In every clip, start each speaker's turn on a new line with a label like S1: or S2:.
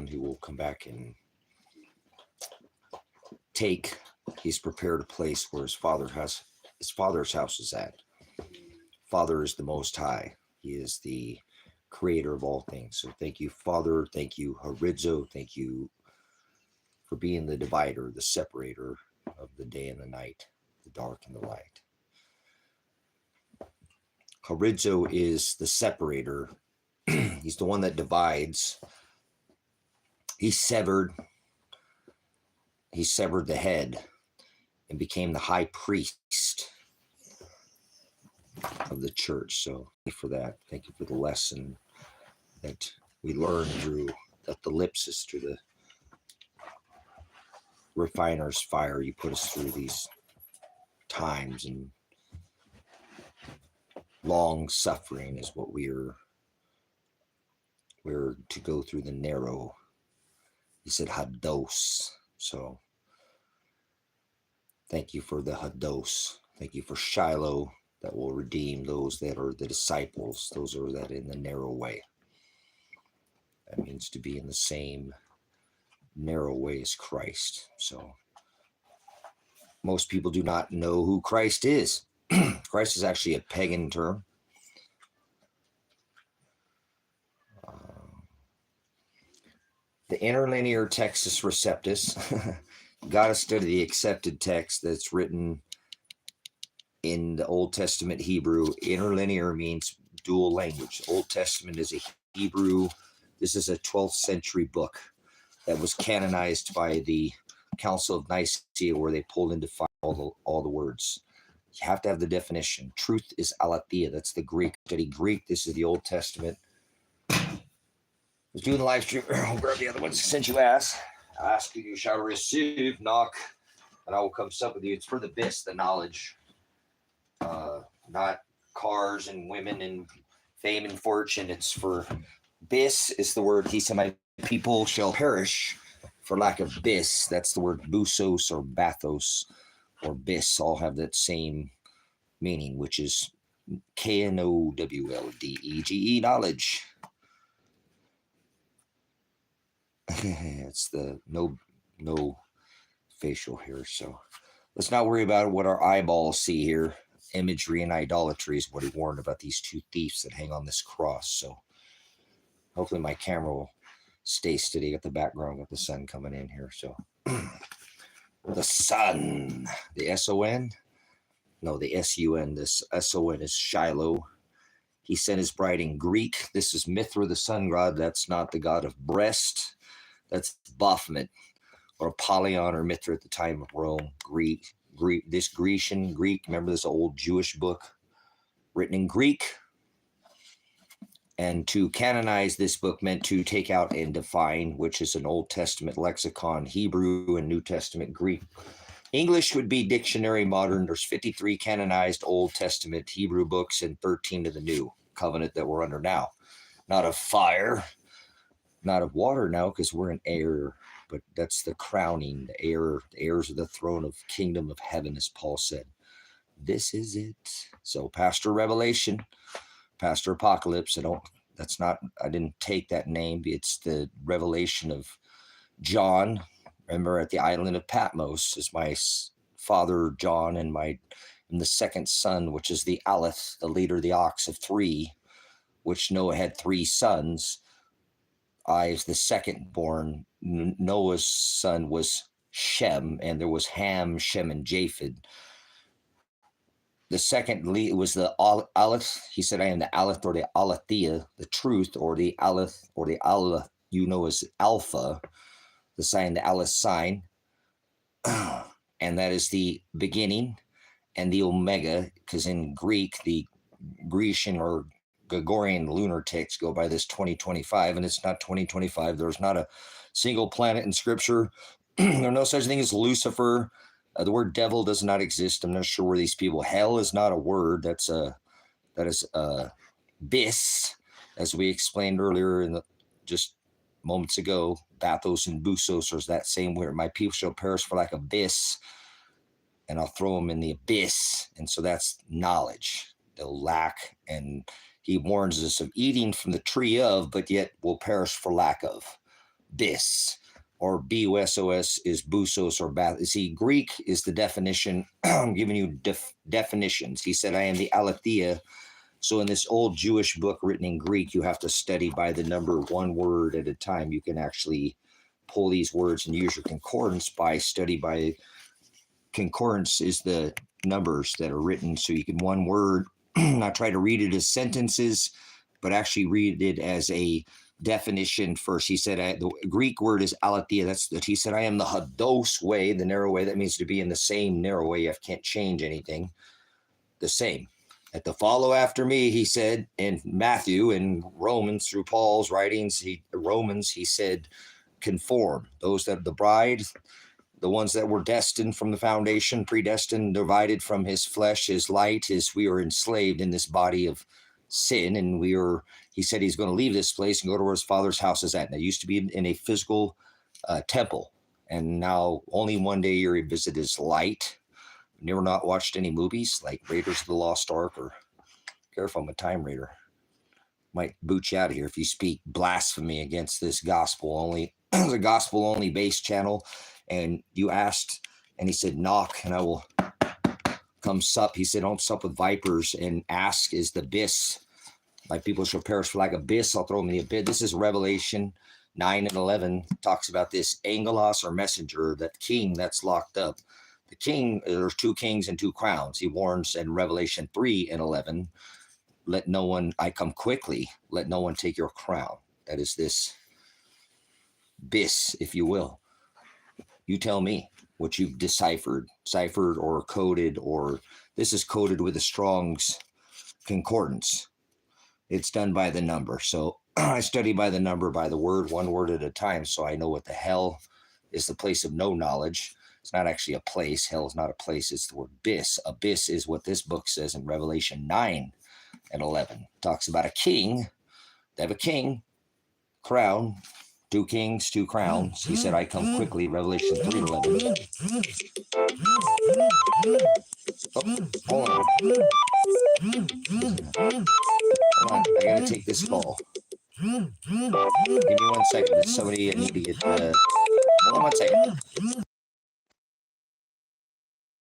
S1: one who will come back and take. He's prepared a place where his father's house is at. Father is the Most High. He is the creator of all things. So thank you, Father. Thank you, Horizo. Thank you for being the divider, the separator of the day and the night, the dark and the light. Horizo is the separator. He's the one that divides. He severed the head and became the high priest of the church. So thank you for that. Thank you for the lesson that we learned through that the lips is through the refiner's fire. You put us through these times, and long suffering is what we're to go through the narrow. He said hados. So thank you for the hados. Thank you for Shiloh that will redeem those that are the disciples. Those are that in the narrow way. That means to be in the same narrow way as Christ. So most people do not know who Christ is. Christ is actually a pagan term. The interlinear textus receptus. Got to study the accepted text that's written in the Old Testament Hebrew. Interlinear means dual language. Old Testament is a Hebrew. This is a 12th century book that was canonized by the Council of Nicaea, where they pulled into fire all the words. You have to have the definition. Truth is aletheia. That's the Greek. Study Greek. This is the Old Testament. I was doing the live stream. I'll grab the other ones. Since you ask, you shall receive. Knock, and I will come sup with you. It's for the bis, the knowledge, not cars and women and fame and fortune. It's for bis. Is the word. He said, "My people shall perish for lack of bis." That's the word busos or bathos or bis. All have that same meaning, which is knowledge, knowledge. It's the no facial hair. So let's not worry about what our eyeballs see here. Imagery and idolatry is what he warned about these two thieves that hang on this cross. So hopefully my camera will stay steady. Got the background, got the sun coming in here. So the sun, the S-O-N, no, the S-U-N. This S-O-N is Shiloh. He sent his bride in Greek. This is Mithra, the sun god. That's not the god of breast. That's Baphomet or Apollyon or Mithra at the time of Rome. Greek. This Grecian, Greek. Remember this old Jewish book written in Greek? And to canonize this book meant to take out and define, which is an Old Testament lexicon, Hebrew and New Testament Greek. English would be dictionary modern. There's 53 canonized Old Testament Hebrew books and 13 of the New Covenant that we're under now. Not of fire, not of water now, because we're in air, but that's the crowning, the heirs of the throne of kingdom of heaven, as Paul said. This is it. So Pastor Revelation, Pastor Apocalypse, I didn't take that name. It's the revelation of John. Remember, at the island of Patmos is my father John and the second son, which is the Aleph, the leader of the ox of three, which Noah had three sons. I is the second born. Noah's son was Shem, and there was Ham, Shem, and Japheth. The second was the Aleph. He said, "I am the Aleph or the Aletheia, the truth, or the Aleph or the Aleph, as Alpha, the sign, the Aleph sign." And that is the beginning and the Omega, because in Greek, the Grecian or Gregorian lunar texts go by this 2025, and it's not 2025. There's not a single planet in Scripture. There's no such thing as Lucifer. The word devil does not exist. I'm not sure where these people. Hell is not a word. That is bis, as we explained earlier just moments ago. Bathos and busos are that same word. My people shall perish for lack of bis, and I'll throw them in the abyss. And so that's knowledge. They'll lack, and he warns us of eating from the tree of, but yet will perish for lack of. bis, or BUSOS is busos or bath. See, Greek is the definition. I'm giving you definitions. He said, I am the aletheia. So in this old Jewish book written in Greek, you have to study by the number, one word at a time. You can actually pull these words and use your concordance by study by concordance is the numbers that are written. So you can one word, not try to read it as sentences, but actually read it as a definition first. He said, the Greek word is aletheia. That's that. He said, I am the hados way, the narrow way. That means to be in the same narrow way. You can't change anything. The same. At the follow after me, he said in Matthew and Romans through Paul's writings, he said, conform. Those that the bride, the ones that were destined from the foundation, predestined, divided from his flesh, his light, we are enslaved in this body of sin. And he said he's going to leave this place and go to where his father's house is at. And it used to be in a physical temple. And now only one day a year he visit his light. Never not watched any movies like Raiders of the Lost Ark, or careful, I'm a time raider. Might boot you out of here if you speak blasphemy against this gospel only, the gospel only base channel. And you asked, and he said, knock, and I will come sup. He said, don't sup with vipers, and ask is the abyss. My people shall perish for lack of abyss. I'll throw them in the abyss. This is Revelation 9 and 11. Talks about this angelos or messenger, that king that's locked up. The king, there's two kings and two crowns. He warns in Revelation 3 and 11, let no one, I come quickly, let no one take your crown. That is this bis, if you will. You tell me what you've deciphered or coded, or this is coded with a Strong's concordance. It's done by the number. So I study by the number, by the word, one word at a time, so I know what the hell is the place of no knowledge. It's not actually a place. Hell is not a place. It's the word abyss. Abyss is what this book says in Revelation 9 and 11. It talks about a king. They have a king, crown, two kings, two crowns. He said, I come quickly, Revelation 3 and 11. Oh, hold on. Hold on. I got to take this call. Give me 1 second. There's somebody I need to get. Hold on 1 second.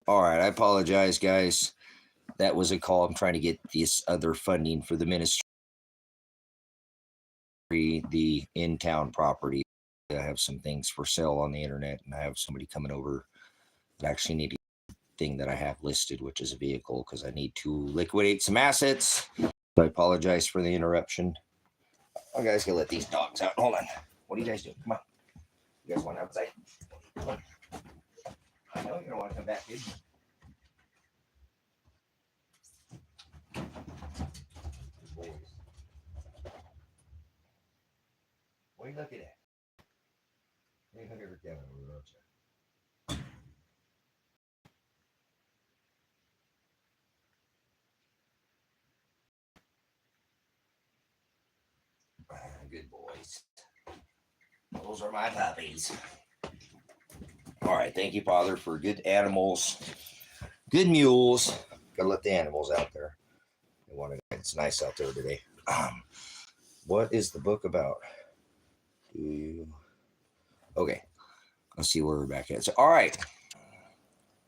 S1: All right, I apologize, guys. That was a call. I'm trying to get this other funding for the ministry, the in-town property. I have some things for sale on the internet, and I have somebody coming over that actually need a thing that I have listed, which is a vehicle, because I need to liquidate some assets. I apologize for the interruption. Oh, guys, gonna let these dogs out. Hold on. What are you guys doing? Come on. You guys want outside? Come on. I know you don't want to come back, dude. What are you looking at? You look at Kevin over there, good boys. Those are my puppies. All right, thank you, Father, for good animals, good mules. Gotta let the animals out there. It's nice out there today. What is the book about? Okay, let's see where we're back at. So, all right.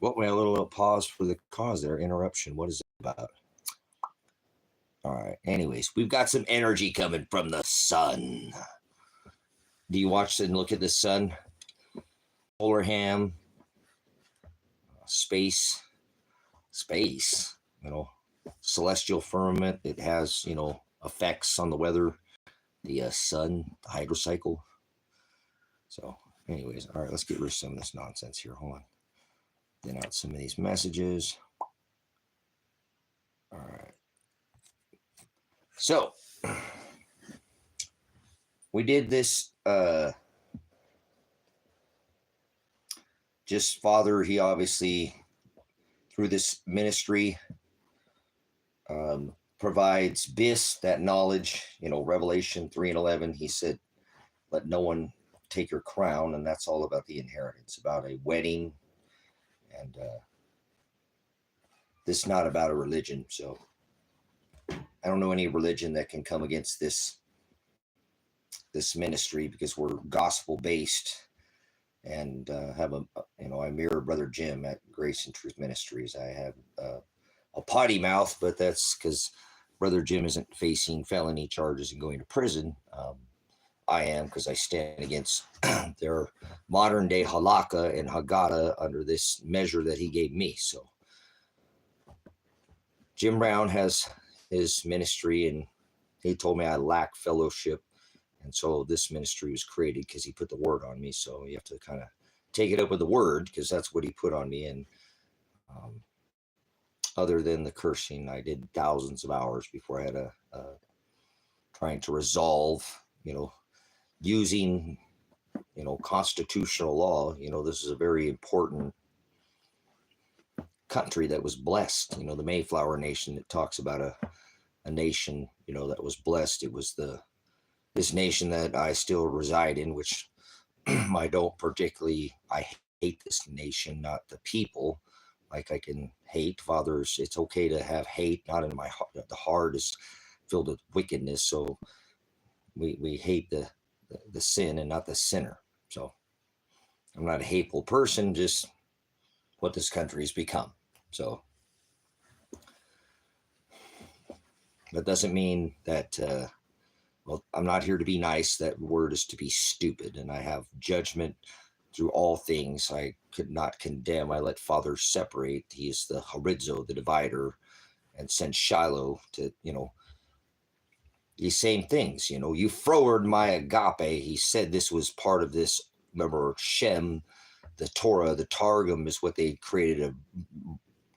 S1: What went a little pause for the cause there? Interruption. What is it about? All right. Anyways, we've got some energy coming from the sun. Do you watch and look at the sun? Polar ham, space, celestial firmament. It has, effects on the weather, the sun, the hydrocycle. So anyways, all right, let's get rid of some of this nonsense here. Hold on. Then out some of these messages. All right. So we did this, just Father, he obviously, through this ministry, provides bis, that knowledge, Revelation 3 and 11, he said, let no one take your crown. And that's all about the inheritance, about a wedding. And this is not about a religion. So I don't know any religion that can come against this this ministry because we're gospel based, and I mirror Brother Jim at Grace and Truth Ministries. I have a potty mouth, but that's because Brother Jim isn't facing felony charges and going to prison. I am, because I stand against their modern day Halaka and Hagada under this measure that he gave me. So Jim Brown has his ministry, and he told me I lack fellowship. And so this ministry was created because he put the word on me. So you have to kind of take it up with the word, because that's what he put on me. And other than the cursing, I did thousands of hours before I had trying to resolve, using, constitutional law. This is a very important country that was blessed. The Mayflower Nation, that talks about a nation, that was blessed. It was this nation that I still reside in, which I hate this nation, not the people. Like I can hate fathers. It's okay to have hate, not in my heart. The heart is filled with wickedness. So we hate the sin and not the sinner. So I'm not a hateful person, just what this country has become. So that doesn't mean that, I'm not here to be nice. That word is to be stupid. And I have judgment through all things. I could not condemn. I let Father separate. He is the horizo, the divider, and sent Shiloh to, these same things. You froward my agape. He said this was part of this. Remember, Shem, the Torah, the Targum is what they created, a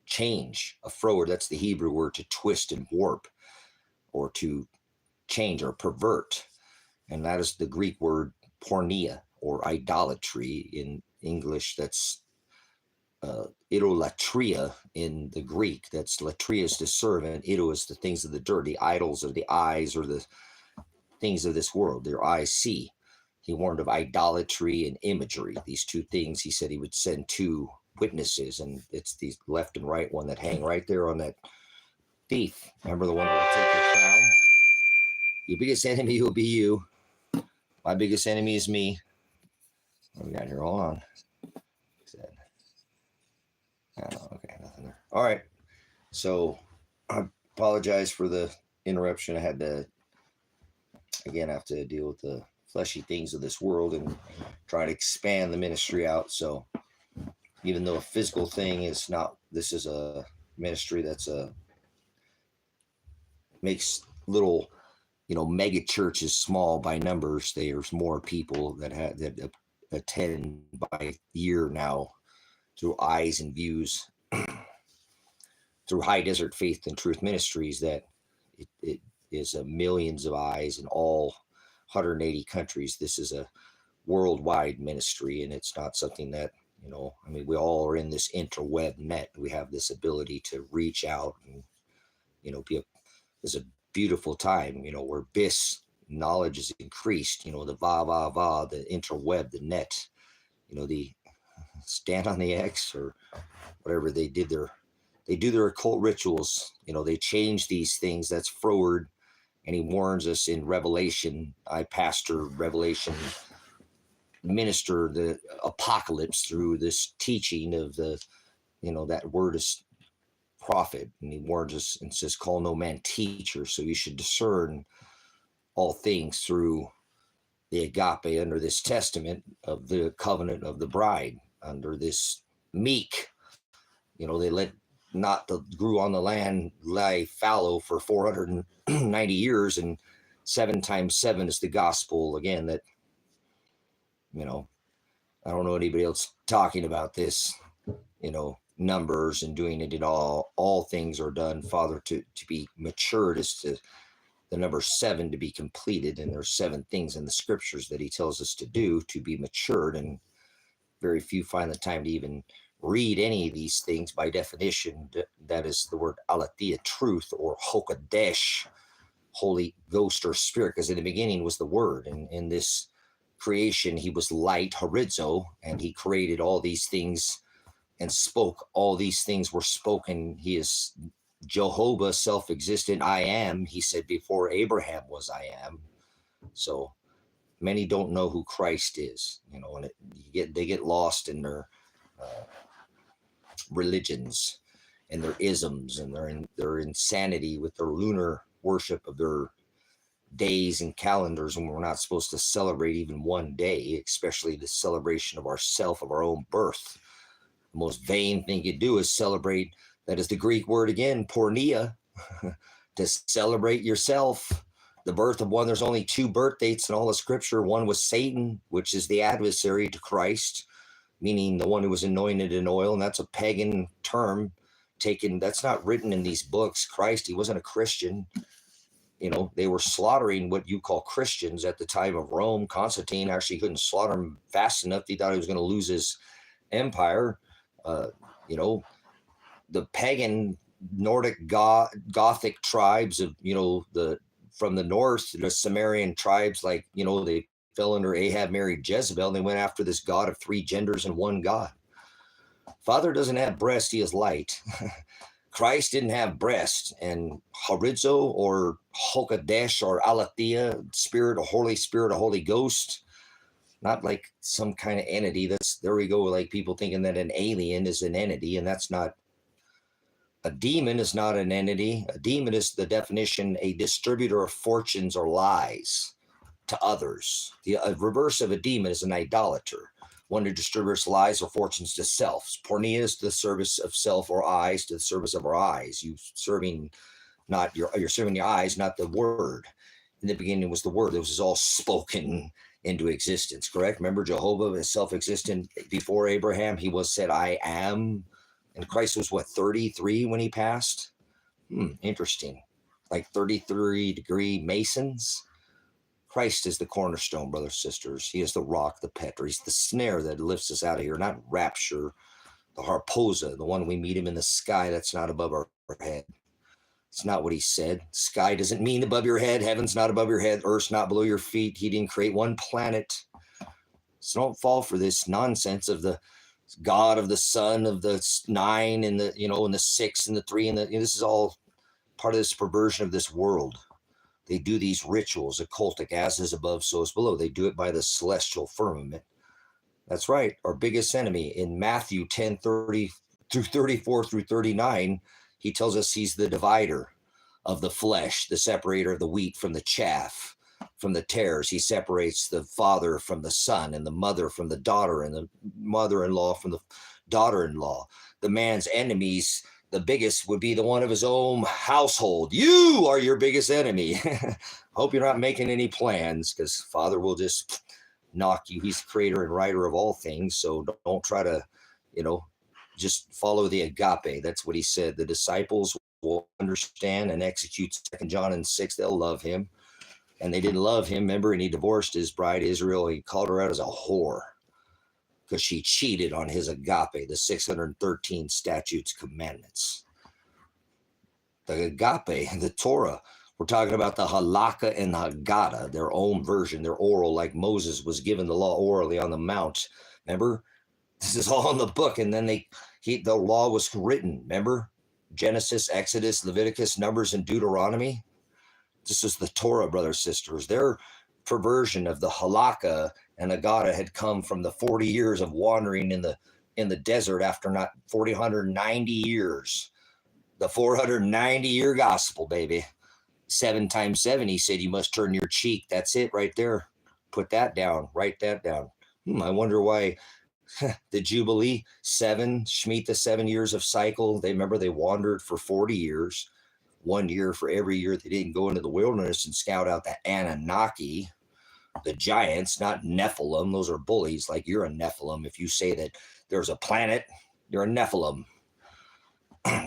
S1: change. A froward, that's the Hebrew word to twist and warp, or to change or pervert. And that is the Greek word porneia, or idolatry in English. That's idolatria in the Greek. That's latria is to serve, and ido is the things of the dirt. The idols are the eyes, or the things of this world. Their eyes see. He warned of idolatry and imagery. These two things, he said he would send two witnesses, and it's the left and right one that hang right there on that thief. Remember the one that will take the crown? Your biggest enemy will be you. My biggest enemy is me. What do we got here? Hold on. Oh, okay, nothing there. All right. So I apologize for the interruption. I had to, again, have to deal with the fleshy things of this world and try to expand the ministry out. So even though a physical thing is not, this is a ministry that's makes little, mega churches small by numbers. There's more people that attend by year now, through eyes and views, through High Desert Faith and Truth Ministries, that it is millions of eyes in all 180 countries. This is a worldwide ministry, and it's not something that, we all are in this interweb net. We have this ability to reach out and, it's a beautiful time, where BIS knowledge is increased, the the interweb, the net, the stand on the X or whatever they do their occult rituals. They change these things. That's froward. And he warns us in Revelation. I pastor Revelation, minister the apocalypse through this teaching of the, that word is prophet. And he warns us and says, call no man teacher. So you should discern all things through the agape under this testament of the covenant of the bride, under this meek. They let not the grew on the land lie fallow for 490 years, and 7 times 7 is the gospel. Again, that, I don't know anybody else talking about this, numbers and doing it at all things are done, Father, to be matured, is to the number 7 to be completed. And there's 7 things in the scriptures that he tells us to do to be matured. And very few find the time to even read any of these things. By definition, that is the word aletheia, truth, or hokadesh, Holy Ghost or Spirit, because in the beginning was the Word. And in this creation, he was light, horizo, and he created all these things and spoke. All these things were spoken. He is Jehovah, self-existent. I am. He said before Abraham was I am. So many don't know who Christ is, and they get lost in their religions and their isms and their insanity with their lunar worship of their days and calendars, when we're not supposed to celebrate even one day, especially the celebration of ourself, of our own birth. The most vain thing you do is celebrate. That is the Greek word again, porneia, to celebrate yourself. The birth of one. There's only two birth dates in all of Scripture. One was Satan, which is the adversary to Christ, meaning the one who was anointed in oil, and that's a pagan term taken. That's not written in these books. Christ, he wasn't a Christian. They were slaughtering what you call Christians at the time of Rome. Constantine actually couldn't slaughter them fast enough. He thought he was going to lose his empire. The pagan Nordic Gothic tribes of, from the north, the Sumerian tribes, like, they fell under Ahab married Jezebel, and they went after this God of three genders and one God. Father doesn't have breast, he is light. Christ didn't have breast, and Horizo or Hokadesh or Aletheia, Spirit, a Holy Spirit, a Holy Ghost, not like some kind of entity. There we go, like people thinking that an alien is an entity, and that's not. A demon is not an entity. A demon is the definition, a distributor of fortunes or lies to others. The reverse of a demon is an idolater, one who distributes lies or fortunes to self. Porneia is the service of self, or eyes to the service of our eyes. You're serving your eyes, not the word. In the beginning was the word. This was all spoken into existence, correct? Remember, Jehovah is self-existent. Before Abraham, he said, I am. And Christ was 33 when he passed? Interesting. Like 33-degree Masons. Christ is the cornerstone, brothers and sisters. He is the rock, the petra. He's the snare that lifts us out of here, not rapture, the harposa, the one we meet him in the sky that's not above our head. It's not what he said. Sky doesn't mean above your head. Heaven's not above your head. Earth's not below your feet. He didn't create one planet. So don't fall for this nonsense of the God of the Son of the 9 and the, and the 6 and the 3 and this is all part of this perversion of this world. They do these rituals, occultic, as is above, so is below. They do it by the celestial firmament. That's right. Our biggest enemy in Matthew 10:30 through 34 through 39, he tells us he's the divider of the flesh, the separator of the wheat from the chaff, from the tares. He separates the father from the son, and the mother from the daughter, and the mother-in-law from the daughter-in-law. The man's enemies, the biggest would be the one of his own household. You are your biggest enemy. Hope you're not making any plans, because Father will just knock you. He's the creator and writer of all things. So don't try to, just follow the agape. That's what he said. The disciples will understand and execute 2 John and 6. They'll love him. And they didn't love him, remember? And he divorced his bride, Israel. He called her out as a whore because she cheated on his agape, the 613 statutes, commandments. The agape, the Torah. We're talking about the Halaka and Hagada, their own version, their oral, like Moses was given the law orally on the mount. Remember? This is all in the book. And then the law was written. Remember? Genesis, Exodus, Leviticus, Numbers, and Deuteronomy. This is the Torah, brothers and sisters. Their perversion of the Halaka and Hagada had come from the 40 years of wandering in the desert after not 490 years. The 490-year gospel, baby. 7 times 7, he said, you must turn your cheek. That's it right there. Put that down. Write that down. I wonder why the Jubilee, 7, Shemitah, 7 years of cycle. They wandered for 40 years. 1 year for every year they didn't go into the wilderness and scout out the Anunnaki, the giants, not Nephilim. Those are bullies. Like, you're a Nephilim. If you say that there's a planet, you're a Nephilim.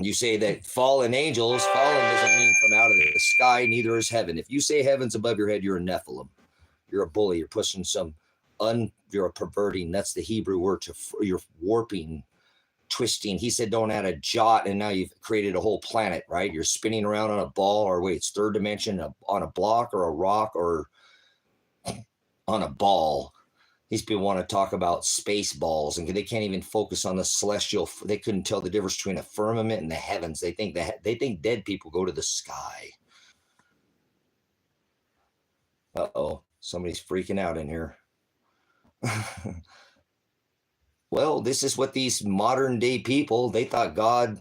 S1: You say that fallen angels, fallen doesn't mean from out of the sky, neither is heaven. If you say heaven's above your head, you're a Nephilim. You're a bully. You're pushing you're a perverting. That's the Hebrew word you're warping, twisting. He said don't add a jot, and now you've created a whole planet, right? You're spinning around on a ball, or wait, it's third dimension, on a block or a rock or on a ball. These people want to talk about space balls, and they can't even focus on the celestial. They couldn't tell the difference between a firmament and the heavens. They think dead people go to the sky. Uh-oh. Somebody's freaking out in here. Well, this is what these modern day people, they thought God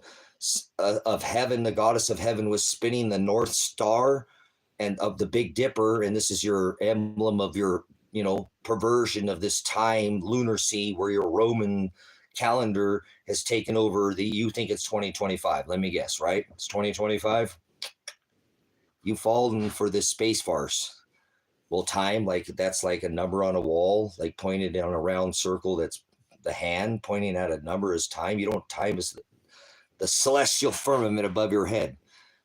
S1: of heaven, the goddess of heaven, was spinning the North Star and of the Big Dipper. And this is your emblem of your, perversion of this time, lunacy, where your Roman calendar has taken over you think it's 2025. Let me guess, right? It's 2025. You've fallen for this space farce. Well, time, that's like a number on a wall, like pointed on a round circle. That's the hand pointing at a number is time. You don't time is the celestial firmament above your head.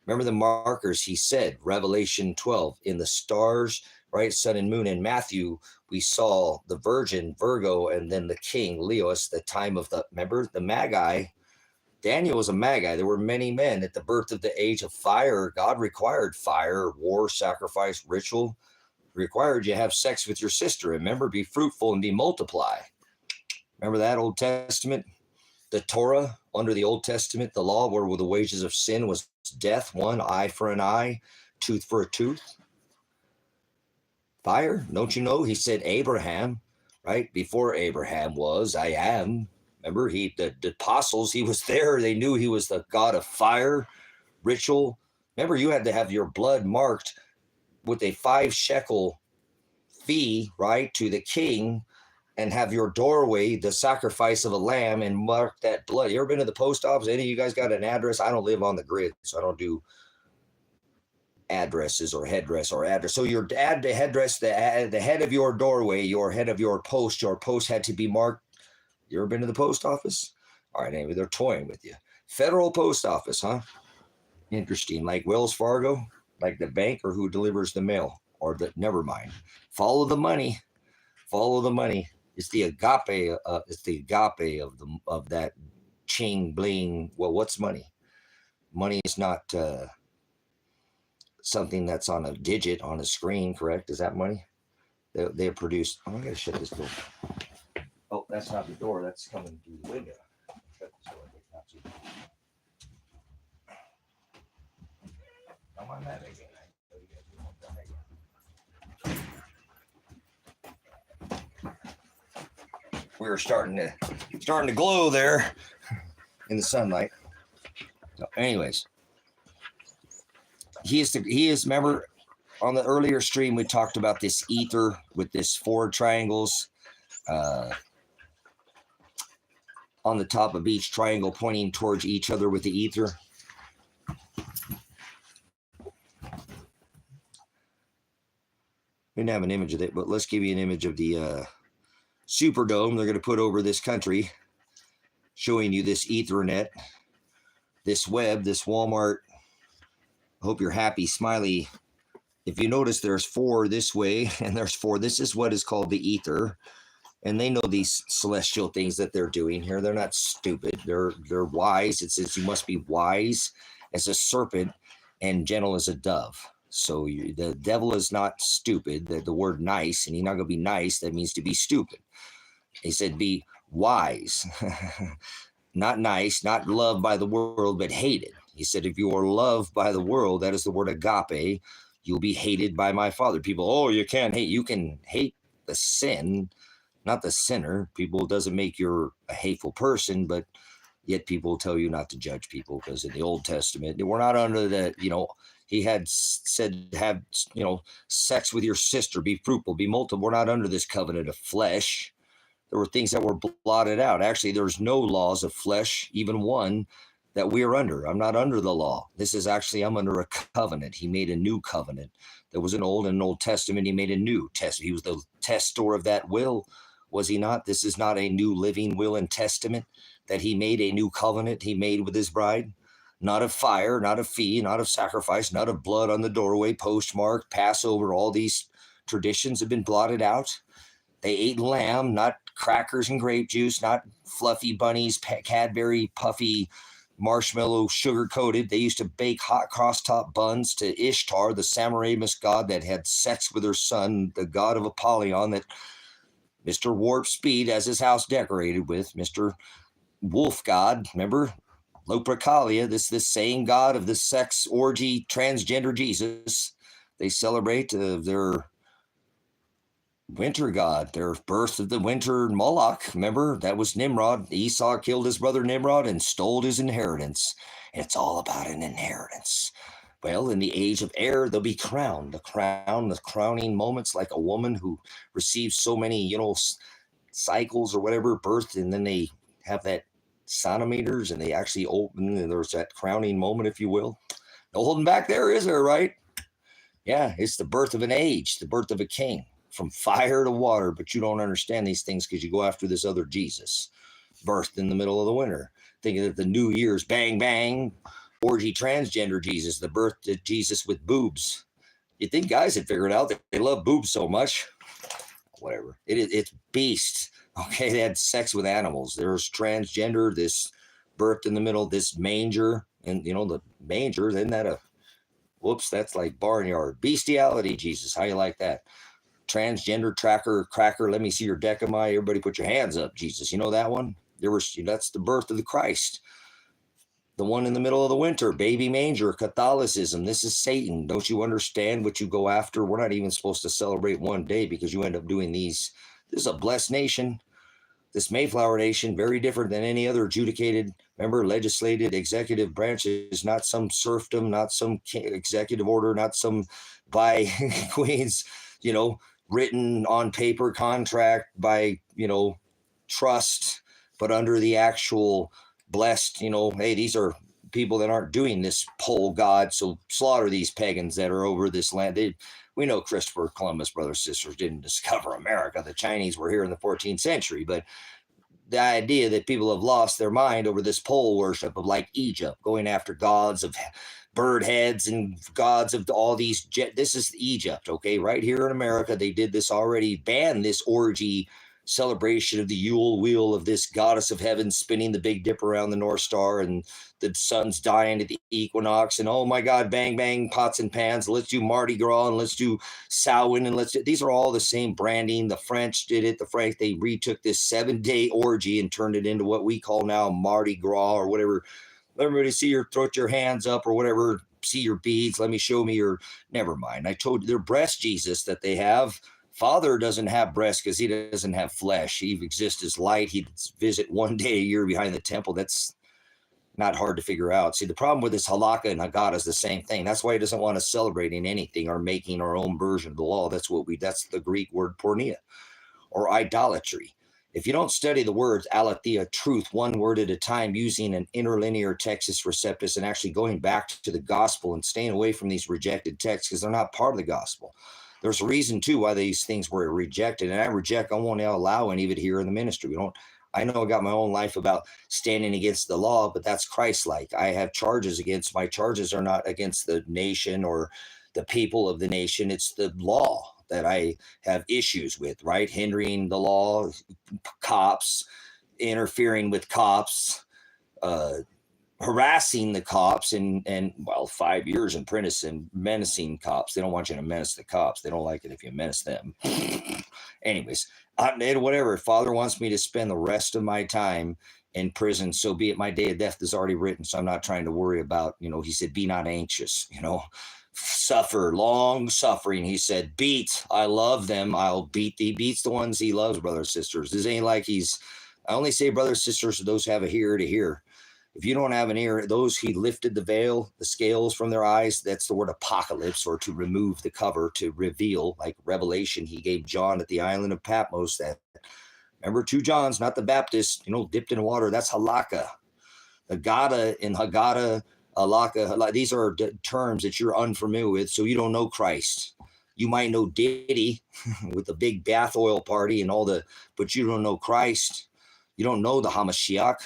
S1: Remember the markers he said, Revelation 12, in the stars, right, sun and moon. In Matthew, we saw the Virgin, Virgo, and then the King, Leos, the time of remember, the Magi. Daniel was a Magi. There were many men at the birth of the age of fire. God required fire, war, sacrifice, ritual. Required you have sex with your sister. Remember, be fruitful and be multiply. Remember that Old Testament? The Torah under the Old Testament, the law where the wages of sin was death, one eye for an eye, tooth for a tooth. Fire, don't you know? He said Abraham, right? Before Abraham was, I am. Remember, the apostles, he was there. They knew he was the God of fire, ritual. Remember, you had to have your blood marked with a 5 shekel fee, right, to the king, and have your doorway the sacrifice of a lamb and mark that blood. You ever been to the post office? Any of you guys got an address? I don't live on the grid, so I don't do addresses or headdress or address. So your headdress, the head of your doorway, your head of your post had to be marked. You ever been to the post office? All right, anyway, they're toying with you. Federal post office, huh? Interesting. Like Wells Fargo, like the bank, or who delivers the mail, or never mind. Follow the money. Follow the money. It's the agape. It's the agape of that ching bling. Well, what's money? Money is not something that's on a digit on a screen, correct? Is that money? They produce. Oh, I gotta shut this door. Oh, that's not the door. That's coming through the window. Shut this door. Come on, that again. We were starting to glow there in the sunlight. So anyways, he is. Remember, on the earlier stream we talked about this ether with this 4 triangles on the top of each triangle pointing towards each other with the ether. We didn't have an image of it, but let's give you an image of the Superdome they're going to put over this country, showing you this Ethernet, this web, this Walmart. I hope you're happy, smiley. If you notice, there's 4 this way, and there's 4. This is what is called the ether. And they know these celestial things that they're doing here. They're not stupid. They're wise. It says you must be wise as a serpent and gentle as a dove. So the devil is not stupid. The word nice, and he's not going to be nice. That means to be stupid. He said be wise, not nice, not loved by the world, but hated. He said if you are loved by the world, that is the word agape, you'll be hated by my Father. People, oh, you can't hate. You can hate the sin, not the sinner. People, doesn't make you a hateful person, but yet people tell you not to judge people, because in the Old Testament, we're not under the, he had said, have, sex with your sister, be fruitful, be multiple. We're not under this covenant of flesh. There were things that were blotted out. Actually, there's no laws of flesh, even one that we are under. I'm not under the law. This is actually, I'm under a covenant. He made a new covenant. There was an Old Testament. He made a new testament. He was the testor of that will, was he not? This is not a new living will and testament that he made, a new covenant he made with his bride. Not of fire, not of fee, not of sacrifice, not of blood on the doorway, postmark, Passover. All these traditions have been blotted out. They ate lamb, not crackers and grape juice, not fluffy bunnies, Cadbury, puffy, marshmallow, sugar-coated. They used to bake hot cross-top buns to Ishtar, the Semiramis god that had sex with her son, the god of Apollyon that Mr. Warp Speed has his house decorated with, Mr. Wolf God, remember? Lopracalia, this same god of the sex orgy transgender Jesus. They celebrate their winter god, their birth of the winter Moloch. Remember, that was Nimrod. Esau killed his brother Nimrod and stole his inheritance. And it's all about an inheritance. Well, in the age of air, they'll be crowned. The crowning moments, like a woman who receives so many, cycles or whatever, birth, and then they have that sonometers and they actually open, and there's that crowning moment, if you will. No holding back there, is there, right? Yeah, it's the birth of an age, the birth of a king, from fire to water, but you don't understand these things because you go after this other Jesus, birthed in the middle of the winter, thinking that the New Year's bang, bang, orgy transgender Jesus, the birth of Jesus with boobs. You'd think guys had figured out that they love boobs so much. Whatever. It's beast. Okay, they had sex with animals. There's transgender, this birthed in the middle, this manger, and the manger, isn't that a whoops, that's like barnyard. Bestiality, Jesus. How you like that? Transgender tracker, cracker, let me see your decimai. Everybody put your hands up, Jesus. You know that one? That's the birth of the Christ. The one in the middle of the winter, baby manger, Catholicism. This is Satan. Don't you understand what you go after? We're not even supposed to celebrate one day because you end up doing these. This is a blessed nation. This Mayflower nation, very different than any other adjudicated, remember, legislated, executive branches, not some serfdom, not some executive order, not some by queens, written on paper contract by, trust, but under the actual blessed, hey, these are people that aren't doing this pole god, so slaughter these pagans that are over this land. We know Christopher Columbus, brothers, sisters, didn't discover America. The Chinese were here in the 14th century, but the idea that people have lost their mind over this pole worship of like Egypt, going after gods of bird heads and gods of all these. This is Egypt, okay? Right here in America, they did this already, banned this orgy celebration of the Yule wheel of this goddess of heaven spinning the Big Dip around the North Star, and the sun's dying at the equinox, and oh my God, bang, bang, pots and pans. Let's do Mardi Gras and let's do Samhain, and these are all the same branding. The French did it. They retook this 7-day orgy and turned it into what we call now Mardi Gras or whatever. Let everybody see your, throw your hands up or whatever. See your beads. Let me show me your, never mind. I told you, their breast Jesus that they have. Father doesn't have breasts because he doesn't have flesh. He exists as light. He'd visit one day a year behind the temple. That's not hard to figure out. See, the problem with this Halaka and Hagada is the same thing. That's why he doesn't want us celebrating anything or making our own version of the law. That's the Greek word porneia, or idolatry. If you don't study the words aletheia, truth, one word at a time, using an interlinear textus receptus and actually going back to the gospel and staying away from these rejected texts because they're not part of the gospel. There's a reason, too, why these things were rejected. And I won't allow any of it here in the ministry. I know I got my own life about standing against the law, but that's Christ-like. I have charges against, my charges are not against the nation or the people of the nation. It's the law that I have issues with, right? Hindering the law, cops, interfering with cops, harassing the cops, and 5 years in prison and menacing cops. They don't want you to menace the cops. They don't like it if you menace them. Anyways, whatever. If Father wants me to spend the rest of my time in prison, so be it. My day of death is already written, so I'm not trying to worry about, he said, be not anxious, suffer, long suffering. He said, beat, I love them. I'll beat thee. Beats the ones he loves, brothers, sisters. This ain't like I only say brothers, sisters, to those who have a ear to hear. If you don't have an ear, those he lifted the veil, the scales from their eyes, that's the word apocalypse, or to remove the cover, to reveal, like Revelation. He gave John at the island of Patmos that, remember, 2 Johns, not the Baptist, dipped in water. That's halakha. Hagada and Hagada, halakha, these are terms that you're unfamiliar with, so you don't know Christ. You might know Diddy with the big bath oil party and all but you don't know Christ. You don't know the Hamashiach.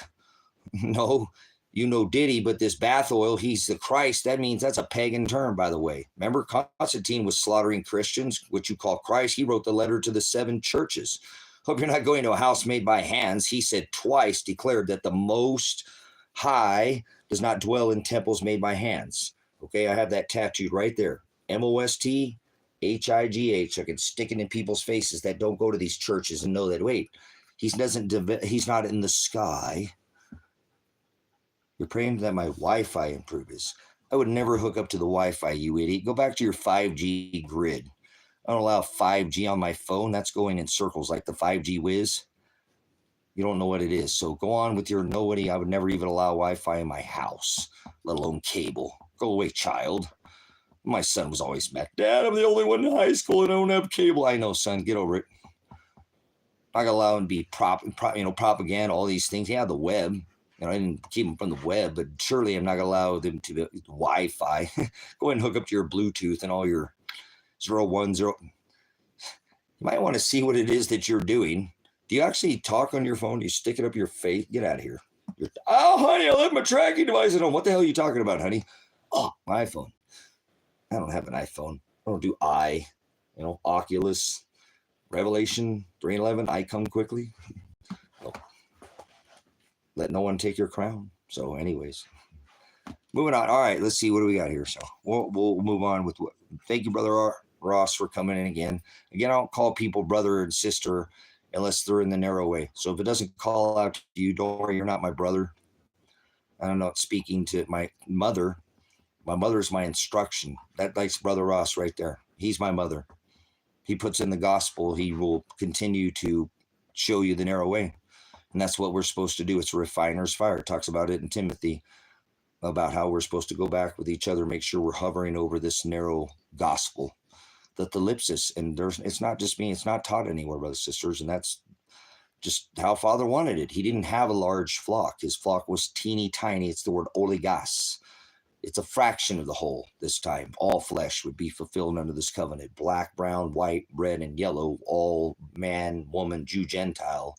S1: No, you know Diddy, but this bath oil, he's the Christ. That means that's a pagan term, by the way. Remember, Constantine was slaughtering Christians, what you call Christ. He wrote the letter to the 7 churches. Hope you're not going to a house made by hands. He said twice, declared that the Most High does not dwell in temples made by hands. Okay, I have that tattooed right there. MOSTHIGH. I can stick it in people's faces that don't go to these churches and know that, wait, he's not in the sky. You're praying that my Wi-Fi improves. I would never hook up to the Wi-Fi, you idiot. Go back to your 5G grid. I don't allow 5G on my phone. That's going in circles like the 5G whiz. You don't know what it is. So go on with your nobody. I would never even allow Wi-Fi in my house, let alone cable. Go away, child. My son was always mad. Dad, I'm the only one in high school and I don't have cable. I know, son. Get over it. I got to allow him to be propaganda, all these things. Yeah, the web. I didn't keep them from the web, but surely I'm not going to allow them to the Wi-Fi. Go ahead and hook up to your Bluetooth and all your 010. You might want to see what it is that you're doing. Do you actually talk on your phone? Do you stick it up your face? Get out of here. Oh, honey, I left my tracking device at home. What the hell are you talking about, honey? Oh, my iPhone. I don't have an iPhone. I don't do Oculus, Revelation 3:11. I come quickly. No. Let no one take your crown. So, anyways, moving on. All right, let's see what do we got here. So we'll move on with what. Thank you, Brother Ross, for coming in again. Again, I don't call people brother and sister unless they're in the narrow way. So if it doesn't call out to you, don't worry, you're not my brother. I'm not speaking to my mother. My mother's my instruction. That likes Brother Ross right there. He's my mother. He puts in the gospel. He will continue to show you the narrow way. And that's what we're supposed to do. It's a refiner's fire. It talks about it in Timothy, about how we're supposed to go back with each other, make sure we're hovering over this narrow gospel. The thalipsis, and it's not just me, it's not taught anywhere, brothers and sisters, and that's just how Father wanted it. He didn't have a large flock. His flock was teeny tiny. It's the word oligos. It's a fraction of the whole this time. All flesh would be fulfilled under this covenant. Black, brown, white, red, and yellow, all man, woman, Jew, Gentile.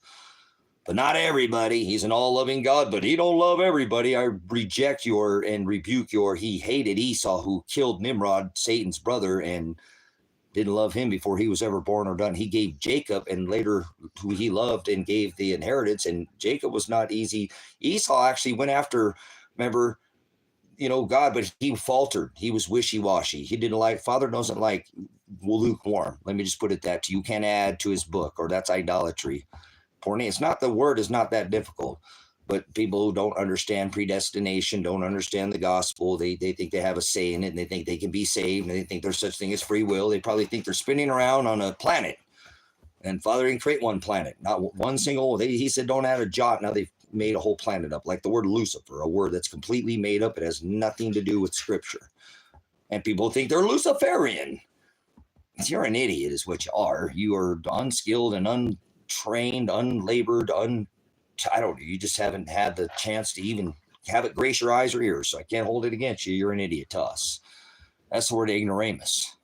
S1: But not everybody. He's an all-loving God, but he don't love everybody. I reject and rebuke he hated Esau, who killed Nimrod, Satan's brother, and didn't love him before he was ever born or done. He gave Jacob, and later who he loved, and gave the inheritance. And Jacob was not easy. Esau actually went after, remember, God, but he faltered. He was wishy-washy. He didn't like, Father doesn't like lukewarm. Let me just put it that to you. You can't add to his book, or that's idolatry. It's not, the word is not that difficult. But people who don't understand predestination, don't understand the gospel, they think they have a say in it, and they think they can be saved, and they think there's such thing as free will. They probably think they're spinning around on a planet. And Father didn't create one planet, not one single. He said don't add a jot. Now they've made a whole planet up, like the word Lucifer, a word that's completely made up. It has nothing to do with Scripture. And people think they're Luciferian. You're an idiot is what you are. You are unskilled and untrained, unlabored, you just haven't had the chance to even have it grace your eyes or ears, so I can't hold it against you. You're an idiot to us. That's the word ignoramus.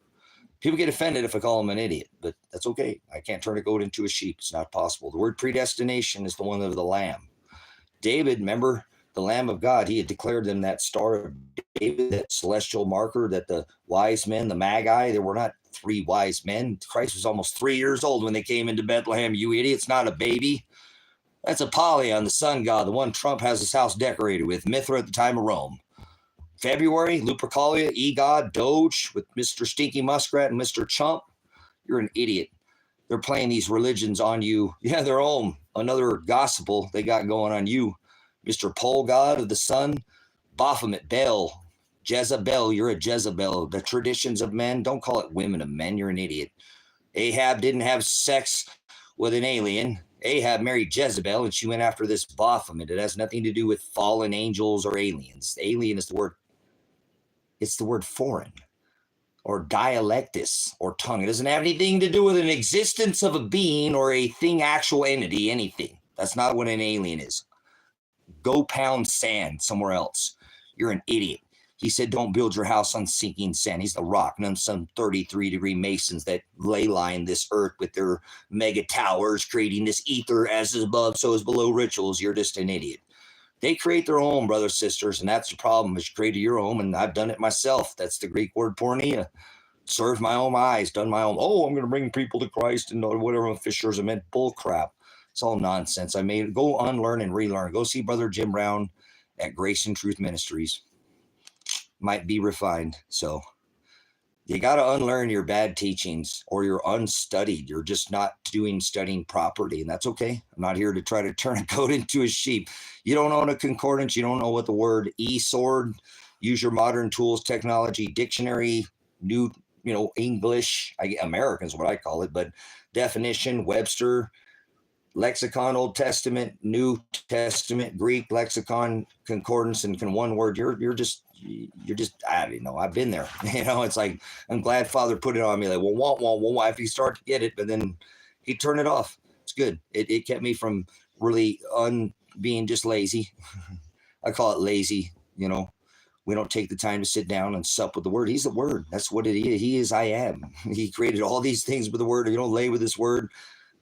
S1: People get offended if I call them an idiot, but that's okay. I can't turn a goat into a sheep. It's not possible. The word predestination is the one of the Lamb. David, remember, the Lamb of God, he had declared them that star of David, that celestial marker, that the wise men, the Magi, there were not 3 wise men. Christ was almost 3 years old when they came into Bethlehem. You idiots, not a baby. That's Apollyon, the sun god, the one Trump has his house decorated with, Mithra at the time of Rome. February, Lupercalia, E-God, Doge, with Mr. Stinky Muskrat and Mr. Chump. You're an idiot. They're playing these religions on you. Yeah, their own. Another gospel they got going on you. Mr. Pole God of the sun, Baphomet, Baal, Jezebel. You're a Jezebel. The traditions of men, don't call it women of men. You're an idiot. Ahab didn't have sex with an alien. Ahab married Jezebel, and she went after this Baphomet. It has nothing to do with fallen angels or aliens. Alien is the word. It's the word foreign, or dialectus, or tongue. It doesn't have anything to do with an existence of a being or a thing, actual entity, anything. That's not what an alien is. Go pound sand somewhere else. You're an idiot. He said, don't build your house on sinking sand. He's the rock. And then some 33-degree masons that ley line this earth with their mega towers, creating this ether as is above, so is below rituals. You're just an idiot. They create their own, brothers, sisters, and that's the problem, is you created your own, and I've done it myself. That's the Greek word porneia. Served my own eyes, done my own. Oh, I'm going to bring people to Christ and whatever fishers. I meant bull crap. It's all nonsense. Go unlearn and relearn. Go see Brother Jim Brown at Grace and Truth Ministries. Might be refined. So you got to unlearn your bad teachings, or you're unstudied. You're just not studying properly, and that's okay. I'm not here to try to turn a goat into a sheep. You don't own a concordance. You don't know what the word e-sword. Use your modern tools, technology, dictionary, new English, American is what I call it, but definition, Webster, lexicon, Old Testament, New Testament, Greek lexicon, concordance, and one word. You're just I don't know. I've been there. It's like, I'm glad Father put it on me. Like, well, won't if you start to get it, but then he turned it off. It's good. It kept me from really being just lazy. I call it lazy. We don't take the time to sit down and sup with the word. He's the word. That's what it is. He is I am. He created all these things with the word. You don't lay with this word,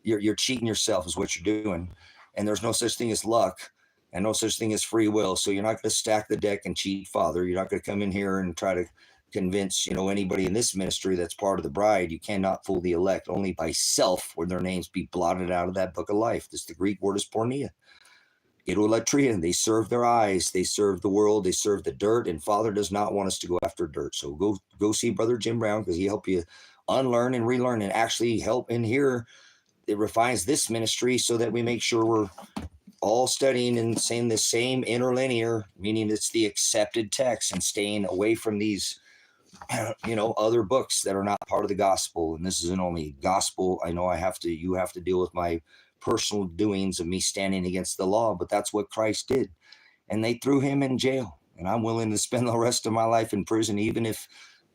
S1: you're cheating yourself is what you're doing. And there's no such thing as luck and no such thing as free will. So you're not going to stack the deck and cheat Father. You're not going to come in here and try to convince, anybody in this ministry that's part of the bride. You cannot fool the elect. Only by self would their names be blotted out of that book of life. This, the Greek word is porneia. Idolatria. They serve their eyes. They serve the world. They serve the dirt. And Father does not want us to go after dirt. So go see Brother Jim Brown, because he help you unlearn and relearn, and actually help in here. It refines this ministry so that we make sure we're all studying and saying the same interlinear, meaning it's the accepted text, and staying away from these, other books that are not part of the gospel. And this isn't only gospel. I know you have to deal with my personal doings of me standing against the law, but that's what Christ did. And they threw him in jail. And I'm willing to spend the rest of my life in prison, even if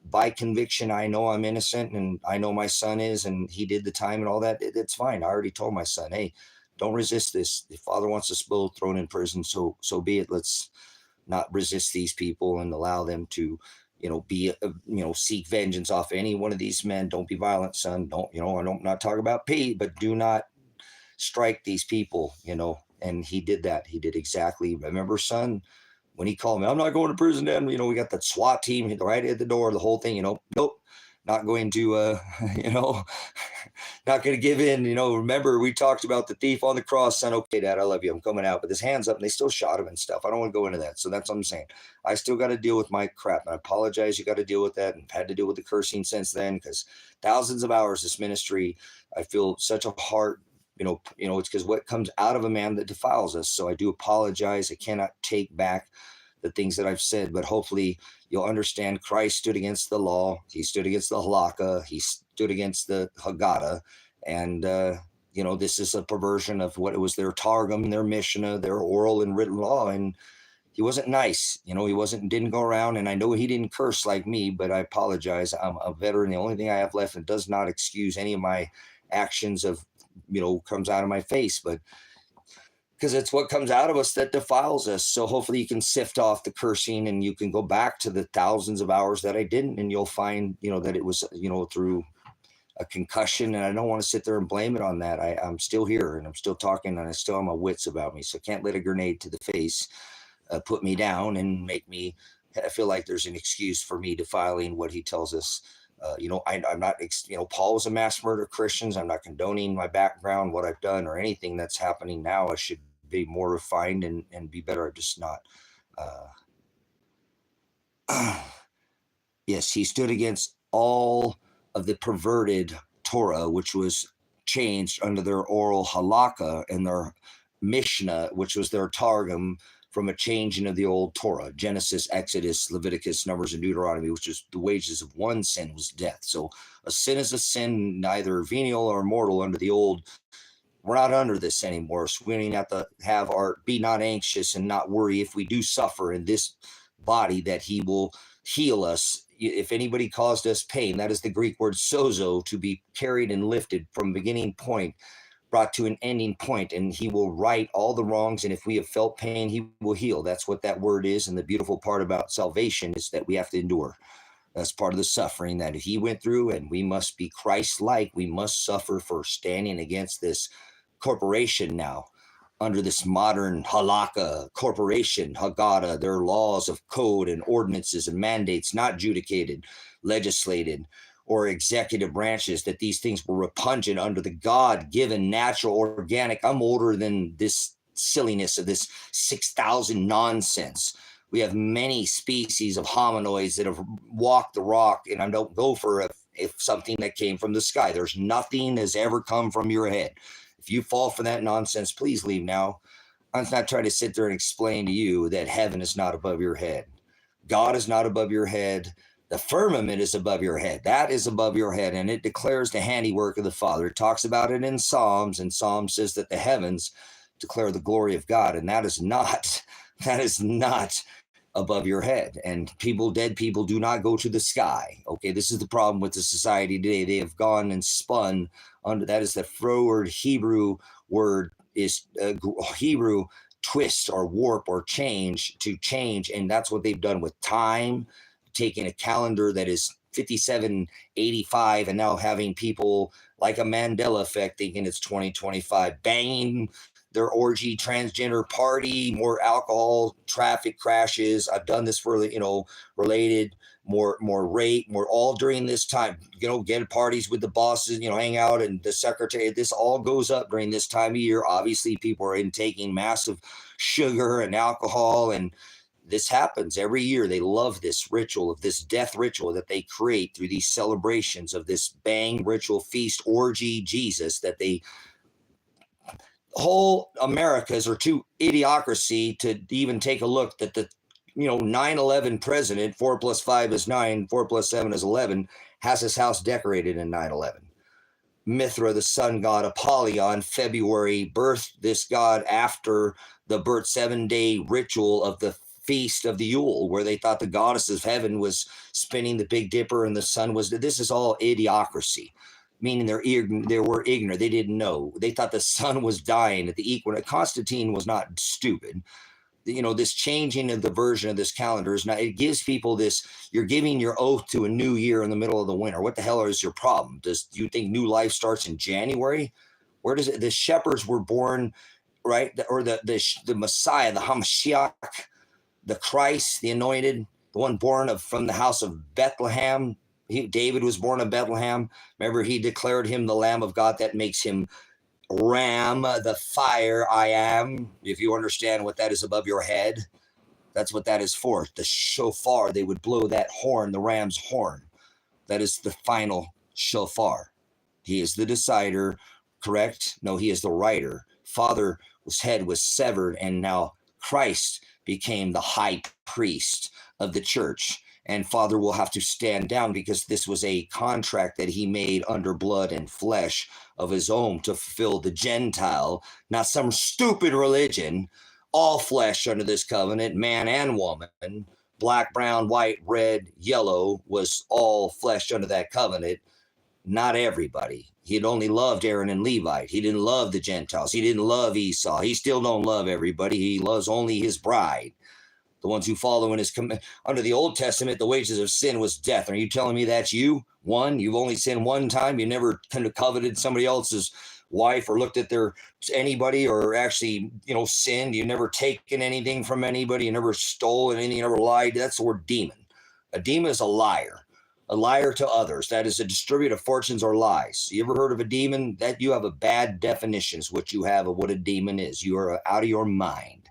S1: by conviction I know I'm innocent and I know my son is, and he did the time and all that. It's fine. I already told my son, hey, don't resist this. If Father wants us both thrown in prison, so be it. Let's not resist these people and allow them to seek vengeance off any one of these men. Don't be violent, son. Don't, I'm not talking about Pete, but do not strike these people, and he did that. He did exactly. Remember, son, when he called me, I'm not going to prison then. We got that SWAT team right at the door, the whole thing, nope, not going to, not going to give in. Remember, we talked about the thief on the cross, son. Okay, Dad, I love you. I'm coming out, but his hands up, and they still shot him and stuff. I don't want to go into that. So that's what I'm saying. I still got to deal with my crap, and I apologize. You got to deal with that, and had to deal with the cursing since then, because thousands of hours, this ministry, I feel such a heart. It's because what comes out of a man that defiles us. So I do apologize. I cannot take back the things that I've said, but hopefully you'll understand Christ stood against the law. He stood against the Halaka. He stood against the Hagada. And, this is a perversion of what it was, their Targum, their Mishnah, their oral and written law. And he wasn't nice. He didn't go around, and I know he didn't curse like me, but I apologize. I'm a veteran. The only thing I have left, and does not excuse any of my actions of, comes out of my face, but because it's what comes out of us that defiles us. So hopefully you can sift off the cursing, and you can go back to the thousands of hours that I didn't, and you'll find, that it was, through a concussion. And I don't want to sit there and blame it on that. I'm still here, and I'm still talking, and I still have my wits about me. So can't let a grenade to the face put me down and make me feel like there's an excuse for me defiling what he tells us. I'm not, Paul was a mass murder of Christians. I'm not condoning my background, what I've done, or anything that's happening now. I should be more refined and be better. I'm just not. Yes, he stood against all of the perverted Torah, which was changed under their oral halakha, and their Mishnah, which was their Targum, from a changing of the old Torah, Genesis, Exodus, Leviticus, Numbers, and Deuteronomy, which is the wages of one sin was death. So a sin is a sin, neither venial or mortal under the old. We're not under this anymore. So we don't have to have be not anxious and not worry if we do suffer in this body, that he will heal us. If anybody caused us pain, that is the Greek word sozo, to be carried and lifted from beginning point, brought to an ending point, and he will right all the wrongs. And if we have felt pain, he will heal. That's what that word is. And the beautiful part about salvation is that we have to endure. That's part of the suffering that he went through, and we must be Christ-like. We must suffer for standing against this corporation now, under this modern halakha corporation, Hagada, their laws of code and ordinances and mandates, not adjudicated, legislated, or executive branches, that these things were repugnant under the God-given, natural, organic. I'm older than this silliness of this 6,000 nonsense. We have many species of hominoids that have walked the rock, and I don't go for if something that came from the sky. There's nothing has ever come from your head. If you fall for that nonsense, please leave now. I'm not trying to sit there and explain to you that heaven is not above your head. God is not above your head. The firmament is above your head. That is above your head, and it declares the handiwork of the Father. It talks about it in Psalms, and Psalm says that the heavens declare the glory of God, and that is not above your head. And dead people do not go to the sky. Okay, this is the problem with the society today. They have gone and spun under, that is the forward Hebrew word, is Hebrew twist or warp or change, to change, and that's what they've done with time, taking a calendar that is 5785 and now having people like a Mandela effect thinking it's 2025, banging their orgy, transgender party, more alcohol, traffic crashes. I've done this for, related, more rape, more, all during this time, get parties with the bosses, hang out, and the secretary. This all goes up during this time of year. Obviously, people are intaking massive sugar and alcohol, and this happens every year. They love this ritual, of this death ritual that they create through these celebrations of this bang ritual feast orgy Jesus that they, whole Americas are too idiocracy to even take a look that the 9/11 president, 4 + 5 is 9, 4 + 7 is 11, has his house decorated in 9/11. Mithra, the sun god Apollyon, February, birthed this god after the 7-day ritual of the Feast of the Yule, where they thought the goddess of heaven was spinning the Big Dipper and the sun was. This is all idiocracy, meaning they were ignorant. They didn't know. They thought the sun was dying at the equinox. Constantine was not stupid. This changing of the version of this calendar is not, it gives people this, you're giving your oath to a new year in the middle of the winter. What the hell is your problem? Do you think new life starts in January? Where does it, the shepherds were born, right? Or the Messiah, the Hamashiach, the Christ, the anointed, the one born from the house of Bethlehem. David was born of Bethlehem. Remember, he declared him the Lamb of God. That makes him Ram, the fire I am. If you understand what that is above your head, that's what that is for. The shofar, they would blow that horn, the ram's horn. That is the final shofar. He is the decider, correct? No, he is the writer. Father's head was severed, and now Christ became the high priest of the church. And Father will have to stand down because this was a contract that he made under blood and flesh of his own to fulfill the Gentile, not some stupid religion, all flesh under this covenant, man and woman, black, brown, white, red, yellow, was all flesh under that covenant. Not everybody. He had only loved Aaron and Levite. He didn't love the Gentiles. He didn't love Esau. He still don't love everybody. He loves only his bride, the ones who follow in his command. Under the Old Testament, the wages of sin was death. Are you telling me that's you? You've only sinned one time. You never kind of coveted somebody else's wife or looked at anybody or actually, sinned. You never taken anything from anybody. You never stole anything. You never lied. That's the word demon. A demon is a liar to others. That is a distributor of fortunes or lies. You ever heard of a demon? That you have a bad definition is what you have of what a demon is. You are out of your mind.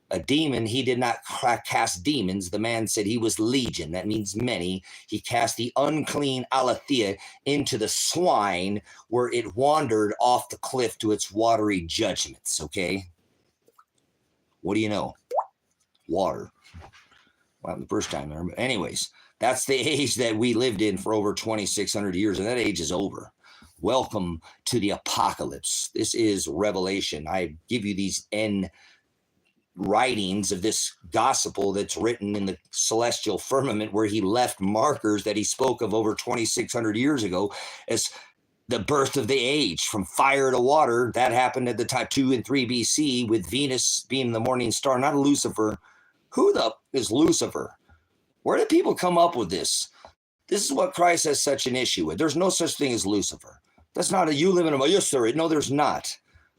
S1: A demon, he did not cast demons. The man said he was legion. That means many. He cast the unclean Aletheia into the swine where it wandered off the cliff to its watery judgments, okay? What do you know? Water. Well, the first time I remember. Anyways, that's the age that we lived in for over 2,600 years, and that age is over. Welcome to the apocalypse. This is Revelation. I give you these writings of this gospel that's written in the celestial firmament, where he left markers that he spoke of over 2,600 years ago as the birth of the age, from fire to water. That happened at the time 2 and 3 BC, with Venus being the morning star, not Lucifer. Who is Lucifer? Where did people come up with this? This is what Christ has such an issue with. There's no such thing as Lucifer. That's not you live in a, yes, there is. No, there's not.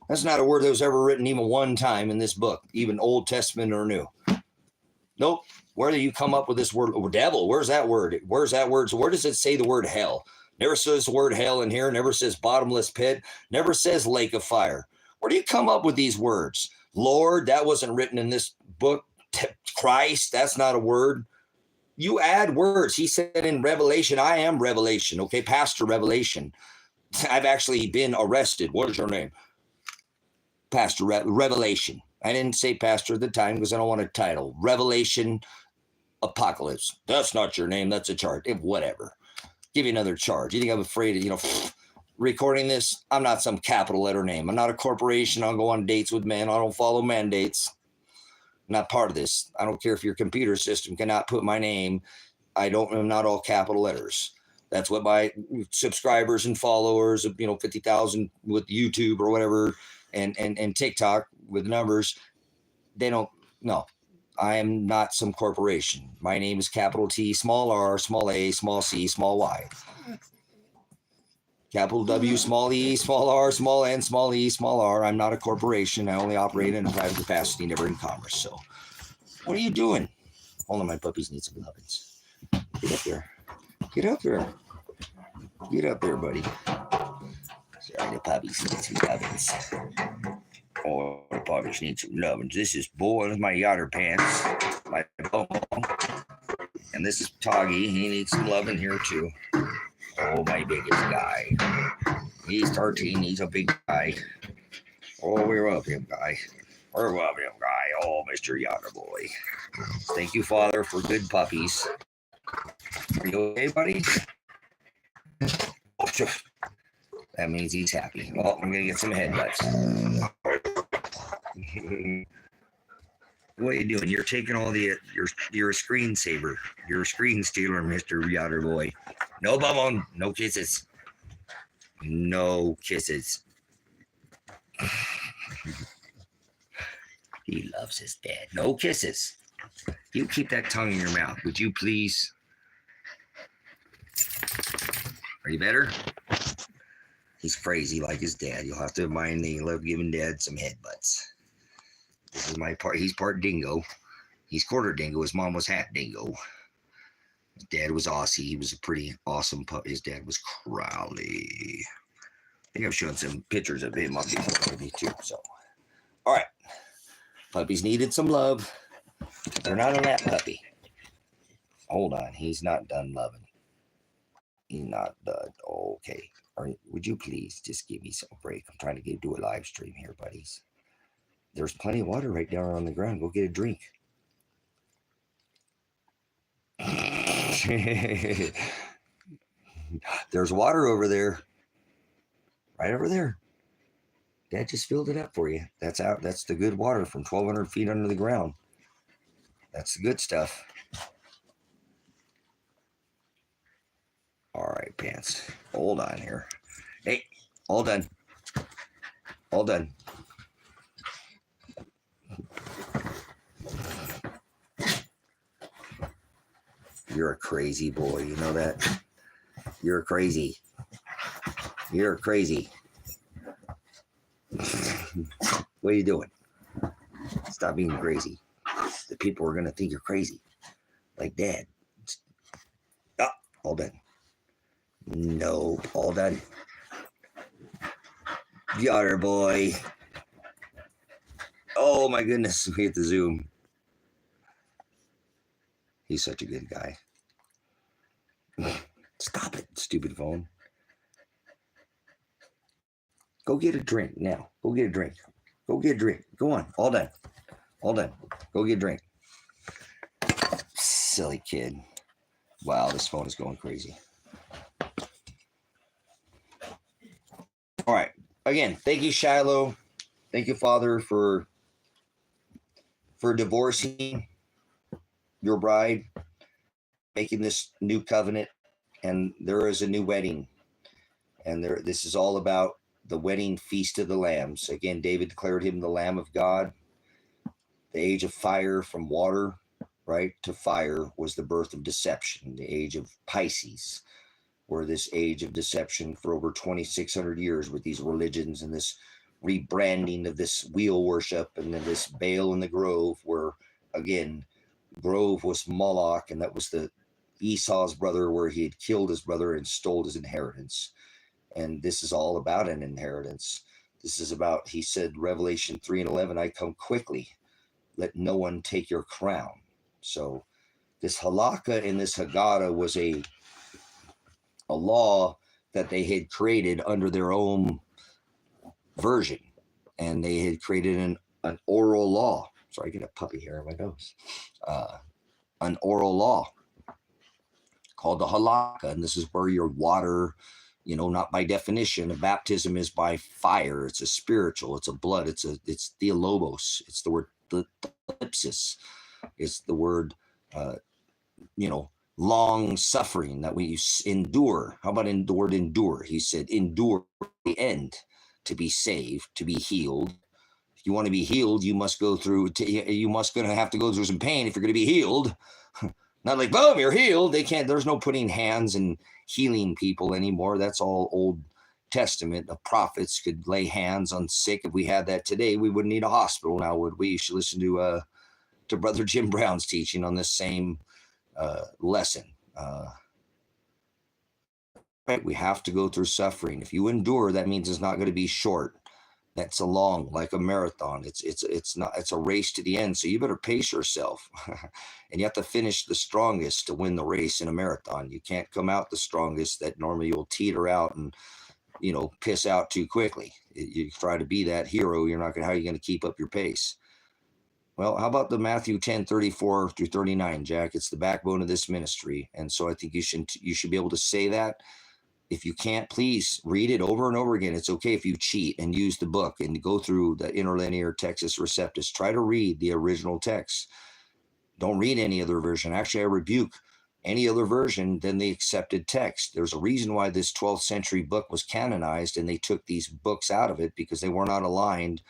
S1: That's not a word that was ever written even one time in this book, even Old Testament or New. Nope. Where do you come up with this word? Oh, devil, where's that word? Where's that word? So where does it say the word hell? Never says the word hell in here. Never says bottomless pit. Never says lake of fire. Where do you come up with these words? Lord, that wasn't written in this book. Christ, that's not a word. You add words. He said in Revelation, I am Revelation. Okay, Pastor Revelation. I've actually been arrested. What is your name? Pastor Revelation. I didn't say pastor at the time because I don't want a title. Revelation Apocalypse. That's not your name. That's a charge. Whatever. Give you another charge. You think I'm afraid of, recording this? I'm not some capital letter name. I'm not a corporation. I'll go on dates with men. I don't follow mandates. I'm not part of this. I don't care if your computer system cannot put my name. I'm not all capital letters. That's what my subscribers and followers of 50,000 with YouTube or whatever and TikTok with numbers, they don't know. I am not some corporation. My name is capital T, small r, small a, small c, small y. Capital W, small e, small r, small n, small e, small r. I'm not a corporation. I only operate in a private capacity, never in commerce. So what are you doing? Hold on, my puppies need some lovin's. Get up there. Get up there. Get up there, buddy. Sorry, the puppies need some lovin's. Oh, the puppies need some lovin's. This is Boy with my yachter pants. My bone. And this is Toggy. He needs some loving here, too. Oh, my biggest guy. He's 13. He's a big guy. Oh, we love him, guy. We love him, guy. Oh, Mr. Yachter Boy. Thank you, Father, for good puppies. Are you okay, buddy? Oh, sure. That means he's happy. Well, I'm going to get some headbutts. What are you doing? You're taking all you're a screensaver. You're a screen stealer, Mr. Yachter Boy. No bubble, no kisses. No kisses. He loves his dad. No kisses. You keep that tongue in your mouth, would you please? Are you better? He's crazy like his dad. You'll have to mind that you love giving dad some headbutts. This is my part. He's part dingo. He's quarter dingo. His mom was half dingo. His dad was Aussie. He was a pretty awesome pup. His dad was Crowley. I think I've shown some pictures of him on me too. So, all right. Puppies needed some love. They're not a lap puppy. Hold on. He's not done loving. He's not done. Okay. Would you please just give me some break? I'm trying to do a live stream here, buddies. There's plenty of water right down on the ground. Go get a drink. There's water over there. Right over there. Dad just filled it up for you. That's out. That's the good water from 1,200 feet under the ground. That's the good stuff. All right, pants. Hold on here. Hey, all done. All done. You're a crazy boy. You know that? You're crazy. You're crazy. What are you doing? Stop being crazy. The people are going to think you're crazy. Like Dad. Oh, all done. No, all done. Yachter boy. Oh my goodness. We hit the zoom. He's such a good guy. Stop it, stupid phone. Go get a drink now. Go get a drink. Go get a drink. Go on. All done. All done. Go get a drink. Silly kid. Wow, this phone is going crazy. All right. Again, thank you, Shiloh. Thank you, Father, for divorcing your bride, making this new covenant, and there is a new wedding. And this is all about the wedding feast of the lambs. Again, David declared him the Lamb of God. The age of fire from water, right, to fire was the birth of deception. The age of Pisces, where this age of deception for over 2,600 years with these religions and this rebranding of this wheel worship and then this Baal in the Grove, where, again, Grove was Moloch, and that was the Esau's brother, where he had killed his brother and stole his inheritance. And this is all about an inheritance. This is about, he said, Revelation 3:11, I come quickly. Let no one take your crown. So this Halaka and this Hagada was a law that they had created under their own version. And they had created an oral law. Sorry, I get a puppy hair on my nose. an oral law called the Halaka, and this is where your water, not by definition, a baptism is by fire. It's a spiritual, it's a blood, it's theologos, it's the word thlipsis, it's the word, long suffering that we endure. How about the word endure? He said, endure the end to be saved, to be healed. If you want to be healed, you must going to have to go through some pain if you're going to be healed. Not like, boom, you're healed. There's no putting hands and healing people anymore. That's all Old Testament. The prophets could lay hands on sick. If we had that today, we wouldn't need a hospital now, would we? You should listen to Brother Jim Brown's teaching on this same lesson. Right? We have to go through suffering. If you endure, that means it's not going to be short. That's like a marathon. It's a race to the end. So you better pace yourself. And you have to finish the strongest to win the race in a marathon. You can't come out the strongest. That normally you'll teeter out and, piss out too quickly. You try to be that hero. How are you going to keep up your pace? Well, how about the Matthew 10:34 through 39, Jack? It's the backbone of this ministry. And so I think you should be able to say that. If you can't, please read it over and over again. It's okay if you cheat and use the book and go through the interlinear Textus Receptus. Try to read the original text. Don't read any other version. Actually, I rebuke any other version than the accepted text. There's a reason why this 12th century book was canonized, and they took these books out of it because they were not aligned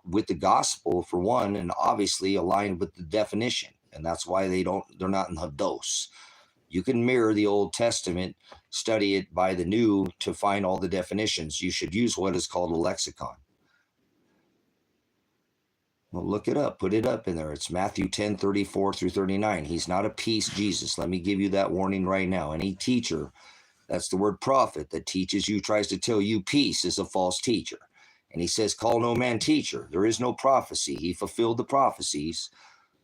S1: with the gospel, for one, and obviously aligned with the definition. And that's why they're not in the dose. You can mirror the Old Testament, study it by the New to find all the definitions. You should use what is called a lexicon. Well, look it up. Put it up in there. It's Matthew 10:34 through 39. He's not a peace Jesus. Let me give you that warning right now. Any teacher, that's the word prophet, that teaches you, tries to tell you peace, is a false teacher. And he says, call no man teacher. There is no prophecy. He fulfilled the prophecies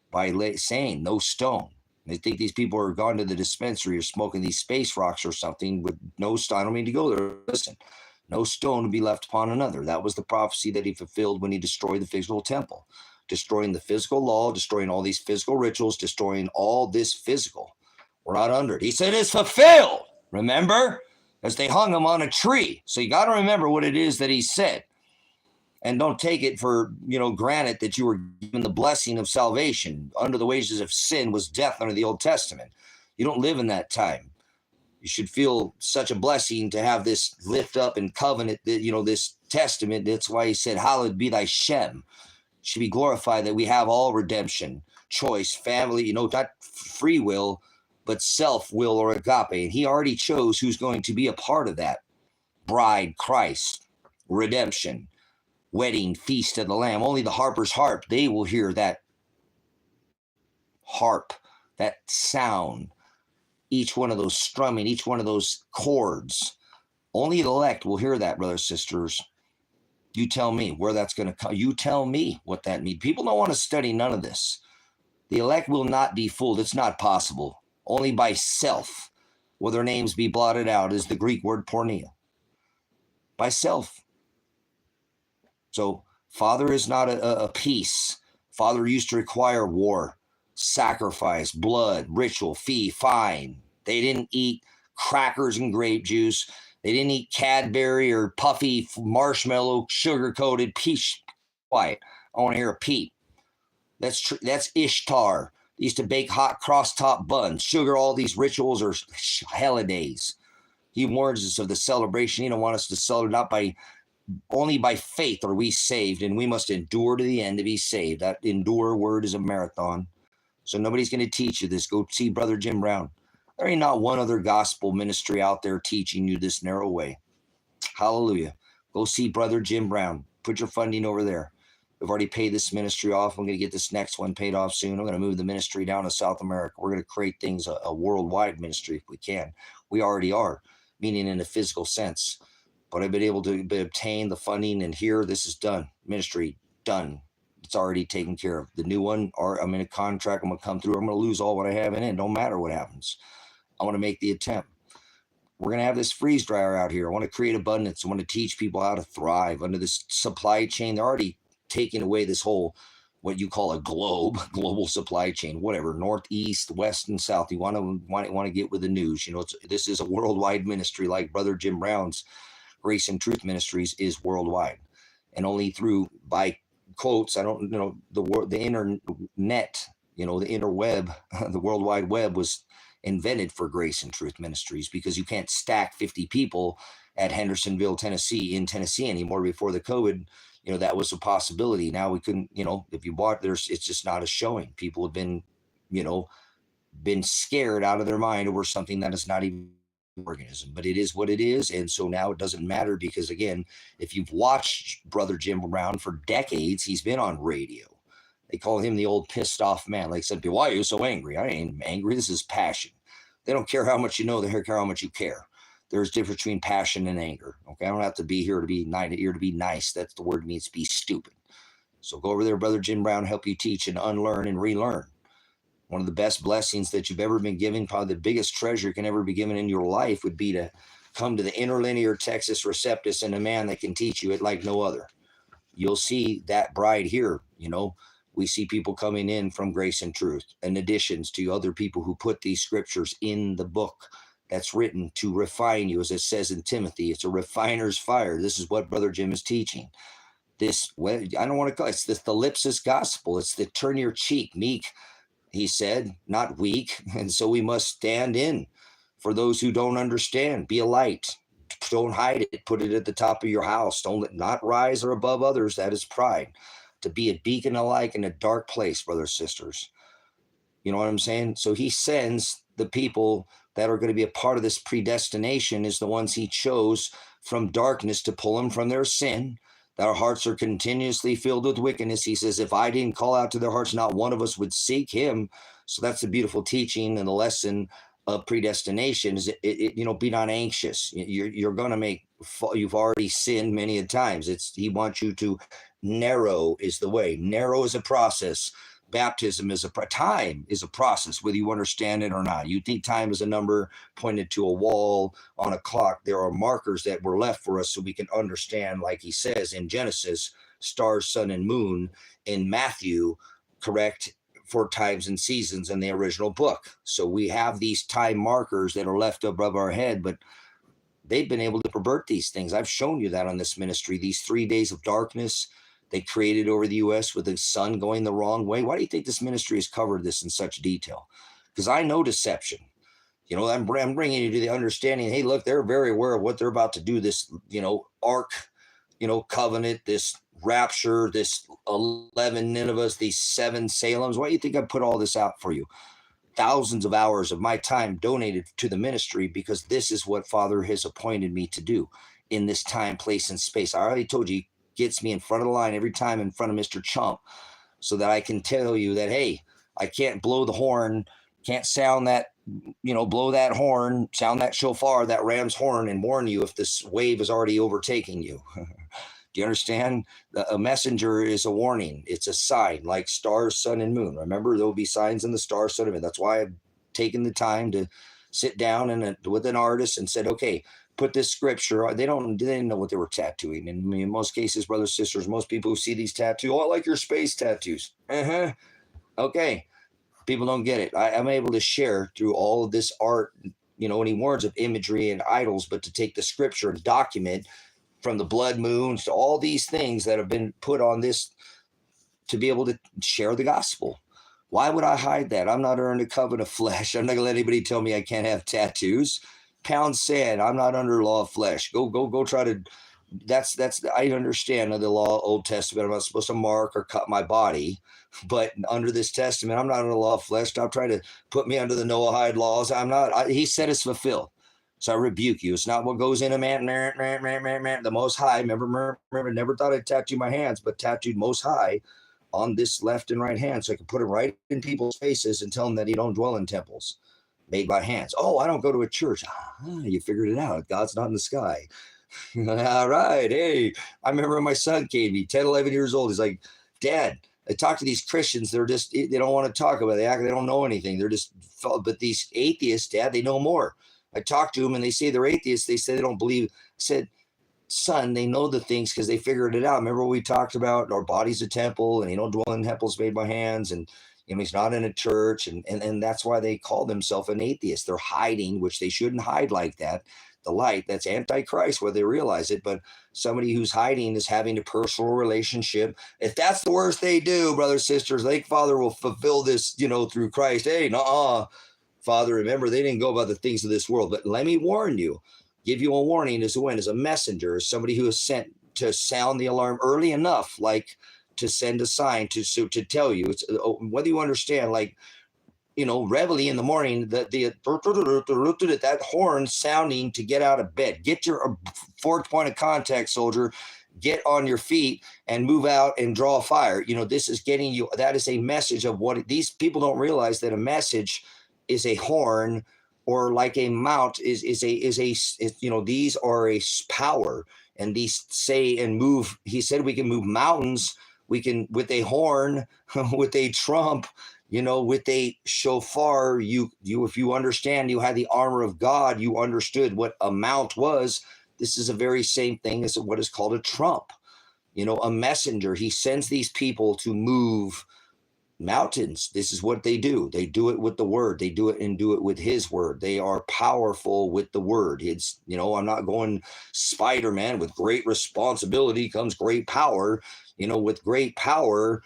S1: by saying no stone. They think these people are gone to the dispensary or smoking these space rocks or something with no stone. I don't mean to go there. Listen, no stone to be left upon another. That was the prophecy that he fulfilled when he destroyed the physical temple, destroying the physical law, destroying all these physical rituals, destroying all this physical. We're not under it. He said it's fulfilled. Remember? As they hung him on a tree. So you got to remember what it is that he said. And don't take it for, granted that you were given the blessing of salvation. Under the wages of sin was death under the Old Testament. You don't live in that time. You should feel such a blessing to have this lift up and covenant, this testament. That's why he said, hallowed be thy Shem. It should be glorified that we have all redemption, choice, family, not free will, but self-will or agape. And he already chose who's going to be a part of that. Bride, Christ, redemption, wedding, feast of the Lamb. Only the harper's harp, they will hear that harp, that sound, each one of those strumming, each one of those chords. Only the elect will hear that, brothers, sisters. You tell me where that's going to come. You tell me what that means. People don't want to study none of this. The elect will not be fooled. It's not possible. Only by self will their names be blotted out, is the Greek word porneia. By self. So Father is not a peace. Father used to require war, sacrifice, blood, ritual, fee, fine. They didn't eat crackers and grape juice. They didn't eat Cadbury or puffy marshmallow, sugar-coated peach. Quiet. I want to hear a peep. That's Ishtar. They used to bake hot cross-top buns, sugar. All these rituals are holidays. He warns us of the celebration. He don't want us to celebrate only by faith are we saved, and we must endure to the end to be saved. That endure word is a marathon. So nobody's going to teach you this. Go see Brother Jim Brown. There ain't not one other gospel ministry out there teaching you this narrow way. Hallelujah. Go see Brother Jim Brown. Put your funding over there. We've already paid this ministry off. I'm going to get this next one paid off soon. I'm going to move the ministry down to South America. We're going to create things, a worldwide ministry if we can. We already are, meaning in a physical sense. But I've been able to obtain the funding, and here this is done. Ministry done. It's already taken care of. The new one, I'm in a contract. I'm going to come through. I'm going to lose all what I have in it. Don't matter what happens. I want to make the attempt. We're going to have this freeze dryer out here. I want to create abundance. I want to teach people how to thrive under this supply chain. They're already taking away this whole what you call a global supply chain, whatever, northeast, west, and south. You want to get with the news. This is a worldwide ministry, like Brother Jim Brown's Grace and Truth Ministries is worldwide, and only by quotes. I don't the internet, the interweb, the World Wide Web was invented for Grace and Truth Ministries, because you can't stack 50 people at Hendersonville, Tennessee, in Tennessee anymore. Before the COVID, that was a possibility. Now we couldn't, if you bought it's just not a showing. People have been, been scared out of their mind over something that is not even organism, but it is what it is. And so now it doesn't matter, because again, if you've watched Brother Jim Brown for decades, he's been on radio. They call him the old pissed off man. Like said, why are you so angry? I ain't angry. This is passion. They don't care how much you know. They care how much you care. There's a difference between passion and anger. Okay, I don't have to be here to be nice. That's the word, means be stupid. So go over there, Brother Jim Brown, help you teach and unlearn and relearn. One of the best blessings that you've ever been given, probably the biggest treasure can ever be given in your life, would be to come to the interlinear Texas Receptus and a man that can teach you it like no other. You'll see that bride here. We see people coming in from Grace and Truth, in additions to other people who put these scriptures in the book that's written to refine you. As it says in Timothy, it's a refiner's fire. This is what Brother Jim is teaching. I don't want to call it, it's the thalipsis gospel. It's the turn your cheek, meek, he said, not weak. And so we must stand in for those who don't understand. Be a light. Don't hide it. Put it at the top of your house. Don't not rise or above others. That is pride. To be a beacon alike in a dark place, brothers, sisters. You know what I'm saying? So he sends the people that are going to be a part of this predestination, is the ones he chose from darkness to pull them from their sin. That our hearts are continuously filled with wickedness. He says, if I didn't call out to their hearts, not one of us would seek him. So that's the beautiful teaching and the lesson of predestination, is be not anxious. You're going to you've already sinned many a times. He wants you to, narrow is the way. Narrow is a process. Baptism is time is a process, whether you understand it or not. You think time is a number pointed to a wall on a clock. There are markers that were left for us so we can understand, like he says in Genesis, stars, sun, and moon. In Matthew, correct, for times and seasons in the original book. So we have these time markers that are left above our head, but they've been able to pervert these things. I've shown you that on this ministry. These 3 days of darkness they created over the U.S. with the sun going the wrong way. Why do you think this ministry has covered this in such detail? Because I know deception. I'm bringing you to the understanding, hey, look, they're very aware of what they're about to do, this, ark, covenant, this rapture, this 11 Ninevehs, these 7 Salems. Why do you think I put all this out for you? Thousands of hours of my time donated to the ministry, because this is what Father has appointed me to do in this time, place, and space. I already told you, gets me in front of the line every time, in front of Mr. Chump, so that I can tell you that, hey, I can't blow the horn, can't sound that, blow that horn, sound that shofar, that ram's horn, and warn you if this wave is already overtaking you. Do you understand? A messenger is a warning. It's a sign, like stars, sun, and moon. Remember, there will be signs in the stars, sun, and moon. That's why I've taken the time to sit down with an artist and said, okay, put this scripture. They didn't know what they were tattooing. And in most cases, brothers, sisters, most people who see these tattoos, I like your space tattoos. Okay. People don't get it. I'm able to share through all of this art, any words of imagery and idols, but to take the scripture and document from the blood moons to all these things that have been put on this, to be able to share the gospel. Why would I hide that? I'm not under the covenant of flesh. I'm not going to let anybody tell me I can't have tattoos. Pound sand. I'm not under law of flesh. Go try to. That's. I understand the law, Old Testament. I'm not supposed to mark or cut my body, but under this testament, I'm not under the law of flesh. Stop trying to put me under the Noahide laws. I'm not. He said it's fulfilled. So I rebuke you. It's not what goes in a man. The Most High. Remember, never thought I'd tattoo my hands, but tattooed Most High on this left and right hand, so I can put it right in people's faces and tell them that you don't dwell in temples made by hands. Oh, I don't go to a church. You figured it out. God's not in the sky. All right. Hey, I remember when my son came to me, 10, 11 years old. He's like, Dad, I talk to these Christians. They don't want to talk about it. They act, they don't know anything. But these atheists, Dad, they know more. I talk to them and they say they're atheists. They say they don't believe. I said, son, they know the things because they figured it out. Remember what we talked about? Our body's a temple, and dwell in temples made by hands, and he's not in a church, and that's why they call themselves an atheist. They're hiding, which they shouldn't hide like that. The light, that's Antichrist, whether they realize it, but somebody who's hiding is having a personal relationship. If that's the worst they do, brothers, sisters, Lake Father will fulfill this, through Christ. Hey, Father, remember, they didn't go by the things of this world. But let me warn you, give you a warning as a messenger, as somebody who is sent to sound the alarm early enough, like to send a sign to tell you. It's whether you understand, like, reveille in the morning, that horn sounding to get out of bed. Get your fourth point of contact, soldier. Get on your feet and move out and draw fire. This is getting you. That is a message of what these people don't realize, that a message is a horn, or like a mount is these are a power, and these say and move. He said we can move mountains. We can with a horn, with a trump, with a shofar. You if you understand, you had the armor of God. You understood what a mount was. This is a very same thing as what is called a trump. A messenger. He sends these people to move mountains. This is what they do. They do it with the word. They do it with his word. They are powerful with the word. It's, I'm not going Spider-Man. With great responsibility comes great power. With great power,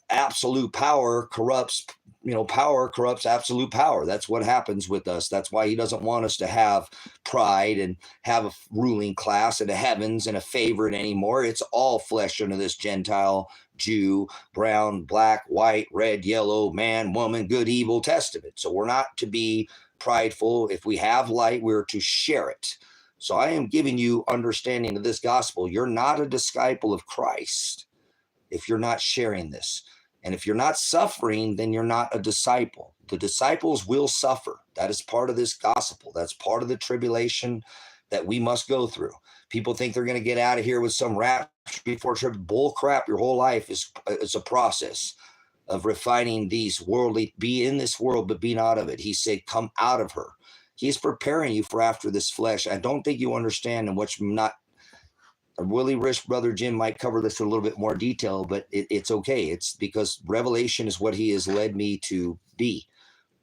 S1: absolute power corrupts, power corrupts absolute power. That's what happens with us. That's why he doesn't want us to have pride and have a ruling class in the heavens and a favorite anymore. It's all flesh under this Gentile, Jew, brown, black, white, red, yellow, man, woman, good, evil testament. So we're not to be prideful. If we have light, we're to share it. So I am giving you understanding of this gospel. You're not a disciple of Christ if you're not sharing this. And if you're not suffering, then you're not a disciple. The disciples will suffer. That is part of this gospel. That's part of the tribulation that we must go through. People think they're going to get out of here with some rapture before trip. Bull crap. Your whole life is a process of refining these worldly, be in this world, but be not of it. He said, come out of her. He's preparing you for after this flesh. I don't think you understand, and what's not, I really wish Brother Jim might cover this in a little bit more detail, but it's okay. It's because revelation is what he has led me to be.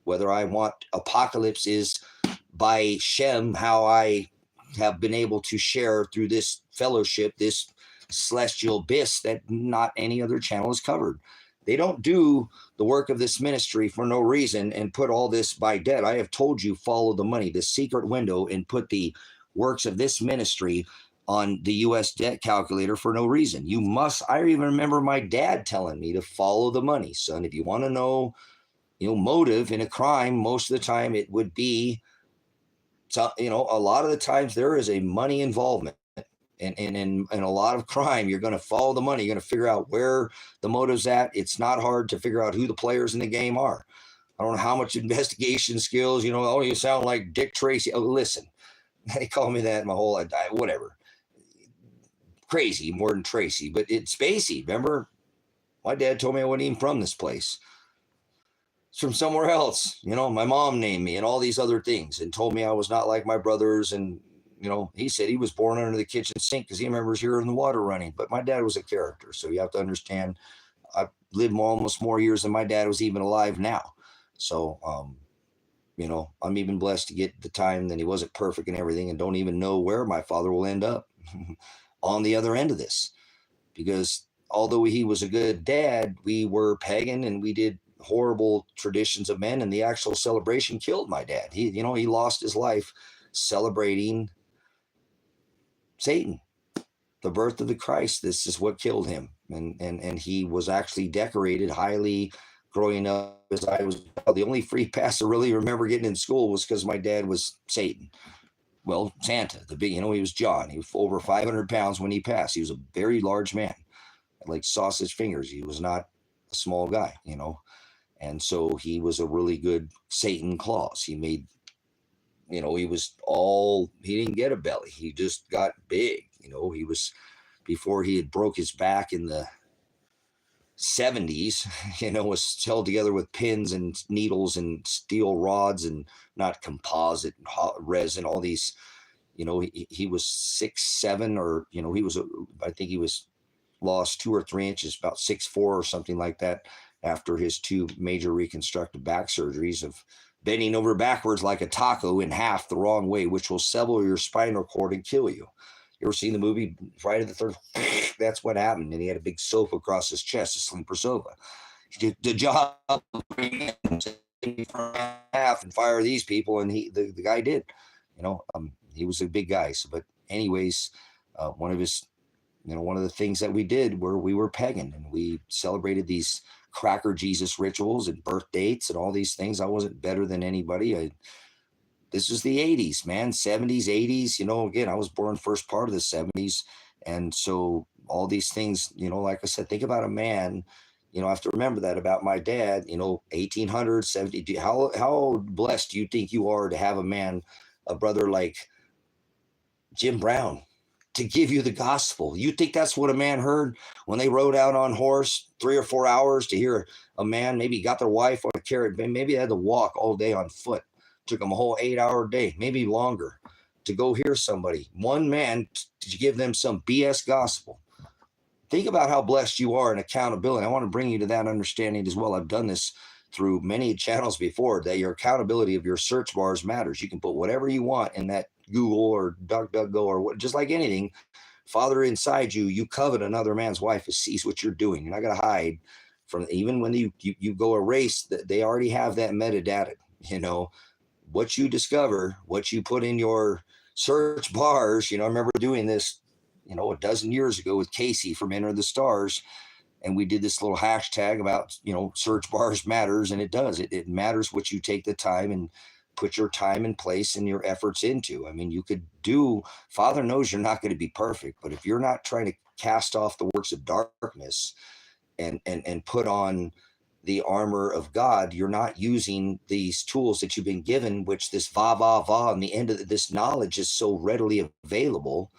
S1: Whether I want apocalypse is by Shem, how I have been able to share through this fellowship, this celestial abyss that not any other channel is covered. They don't do the work of this ministry for no reason and put all this by debt. I have told you, follow the money, the secret window, and put the works of this ministry on the U.S. debt calculator for no reason. You must. I even remember my dad telling me to follow the money, son. If you want to know, motive in a crime, most of the time it would be, a lot of the times there is a money involvement. And in a lot of crime, you're going to follow the money. You're going to figure out where the motive's at. It's not hard to figure out who the players in the game are. I don't know how much investigation skills, you sound like Dick Tracy. Oh, listen, they call me that my whole life, whatever. Crazy more than Tracy, but it's Spacey. Remember, my dad told me I wasn't even from this place. It's from somewhere else. My mom named me and all these other things and told me I was not like my brothers. And, he said he was born under the kitchen sink because he remembers hearing the water running. But my dad was a character. So you have to understand, I've lived almost more years than my dad was even alive now. So, I'm even blessed to get the time that he wasn't perfect and everything, and don't even know where my father will end up on the other end of this. Because although he was a good dad, we were pagan and we did horrible traditions of men, and the actual celebration killed my dad. He lost his life celebrating Satan, the birth of the Christ. This is what killed him. And he was actually decorated highly growing up as I was. The only free pass I really remember getting in school was because my dad was Satan. Well, Santa, the big, he was John. He was over 500 pounds when he passed. He was a very large man, like sausage fingers. He was not a small guy, And so he was a really good Satan Claus. He made, he didn't get a belly. He just got big. He was, before he had broke his back in the 70s, was held together with pins and needles and steel rods and not composite and resin, all these, He was 6'7", or I think he was lost 2 or 3 inches, about 6'4" or something like that, after his 2 major reconstructive back surgeries of bending over backwards like a taco in half the wrong way, which will sever your spinal cord and kill you. You ever seen the movie Friday the 13th? That's what happened. And he had a big sofa across his chest, a sleeper sofa. He did the job of bringing half and fire these people, and the guy did. He was a big guy. So, but anyways, one of the things that we did where we were pagan and we celebrated these cracker Jesus rituals and birth dates and all these things. I wasn't better than anybody. This was the 80s, man, 70s, 80s. Again, I was born first part of the 70s. And so all these things, like I said, think about a man. I have to remember that about my dad, 1800s, 70s. How blessed do you think you are to have a brother like Jim Brown, to give you the gospel? You think that's what a man heard when they rode out on horse 3 or 4 hours to hear a man maybe got their wife on a carrot, maybe they had to walk all day on foot. Took them a whole 8-hour day, maybe longer, to go hear somebody, one man, to give them some BS gospel. Think about how blessed you are in accountability. I want to bring you to that understanding as well. I've done this through many channels before, that your accountability of your search bars matters. You can put whatever you want in that Google or DuckDuckGo or what, just like anything. Father, inside you, you covet another man's wife, sees what you're doing. You're not going to hide from, even when you go erase, they already have that metadata. What you discover, what you put in your search bars. I remember doing this, a dozen years ago with Casey from Enter the Stars. And we did this little hashtag about, search bars matters. And it does. It matters what you take the time and put your time and place and your efforts into. I mean, you could Father knows you're not going to be perfect, but if you're not trying to cast off the works of darkness and put on the armor of God, you're not using these tools that you've been given, which this va, and the end of this knowledge is so readily available.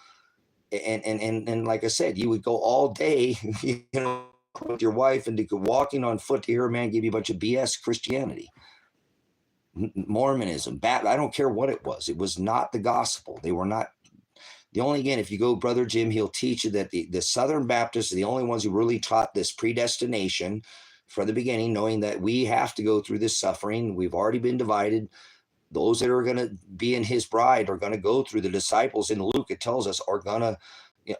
S1: And like I said, you would go all day, with your wife and walking on foot to hear a man give you a bunch of BS Christianity, Mormonism, I don't care what it was. It was not the gospel. They were not. Again, if you go, Brother Jim, he'll teach you that the Southern Baptists are the only ones who really taught this predestination from the beginning, knowing that we have to go through this suffering. We've already been divided. Those that are going to be in his bride are going to go through. The disciples in Luke, it tells us, are going to,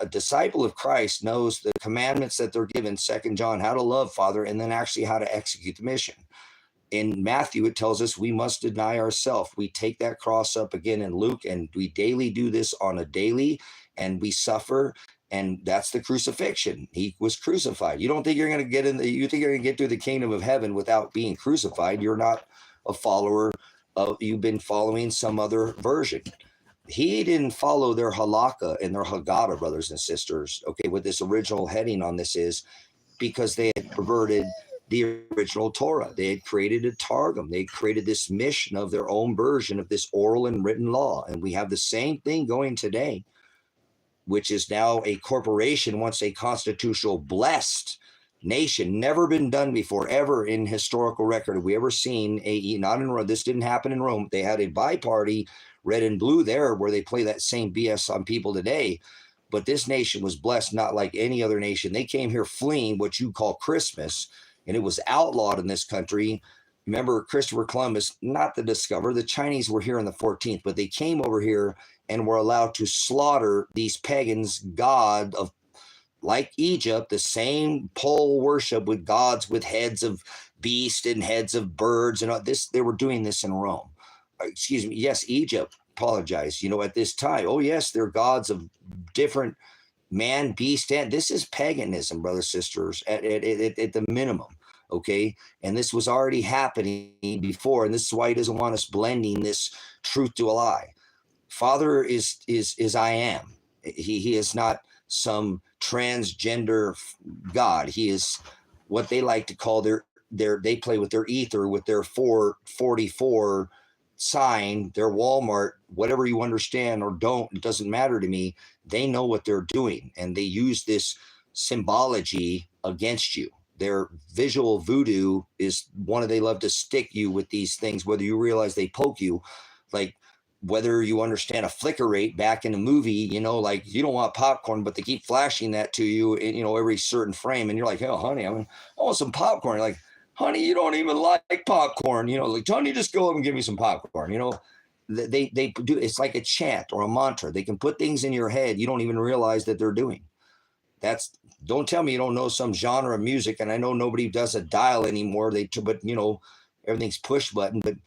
S1: a disciple of Christ knows the commandments that they're given, 2 John, how to love Father, and then actually how to execute the mission. In Matthew, it tells us we must deny ourselves. We take that cross up again in Luke, and we daily do this on a daily, and we suffer. And that's the crucifixion. He was crucified. You don't think you're going to get you think you're going to get to the kingdom of heaven without being crucified. You're not a follower of, you've been following some other version. He didn't follow their Halaka and their Hagada, brothers and sisters. Okay, what this original heading on this is, because they had perverted the original Torah. They had created a Targum. They had created this mission of their own version of this oral and written law. And we have the same thing going today, which is now a corporation, once a constitutional blessed nation, never been done before, ever in historical record. Have we ever seen not in Rome? This didn't happen in Rome. They had a bi-party, red and blue there, where they play that same BS on people today. But this nation was blessed not like any other nation. They came here fleeing what you call Christmas, and it was outlawed in this country. Remember, Christopher Columbus, not the discoverer. The Chinese were here in the 14th, but they came over here and were allowed to slaughter these pagans, god of, like Egypt, the same pole worship with gods with heads of beasts and heads of birds and all this. They were doing this in Rome. Excuse me. Yes, Egypt. Apologize. At this time. Oh, yes, they're gods of different man, beast, and this is paganism, brothers, sisters, at the minimum. Okay. And this was already happening before. And this is why he doesn't want us blending this truth to a lie. Father is I am. He is not some transgender God. He is what they like to call they play with their ether, with their 444 sign, their Walmart, whatever you understand or don't, it doesn't matter to me. They know what they're doing, and they use this symbology against you. Their visual voodoo is they love to stick you with these things, whether you realize they poke you. Like whether you understand a flicker rate back in the movie, you know, like you don't want popcorn, but they keep flashing that to you in, you know, every certain frame. And you're like, oh, honey, I want some popcorn. You're like, honey, you don't even like popcorn. You know, like, honey, just go up and give me some popcorn. You know, they do. It's like a chant or a mantra. They can put things in your head you don't even realize that they're doing. Don't tell me you don't know some genre of music. And I know nobody does a dial anymore. But you know, everything's push button. But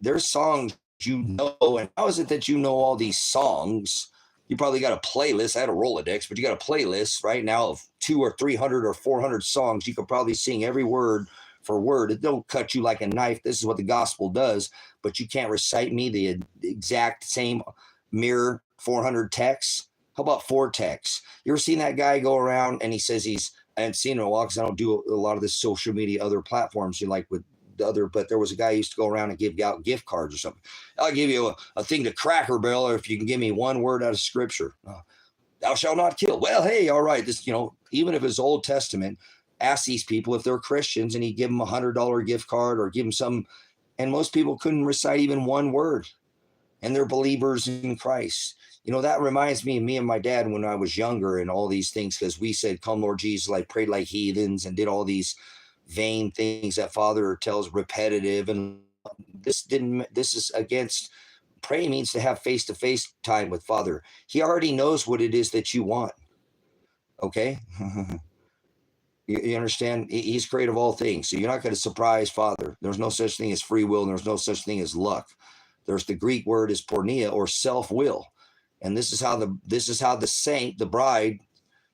S1: there's songs you know, and how is it that you know all these songs? You probably got a playlist. I had a Rolodex, but you got a playlist right now of 200 or 300 or 400 songs. You could probably sing every word for word. It don't cut you like a knife. This is what the gospel does, but you can't recite me the exact same mirror 400 texts. How about 4 texts? You ever seen that guy go around and he says I haven't seen him in a while because I don't do a lot of this social media, other platforms, you know, like with but there was a guy who used to go around and give out gift cards or something. I'll give you a thing to Cracker Barrel if you can give me one word out of scripture. Thou shalt not kill. Well, hey, all right. This, you know, even if it's Old Testament, ask these people if they're Christians and he give them $100 gift card or give them some. And most people couldn't recite even one word, and they're believers in Christ. You know, that reminds me of me and my dad when I was younger and all these things, because we said, come Lord Jesus, like prayed like heathens and did all these vain things that Father tells repetitive. And this is against. Pray means to have face-to-face time with Father. He already knows what it is that you want. Okay. You understand? He's creator of all things. So you're not going to surprise Father. There's no such thing as free will, and there's no such thing as luck. There's the Greek word is porneia, or self-will. And this is how the saint, the bride,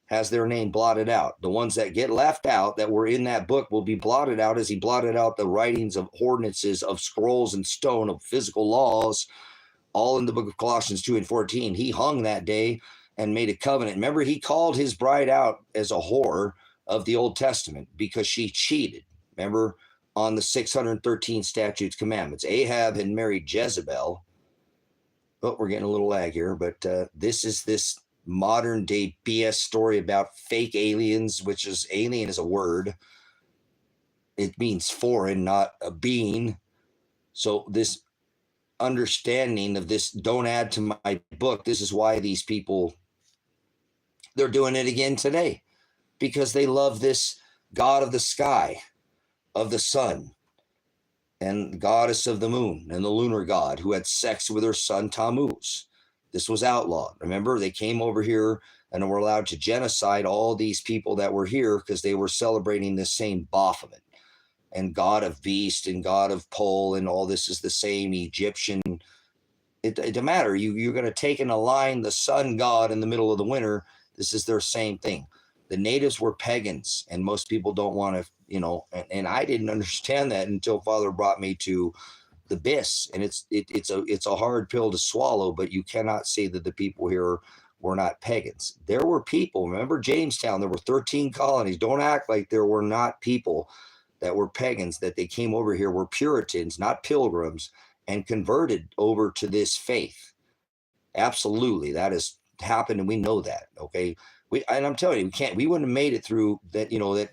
S1: has their name blotted out. The ones that get left out that were in that book will be blotted out as he blotted out the writings of ordinances, of scrolls and stone, of physical laws, all in the book of Colossians 2 and 14. He hung that day and made a covenant. Remember, he called his bride out as a whore of the Old Testament because she cheated. Remember, on the 613 statutes, commandments. Ahab had married Jezebel. Oh, we're getting a little lag here, but this is this modern day BS story about fake aliens, which is alien is a word. It means foreign, not a being. So this understanding of this, don't add to my book. This is why these people, they're doing it again today, because they love this God of the sky, of the sun, and goddess of the moon, and the lunar god who had sex with her son Tammuz. This was outlawed. Remember, they came over here and were allowed to genocide all these people that were here because they were celebrating this same Baphomet. And God of beast and God of pole, and all this is the same Egyptian. It doesn't matter. You're going to take and align the sun god in the middle of the winter. This is their same thing. The natives were pagans, and most people don't want to, you know, and I didn't understand that until Father brought me to the BIS, and it's a hard pill to swallow, but you cannot say that the people here were not pagans. There were people, remember Jamestown, there were 13 colonies. Don't act like there were not people that were pagans, that they came over here, were Puritans, not pilgrims, and converted over to this faith. Absolutely. That has happened, and we know that. Okay. And I'm telling you, we wouldn't have made it through that, you know, that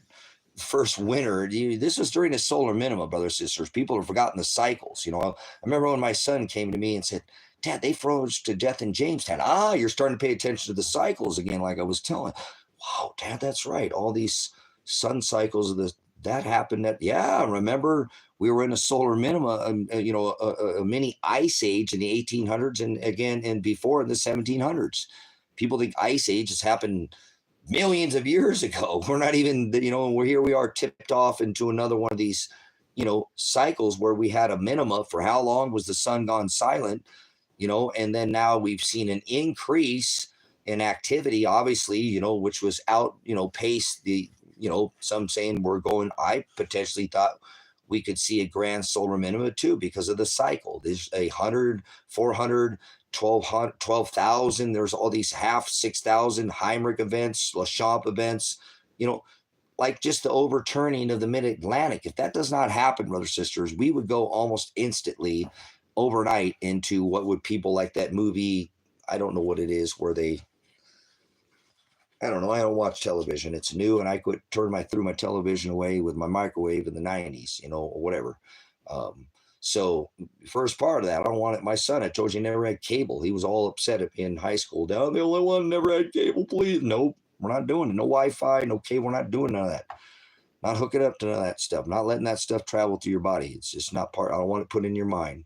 S1: first winter. This was during the solar minima, brothers and sisters. People have forgotten the cycles. You know, I remember when my son came to me and said, Dad, they froze to death in Jamestown. You're starting to pay attention to the cycles again, like I was telling. Wow, Dad, that's right. All these sun cycles of that happened. Remember, we were in a solar minima, you know, a mini ice age in the 1800s, and again, and before in the 1700s. People think ice age has happened millions of years ago. We're not even, you know, we are tipped off into another one of these, you know, cycles where we had a minima for how long was the sun gone silent, you know, and then now we've seen an increase in activity, obviously, you know, which was out, you know, pace the, you know, some saying I potentially thought we could see a grand solar minima too because of the cycle. There's 100, 400, 12,000. There's all these 6,000 Heinrich events, Lachamp events, you know, like just the overturning of the mid-Atlantic. If that does not happen, brothers and sisters, we would go almost instantly overnight into what would people like that movie, I don't know what it is, where I don't know. I don't watch television. It's new, and I threw my television away with my microwave in the 90s, you know, or whatever. So first part of that, I don't want it. My son, I told you, never had cable. He was all upset at me in high school. I'm the only one never had cable, please. Nope, we're not doing it. No Wi-Fi, no cable. We're not doing none of that. Not hooking up to none of that stuff. Not letting that stuff travel through your body. It's just not part. I don't want it put in your mind.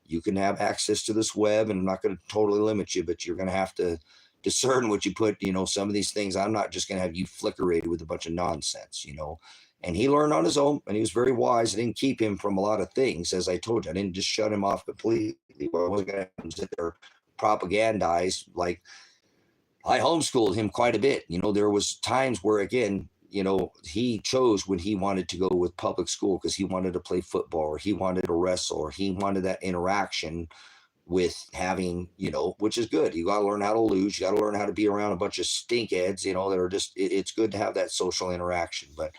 S1: You can have access to this web, and I'm not going to totally limit you, but you're going to have to discern what you put. Some of these things. I'm not just going to have you flickerated with a bunch of nonsense. And he learned on his own, and he was very wise. I didn't keep him from a lot of things, as I told you. I didn't just shut him off completely. I wasn't going to sit there propagandize. Like, I homeschooled him quite a bit. There was times where, again, he chose when he wanted to go with public school because he wanted to play football, or he wanted to wrestle, or he wanted that interaction with having, which is good. You got to learn how to lose. You got to learn how to be around a bunch of stinkheads, that are just, it's good to have that social interaction. But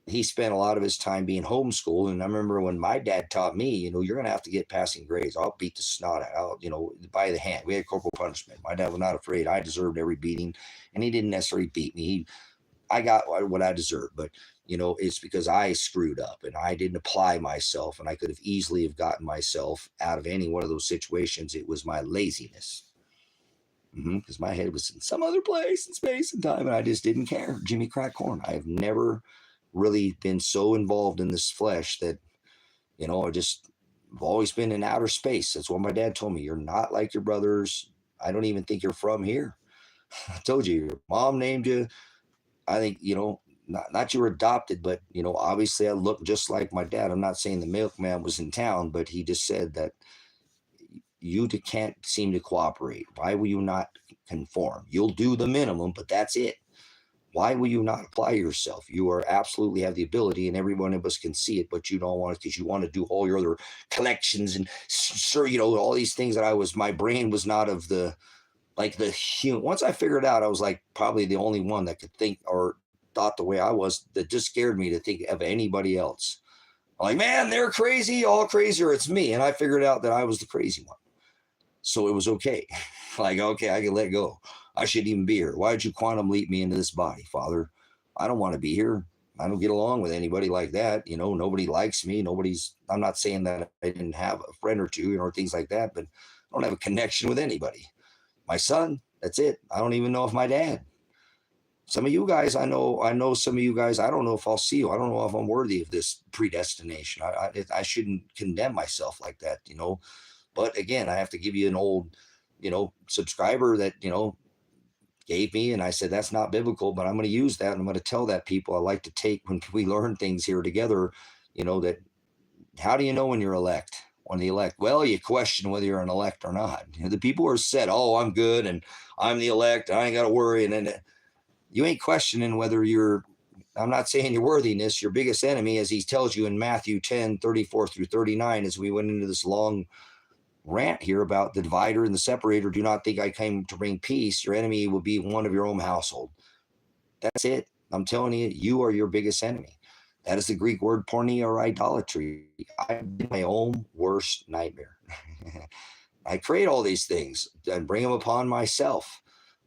S1: he spent a lot of his time being homeschooled. And I remember when my dad taught me, you're going to have to get passing grades. I'll beat the snot out, by the hand. We had corporal punishment. My dad was not afraid. I deserved every beating, and he didn't necessarily beat me. I got what I deserved, but it's because I screwed up and I didn't apply myself, and I could have easily have gotten myself out of any one of those situations. It was my laziness. Because my head was in some other place in space and time, and I just didn't care. Jimmy Crack Corn. I have never really been so involved in this flesh that, I've always been in outer space. That's what my dad told me. You're not like your brothers. I don't even think you're from here. I told you, your mom named you. I think, not you were adopted, but, obviously I look just like my dad. I'm not saying the milkman was in town, but he just said that you can't seem to cooperate. Why will you not conform? You'll do the minimum, but that's it. Why will you not apply yourself? You are absolutely have the ability, and every one of us can see it, but you don't want it because you want to do all your other collections and all these things that my brain was not of the, like the human. Once I figured out, I was like probably the only one that could think or thought the way I was. That just scared me to think of anybody else. I'm like, man, they're crazy, all crazy, or it's me. And I figured out that I was the crazy one. So it was okay. Like, okay, I can let go. I shouldn't even be here. Why did you quantum leap me into this body, Father? I don't want to be here. I don't get along with anybody like that. Nobody likes me. I'm not saying that I didn't have a friend or two, or things like that, but I don't have a connection with anybody. My son, that's it. I don't even know if my dad. Some of you guys, I know some of you guys, I don't know if I'll see you. I don't know if I'm worthy of this predestination. I shouldn't condemn myself like that, But again, I have to give you an old, subscriber that, gave me. And I said, that's not biblical, but I'm going to use that. And I'm going to tell that people I like to take when we learn things here together, that how do you know when you're elect? On the elect, well, you question whether you're an elect or not. The people who are said, oh, I'm good and I'm the elect, I ain't got to worry. And then you ain't questioning whether I'm not saying your worthiness, your biggest enemy, as he tells you in Matthew 10:34-39, as we went into this long rant here about the divider and the separator. Do not think I came to bring peace. Your enemy will be one of your own household. That's it. I'm telling you, you are your biggest enemy. That is the Greek word porneia, or idolatry. I've been my own worst nightmare. I create all these things and bring them upon myself.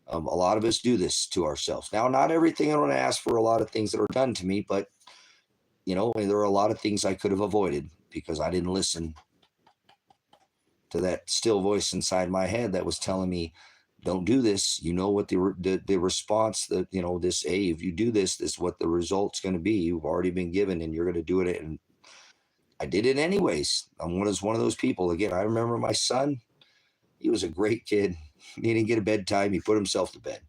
S1: A lot of us do this to ourselves. Now, not everything I want to ask for, a lot of things that are done to me, but, there are a lot of things I could have avoided because I didn't listen to that still voice inside my head that was telling me, don't do this. What the response that, this, hey, if you do this is what the result's going to be. You've already been given and you're going to do it. And I did it anyways. I'm one of those people. Again, I remember my son, he was a great kid. He didn't get a bedtime. He put himself to bed.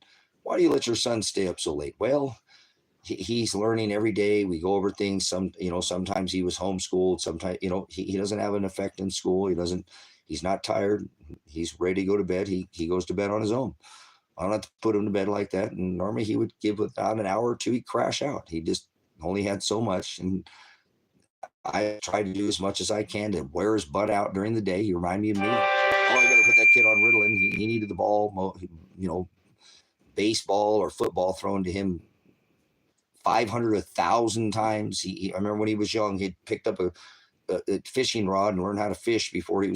S1: Why do you let your son stay up so late? Well, he's learning every day. We go over things. Sometimes he was homeschooled. Sometimes, he doesn't have an effect in school. He's not tired. He's ready to go to bed. He goes to bed on his own. I don't have to put him to bed like that. And normally he would give about an hour or two, he'd crash out. He just only had so much. And I try to do as much as I can to wear his butt out during the day. He reminded me of me. Oh, I better put that kid on Ritalin. He needed the ball, baseball or football thrown to him 500, 1,000 times. I remember when he was young, he'd picked up a fishing rod and learned how to fish before he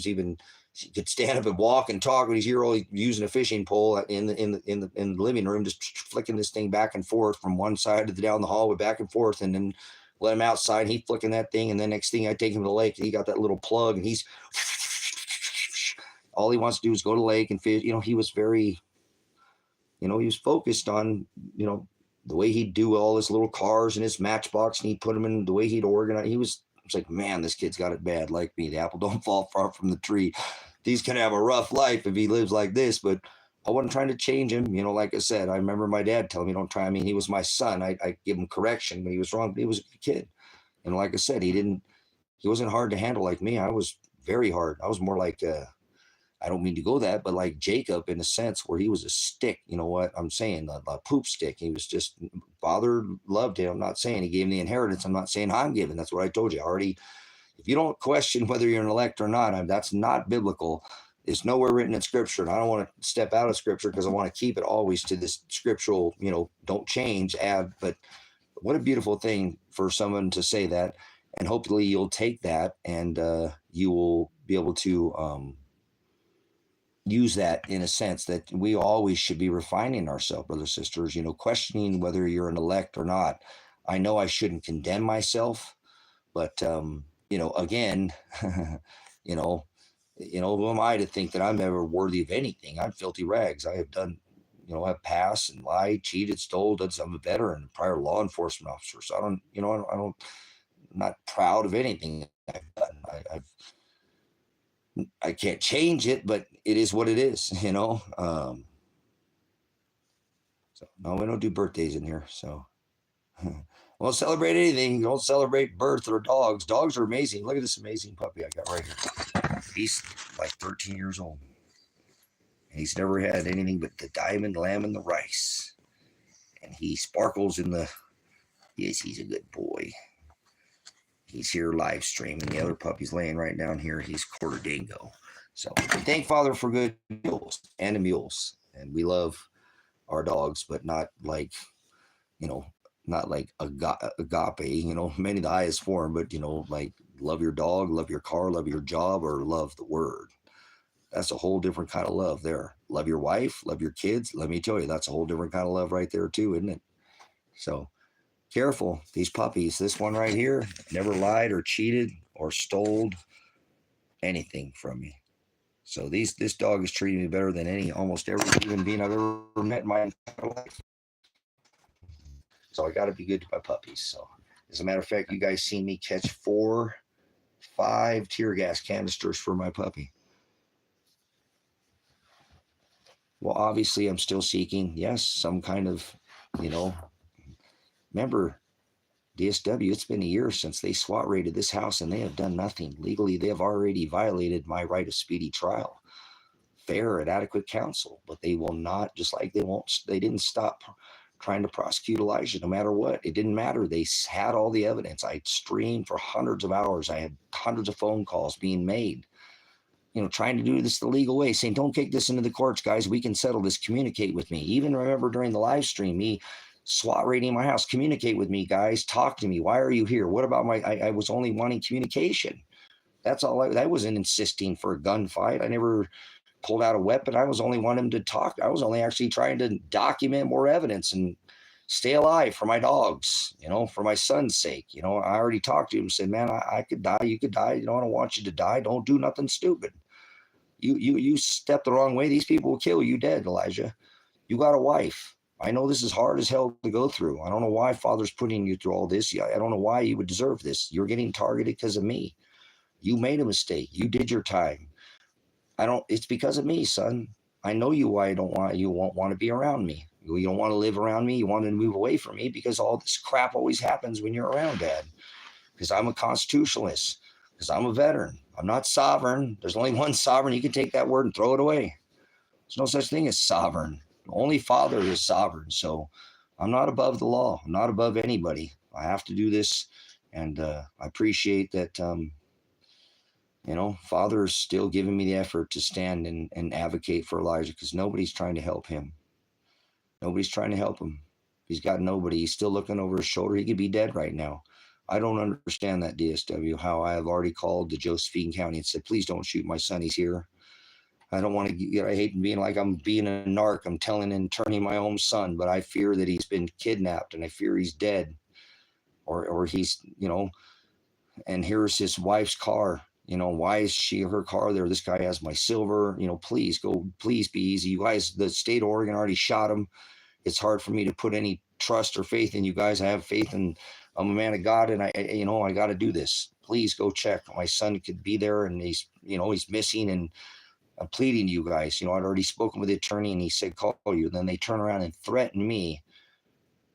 S1: could stand up and walk and talk. When he's here, all using a fishing pole in the living room, just flicking this thing back and forth from one side to down the hallway, back and forth. And then let him outside. He flicking that thing, and then next thing I take him to the lake, and he got that little plug, and he's all he wants to do is go to the lake and fish. He was very, he was focused on, the way he'd do all his little cars and his matchbox, and he'd put them in the way he'd organize. It's like, man, this kid's got it bad like me. The apple don't fall far from the tree. He's going to have a rough life if he lives like this, but I wasn't trying to change him. Like I said, I remember my dad telling me, don't try. I mean, he was my son. I give him correction when he was wrong, but he was a good kid. And like I said, he wasn't hard to handle like me. I was very hard. I was more like, I don't mean to go that, but like Jacob in a sense where he was a stick, you know what I'm saying? A poop stick. He was just, father loved him. I'm not saying he gave him the inheritance. I'm not saying I'm giving. That's what I told you already. If you don't question whether you're an elect or not, that's not biblical. It's nowhere written in scripture. And I don't want to step out of scripture because I want to keep it always to this scriptural, don't change, add. But what a beautiful thing for someone to say that. And hopefully you'll take that and you will be able to use that in a sense that we always should be refining ourselves, brothers, sisters, questioning whether you're an elect or not. I know I shouldn't condemn myself, but, again, who am I to think that I'm ever worthy of anything? I'm filthy rags. I have done, I've passed and lied, cheated, stole, done some veteran, prior law enforcement officer. So I'm not proud of anything I've done. I can't change it, but it is what it is, So no, we don't do birthdays in here. So won't celebrate anything. You don't celebrate birth or dogs. Dogs are amazing. Look at this amazing puppy I got right here. He's like 13 years old. And he's never had anything but the diamond, lamb, and the rice. And he sparkles in the, yes, he's a good boy. He's here live streaming. The other puppy's laying right down here. He's quarter dingo. So thank Father for good mules and the mules. And we love our dogs, but not like, not like agape, many the highest form, but, like love your dog, love your car, love your job, or love the word. That's a whole different kind of love there. Love your wife, love your kids. Let me tell you, that's a whole different kind of love right there too, isn't it? So careful, these puppies. This one right here never lied or cheated or stole anything from me. So this dog is treating me better than almost every human being I've ever met in my entire life. So I got to be good to my puppies. So as a matter of fact, you guys seen me catch 4, 5 tear gas canisters for my puppy. Well, obviously I'm still seeking, yes, some kind of, remember, DSW, it's been a year since they SWAT raided this house and they have done nothing. Legally, they have already violated my right of speedy trial, fair and adequate counsel, but they will not, just like they didn't stop trying to prosecute Elijah no matter what. It didn't matter. They had all the evidence. I streamed for hundreds of hours. I had hundreds of phone calls being made, trying to do this the legal way, saying, don't take this into the courts, guys. We can settle this. Communicate with me. Even remember during the live stream, me SWAT raiding my house. Communicate with me, guys. Talk to me. Why are you here? What about I was only wanting communication. That's all. I wasn't insisting for a gunfight. I never pulled out a weapon. I was only wanting to talk. I was only actually trying to document more evidence and stay alive for my dogs, for my son's sake. I already talked to him and said, man, I could die. You could die. I don't want you to die. Don't do nothing stupid. You step the wrong way. These people will kill you dead, Elijah. You got a wife. I know this is hard as hell to go through. I don't know why Father's putting you through all this. I don't know why you would deserve this. You're getting targeted because of me. You made a mistake. You did your time. It's because of me, son. I know you why you won't want to be around me. You don't want to live around me. You want to move away from me because all this crap always happens when you're around, Dad. Because I'm a constitutionalist. Because I'm a veteran. I'm not sovereign. There's only one sovereign. You can take that word and throw it away. There's no such thing as sovereign. Only Father is sovereign. So I'm not above the law. I'm not above anybody. I have to do this. And I appreciate that, Father is still giving me the effort to stand and advocate for Elijah because nobody's trying to help him. Nobody's trying to help him. He's got nobody. He's still looking over his shoulder. He could be dead right now. I don't understand that, DSW, how I have already called to Josephine County and said, please don't shoot my son. He's here. I don't want to, I hate being like I'm being a narc. I'm telling and turning my own son, but I fear that he's been kidnapped and I fear he's dead or he's, and here's his wife's car. Why is her car there? This guy has my silver. Please be easy. You guys, the state of Oregon already shot him. It's hard for me to put any trust or faith in you guys. I have faith in, I'm a man of God, and I got to do this. Please go check. My son could be there, and he's missing, and I'm pleading to you guys. I'd already spoken with the attorney, and he said, call you. Then they turn around and threaten me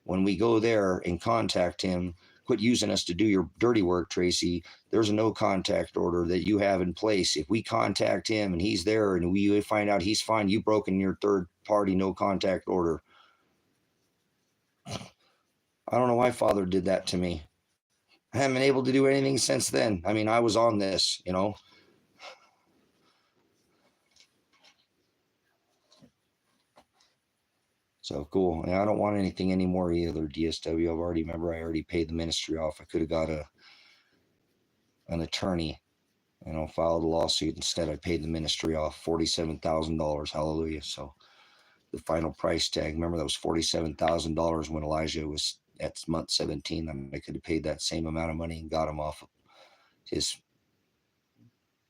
S1: when we go there and contact him. Quit using us to do your dirty work, Tracy. There's a no contact order that you have in place. If we contact him and he's there and we find out he's fine, you've broken your third party no contact order. I don't know why Father did that to me. I haven't been able to do anything since then. I mean, I was on this, So cool. And I don't want anything anymore either, DSW. I already paid the ministry off. I could have got an attorney, filed a lawsuit. Instead, I paid the ministry off $47,000. Hallelujah. So the final price tag, remember that was $47,000 when Elijah was at month 17. I could have paid that same amount of money and got him off of his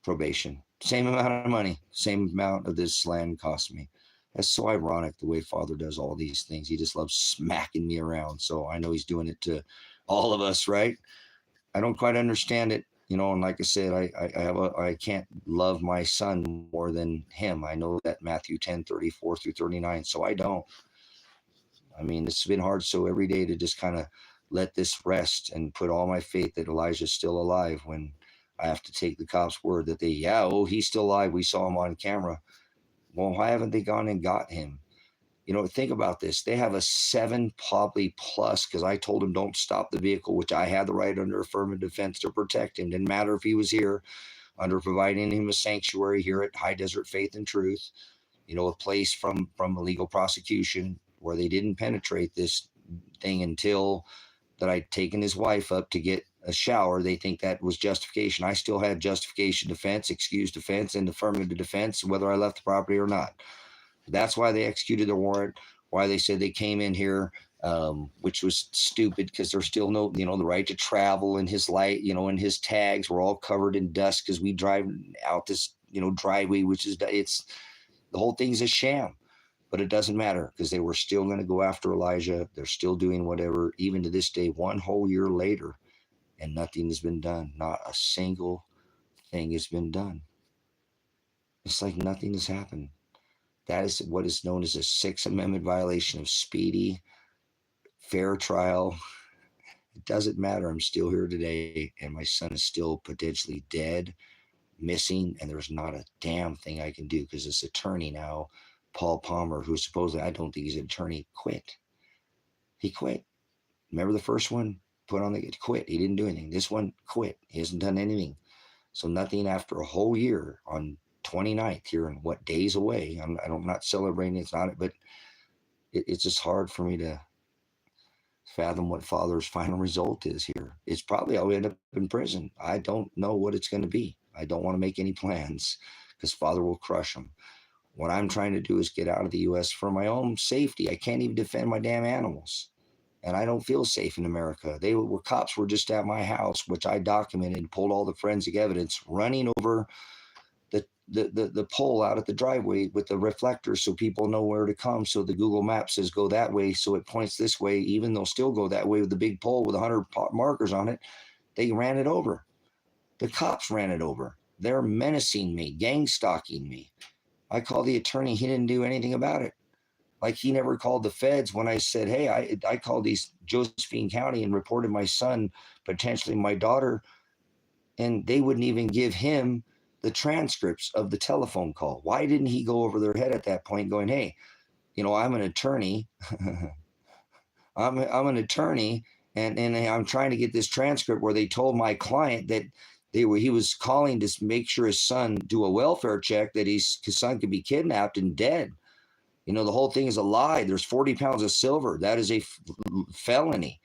S1: probation. Same amount of money, same amount of this land cost me. That's so ironic the way Father does all these things. He just loves smacking me around. So I know he's doing it to all of us, right? I don't quite understand it, and like I said, I can't love my son more than him. I know that Matthew 10:34 through 39. So I don't. I mean, it's been hard. So every day to just kind of let this rest and put all my faith that Elijah's still alive when I have to take the cops' word that he's still alive. We saw him on camera. Well, why haven't they gone and got him? Think about this. They have a 7 probably plus, because I told him don't stop the vehicle, which I had the right under affirmative defense to protect him. Didn't matter if he was here, under providing him a sanctuary here at High Desert Faith and Truth, a place from illegal prosecution where they didn't penetrate this thing until that I'd taken his wife up to get a shower. They think that was justification. I still had justification defense, excuse defense, and affirmative defense, whether I left the property or not. That's why they executed the warrant, why they said they came in here, which was stupid because there's still no, the right to travel, and his light, and his tags were all covered in dust because we drive out this, driveway, which is, the whole thing's a sham. But it doesn't matter because they were still going to go after Elijah. They're still doing whatever, even to this day, 1 whole year later, and nothing has been done. Not a single thing has been done. It's like nothing has happened. That is what is known as a Sixth Amendment violation of speedy, fair trial. It doesn't matter. I'm still here today, and my son is still potentially dead, missing, and there's not a damn thing I can do because this attorney now, Paul Palmer, who supposedly, I don't think he's an attorney, quit. He quit. Remember the first one? Quit. He didn't do anything. This one quit. He hasn't done anything. So nothing after a whole year on 29th here, and what days away. I'm not celebrating. It's not, but it's just hard for me to fathom what Father's final result is here. It's probably I'll end up in prison. I don't know what it's going to be. I don't want to make any plans because Father will crush them. What I'm trying to do is get out of the U.S. for my own safety. I can't even defend my damn animals. And I don't feel safe in America. Cops were just at my house, which I documented and pulled all the forensic evidence, running over the pole out at the driveway with the reflectors so people know where to come. So the Google Map says go that way, so it points this way, even they'll still go that way with the big pole with 100 markers on it. They ran it over. The cops ran it over. They're menacing me, gang stalking me. I called the attorney. He didn't do anything about it. Like he never called the feds when I said, hey, I called Josephine County and reported my son, potentially my daughter, and they wouldn't even give him the transcripts of the telephone call. Why didn't he go over their head at that point going, hey, I'm an attorney. I'm an attorney, and I'm trying to get this transcript where they told my client that he was calling to make sure his son do a welfare check, that his son could be kidnapped and dead. The whole thing is a lie. There's 40 pounds of silver. That is a felony.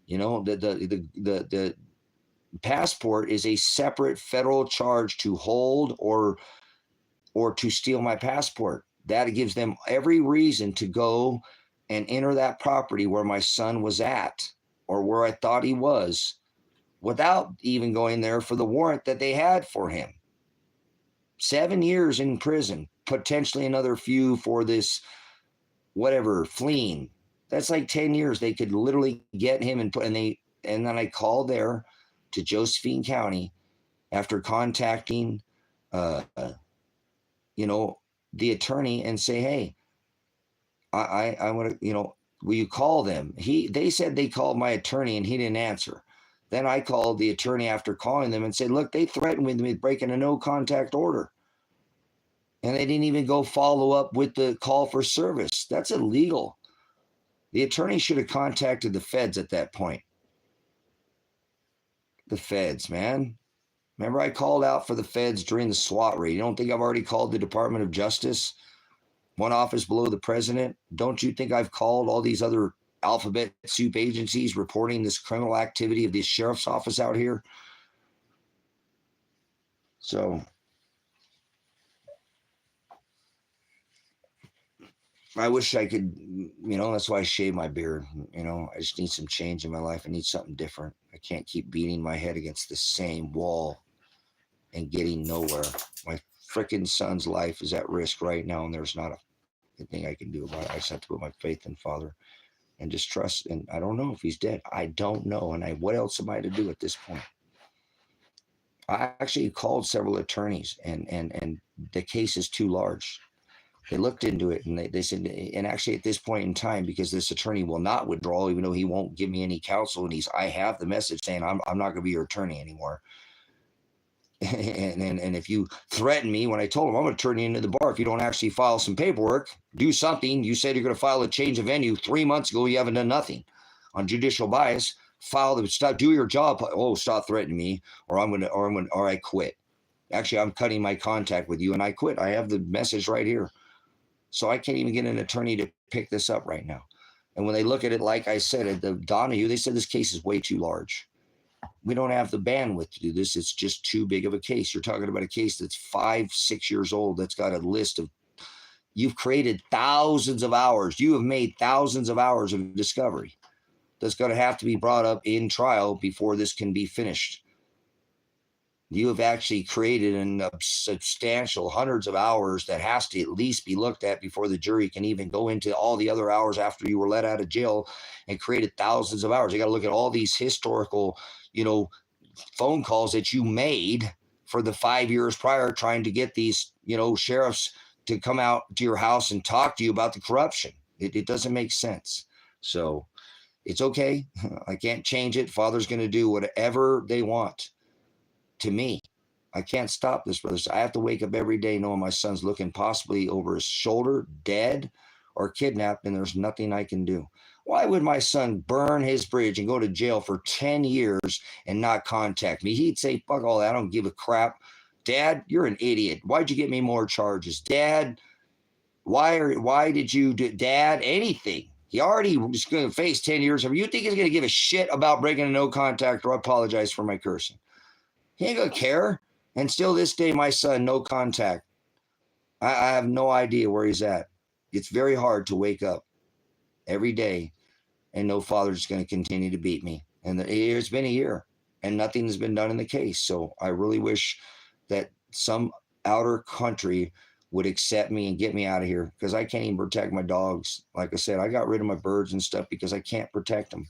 S1: The passport is a separate federal charge to hold or to steal my passport. That gives them every reason to go and enter that property where my son was at. or where I thought he was without even going there for the warrant that they had for him. 7 years in prison, potentially another few for this, whatever, fleeing. That's like 10 years. They could literally get him and then I called there to Josephine County after contacting, uh, the attorney and say, hey, I want to, will you call them? They said they called my attorney and he didn't answer. Then I called the attorney after calling them and said, look, they threatened me with breaking a no contact order. And they didn't even go follow up with the call for service. That's illegal. The attorney should have contacted the feds at that point. The feds, man. Remember I called out for the feds during the SWAT raid. You don't think I've already called the Department of Justice? One office below the president? Don't you think I've called all these other alphabet soup agencies reporting this criminal activity of this sheriff's office out here? So I wish I could, that's why I shave my beard. I just need some change in my life. I need something different. I can't keep beating my head against the same wall and getting nowhere. My freaking son's life is at risk right now, and there's not a thing I can do about it. I just have to put my faith in Father and just trust. And I don't know if he's dead. I don't know. And what else am I to do at this point? I actually called several attorneys, and the case is too large. They looked into it and they said, and actually at this point in time, because this attorney will not withdraw, even though he won't give me any counsel, and I have the message saying I'm not going to be your attorney anymore. And if you threaten me, when I told him I'm going to turn you into the bar if you don't actually file some paperwork, do something. You said you're going to file a change of venue 3 months ago. You haven't done nothing on judicial bias. Do your job. Oh, stop threatening me, or I quit. Actually, I'm cutting my contact with you and I quit. I have the message right here. So I can't even get an attorney to pick this up right now. And when they look at it, like I said, at the Donahue, they said this case is way too large. We don't have the bandwidth to do this. It's just too big of a case. You're talking about a case that's 5-6 years old. That's got a list of, you've created thousands of hours. You have made thousands of hours of discovery. That's going to have to be brought up in trial before this can be finished. You have actually created a substantial hundreds of hours that has to at least be looked at before the jury can even go into all the other hours after you were let out of jail, and created thousands of hours. You got to look at all these historical, phone calls that you made for the 5 years prior, trying to get these, sheriffs to come out to your house and talk to you about the corruption. It doesn't make sense. So it's okay. I can't change it. Father's going to do whatever they want to me. I can't stop this, brothers. I have to wake up every day knowing my son's looking possibly over his shoulder, dead or kidnapped, and there's nothing I can do. Why would my son burn his bridge and go to jail for 10 years and not contact me? He'd say, fuck all that. I don't give a crap. Dad, you're an idiot. Why'd you get me more charges? Dad, why did you do, Dad, anything? He already was going to face 10 years. You think he's going to give a shit about breaking a no contact or apologize for my cursing? He ain't going to care. And still this day, my son, no contact. I have no idea where he's at. It's very hard to wake up every day and know Father's going to continue to beat me. And it's been a year and nothing has been done in the case. So I really wish that some outer country would accept me and get me out of here, because I can't even protect my dogs. Like I said, I got rid of my birds and stuff because I can't protect them.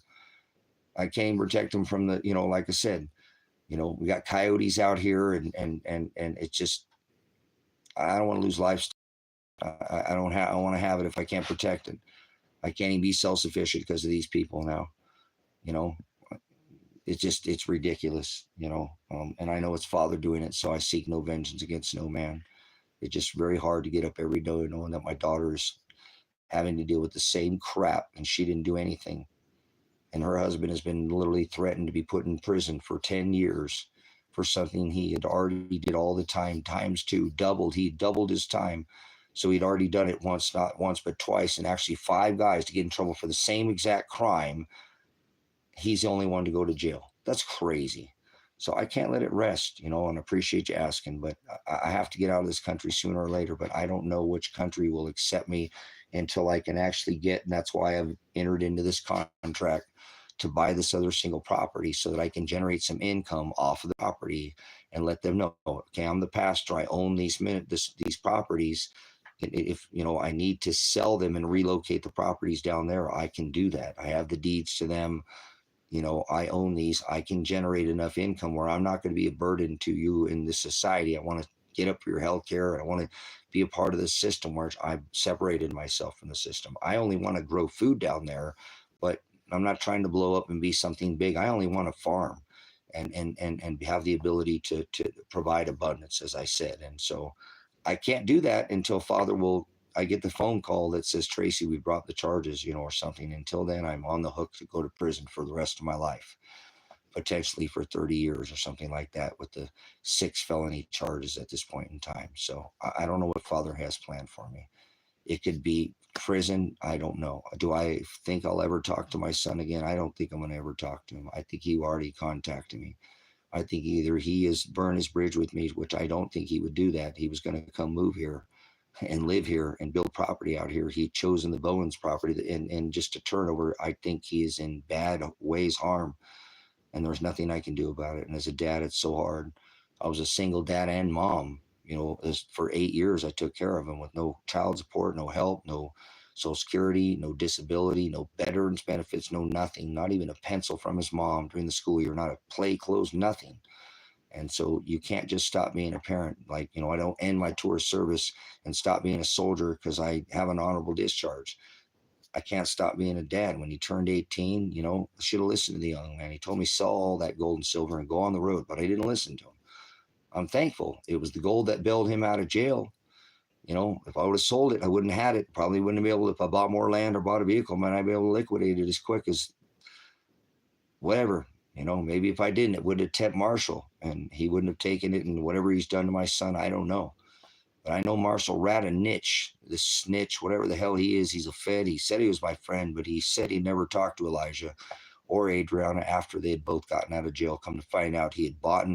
S1: I can't even protect them from the, like I said, we got coyotes out here, and it's just, I don't want to lose livestock. I want to have it if I can't protect it. I can't even be self-sufficient because of these people now. It's ridiculous, and I know it's Father doing it, so I seek no vengeance against no man. It's just very hard to get up every day knowing that my daughter is having to deal with the same crap and she didn't do anything. And her husband has been literally threatened to be put in prison for 10 years for something he had already did all the time, times two, doubled. He doubled his time. So he'd already done it once, not once, but twice, and actually 5 guys to get in trouble for the same exact crime. He's the only one to go to jail. That's crazy. So I can't let it rest, and appreciate you asking, but I have to get out of this country sooner or later, but I don't know which country will accept me until I can actually get, and that's why I've entered into this contract to buy this other single property so that I can generate some income off of the property and let them know, okay, I'm the pastor. I own these properties. If I need to sell them and relocate the properties down there, I can do that. I have the deeds to them. I own these. I can generate enough income where I'm not going to be a burden to you in this society. I want to get up for your health care, and I want to be a part of the system where I've separated myself from the system. I only want to grow food down there, but I'm not trying to blow up and be something big. I only want to farm and have the ability to provide abundance, as I said. And so I can't do that until I get the phone call that says, Tracy, we brought the charges, or something. Until then, I'm on the hook to go to prison for the rest of my life, potentially for 30 years or something like that, with the 6 felony charges at this point in time. So I don't know what Father has planned for me. It could be prison. I don't know. Do I think I'll ever talk to my son again? I don't think I'm going to ever talk to him. I think he already contacted me. I think either he has burned his bridge with me, which I don't think he would do that. He was going to come move here and live here and build property out here. He'd chosen the Bowens property, and just to turn over, I think he is in bad ways, harm, and there's nothing I can do about it. And as a dad, it's so hard. I was a single dad and mom, for 8 years. I took care of him with no child support, no help, no Social Security, no disability, no veterans benefits, no nothing, not even a pencil from his mom during the school year, not a play clothes, nothing. And so you can't just stop being a parent. Like, I don't end my tour of service and stop being a soldier because I have an honorable discharge. I can't stop being a dad. When he turned 18, I should have listened to the young man. He told me, sell all that gold and silver and go on the road, but I didn't listen to him. I'm thankful. It was the gold that bailed him out of jail. If I would have sold it, I wouldn't have had it. Probably wouldn't have been able to, if I bought more land or bought a vehicle, might I be able to liquidate it as quick as whatever. Maybe if I didn't, it would have tipped Marshall and he wouldn't have taken it, and whatever he's done to my son, I don't know. But I know Marshall Radanich, the snitch, whatever the hell he is, he's a Fed. He said he was my friend, but he said he never talked to Elijah or Adriana after they had both gotten out of jail. Come to find out, he had bought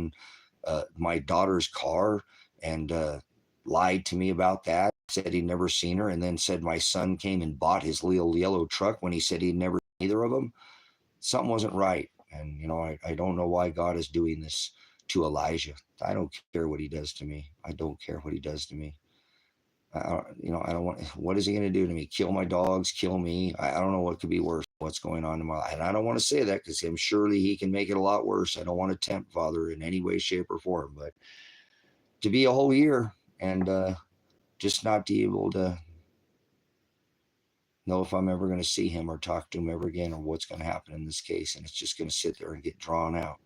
S1: my daughter's car and lied to me about that. Said he'd never seen her, and then said my son came and bought his little yellow truck when he said he'd never seen either of them. Something wasn't right. And, I don't know why God is doing this to Elijah. I don't care what he does to me. I don't care what he does to me. I don't want, what is he going to do to me? Kill my dogs, kill me? I don't know what could be worse, what's going on in my life. And I don't want to say that because surely he can make it a lot worse. I don't want to tempt Father in any way, shape, or form. But to be a whole year and just not be able to know if I'm ever going to see him or talk to him ever again, or what's going to happen in this case. And it's just going to sit there and get drawn out.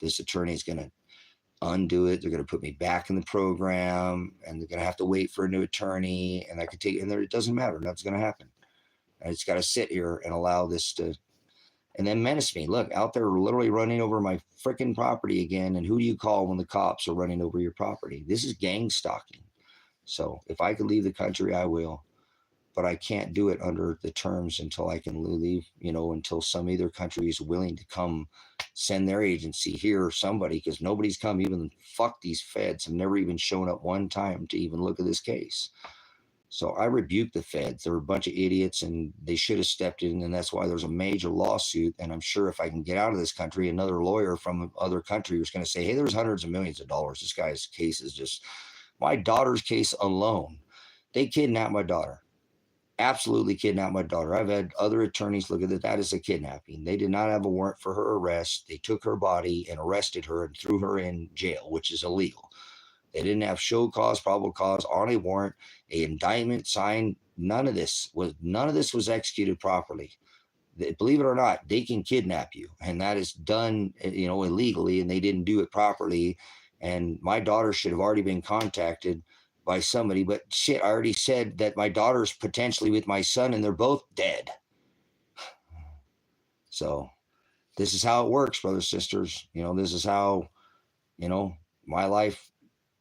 S1: This attorney is going to undo it. They're going to put me back in the program, and they're going to have to wait for a new attorney. And I could take, and it doesn't matter. Nothing's going to happen. I just got to sit here and allow this to, and then menace me. Look, out there literally running over my freaking property again. And who do you call when the cops are running over your property? This is gang stalking. So if I could leave the country, I will. But I can't do it under the terms until I can leave, until some other country is willing to come send their agency here or somebody, because nobody's come. Even fuck these feds have never even shown up one time to even look at this case. So I rebuke the feds. They're a bunch of idiots, and they should have stepped in, and that's why there's a major lawsuit. And I'm sure if I can get out of this country, another lawyer from other country was going to say, hey, there's hundreds of millions of dollars. This guy's case is just, my daughter's case alone. They kidnapped my daughter. Absolutely kidnapped my daughter. I've had other attorneys look at it. That is a kidnapping. They did not have a warrant for her arrest. They took her body and arrested her and threw her in jail, which is illegal. They didn't have show cause, probable cause on a warrant, an indictment signed. None of this was executed properly. Believe it or not, they can kidnap you, and that is done, illegally, and they didn't do it properly. And my daughter should have already been contacted by somebody, but shit, I already said that my daughter's potentially with my son and they're both dead. So this is how it works, brothers, sisters. This is how, my life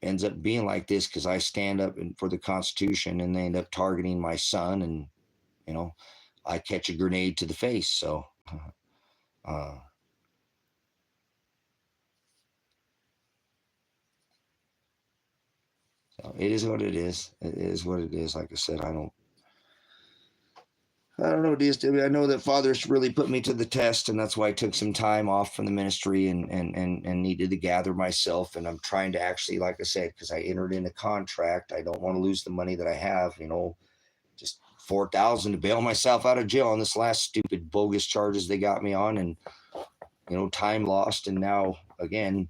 S1: ends up being like this, because I stand up for the Constitution and they end up targeting my son, and, I catch a grenade to the face. So, so it is what it is. It is what it is. Like I said, I don't know, DSW. I know that Father's really put me to the test, and that's why I took some time off from the ministry and needed to gather myself. And I'm trying to actually, like I said, because I entered in a contract, I don't want to lose the money that I have. Just $4,000 to bail myself out of jail on this last stupid bogus charges they got me on, and time lost. And now again,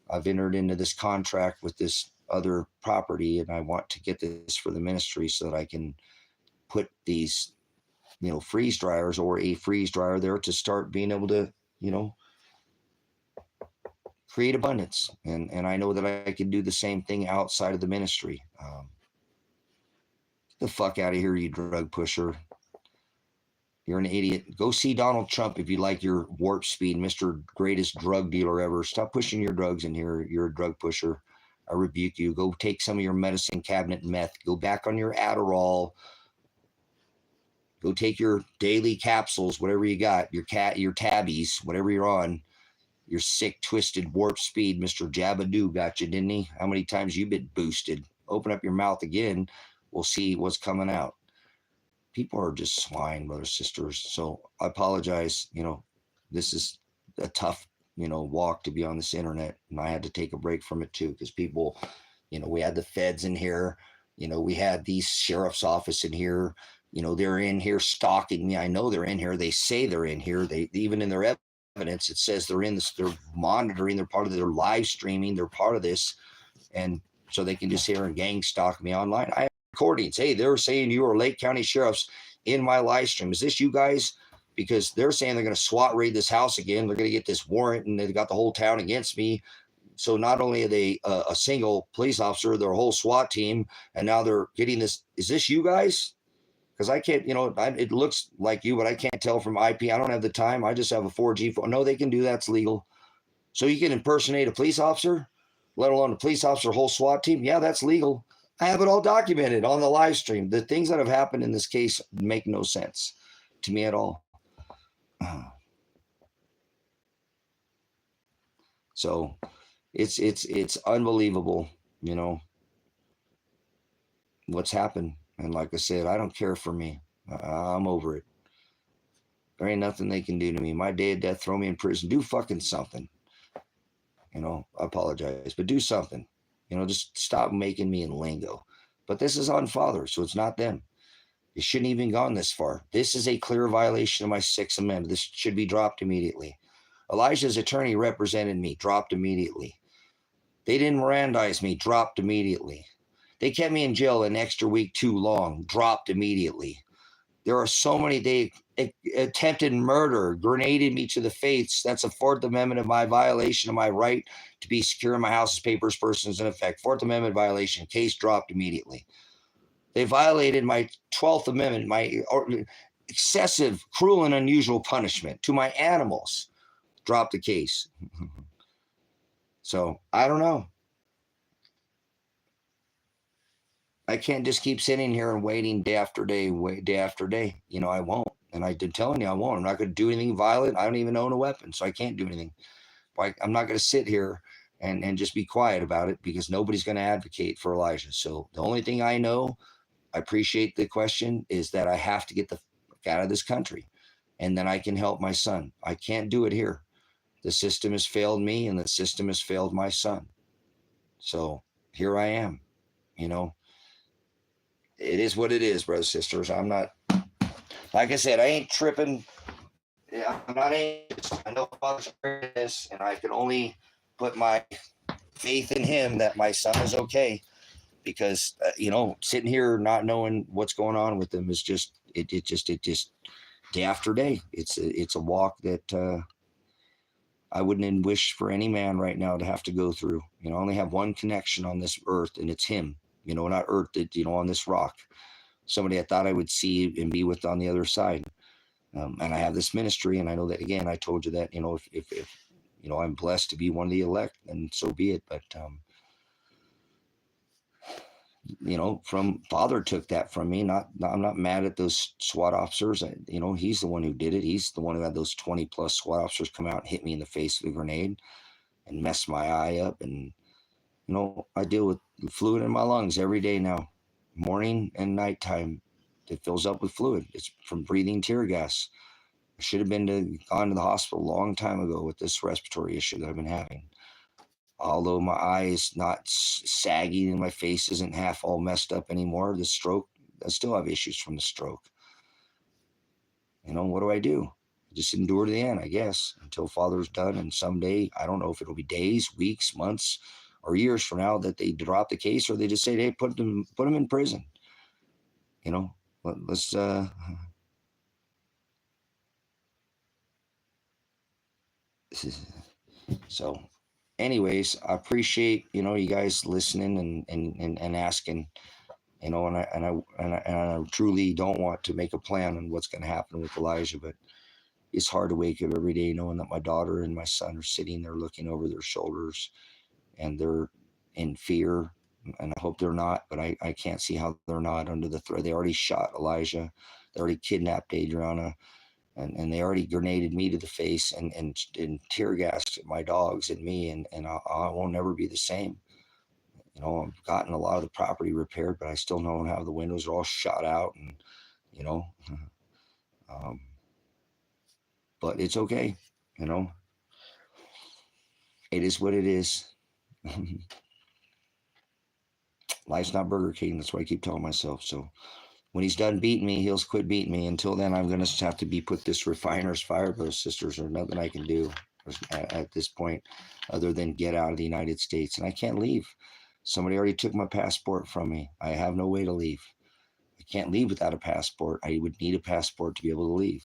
S1: I've entered into this contract with this other property, and I want to get this for the ministry so that I can put these freeze dryers or a freeze dryer there to start being able to create abundance. And I know that I can do the same thing outside of the ministry. Get the fuck out of here, you drug pusher. You're an idiot. Go see Donald Trump if you like your warp speed, Mr. Greatest drug dealer ever. Stop pushing your drugs in here. You're a drug pusher. I rebuke you. Go take some of your medicine cabinet meth. Go back on your Adderall. Go take your daily capsules, whatever you got, your tabbies, whatever you're on. Your sick, twisted, warp speed, Mr. Jabadoo got you, didn't he? How many times you been boosted? Open up your mouth again. We'll see what's coming out. People are just swine, brothers, sisters. So I apologize. This is a tough, walk to be on this internet. And I had to take a break from it too, because people, we had the feds in here. We had the sheriff's office in here. They're in here stalking me. I know they're in here. They say they're in here. They even in their evidence, it says they're in this, they're monitoring, they're part of their live streaming, they're part of this. And so they can just hear and gang stalk me online. I have recordings. Hey, they're saying you are Lake County sheriffs in my live stream. Is this you guys? Because they're saying they're going to SWAT raid this house again. They're going to get this warrant, and they've got the whole town against me. So not only are they a single police officer, they're a whole SWAT team, and now they're getting this. Is this you guys? Because I can't, it looks like you, but I can't tell from IP. I don't have the time. I just have a 4G phone. No, they can do that. It's legal. So you can impersonate a police officer, let alone a police officer, whole SWAT team. Yeah, that's legal. I have it all documented on the live stream. The things that have happened in this case make no sense to me at all. So it's unbelievable, what's happened. And like I said, I don't care for me. I'm over it. There ain't nothing they can do to me. My day of death, throw me in prison. Do fucking something. I apologize, but do something. Just stop making me in lingo. But this is on Father, so it's not them. It shouldn't even gone this far. This is a clear violation of my Sixth Amendment. This should be dropped immediately. Elijah's attorney represented me, dropped immediately. They didn't Mirandize me, dropped immediately. They kept me in jail an extra week too long, dropped immediately. There are so many, they attempted murder, grenaded me to the face. That's a Fourth Amendment of my violation of my right to be secure in my house's papers, persons in effect. Fourth Amendment violation, case dropped immediately. They violated my 12th Amendment, my excessive, cruel, and unusual punishment to my animals. Dropped the case. So I don't know. I can't just keep sitting here and waiting day after day, day after day. I won't. And I've been telling you I won't. I'm not going to do anything violent. I don't even own a weapon, so I can't do anything. I'm not going to sit here and just be quiet about it, because nobody's going to advocate for Elijah. So the only thing I know, I appreciate the question, is that I have to get the fuck out of this country, and then I can help my son. I can't do it here. The system has failed me, and the system has failed my son. So here I am, It is what it is, brothers and sisters. I'm not, like I said, I ain't tripping. I'm not anxious. I know Father's this, and I can only put my faith in him that my son is okay. Because, sitting here not knowing what's going on with him is just day after day. It's a walk that I wouldn't wish for any man right now to have to go through. I only have one connection on this earth, and it's him. Not earth, on this rock. Somebody I thought I would see and be with on the other side. And I have this ministry, and I know that, again, I told you that, if I'm blessed to be one of the elect, and so be it. But, from Father took that from me. I'm not mad at those SWAT officers. He's the one who did it. He's the one who had those 20 plus SWAT officers come out and hit me in the face with a grenade and mess my eye up. And, I deal with fluid in my lungs every day now, morning and nighttime, It fills up with fluid. It's from breathing tear gas. I should have gone to the hospital a long time ago with this respiratory issue that I've been having. Although my eye is not sagging and my face isn't half all messed up anymore, the stroke, I still have issues from the stroke. What do I do? Just endure to the end, I guess, until Father's done. And someday, I don't know if it'll be days, weeks, months, or years from now that they drop the case, or they just say, hey, put them in prison. Let's so anyways, I appreciate, you guys listening and asking, and I truly don't want to make a plan on what's going to happen with Elijah, but it's hard to wake up every day knowing that my daughter and my son are sitting there looking over their shoulders and they're in fear. And I hope they're not, but I can't see how they're not under the threat. They already shot Elijah. They already kidnapped Adriana. And they already grenaded me to the face and tear gassed my dogs and me. And I won't never be the same. I've gotten a lot of the property repaired, but I still don't have the windows are all shot out. And, but it's okay. It is what it is. Life's not Burger King. That's what I keep telling myself. So when he's done beating me, he'll quit beating me. Until then, I'm going to have to be put this refiner's fire, but sisters, there's nothing I can do at this point other than get out of the United States. And I can't leave. Somebody already took my passport from me. I have no way to leave. I can't leave without a passport. I would need a passport to be able to leave.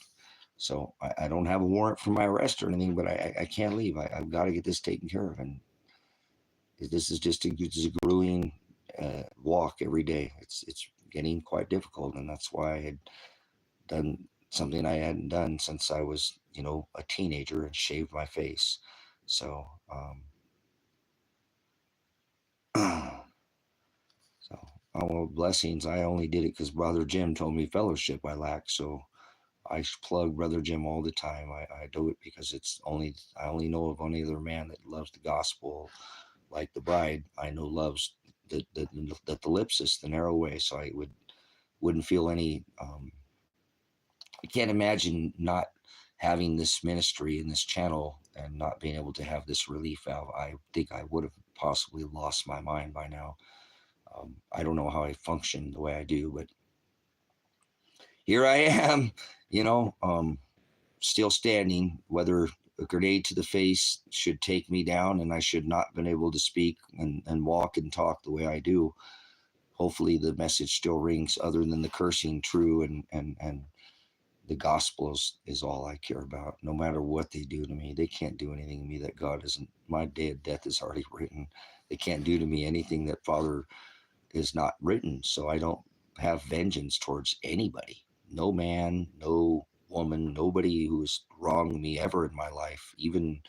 S1: So I don't have a warrant for my arrest or anything, but I can't leave. I've got to get this taken care of. And this is just a grueling walk every day. It's getting quite difficult, and that's why I had done something I hadn't done since I was, a teenager, and shaved my face. So, well, blessings. I only did it because Brother Jim told me fellowship I lack. So I plug Brother Jim all the time. I do it because I only know of any other man that loves the gospel like the bride I know loves the ellipsis, the narrow way. So I wouldn't feel any, I can't imagine not having this ministry and this channel and not being able to have this relief valve. I think I would have possibly lost my mind by now. I don't know how I function the way I do, but here I am, still standing. Whether a grenade to the face should take me down and I should not have been able to speak and walk and talk the way I do. Hopefully the message still rings, other than the cursing, true, and the gospel is all I care about. No matter what they do to me, they can't do anything to me that God isn't. My day of death is already written. They can't do to me anything that Father is not written. So I don't have vengeance towards anybody. No man, no woman, nobody who's wronged me ever in my life, even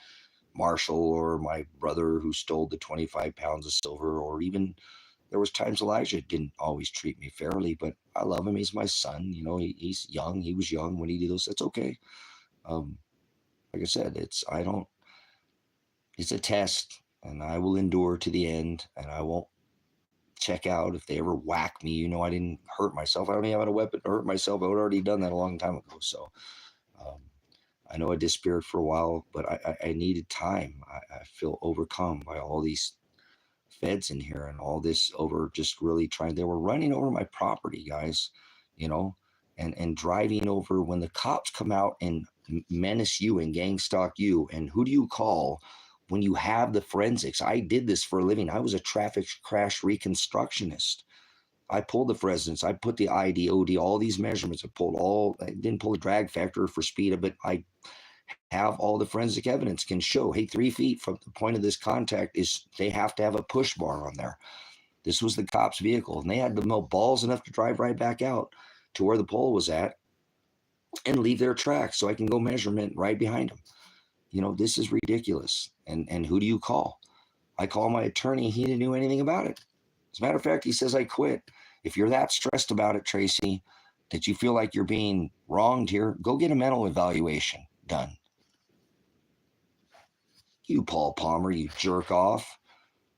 S1: Marshall or my brother who stole the 25 pounds of silver, or even there was times Elijah didn't always treat me fairly, but I love him. He's my son. He's young. He was young when he did those. That's okay. Like I said, it's a test, and I will endure to the end, and I won't check out if they ever whack me. I didn't hurt myself. I don't even have a weapon to hurt myself. I would already done that a long time ago. So I know I disappeared for a while, but I needed time. I feel overcome by all these feds in here and all this over just really trying. They were running over my property, guys, and driving over when the cops come out and menace you and gang stalk you. And who do you call when you have the forensics? I did this for a living. I was a traffic crash reconstructionist. I pulled the forensics. I put the ID, OD, all these measurements. I didn't pull a drag factor for speed, but I have all the forensic evidence can show, hey, 3 feet from the point of this contact they have to have a push bar on there. This was the cop's vehicle, and they had the balls enough to drive right back out to where the pole was at and leave their tracks so I can go measurement right behind them. This is ridiculous. And who do you call? I call my attorney. He didn't do anything about it. As a matter of fact, he says I quit. If you're that stressed about it, Tracy, that you feel like you're being wronged here, go get a mental evaluation done. You Paul Palmer, you jerk off.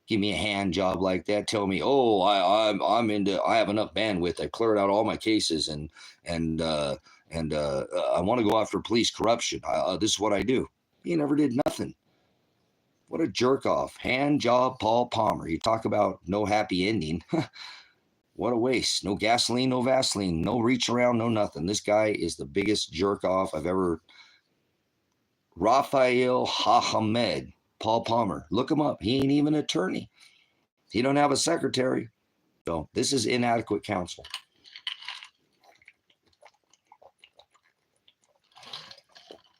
S1: give me a hand job like that, tell me, oh, I have enough bandwidth, I cleared out all my cases, and I want to go after police corruption. This is what I do. He never did nothing. What a jerk off. Hand job Paul Palmer. You talk about no happy ending. What a waste. No gasoline, no Vaseline, no reach around, no nothing. This guy is the biggest jerk off I've ever. Raphael Hahamed, Paul Palmer. Look him up. He ain't even an attorney. He don't have a secretary. So this is inadequate counsel.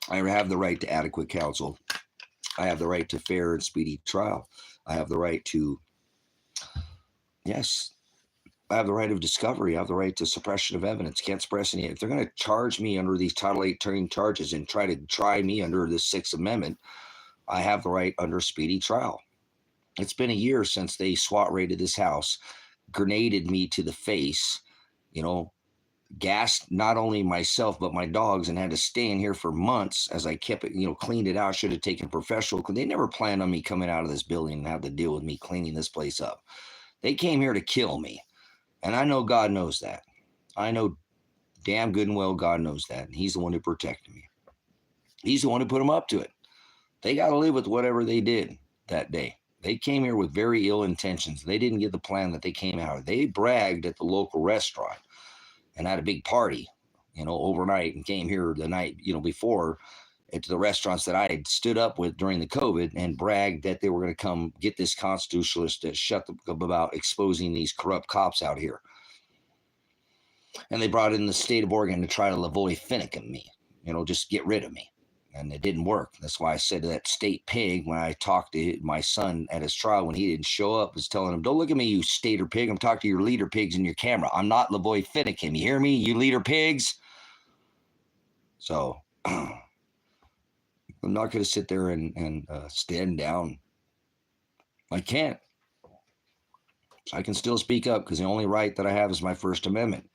S1: I have the right to adequate counsel. I have the right to fair and speedy trial. I have the right to, yes, I have the right of discovery. I have the right to suppression of evidence. Can't suppress any. If they're going to charge me under these Title 18 charges and try to try me under the Sixth Amendment, I have the right under speedy trial. It's been a year since they SWAT raided this house, grenaded me to the face, gassed not only myself but my dogs, and had to stay in here for months as I kept it, cleaned it out. Should have taken professional. They never planned on me coming out of this building and have to deal with me cleaning this place up. They came here to kill me, and I know God knows that. I know damn good and well God knows that, and He's the one who protected me. He's the one who put them up to it. They got to live with whatever they did that day. They came here with very ill intentions. They didn't get the plan that they came out of. They bragged at the local restaurant and had a big party, overnight, and came here the night, before to the restaurants that I had stood up with during the COVID, and bragged that they were going to come get this constitutionalist to shut up about exposing these corrupt cops out here. And they brought in the state of Oregon to try to Lavoy Finnegan me, just get rid of me. And it didn't work. That's why I said to that state pig when I talked to my son at his trial when he didn't show up, was telling him, don't look at me, you stater pig. I'm talking to your leader pigs in your camera. I'm not Lavoy Finnegan. You hear me, you leader pigs? So I'm not going to sit there and stand down. I can't. I can still speak up because the only right that I have is my First Amendment.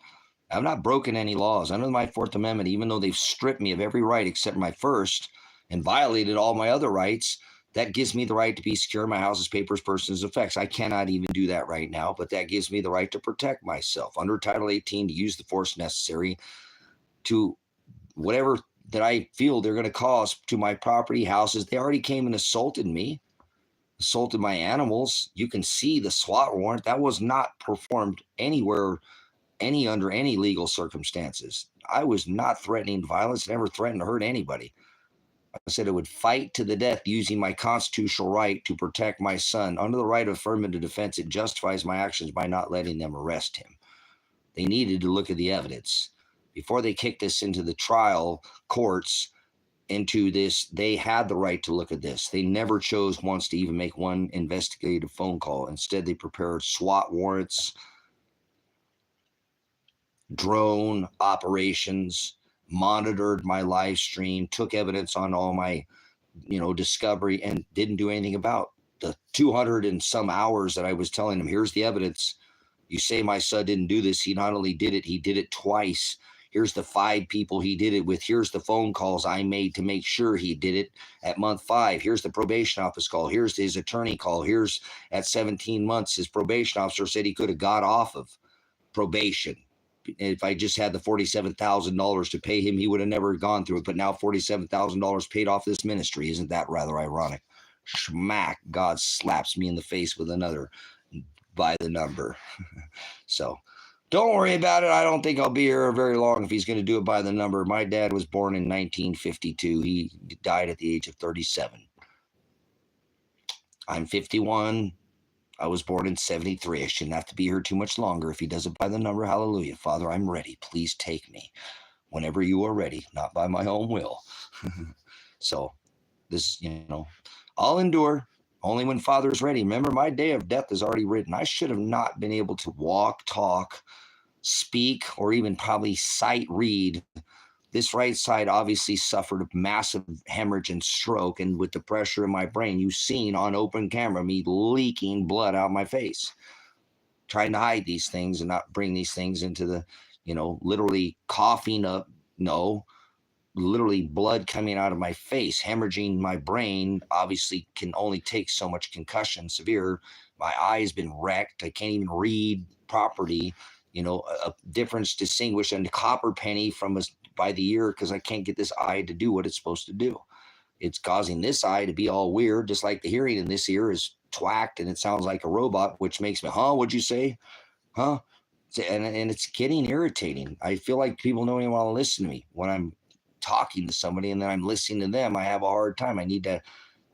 S1: I've not broken any laws under my Fourth Amendment, even though they've stripped me of every right except my first and violated all my other rights. That gives me the right to be secure in my houses, papers, persons, effects. I cannot even do that right now, but that gives me the right to protect myself under Title 18 to use the force necessary to whatever that I feel they're going to cause to my property, houses. They already came and assaulted me, assaulted my animals. You can see the SWAT warrant. That was not performed anywhere under any legal circumstances. I was not threatening violence, never threatened to hurt anybody. I said I would fight to the death using my constitutional right to protect my son. Under the right of affirmative defense, it justifies my actions by not letting them arrest him. They needed to look at the evidence. Before they kicked us into the trial courts, into this, they had the right to look at this. They never chose once to even make one investigative phone call. Instead, they prepared SWAT warrants, drone operations, monitored my live stream, took evidence on all my, discovery, and didn't do anything about the 200 and some hours that I was telling them, here's the evidence. You say my son didn't do this. He not only did it, he did it twice. Here's the 5 people he did it with. Here's the phone calls I made to make sure he did it at month 5. Here's the probation office call. Here's his attorney call. Here's at 17 months, his probation officer said he could have got off of probation. If I just had the $47,000 to pay him, he would have never gone through it. But now $47,000 paid off this ministry. Isn't that rather ironic? Schmack, God slaps me in the face with another by the number. So don't worry about it. I don't think I'll be here very long if he's going to do it by the number. My dad was born in 1952. He died at the age of 37. I'm 51. I was born in 73. I shouldn't have to be here too much longer if he does it by the number. Hallelujah. Father, I'm ready. Please take me whenever you are ready, not by my own will. So this, I'll endure only when Father is ready. Remember, my day of death is already written. I should have not been able to walk, talk, speak, or even probably sight read. This right side obviously suffered a massive hemorrhage and stroke, and with the pressure in my brain, you've seen on open camera me leaking blood out my face, trying to hide these things and not bring these things into the, literally coughing up. No, literally blood coming out of my face, hemorrhaging my brain. Obviously, can only take so much concussion, severe. My eye's been wrecked. I can't even read properly. A difference distinguished a copper penny from by the ear because I can't get this eye to do what it's supposed to do. It's causing this eye to be all weird, just like the hearing in this ear is twacked and it sounds like a robot, which makes me, huh? What'd you say? Huh? And it's getting irritating. I feel like people don't even want to listen to me when I'm talking to somebody and then I'm listening to them. I have a hard time. I need to,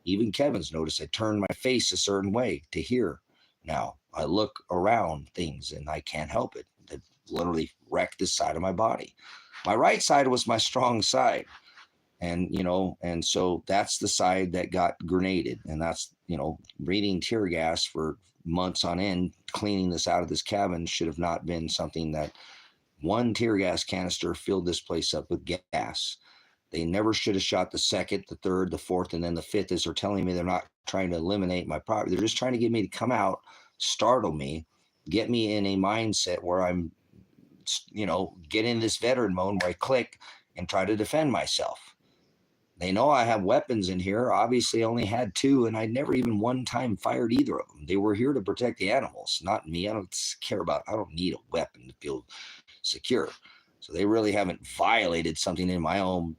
S1: even Kevin's noticed, I turn my face a certain way to hear. Now I look around things and I can't help it. It literally wrecked this side of my body. My right side was my strong side. And, and so that's the side that got grenaded. And that's, breathing tear gas for months on end, cleaning this out of this cabin should have not been something that one tear gas canister filled this place up with gas. They never should have shot the second, the third, the fourth, and then the fifth, as they're telling me they're not trying to eliminate my property. They're just trying to get me to come out, startle me, get me in a mindset where I'm, get in this veteran mode where I click and try to defend myself. They know I have weapons in here. Obviously, I only had 2, and I never even one time fired either of them. They were here to protect the animals, not me. I don't need a weapon to feel secure. So they really haven't violated something in my own,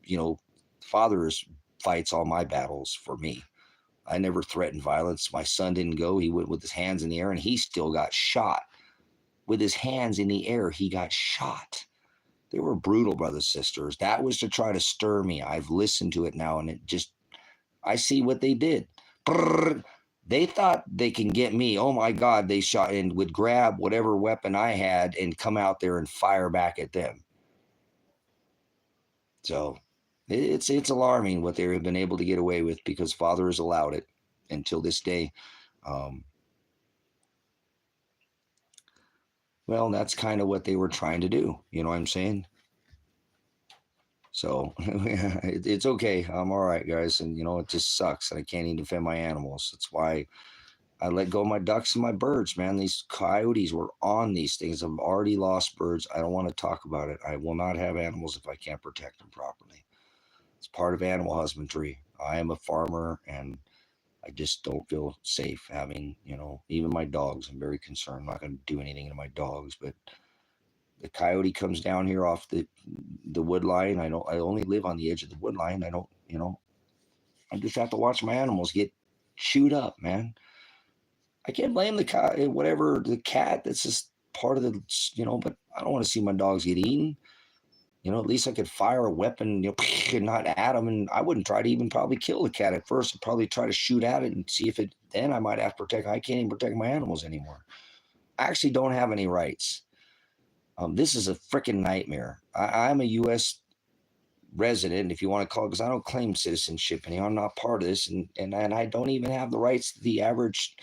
S1: father's fights all my battles for me. I never threatened violence. My son didn't go. He went with his hands in the air, and he still got shot. With his hands in the air, he got shot. They were brutal, brothers, sisters. That was to try to stir me. I've listened to it now, and I see what they did. Brrr. They thought they can get me. Oh my God, they shot and would grab whatever weapon I had and come out there and fire back at them. So it's alarming what they have been able to get away with because Father has allowed it until this day. Well, that's kind of what they were trying to do. You know what I'm saying? So it's okay. I'm all right, guys. And, it just sucks. And I can't even defend my animals. That's why I let go of my ducks and my birds, man. These coyotes were on these things. I've already lost birds. I don't want to talk about it. I will not have animals if I can't protect them properly. It's part of animal husbandry. I am a farmer, and I just don't feel safe having, even my dogs. I'm very concerned. I'm not going to do anything to my dogs, but the coyote comes down here off the wood line. I only live on the edge of the wood line. I don't, I just have to watch my animals get chewed up, man. I can't blame the cat. That's just part of the, but I don't want to see my dogs get eaten. At least I could fire a weapon, and not at them. And I wouldn't try to even probably kill the cat at first. I'd probably try to shoot at it and see if then I might have to protect. I can't even protect my animals anymore. I actually don't have any rights. This is a freaking nightmare. I'm a U.S. resident, if you want to call it, because I don't claim citizenship anymore. I'm not part of this, and I don't even have the rights that the average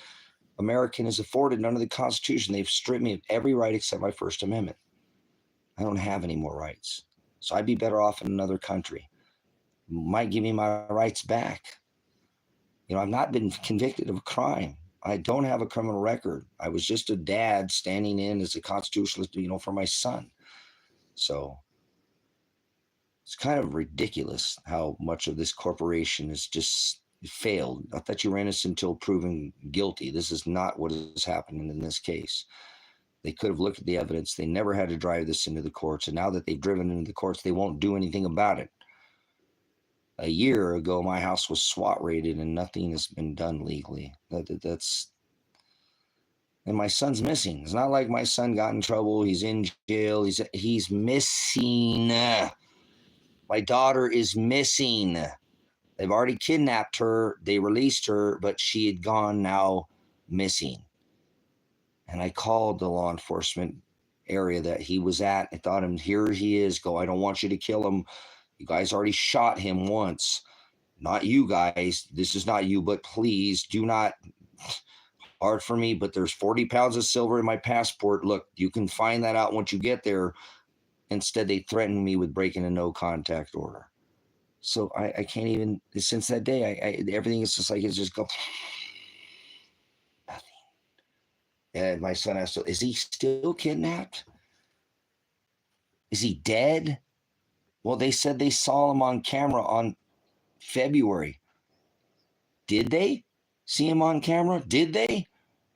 S1: American is afforded under the Constitution. They've stripped me of every right except my First Amendment. I don't have any more rights. So I'd be better off in another country. Might give me my rights back. I've not been convicted of a crime. I don't have a criminal record. I was just a dad standing in as a constitutionalist, for my son. So it's kind of ridiculous how much of this corporation has just failed. I thought you were innocent until proven guilty. This is not what is happening in this case. They could have looked at the evidence. They never had to drive this into the courts. And now that they've driven into the courts, they won't do anything about it. A year ago, my house was SWAT raided and nothing has been done legally. That's and my son's missing. It's not like my son got in trouble. He's in jail. He's missing. My daughter is missing. They've already kidnapped her. They released her, but she had gone now missing. And I called the law enforcement area that he was at. I thought, here he is. Go, I don't want you to kill him. You guys already shot him once. Not you guys. This is not you, but please do not. Hard for me, but there's 40 pounds of silver in my passport. Look, you can find that out once you get there. Instead, they threatened me with breaking a no contact order. So I can't even, since that day, everything is just like, it's just go. Nothing. And my son asked, is he still kidnapped? Is he dead? Well, they said they saw him on camera on February. Did they see him on camera? Did they?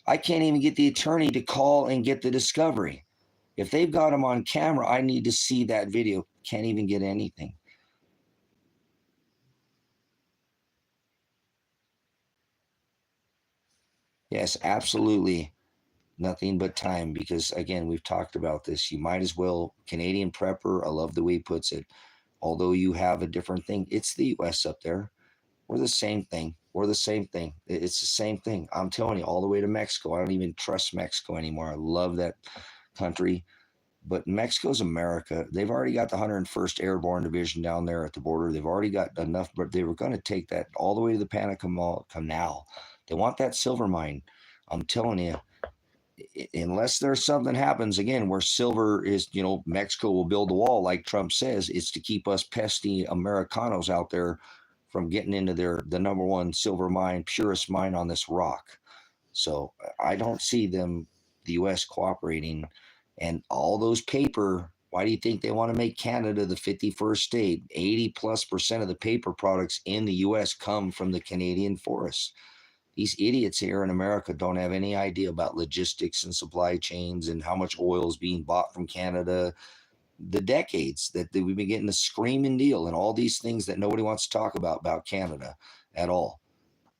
S1: I can't even get the attorney to call and get the discovery. If they've got him on camera, I need to see that video. Can't even get anything. Yes, absolutely. Nothing but time, because again, we've talked about this. You might as well, Canadian prepper, I love the way he puts it. Although you have a different thing, it's the US up there. We're the same thing. We're the same thing. It's the same thing. I'm telling you, all the way to Mexico. I don't even trust Mexico anymore. I love that country. But Mexico's America. They've already got the 101st Airborne Division down there at the border. They've already got enough, but they were going to take that all the way to the Panama Canal. They want that silver mine. I'm telling you, unless there's something happens again where silver is, Mexico will build the wall like Trump says, it's to keep us pesky Americanos out there from getting into the number one silver mine, purest mine on this rock. So I don't see the U.S. cooperating, and all those paper. Why do you think they want to make Canada the 51st state? 80+% of the paper products in the U.S. come from the Canadian forests. These idiots here in America don't have any idea about logistics and supply chains and how much oil is being bought from Canada. The decades that we've been getting a screaming deal and all these things that nobody wants to talk about Canada at all.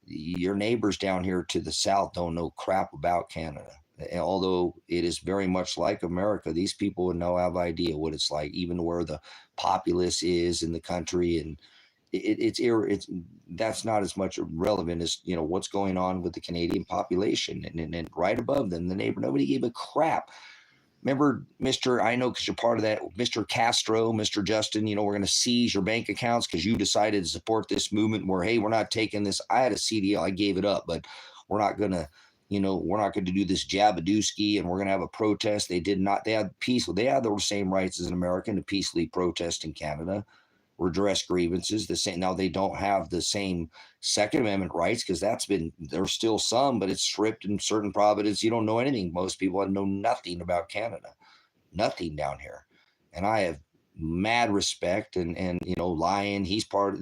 S1: Your neighbors down here to the south don't know crap about Canada. Although it is very much like America, these people would no have idea what it's like, even where the populace is in the country, and it's that's not as much relevant as what's going on with the Canadian population, and right above them, the neighbor. Nobody gave a crap. Remember, Mr. I know because you're part of that, Mr. Castro, Mr. Justin, we're going to seize your bank accounts because you decided to support this movement where, hey, we're not taking this. I had a CDL, I gave it up, but we're not going to, we're not going to do this jabadooski, and we're going to have a protest. They did not, they had peaceful, they had the same rights as an American to peacefully protest in Canada, redress grievances. The same. Now they don't have the same Second Amendment rights because there's still some, but it's stripped in certain provinces. You don't know anything. Most people know nothing about Canada, nothing down here. And I have mad respect and Lion,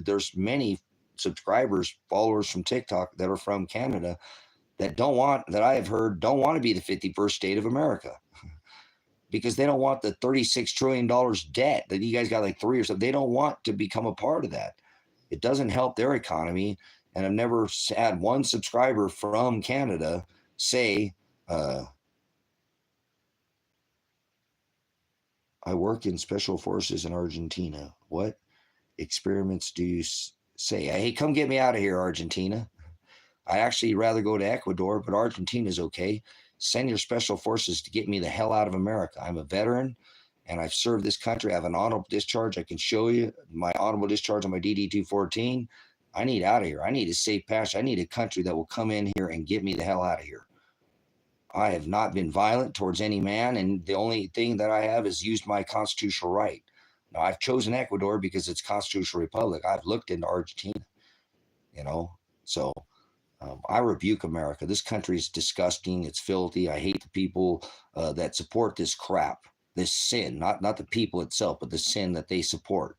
S1: there's many subscribers, followers from TikTok that are from Canada that I have heard don't want to be the 51st state of America. Because they don't want the $36 trillion debt that you guys got, like 3 or something. They don't want to become a part of that. It doesn't help their economy. And I've never had one subscriber from Canada say, I work in special forces in Argentina. What experiments do you say? Hey, come get me out of here, Argentina. I'd actually rather go to Ecuador, but Argentina's okay. Send your special forces to get me the hell out of America. I'm a veteran, and I've served this country. I have an honorable discharge. I can show you my honorable discharge on my DD-214. I need out of here. I need a safe passage. I need a country that will come in here and get me the hell out of here. I have not been violent towards any man, and the only thing that I have is used my constitutional right. Now, I've chosen Ecuador because it's constitutional republic. I've looked into Argentina, so... I rebuke America. This country is disgusting. It's filthy. I hate the people that support this crap, this sin, not the people itself, but the sin that they support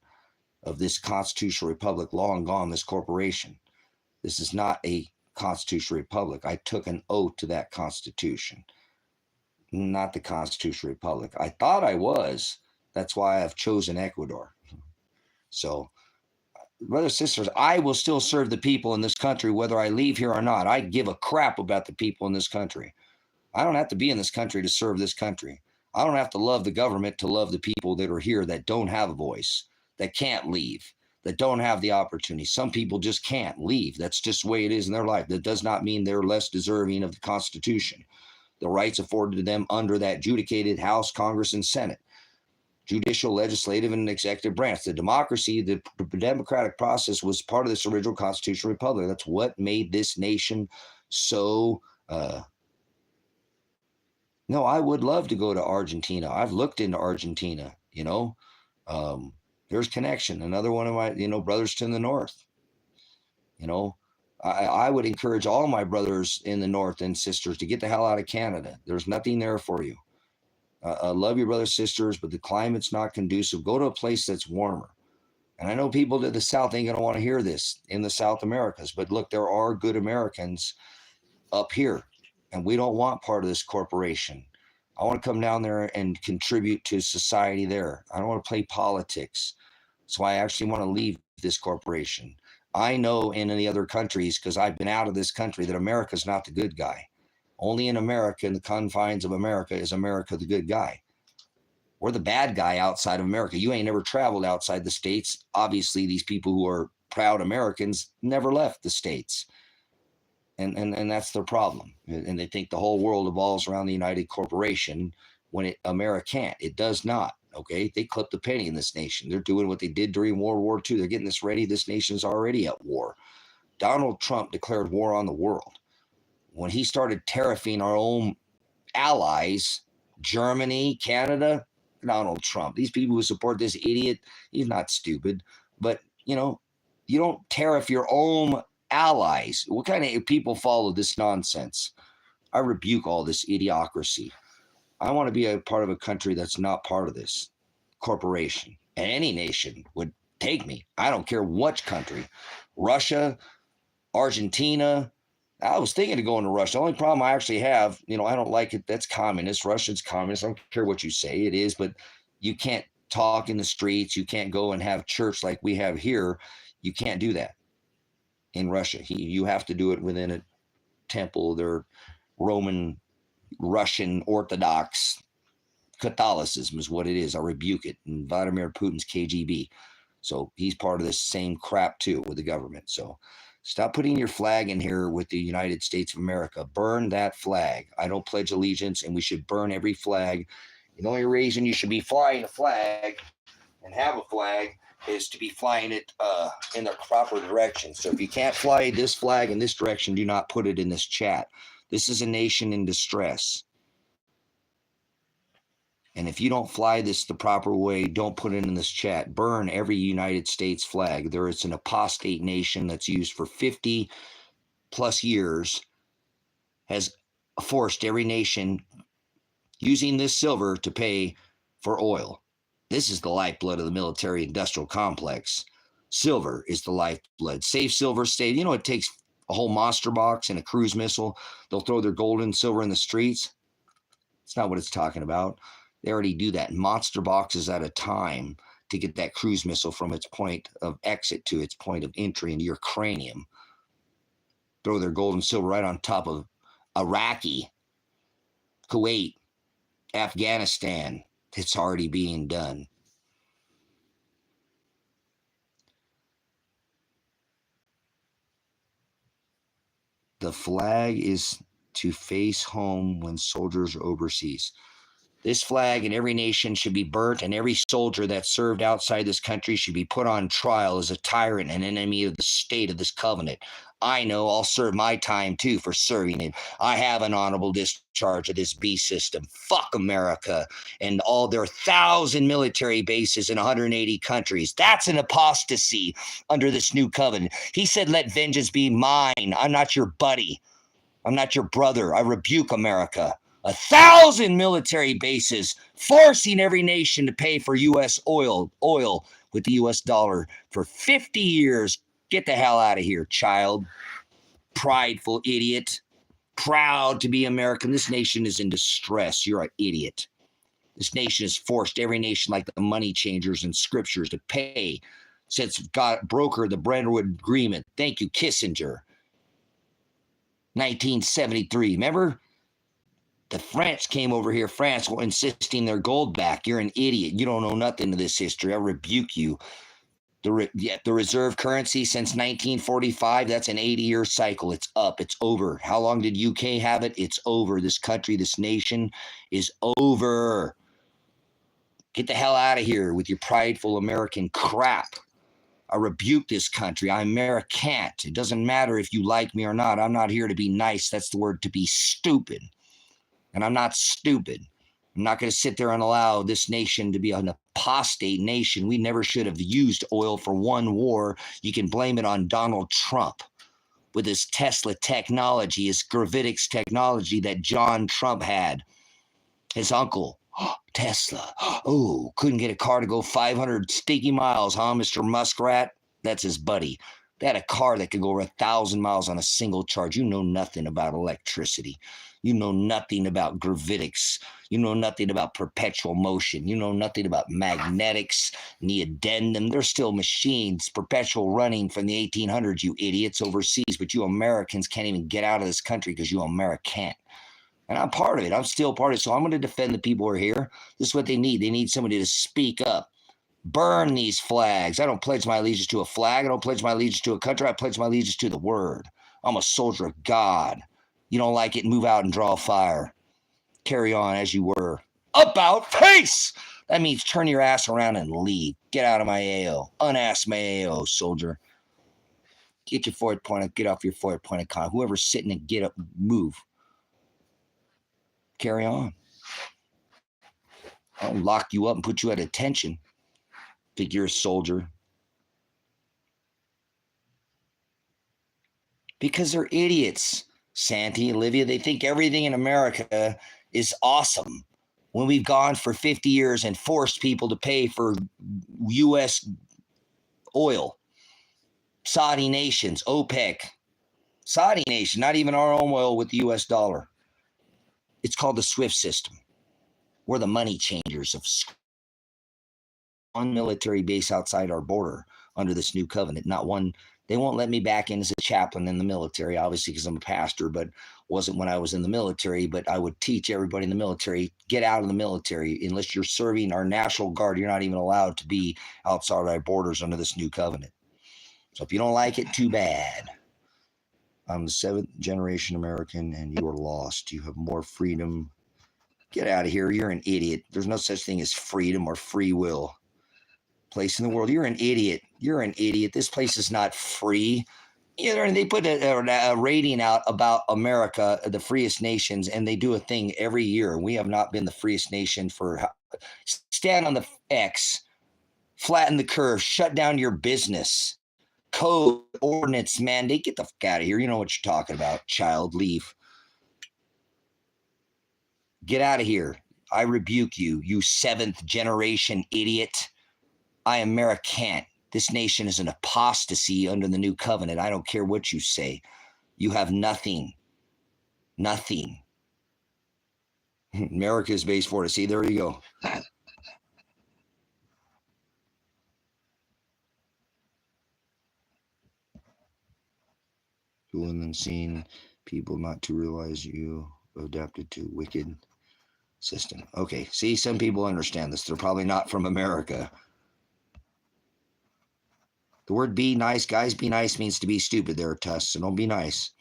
S1: of this constitutional republic, long gone, this corporation. This is not a constitutional republic. I took an oath to that constitution, not the constitutional republic. I thought I was. That's why I've chosen Ecuador. So, brothers, sisters, I will still serve the people in this country whether I leave here or not. I give a crap about the people in this country. I don't have to be in this country to serve this country. I don't have to love the government to love the people that are here that don't have a voice, that can't leave, that don't have the opportunity. Some people just can't leave. That's just the way it is in their life. That does not mean they're less deserving of the Constitution, the rights afforded to them under that adjudicated House, Congress, and Senate. Judicial, legislative, and executive branch. The democracy, the democratic process was part of this original constitutional republic. That's what made this nation so. No, I would love to go to Argentina. I've looked into Argentina. There's connection. Another one of my brothers to the north. I would encourage all my brothers in the north and sisters to get the hell out of Canada. There's nothing there for you. I love your brothers, sisters, but the climate's not conducive. Go to a place that's warmer. And I know people to the South ain't going to want to hear this in the South Americas, but look, there are good Americans up here, and we don't want part of this corporation. I want to come down there and contribute to society there. I don't want to play politics. So I actually want to leave this corporation. I know in any other countries, because I've been out of this country, that America's not the good guy. Only in America, in the confines of America, is America the good guy. We're the bad guy outside of America. You ain't never traveled outside the States. Obviously, these people who are proud Americans never left the States. And that's their problem. And they think the whole world evolves around the United Corporation when America can't. It does not. Okay, they clipped a penny in this nation. They're doing what they did during World War II. They're getting this ready. This nation's already at war. Donald Trump declared war on the world. When he started tariffing our own allies, Germany, Canada, Donald Trump. These people who support this idiot, he's not stupid. But, you don't tariff your own allies. What kind of people follow this nonsense? I rebuke all this idiocracy. I want to be a part of a country that's not part of this corporation. And any nation would take me. I don't care which country. Russia, Argentina. I was thinking of going to Russia. The only problem I actually have, I don't like it. That's communist. Russia's communist. I don't care what you say. It is, but you can't talk in the streets. You can't go and have church like we have here. You can't do that in Russia. You have to do it within a temple. They're Roman, Russian Orthodox Catholicism is what it is. I rebuke it. And Vladimir Putin's KGB. So he's part of this same crap too with the government. So stop putting your flag in here with the United States of America. Burn that flag. I don't pledge allegiance, and we should burn every flag. The only reason you should be flying a flag and have a flag is to be flying it in the proper direction. So if you can't fly this flag in this direction, do not put it in this chat. This is a nation in distress. And if you don't fly this the proper way, don't put it in this chat. Burn every United States flag. There is an apostate nation that's used for 50 plus years, has forced every nation using this silver to pay for oil. This is the lifeblood of the military industrial complex. Silver is the lifeblood. Save silver, save. It takes a whole monster box and a cruise missile. They'll throw their gold and silver in the streets. It's not what it's talking about. They already do that monster boxes at a time to get that cruise missile from its point of exit to its point of entry into your cranium. Throw their gold and silver right on top of Iraqi, Kuwait, Afghanistan. It's already being done. The flag is to face home when soldiers are overseas. This flag in every nation should be burnt, and every soldier that served outside this country should be put on trial as a tyrant and enemy of the state of this covenant. I know I'll serve my time, too, for serving it. I have an honorable discharge of this beast system. Fuck America and all their 1,000 military bases in 180 countries. That's an apostasy under this new covenant. He said, let vengeance be mine. I'm not your buddy. I'm not your brother. I rebuke America. 1,000 military bases, forcing every nation to pay for U.S. oil with the U.S. dollar for 50 years. Get the hell out of here, child. Prideful idiot. Proud to be American. This nation is in distress. You're an idiot. This nation has forced every nation like the money changers and scriptures to pay since God brokered the Brentwood Agreement. Thank you, Kissinger. 1973. Remember? The French came over here. France were insisting their gold back. You're an idiot. You don't know nothing to this history. I rebuke you. The reserve currency since 1945, that's an 80-year cycle. It's up. It's over. How long did UK have it? It's over. This country, this nation is over. Get the hell out of here with your prideful American crap. I rebuke this country. I'm American. It doesn't matter if you like me or not. I'm not here to be nice. That's the word, to be stupid. And I'm not stupid. I'm not going to sit there and allow this nation to be an apostate nation. We never should have used oil for one war. You can blame it on Donald Trump with his Tesla technology, his gravitics technology that John Trump had. His uncle, Tesla. Oh, couldn't get a car to go 500 stinky miles, huh, Mr. Muskrat? That's his buddy. They had a car that could go over 1,000 miles on a single charge. You know nothing about electricity. You know nothing about gravitics. You know nothing about perpetual motion. You know nothing about magnetics, the addendum. They're still machines, perpetual running from the 1800s, you idiots overseas. But you Americans can't even get out of this country because you American. And I'm part of it. I'm still part of it. So I'm going to defend the people who are here. This is what they need. They need somebody to speak up. Burn these flags. I don't pledge my allegiance to a flag. I don't pledge my allegiance to a country. I pledge my allegiance to the word. I'm a soldier of God. You don't like it? Move out and draw fire. Carry on as you were. About face! That means turn your ass around and leave. Get out of my AO. Unask my AO, soldier. Get your forward point. Get off your forward point of con. Whoever's sitting and get up, move. Carry on. I'll lock you up and put you at attention. Think you're a soldier. Because they're idiots, Santi, Olivia. They think everything in America is awesome when we've gone for 50 years and forced people to pay for U.S. oil. Saudi nations, OPEC. Saudi nation, not even our own oil with the U.S. dollar. It's called the SWIFT system. We're the money changers of one military base outside our border under this new covenant. Not one. They won't let me back in as a chaplain in the military, obviously, because I'm a pastor, but wasn't when I was in the military. But I would teach everybody in the military, get out of the military. Unless you're serving our National Guard, you're not even allowed to be outside our borders under this new covenant. So if you don't like it, too bad. I'm the 7th generation American, and you are lost. You have more freedom. Get out of here. You're an idiot. There's no such thing as freedom or free will. Place in the world. You're an idiot. You're an idiot. This place is not free. They put a rating out about America, the freest nations, and they do a thing every year. We have not been the freest nation for. Stand on the X, flatten the curve, shut down your business. Code, ordinance, mandate. Get the fuck out of here. You know what you're talking about, child. Leave. Get out of here. I rebuke you, you 7th generation idiot. I am American. This nation is an apostasy under the new covenant. I don't care what you say. You have nothing. Nothing. America is base for it. See, there you go. Doing and seeing people not to realize you adapted to wicked system. Okay, see, some people understand this. They're probably not from America. The word be nice, guys, be nice means to be stupid there, Tuss, so don't be nice.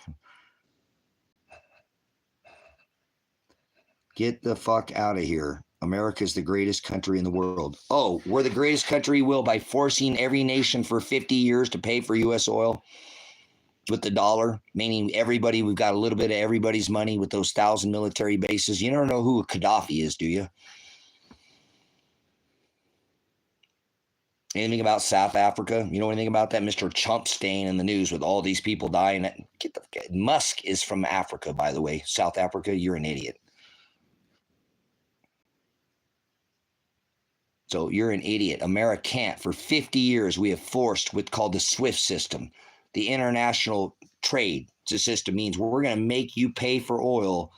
S1: Get the fuck out of here. America's the greatest country in the world. Oh, we're the greatest country, Will, by forcing every nation for 50 years to pay for U.S. oil with the dollar, meaning everybody, we've got a little bit of everybody's money with those 1,000 military bases. You don't know who Gaddafi is, do you? Anything about South Africa? You know anything about that? Mr. Chump staying in the news with all these people dying. Musk is from Africa, by the way. South Africa, you're an idiot. So you're an idiot. America, for 50 years, we have forced what's called the SWIFT system. The international trade system means we're going to make you pay for oil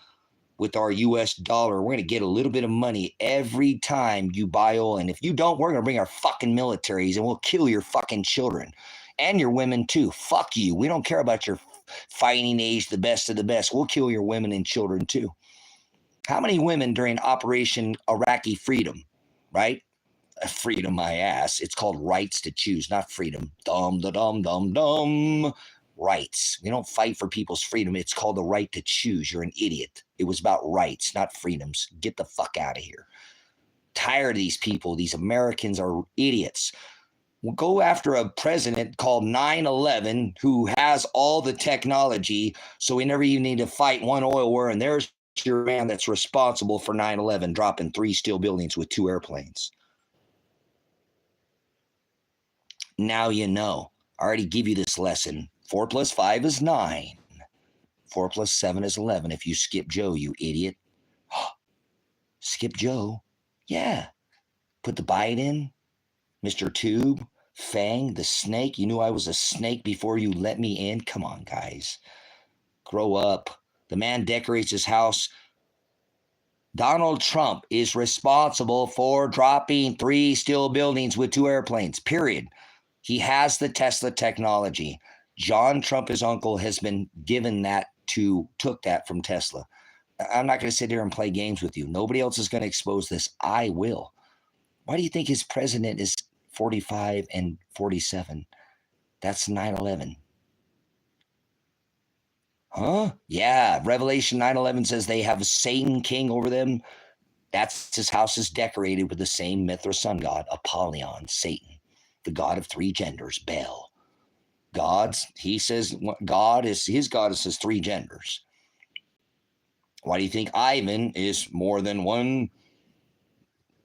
S1: with our U.S. dollar. We're going to get a little bit of money every time you buy oil. And if you don't, we're going to bring our fucking militaries and we'll kill your fucking children and your women too. Fuck you. We don't care about your fighting age, the best of the best. We'll kill your women and children too. How many women during Operation Iraqi Freedom, right? Freedom, my ass. It's called rights to choose, not freedom. Dum. Rights. We don't fight for people's freedom. It's called the right to choose. You're an idiot. It was about rights, not freedoms. Get the fuck out of here. Tired of these people. These Americans are idiots. We'll go after a president called 9/11 who has all the technology, so we never even need to fight one oil war, and there's your man that's responsible for 9/11 dropping 3 steel buildings with 2 airplanes. Now you know. I already give you this lesson. 4 plus 5 is 9. 4 plus 7 is 11. If you skip Joe, you idiot. Skip Joe. Yeah. Put the bite in. Mr. Tube, Fang, the snake. You knew I was a snake before you let me in? Come on, guys. Grow up. The man decorates his house. Donald Trump is responsible for dropping 3 steel buildings with 2 airplanes, period. He has the Tesla technology. John Trump, his uncle, has been given that took that from Tesla. I'm not going to sit here and play games with you. Nobody else is going to expose this. I will. Why do you think his president is 45 and 47? That's 9/11. Huh? Yeah. Revelation 9/11 says they have a Satan king over them. That's his house is decorated with the same Mithra sun god, Apollyon, Satan, the god of 3 genders, Bel. He says his god is his 3 genders. Why do you think Ivan is more than one?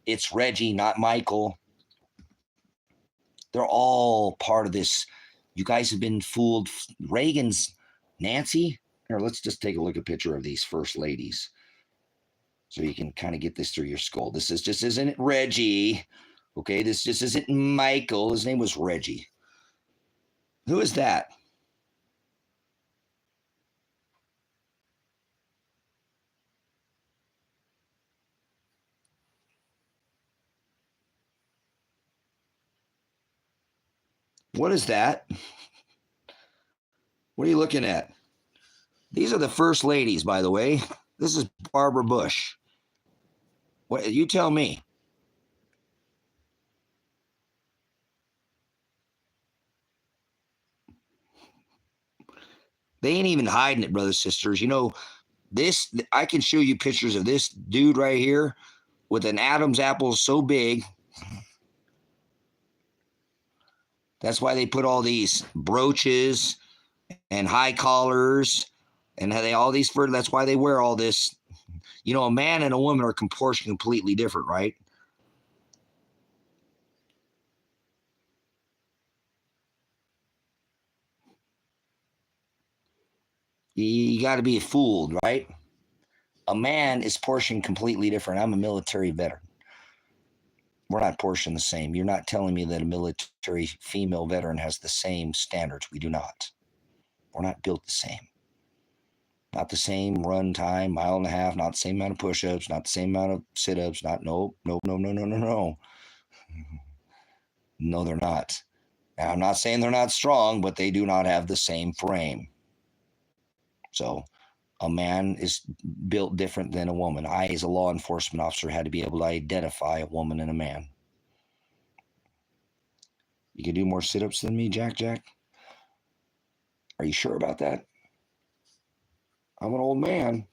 S1: It's Reggie, not Michael. They're all part of this. You guys have been fooled. Reagan's Nancy. Here, let's just take a look at a picture of these first ladies so you can kind of get this through your skull. This just isn't Reggie. Okay, this just isn't Michael. His name was Reggie. Who is that? What is that? What are you looking at? These are the first ladies, by the way. This is Barbara Bush. What you tell me? They ain't even hiding it, brothers, sisters. You know, this, I can show you pictures of this dude right here with an Adam's apple so big. That's why they put all these brooches and high collars and all these fur. That's why they wear all this. You know, a man and a woman are proportioned completely different, right? You got to be fooled, right? A man is portioned completely different. I'm a military veteran. We're not portioned the same. You're not telling me that a military female veteran has the same standards. We do not. We're not built the same. Not the same run time, 1.5 miles, not the same amount of push-ups, not the same amount of sit-ups, no. No, they're not. Now, I'm not saying they're not strong, but they do not have the same frame. So a man is built different than a woman. I, as a law enforcement officer, had to be able to identify a woman and a man. You can do more sit-ups than me, Jack? Are you sure about that? I'm an old man.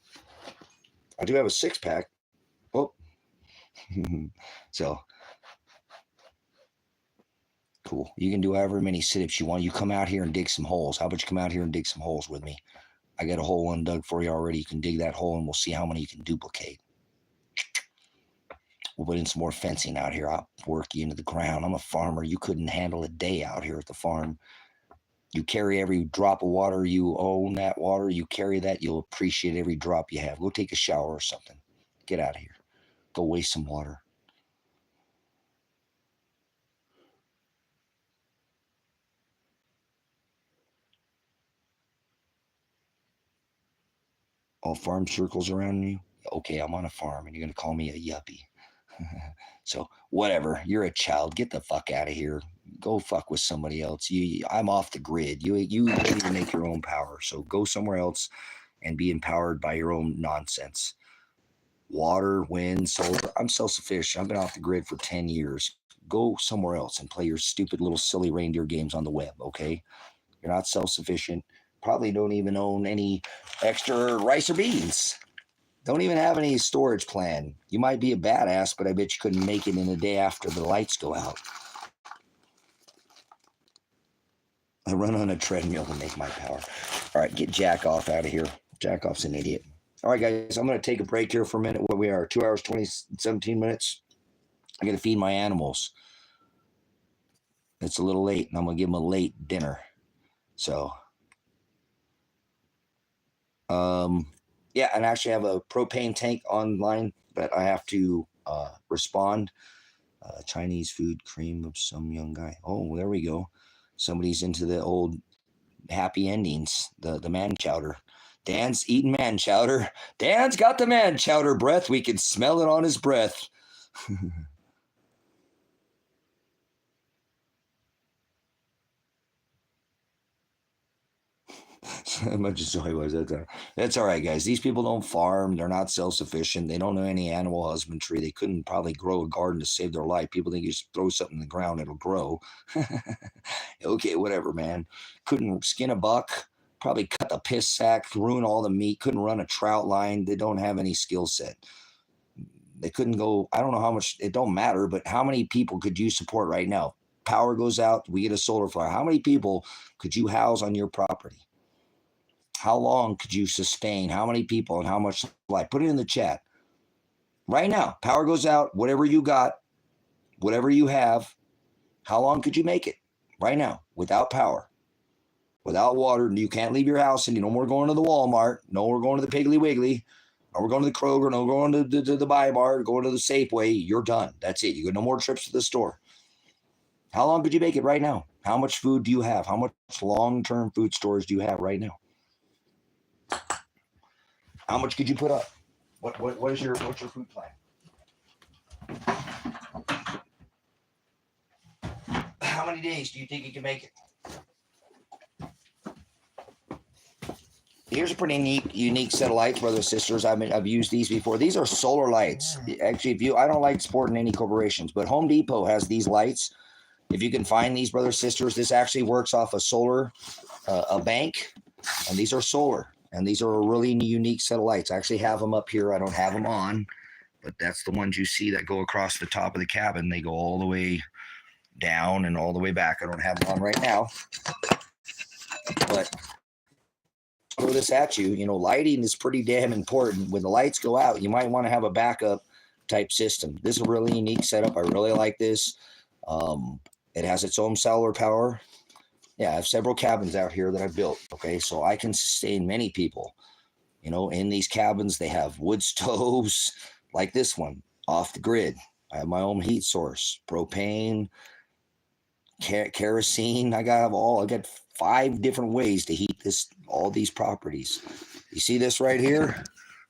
S1: I do have a 6-pack. Oh. So, cool. You can do however many sit-ups you want. You come out here and dig some holes. How about you come out here and dig some holes with me? I got a hole one dug for you already. You can dig that hole and we'll see how many you can duplicate. We'll put in some more fencing out here. I'll work you into the ground. I'm a farmer. You couldn't handle a day out here at the farm. You carry every drop of water. You own that water. You carry that. You'll appreciate every drop you have. Go take a shower or something. Get out of here. Go waste some water. All farm circles around you. Okay, I'm on a farm and you're going to call me a yuppie. So whatever, you're a child. Get the fuck out of here. Go fuck with somebody else. I'm off the grid. You need to make your own power. So go somewhere else and be empowered by your own nonsense. Water, wind, solar. I'm self-sufficient. I've been off the grid for 10 years. Go somewhere else and play your stupid little silly reindeer games on the web, okay? You're not self-sufficient. Probably don't even own any extra rice or beans. Don't even have any storage plan. You might be a badass, but I bet you couldn't make it in a day after the lights go out. I run on a treadmill to make my power. All right, get Jack off out of here. Jack off's an idiot. All right, guys, I'm going to take a break here for a minute. Where we are, 2 hours, 17 minutes. I got to feed my animals. It's a little late, and I'm going to give them a late dinner. So, yeah, and I actually have a propane tank online that I have to respond. Chinese food, cream of some young guy. Oh, there we go. Somebody's into the old happy endings, the man chowder. Dan's eating man chowder. Dan's got the man chowder breath. We can smell it on his breath. How much joy was that? That's all right, guys. These people don't farm. They're not self-sufficient. They don't know any animal husbandry. They couldn't probably grow a garden to save their life. People think you just throw something in the ground, it'll grow. Okay, whatever, man. Couldn't skin a buck. Probably cut the piss sack, ruin all the meat. Couldn't run a trout line. They don't have any skill set. They couldn't go. I don't know how much. It don't matter. But how many people could you support right now? Power goes out. We get a solar flare. How many people could you house on your property? How long could you sustain? How many people and how much life? Put it in the chat. Right now, power goes out, whatever you got, whatever you have, how long could you make it? Right now, without power, without water, you can't leave your house and no more going to the Walmart, no more going to the Piggly Wiggly, no more going to the Kroger, no more going to the Buy Bar, going to the Safeway, you're done. That's it. You got no more trips to the store. How long could you make it right now? How much food do you have? How much long-term food storage do you have right now? How much could you put up? What's your food plan? How many days do you think you can make it? Here's a pretty neat, unique set of lights, brothers and sisters. I've used these before. These are solar lights. Actually, I don't like supporting any corporations, but Home Depot has these lights. If you can find these, brothers and sisters, this actually works off a solar, a bank, and these are solar. And these are a really unique set of lights. I actually have them up here. I don't have them on, but that's the ones you see that go across the top of the cabin. They go all the way down and all the way back. I don't have them on right now, but throw this at you. You know, lighting is pretty damn important. When the lights go out, you might want to have a backup type system. This is a really unique setup. I really like this. It has its own solar power. Yeah, I have several cabins out here that I've built, okay? So I can sustain many people. You know, in these cabins, they have wood stoves like this one, off the grid. I have my own heat source, propane, kerosene. I got 5 different ways to heat all these properties. You see this right here?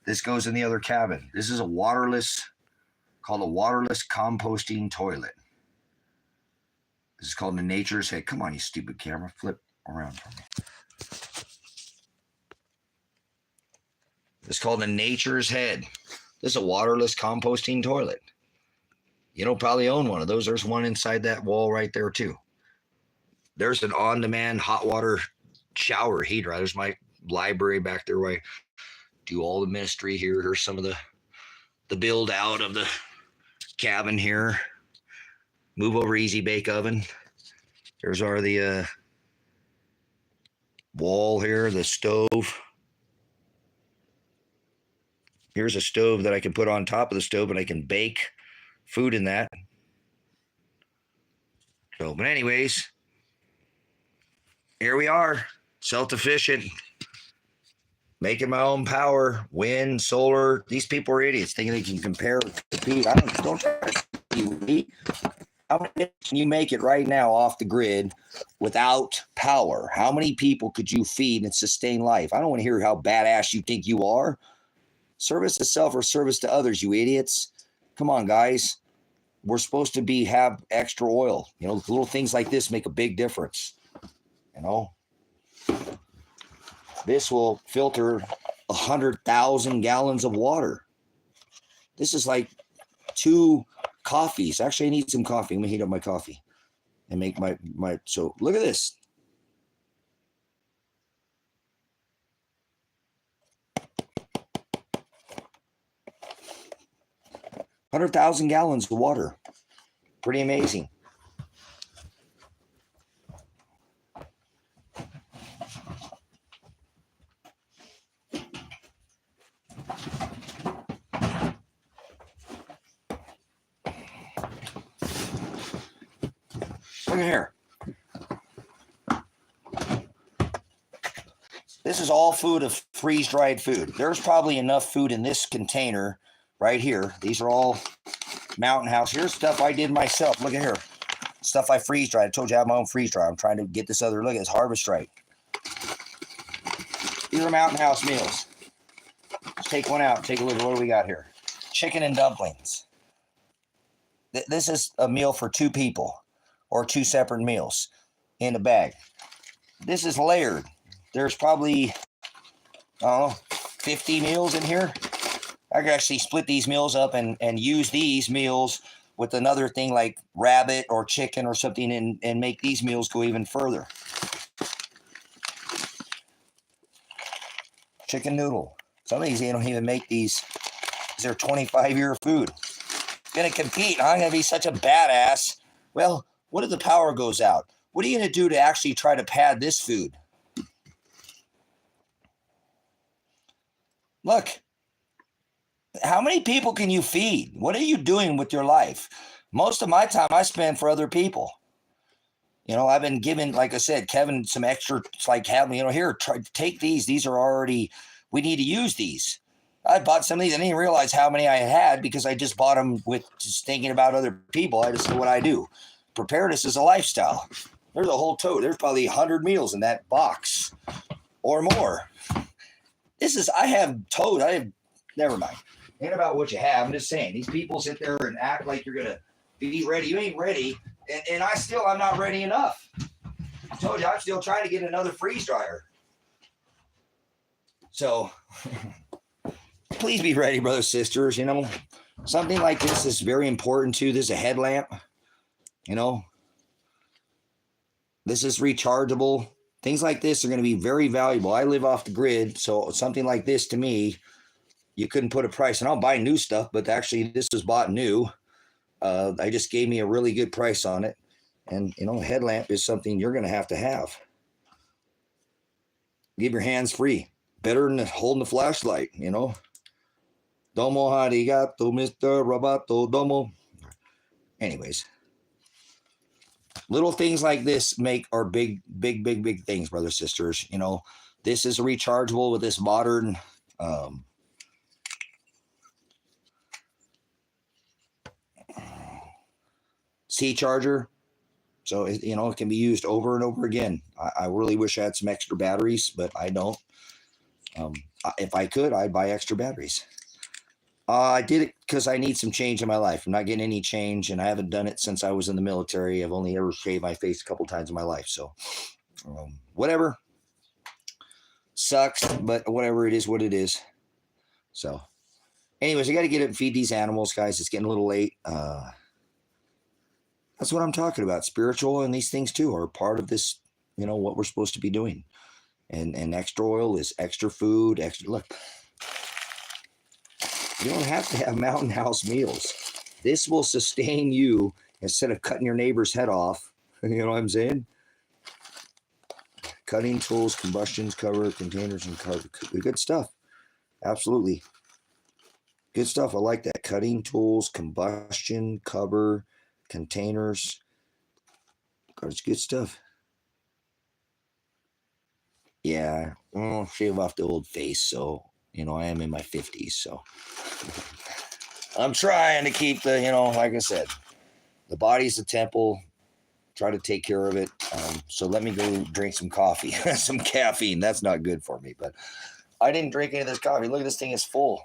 S1: This goes in the other cabin. This is called a waterless composting toilet. This is called the Nature's Head. Come on, you stupid camera. Flip around for me. It's called the Nature's Head. This is a waterless composting toilet. You don't probably own one of those. There's one inside that wall right there, too. There's an on-demand hot water shower heater. There's my library back there where I do all the ministry here. Here's some of the build out of the cabin here. Move over easy bake oven. There's the wall here, the stove. Here's a stove that I can put on top of the stove and I can bake food in that. So, but anyways, here we are, self-sufficient, making my own power, wind, solar. These people are idiots thinking they can compare, compete. Don't try to compete with me. How many can you make it right now off the grid without power? How many people could you feed and sustain life? I don't want to hear how badass you think you are. Service to self or service to others, you idiots. Come on, guys. We're supposed to have extra oil. You know, little things like this make a big difference. You know, this will filter 100,000 gallons of water. This is like 2 coffees. Actually, I need some coffee. Let me heat up my coffee and make my so look at this. $100,000 gallons of water. Pretty amazing. Look at here. This is all food of freeze-dried food. There's probably enough food in this container right here. These are all Mountain House. Here's stuff I did myself. Look at here. Stuff I freeze dried. I told you I have my own freeze dryer. I'm trying to get this other, look at this Harvest Right. These are Mountain House meals. Let's take one out. Take a look at what do we got here. Chicken and dumplings. This is a meal for 2 people or 2 separate meals in a bag. This is layered. There's probably, 50 meals in here. I could actually split these meals up and use these meals with another thing like rabbit or chicken or something and make these meals go even further. Chicken noodle. Some of these, they don't even make these. They're 25-year food. Going to compete. I'm going to be such a badass. Well, what if the power goes out? What are you going to do to actually try to pad this food? Look. How many people can you feed? What are you doing with your life? Most of my time I spend for other people. You know, I've been giving, like I said, Kevin some extra, it's like having, here, take these. These are already, we need to use these. I bought some of these. I didn't even realize how many I had because I just bought them with just thinking about other people. I just know what I do. Preparedness is a lifestyle. There's a whole tote. There's probably 100 meals in that box or more. Never mind. Ain't about what you have. I'm just saying, these people sit there and act like you're going to be ready. You ain't ready. And I'm not ready enough. I told you, I'm still trying to get another freeze dryer. So please be ready, brothers, sisters. Something like this is very important too. This is a headlamp. This is rechargeable. Things like this are going to be very valuable. I live off the grid. So something like this to me, you couldn't put a price, and I'll buy new stuff, but actually this was bought new. They just gave me a really good price on it. And, a headlamp is something you're going to have. Give your hands free. Better than holding the flashlight, Domo arigato, Mr. Roboto Domo. Anyways, little things like this are big, big, big, big things, brothers, sisters. This is rechargeable with this modern C charger. So, it can be used over and over again. I really wish I had some extra batteries, but I don't. If I could, I'd buy extra batteries. I did it because I need some change in my life. I'm not getting any change, and I haven't done it since I was in the military. I've only ever shaved my face a couple times in my life. So, whatever. Sucks, but whatever, it is what it is. So, anyways, I got to get up and feed these animals, guys. It's getting a little late. That's what I'm talking about. Spiritual and these things too are part of this, what we're supposed to be doing. And extra oil is extra food, look. You don't have to have Mountain House meals. This will sustain you instead of cutting your neighbor's head off. You know what I'm saying? Cutting tools, combustions, cover, containers, and cover. Good stuff. Absolutely. Good stuff. I like that. Cutting tools, combustion, cover, containers. It's good stuff. Yeah. Shave off the old face. So, I am in my 50s. So I'm trying to keep the, like I said, the body's a temple. Try to take care of it. So let me go drink some coffee, some caffeine. That's not good for me, but I didn't drink any of this coffee. Look, this thing is full.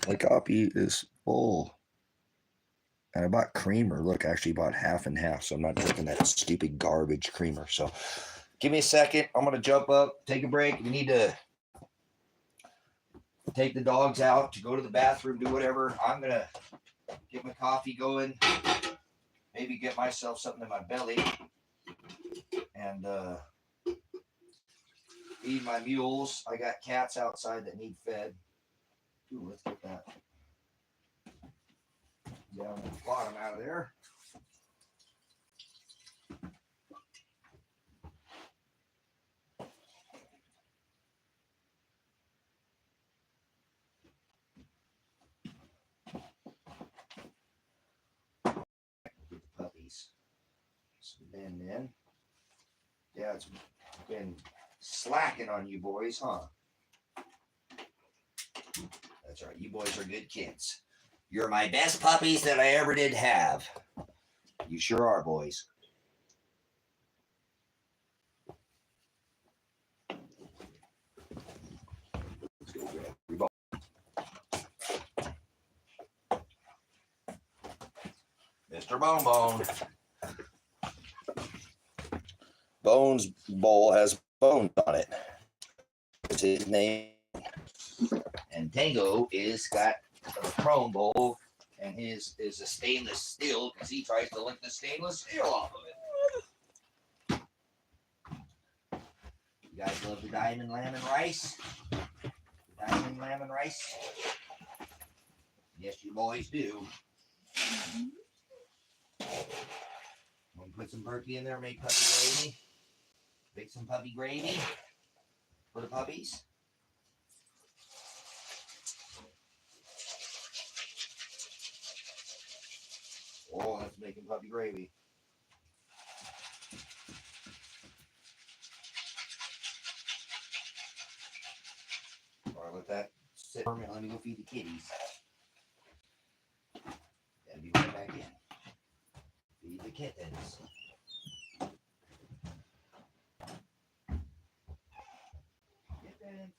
S1: The coffee is full. And I bought creamer. Look, I actually bought half and half, so I'm not drinking that stupid garbage creamer. So give me a second. I'm going to jump up, take a break. We need to take the dogs out to go to the bathroom, do whatever. I'm going to get my coffee going, maybe get myself something in my belly, and feed my mules. I got cats outside that need fed. Ooh, let's get that down the bottom out of there. Get the puppies. And then, yeah, it's been slacking on you boys, huh? That's right. You boys are good kids. You're my best puppies that I ever did have. You sure are, boys. Let's go grab your bone. Mr. Bone Bone. Bone's bowl has bones on it. It's his name. And Tango is got a chrome bowl, and his is a stainless steel because he tries to lick the stainless steel off of it. You guys love the diamond lamb and rice? Diamond lamb and rice? Yes, you boys do. Want to put some turkey in there, make puppy gravy? Make some puppy gravy for the puppies? Oh, that's making puppy gravy. All right, let that sit for a minute. Let me go feed the kitties. Then be right back in. Feed the kittens. Kittens.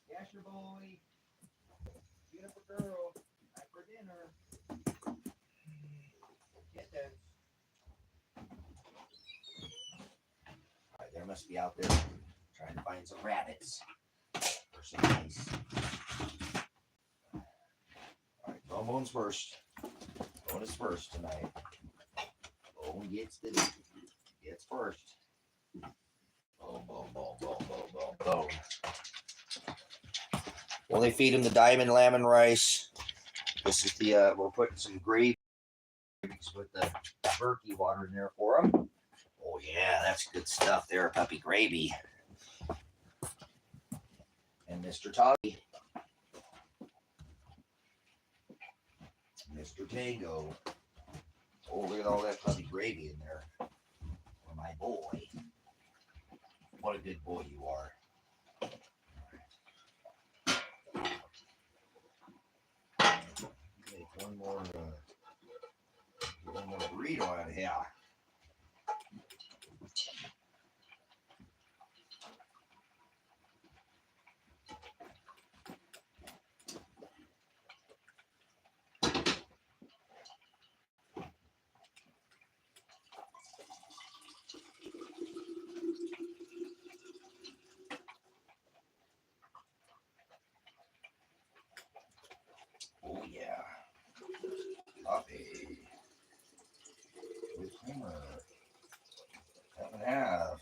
S1: Yes, your boy. Beautiful girl. Time for dinner. Kittens. All right, there must be out there trying to find some rabbits or some mice. All right, Bone's first. Bone is first tonight. Bone gets first. Bone. Only feed him the diamond lamb and rice. This is the we're putting some gravy with the turkey water in there for him. Oh yeah, that's good stuff there, puppy gravy. And Mr. Toggy. Mr. Tango. Oh, look at all that puppy gravy in there. For my boy. What a good boy you are. Make one more burrito out of here. Oh yeah. Coffee. With creamer. 7.5.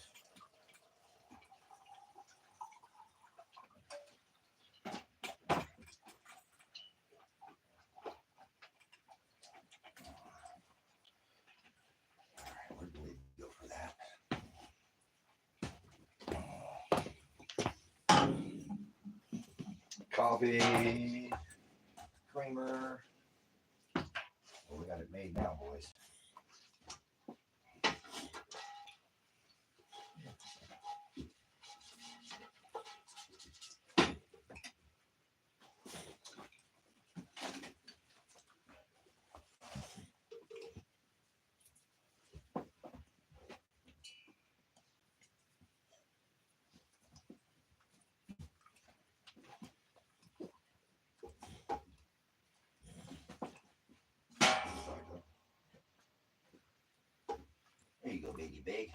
S1: Alright, where do we go for that? Coffee. Creamer. Well, we got it made now, boys. There you go, baby big.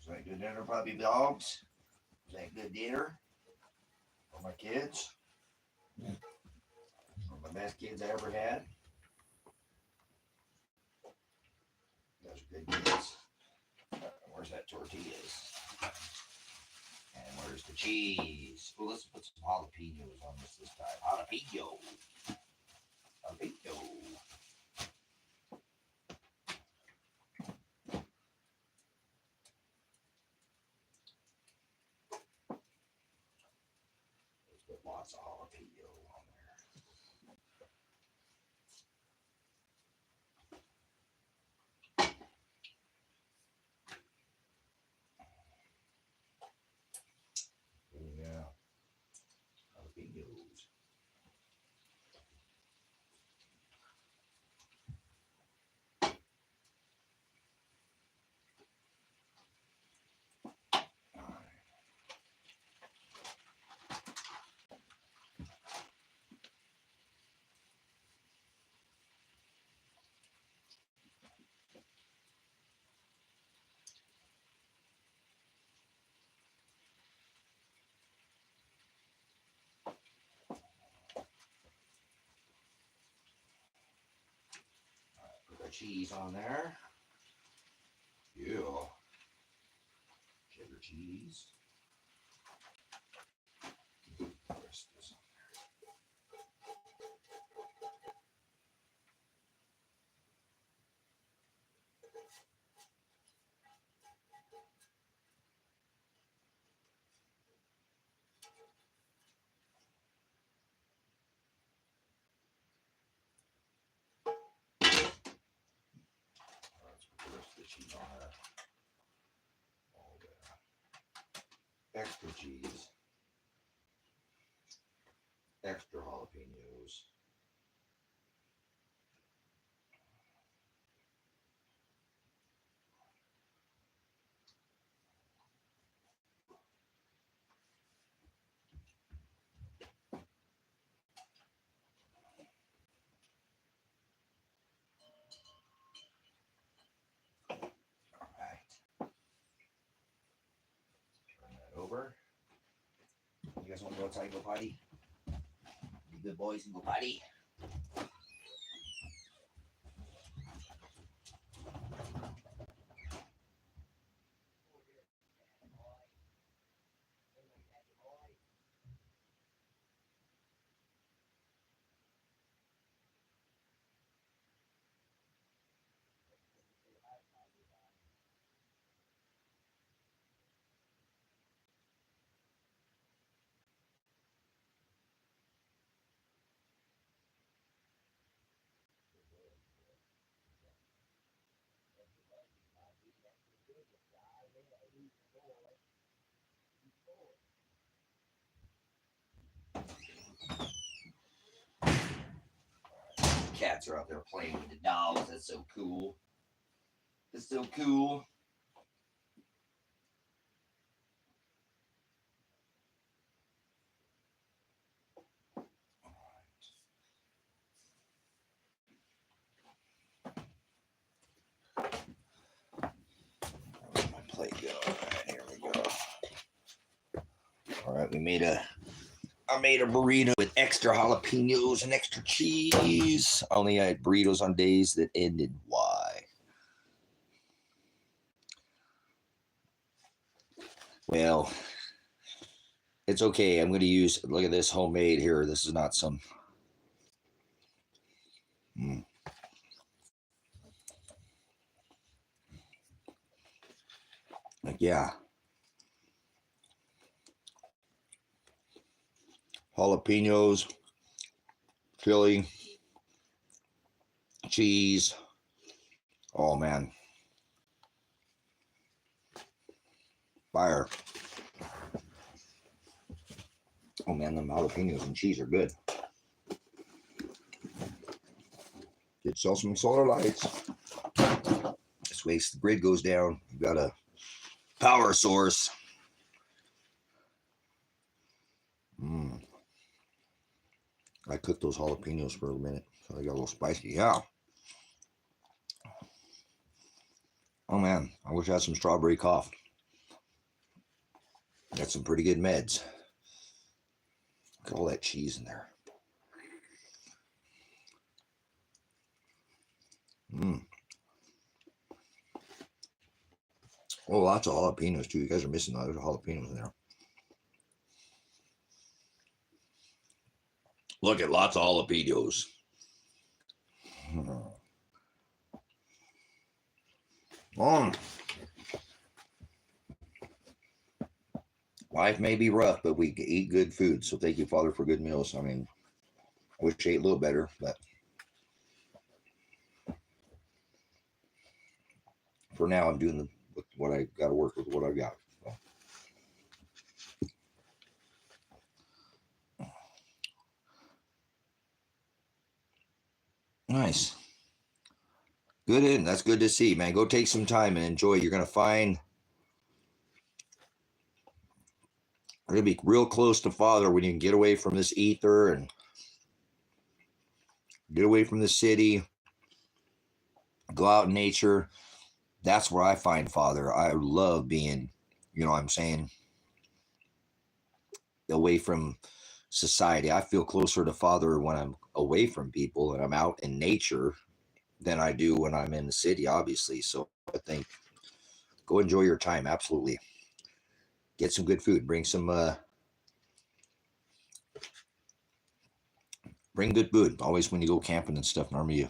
S1: Is that good dinner, puppy dogs? Is that good dinner for my kids? One of the best kids I ever had. Those are good kids. Where's that tortillas? Where's the cheese? Well, let's put some jalapenos on this time. Jalapeno. Jalapeno. Let's put lots of jalapeno on there. Yeah. Jalapenos. Put the cheese on there. Yeah. Cheddar cheese. Where's this on there? Let's put the rest of the cheese on there. All the extra cheese. Extra jalapenos. All right. Turn that over. You guys want to go outside and go potty? Be good boys and go potty. Cats are out there playing with the dolls. That's so cool. That's so cool. Where's my plate go? All right, here we go. All right, I made a burrito with extra jalapenos and extra cheese. I only had burritos on days that ended Y. Well, it's okay. I'm going to use, look at this homemade here. This is not some. Like, yeah. Jalapenos, chili, cheese. Oh, man. Fire. Oh, man, the jalapenos and cheese are good. Get yourself some solar lights. This way the grid goes down. You've got a power source. I cooked those jalapenos for a minute, so they got a little spicy. Yeah. Oh, man, I wish I had some strawberry cough. Got some pretty good meds. Look at all that cheese in there. Oh, lots of jalapenos, too. You guys are missing those jalapenos in there. Look at lots of jalapenos. Life may be rough, but we eat good food. So thank you, Father, for good meals. I mean, I wish I ate a little better, but for now, I'm doing what I got to work with what I got. So. Nice. Good in. That's good to see, man. Go take some time and enjoy. You're going to find you're going to be real close to Father when you can get away from this ether and get away from the city, go out in nature. That's where I find Father. I love being, you know what I'm saying, away from society. I feel closer to Father when I'm away from people and I'm out in nature than I do when I'm in the city, obviously. So I think go enjoy your time. Absolutely. Get some good food. Bring good food. Always when you go camping and stuff, normally you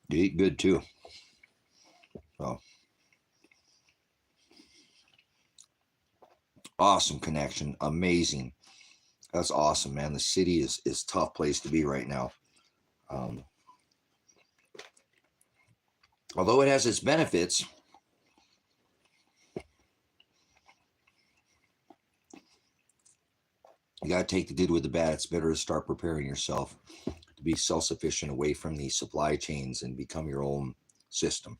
S1: eat good too. So awesome connection. Amazing. That's awesome, man. The city is a tough place to be right now. Although it has its benefits, you got to take the good with the bad. It's better to start preparing yourself to be self-sufficient away from these supply chains and become your own system.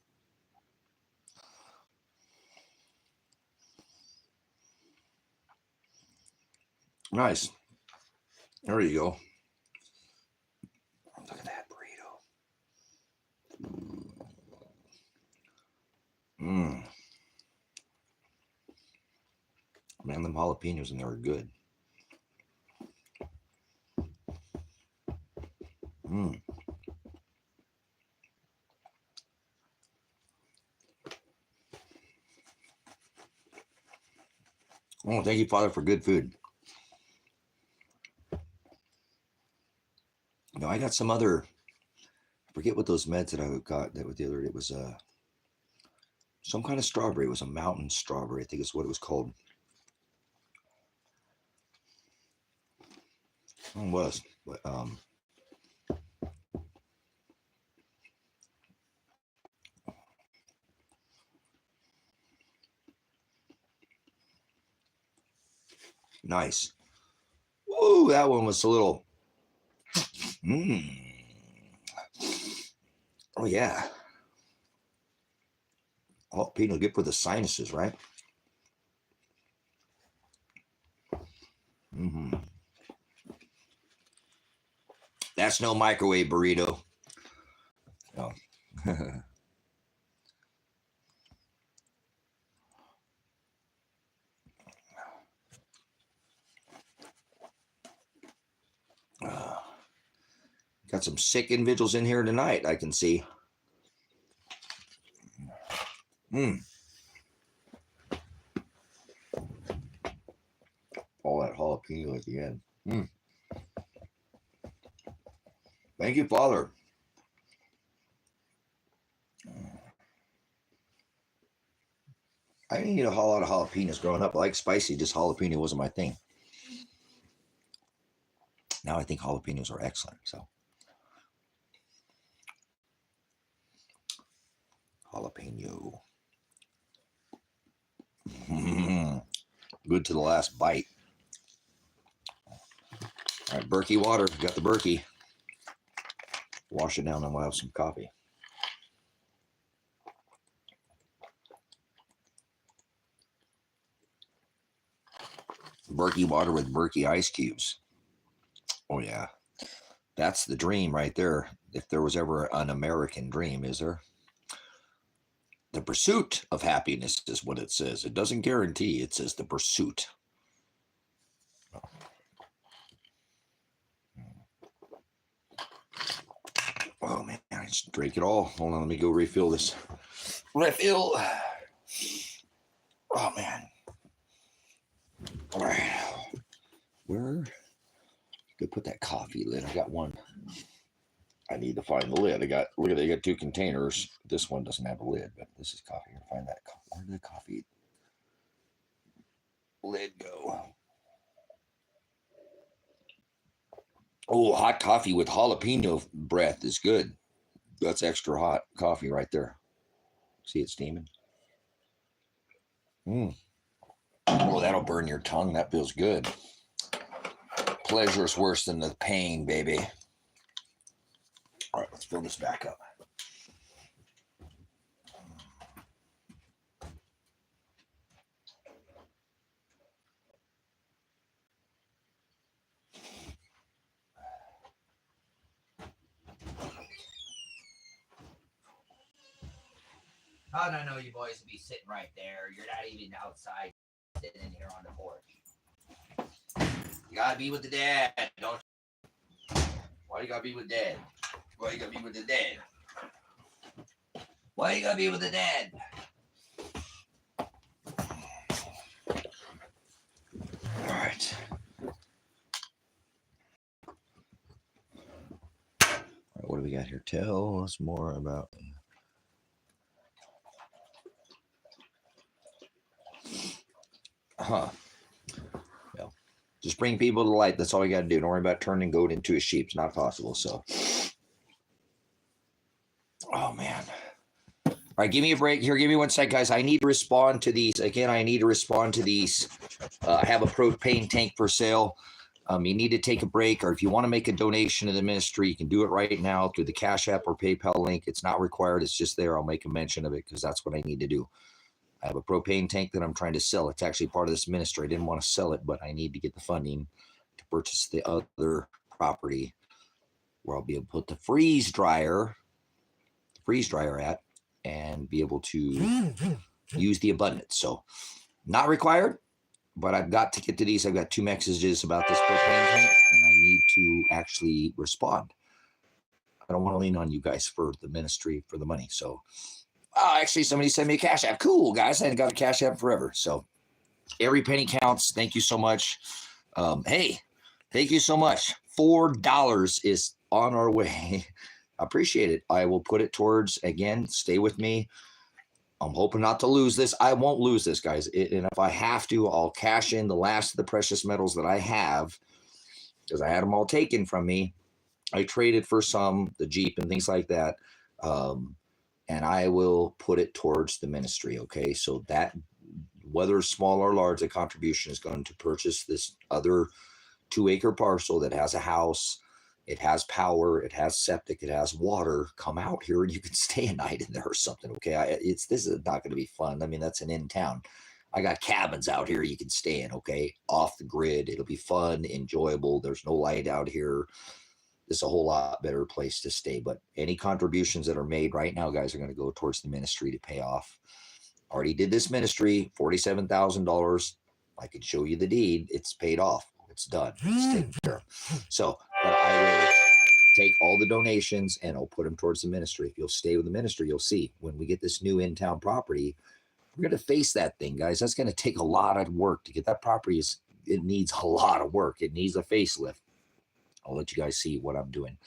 S1: Nice. There you go. Look at that burrito. Man, them jalapenos in there are good. Oh, thank you, Father, for good food. No, I got some other, I forget what those meds that I got that with the other, it was some kind of strawberry. It was a mountain strawberry, I think is what it was called. It was, but nice. Whoa, that one was a little. Oh yeah. Jalapeno, good for the sinuses, right? That's no microwave burrito. No. Got some sick individuals in here tonight, I can see. All that jalapeno at the end. Thank you, Father. I didn't eat a whole lot of jalapenos growing up. I like spicy, just jalapeno wasn't my thing. Now I think jalapenos are excellent. So jalapeno. Good to the last bite. All right, Berkey water. Got the Berkey. Wash it down and we'll have some coffee. Berkey water with Berkey ice cubes. Oh, yeah. That's the dream right there. If there was ever an American dream, is there? The pursuit of happiness is what it says. It doesn't guarantee. It says the pursuit. Oh, man. I just drank it all. Hold on. Let me go refill this. Refill. Oh, man. All right. Where? The put that coffee lid? I got one. I need to find the lid. Look at they got 2 containers. This one doesn't have a lid, but this is coffee. I'm gonna find that. Where did the coffee lid go? Oh, hot coffee with jalapeno breath is good. That's extra hot coffee right there. See it steaming? Oh, that'll burn your tongue. That feels good. Pleasure is worse than the pain, baby. All right, let's fill this back up. How'd I know you boys would be sitting right there? You're not even outside, sitting in here on the porch. You gotta be with the dad, don't you? Why you gotta be with dad? Why you gotta be with the dad? Why you gotta be with the dad? All right. What do we got here? Tell us more about. Well, just bring people to the light. That's all you got to do. Don't worry about turning goat into a sheep. It's not possible. So, oh man. All right, give me a break here. Give me 1 sec, guys. I need to respond to these. Again, I need to respond to these. I have a propane tank for sale. You need to take a break, or if you want to make a donation to the ministry, you can do it right now through the Cash App or PayPal link. It's not required. It's just there. I'll make a mention of it because that's what I need to do. I have a propane tank that I'm trying to sell. It's actually part of this ministry. I didn't want to sell it, but I need to get the funding to purchase the other property where I'll be able to put the freeze dryer at and be able to use the abundance. So not required, but I've got to get to these. I've got 2 messages about this propane tank, and I need to actually respond. I don't want to lean on you guys for the ministry, for the money. So, actually, somebody sent me a Cash App. Cool, guys. I hadn't got a Cash App forever. So every penny counts. Thank you so much. Hey, thank you so much. $4 is on our way. I appreciate it. I will put it towards, again, stay with me. I'm hoping not to lose this. I won't lose this, guys. And if I have to, I'll cash in the last of the precious metals that I have because I had them all taken from me. I traded for some, the Jeep and things like that. And I will put it towards the ministry, okay? So that, whether small or large, the contribution is going to purchase this other 2-acre parcel that has a house. It has power, it has septic, it has water. Come out here and you can stay a night in there or something, okay? This is not going to be fun. I mean, that's an in-town. I got cabins out here you can stay in, okay? Off the grid. It'll be fun, enjoyable. There's no light out here. It's a whole lot better place to stay. But any contributions that are made right now, guys, are going to go towards the ministry to pay off. Already did this ministry, $47,000. I can show you the deed. It's paid off. It's done. It's taken care of. So, but I will take all the donations and I'll put them towards the ministry. If you'll stay with the ministry, you'll see when we get this new in-town property, we're going to face that thing, guys. That's going to take a lot of work to get that property. It needs a lot of work. It needs a facelift. I'll let you guys see what I'm doing.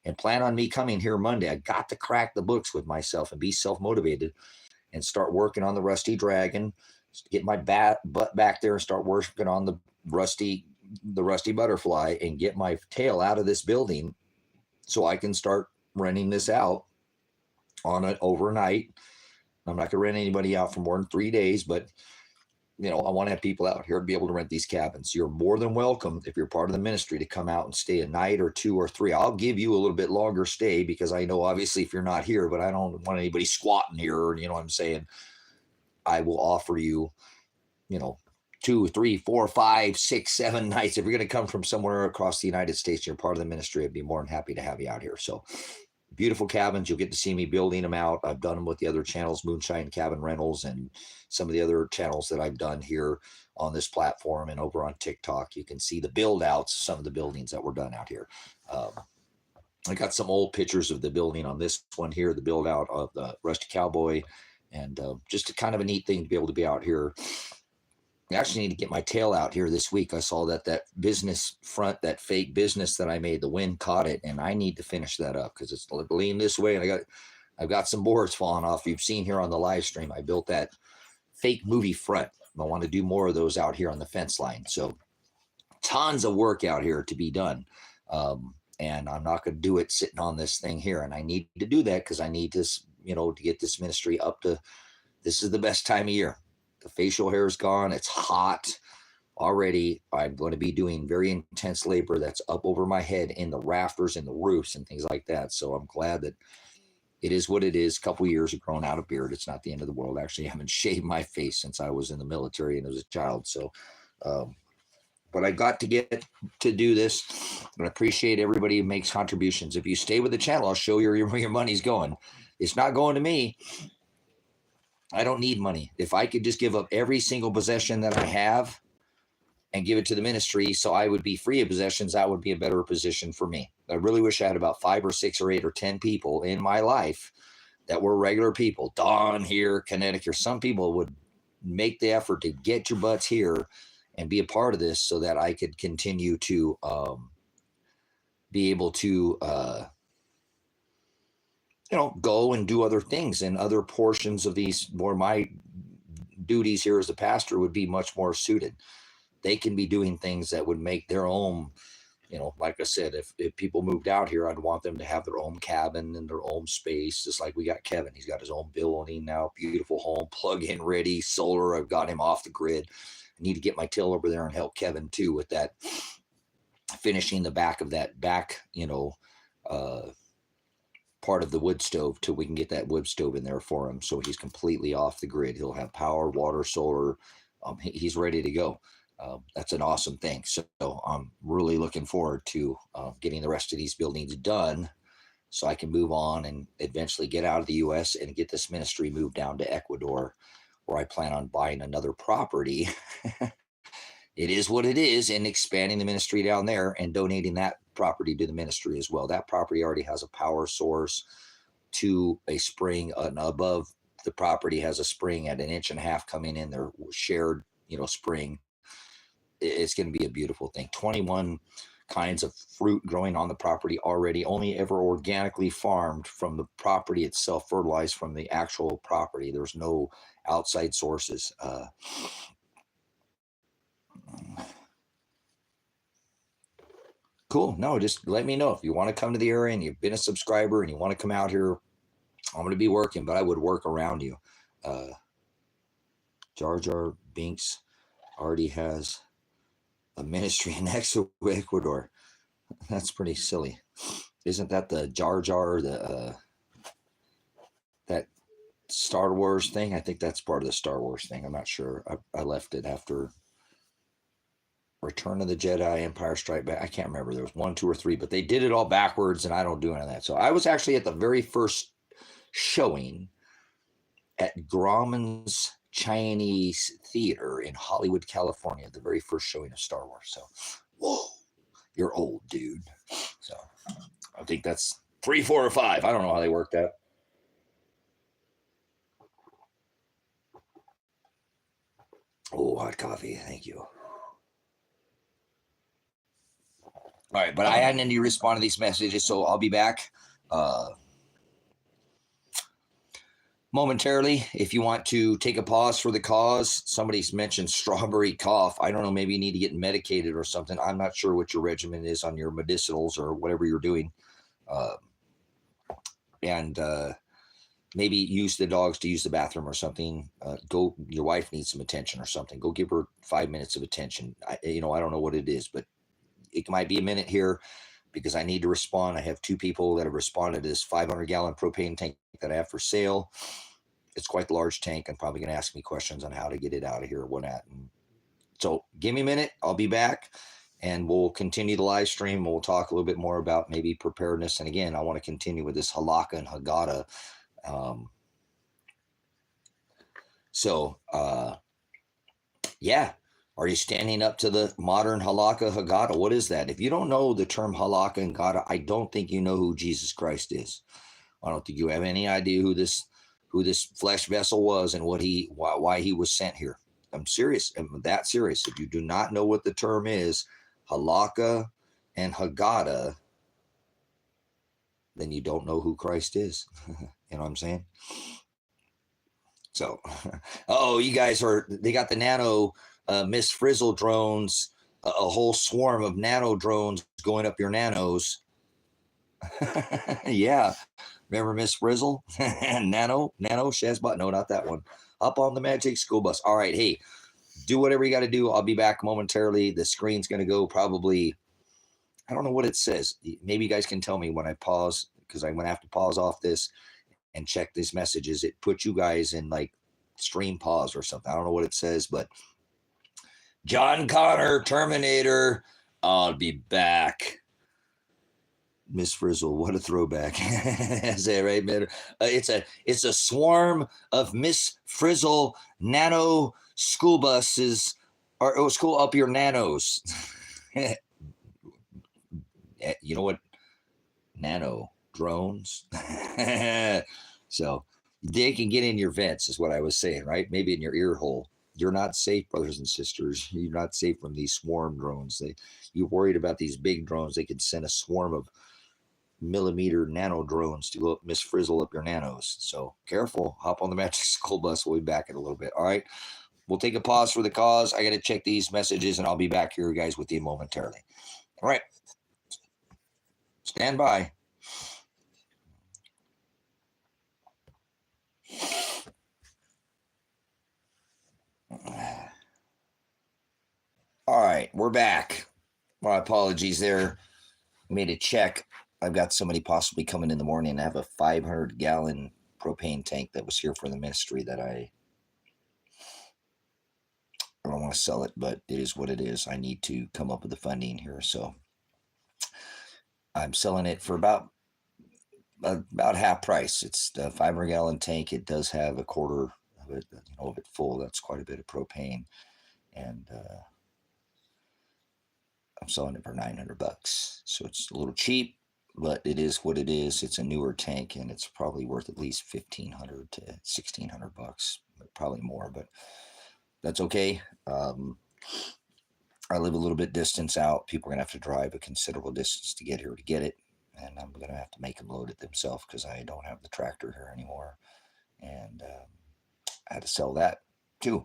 S1: And plan on me coming here Monday. I got to crack the books with myself and be self-motivated and start working on the Rusty Dragon, get my butt back there and start working on the Rusty Butterfly and get my tail out of this building so I can start renting this out on it overnight. I'm not going to rent anybody out for more than 3 days, but I want to have people out here to be able to rent these cabins. You're more than welcome, if you're part of the ministry, to come out and stay a night or 2 or 3. I'll give you a little bit longer stay because I know obviously if you're not here, but I don't want anybody squatting here. You know what I'm saying? I will offer you, 2, 3, 4, 5, 6, 7 nights. If you're going to come from somewhere across the United States, you're part of the ministry, I'd be more than happy to have you out here. So beautiful cabins. You'll get to see me building them out. I've done them with the other channels, Moonshine Cabin Rentals, and some of the other channels that I've done here on this platform and over on TikTok. You can see the build outs, some of the buildings that were done out here. I got some old pictures of the building on this one here, the build out of the Rusty Cowboy, and just a kind of a neat thing to be able to be out here I actually need to get my tail out here this week. I saw that business front, that fake business that I made, the wind caught it, and I need to finish that up because it's leaning this way, and I've got some boards falling off. You've seen here on the live stream, I built that fake movie front. I want to do more of those out here on the fence line. So tons of work out here to be done. And I'm not going to do it sitting on this thing here. And I need to do that because I need this, to get this ministry up to, this is the best time of year. The facial hair is gone. It's hot already. I'm going to be doing very intense labor that's up over my head in the rafters and the roofs and things like that. So I'm glad that it is what it is. A couple of years of growing out a beard. It's not the end of the world. Actually, I haven't shaved my face since I was in the military and as a child. So, but I got to get to do this, and I appreciate everybody who makes contributions. If you stay with the channel, I'll show you where your money's going. It's not going to me. I don't need money. If I could just give up every single possession that I have and give it to the ministry so I would be free of possessions, that would be a better position for me. I really wish I had about 5 or 6 or 8 or 10 people in my life that were regular people. Don here, Connecticut. Some people would make the effort to get your butts here and be a part of this so that I could continue to be able to, go and do other things and other portions of these where my duties here as a pastor would be much more suited. They can be doing things that would make their own, like I said, if people moved out here, I'd want them to have their own cabin and their own space. Just like we got Kevin. He's got his own building now, beautiful home, plug-in ready, solar. I've got him off the grid. I need to get my tail over there and help Kevin too with that, finishing the back of that part of the wood stove till we can get that wood stove in there for him. So he's completely off the grid. He'll have power, water, solar. He's ready to go. That's an awesome thing. So I'm really looking forward to getting the rest of these buildings done so I can move on and eventually get out of the U.S. and get this ministry moved down to Ecuador, where I plan on buying another property. It is what it is, and expanding the ministry down there and donating that property to the ministry as well. That property already has a power source to a spring, and above the property has a spring at 1.5 inches coming in there, shared, spring. It's going to be a beautiful thing. 21 kinds of fruit growing on the property already, only ever organically farmed from the property itself, fertilized from the actual property. There's no outside sources. Cool. No, just let me know if you want to come to the area and you've been a subscriber and you want to come out here. I'm going to be working, but I would work around you. Jar Jar Binks already has a ministry in Ecuador. That's pretty silly. Isn't that the Jar Jar, that Star Wars thing? I think that's part of the Star Wars thing. I'm not sure. I left it after Return of the Jedi, Empire Strike Back. I can't remember. There was 1, 2, or 3, but they did it all backwards, and I don't do any of that. So I was actually at the very first showing at Grauman's Chinese Theater in Hollywood, California, the very first showing of Star Wars. So, whoa, you're old, dude. So I think that's 3, 4, or 5. I don't know how they worked that. Oh, hot coffee. Thank you. All right, but I hadn't any respond to these messages, so I'll be back momentarily. If you want to take a pause for the cause, somebody's mentioned strawberry cough. I don't know, maybe you need to get medicated or something. I'm not sure what your regimen is on your medicinals or whatever you're doing. And maybe use the dogs to use the bathroom or something. Go, your wife needs some attention or something. Go give her 5 minutes of attention. I don't know what it is, but it might be a minute here because I need to respond. I have 2 people that have responded to this 500-gallon propane tank that I have for sale. It's quite the large tank and probably going to ask me questions on how to get it out of here or what at. And so give me a minute. I'll be back and we'll continue the live stream. We'll talk a little bit more about maybe preparedness. And again, I want to continue with this Halaka and Hagada. Yeah. Are you standing up to the modern Halaka Hagada? What is that? If you don't know the term Halaka and Hagada, I don't think you know who Jesus Christ is. I don't think you have any idea who this flesh vessel was and why he was sent here. I'm serious. I'm that serious. If you do not know what the term is, Halaka and Hagada, then you don't know who Christ is. You know what I'm saying? So, oh, you guys they got the nano Miss Frizzle drones, a whole swarm of nano drones going up your nanos. Yeah. Remember Miss Frizzle? Nano, Shazbot? No, not that one. Up on the Magic School Bus. All right. Hey, do whatever you got to do. I'll be back momentarily. The screen's going to go probably, I don't know what it says. Maybe you guys can tell me when I pause, because I'm going to have to pause off this and check these messages. It puts you guys in like stream pause or something. I don't know what it says, but John Connor, Terminator, I'll be back. Miss Frizzle, what a throwback. Is that right, man? It's a swarm of Miss Frizzle nano school buses, or school up your nanos. You know what? Nano drones. So they can get in your vents, is what I was saying, right? Maybe in your ear hole. You're not safe, brothers and sisters. You're not safe from these swarm drones. You're worried about these big drones. They could send a swarm of millimeter nano drones to go up Miss Frizzle up your nanos. So careful. Hop on the Magic School Bus. We'll be back in a little bit. All right. We'll take a pause for the cause. I got to check these messages, and I'll be back here, guys, with you momentarily. All right. Stand by. All right. We're back. My apologies there. Made a check. I've got somebody possibly coming in the morning. I have a 500-gallon propane tank that was here for the ministry that I don't want to sell it, but it is what it is. I need to come up with the funding here. So I'm selling it for about half price. It's a 500-gallon tank. It does have a quarter of it, of it full. That's quite a bit of propane. And I'm selling it for $900. So it's a little cheap, but it is what it is. It's a newer tank, and it's probably worth at least $1,500 to $1,600, probably more, but that's okay. I live a little bit distance out. People are going to have to drive a considerable distance to get here to get it, and I'm going to have to make them load it themselves because I don't have the tractor here anymore, and I had to sell that too.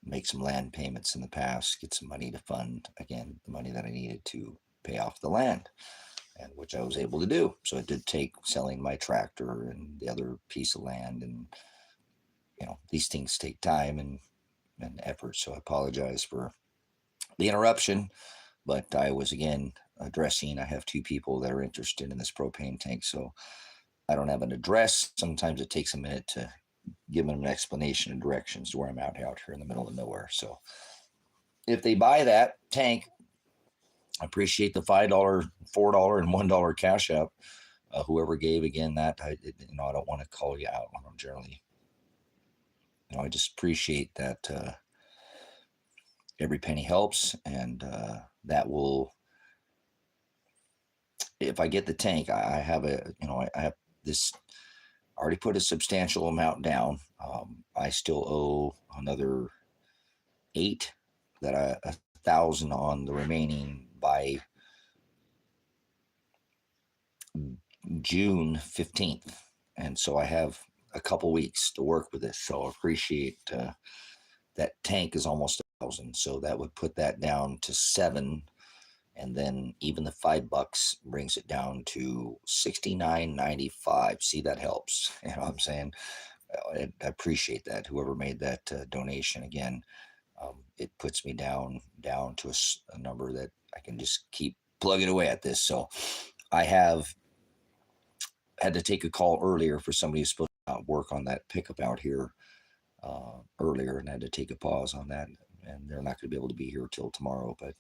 S1: Make some land payments in the past, get some money to fund, again, the money that I needed to pay off the land, and which I was able to do. So it did take selling my tractor and the other piece of land, and these things take time and effort. So I apologize for the interruption, but I was again addressing. I have two people that are interested in this propane tank, so I don't have an address. Sometimes it takes a minute to give them an explanation and directions to where I'm out here in the middle of nowhere. So if they buy that tank, I appreciate the $5, $4, and $1 cash app. Whoever gave, again, that I don't want to call you out on them generally. I just appreciate that every penny helps, and that will. If I get the tank, I have I have this. Already put a substantial amount down. I still owe another $1,000 on the remaining by June 15th. And so I have a couple weeks to work with this. So I appreciate that tank is almost $1,000. So that would put that down to $7. And then even the $5 brings it down to $69.95. See, that helps. You know what I'm saying? I appreciate that. Whoever made that donation, again, it puts me down to a number that I can just keep plugging away at this. So I have had to take a call earlier for somebody who's supposed to work on that pickup out here earlier, and I had to take a pause on that. And they're not going to be able to be here till tomorrow, but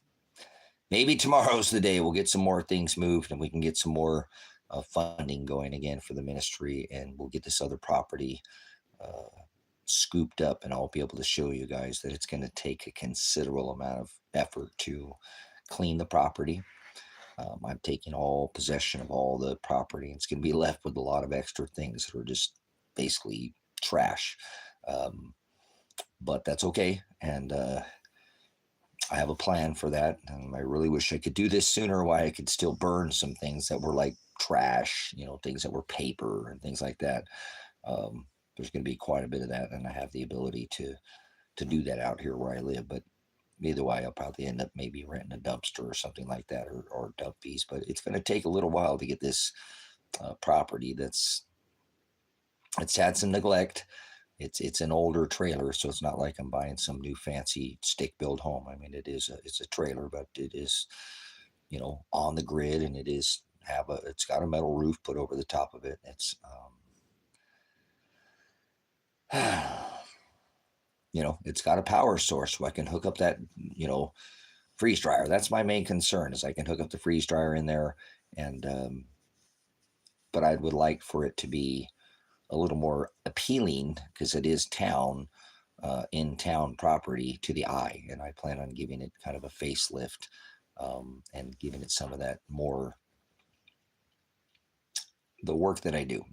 S1: maybe tomorrow's the day we'll get some more things moved and we can get some more funding going again for the ministry, and we'll get this other property scooped up, and I'll be able to show you guys that it's going to take a considerable amount of effort to clean the property. I'm taking all possession of all the property, and it's going to be left with a lot of extra things that are just basically trash. but that's okay. And I have a plan for that. And I really wish I could do this sooner, why I could still burn some things that were like trash, things that were paper and things like that. There's going to be quite a bit of that, and I have the ability to do that out here where I live. But either way, I'll probably end up maybe renting a dumpster or something like that, or dump these. But it's going to take a little while to get this property it's had some neglect. It's an older trailer, so it's not like I'm buying some new fancy stick-built home. I mean, it's a trailer, but it is, on the grid, and it's got a metal roof put over the top of it. It's got a power source, so I can hook up that, freeze dryer. That's my main concern, is I can hook up the freeze dryer in there, and but I would like for it to be a little more appealing, because it is in town property to the eye, and I plan on giving it kind of a facelift, and giving it some of that more, the work that I do,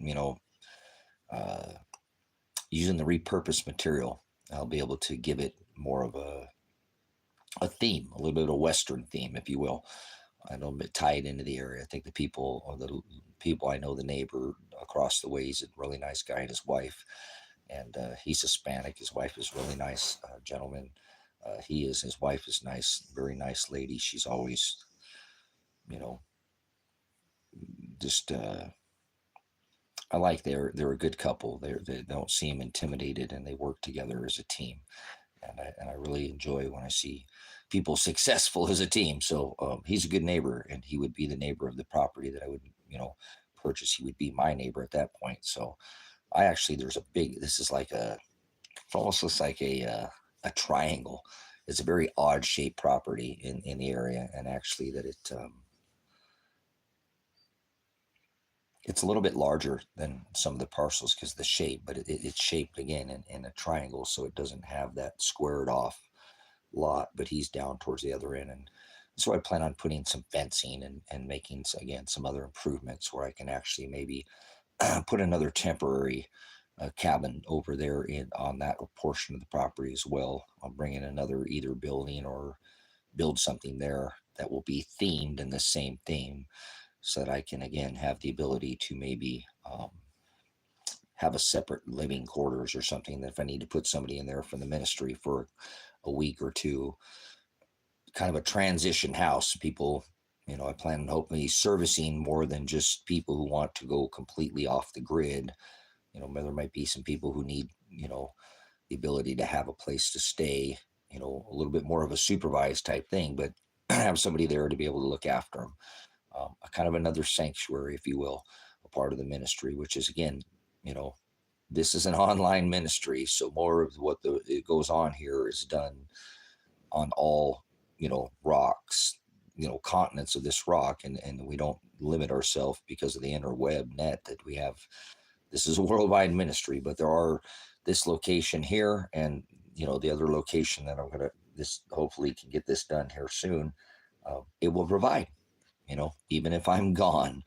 S1: using the repurposed material. I'll be able to give it more of a theme, a little bit of a Western theme, if you will. I know, tie it into the area. I think the people I know, the neighbor across the way, he's a really nice guy, and his wife, and he's Hispanic. His wife is really nice, gentleman. His wife is nice, very nice lady. She's always, just, I like they're a good couple. They don't seem intimidated, and they work together as a team. And I really enjoy when I see people successful as a team. So he's a good neighbor, and he would be the neighbor of the property that I would, purchase. He would be my neighbor at that point. So this is like it almost looks like a triangle. It's a very odd shaped property in the area, and actually that it's a little bit larger than some of the parcels because of the shape, but it's shaped again in a triangle, so it doesn't have that squared off lot, but he's down towards the other end. And so I plan on putting some fencing and making, again, some other improvements where I can actually maybe put another temporary cabin over there on that portion of the property as well. I'll bring in another either building or build something there that will be themed in the same theme, so that I can, again, have the ability to maybe have a separate living quarters or something, that if I need to put somebody in there from the ministry for a week or two, kind of a transition house. People, I plan on hopefully servicing more than just people who want to go completely off the grid. There might be some people who need, the ability to have a place to stay, a little bit more of a supervised type thing, but have somebody there to be able to look after them. A kind of another sanctuary, if you will, a part of the ministry, which is, again, this is an online ministry, so more of what it goes on here is done on all, rocks, continents of this rock, and we don't limit ourselves because of the interweb net that we have. This is a worldwide ministry, but there are this location here, and the other location that this hopefully can get this done here soon. It will provide, even if I'm gone,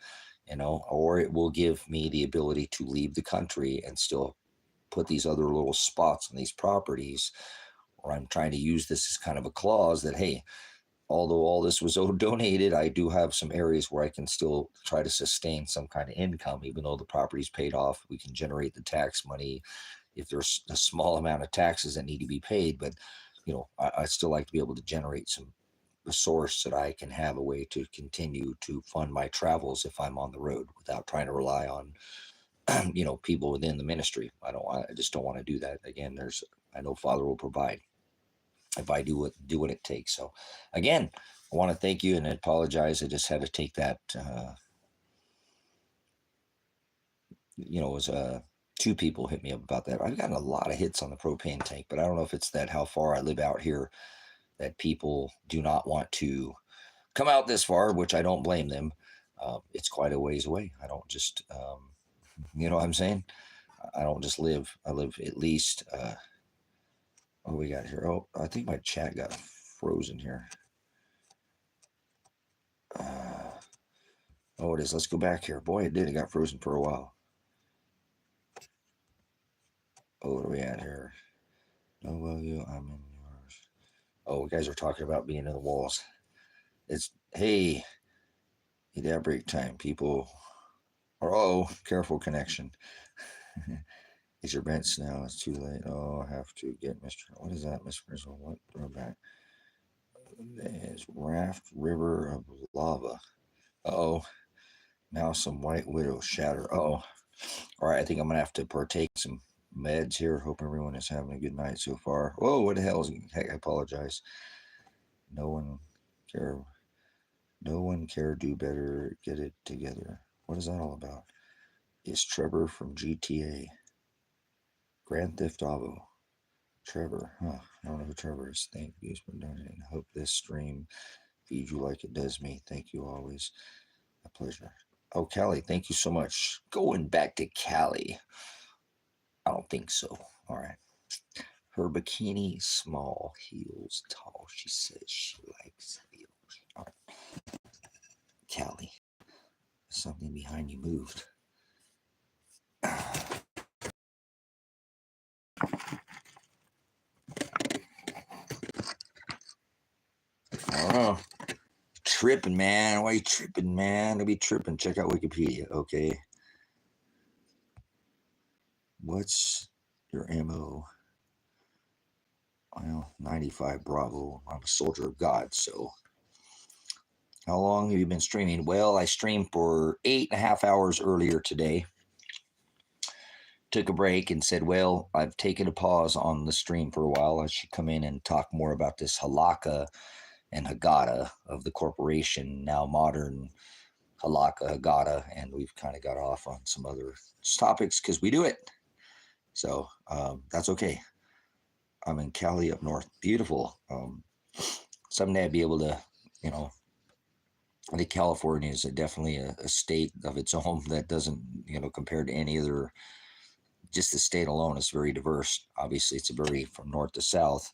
S1: or it will give me the ability to leave the country and still put these other little spots on these properties, or I'm trying to use this as kind of a clause that, hey, although all this was donated, I do have some areas where I can still try to sustain some kind of income, even though the property's paid off. We can generate the tax money if there's a small amount of taxes that need to be paid, but I still like to be able to generate a source that I can have a way to continue to fund my travels if I'm on the road, without trying to rely on people within the ministry. I just don't want to do that. Again, I know Father will provide if I do what it takes. So again, I want to thank you and apologize. I just had to take that, as two people hit me up about that. I've gotten a lot of hits on the propane tank, but I don't know if it's that how far I live out here that people do not want to come out this far, which I don't blame them. It's quite a ways away. I don't just, you know what I'm saying? I don't just live. I live at least, what do we got here? Oh, I think my chat got frozen here. Oh, it is. Let's go back here. Boy, it did. It got frozen for a while. Oh, what are we at here? Oh, well, I'm in yours. Oh, you guys are talking about being in the walls. Hey, that break time, people. Careful connection. Is your bench now? It's too late. Oh, I have to get Mr. What is that, Mr. Grizzle? What? Throw back. There's Raft River of Lava. Oh, now some White Widow shatter. Oh, all right. I think I'm gonna have to partake some meds here. Hope everyone is having a good night so far. Whoa, what the hell is? Heck, I apologize. No one care. No one care. Do better. Get it together. What is that all about? It's Trevor from GTA. Grand Theft Auto. Trevor, huh? I don't know who Trevor is. Thank you for donating. I hope this stream feeds you like it does me. Thank you always. A pleasure. Oh, Callie, thank you so much. Going back to Callie. I don't think so. All right. Her bikini, small, heels tall. She says she likes heels. All right. Callie, something behind you moved. I don't know. Tripping, man. Why are you tripping, man? Don't be tripping. Check out Wikipedia, okay? What's your MO? Well, 95 Bravo. I'm a soldier of God, so. How long have you been streaming? Well, I streamed for 8.5 hours earlier today. Took a break and said, well, I've taken a pause on the stream for a while. I should come in and talk more about this Halaka and Hagada of the corporation, now modern Halaka, Hagada, and we've kind of got off on some other topics because we do it. So that's okay. I'm in Cali up north. Beautiful. Someday I'd be able to, I think California is definitely a state of its own that doesn't, compare to any other. Just the state alone is very diverse. Obviously, it's from north to south.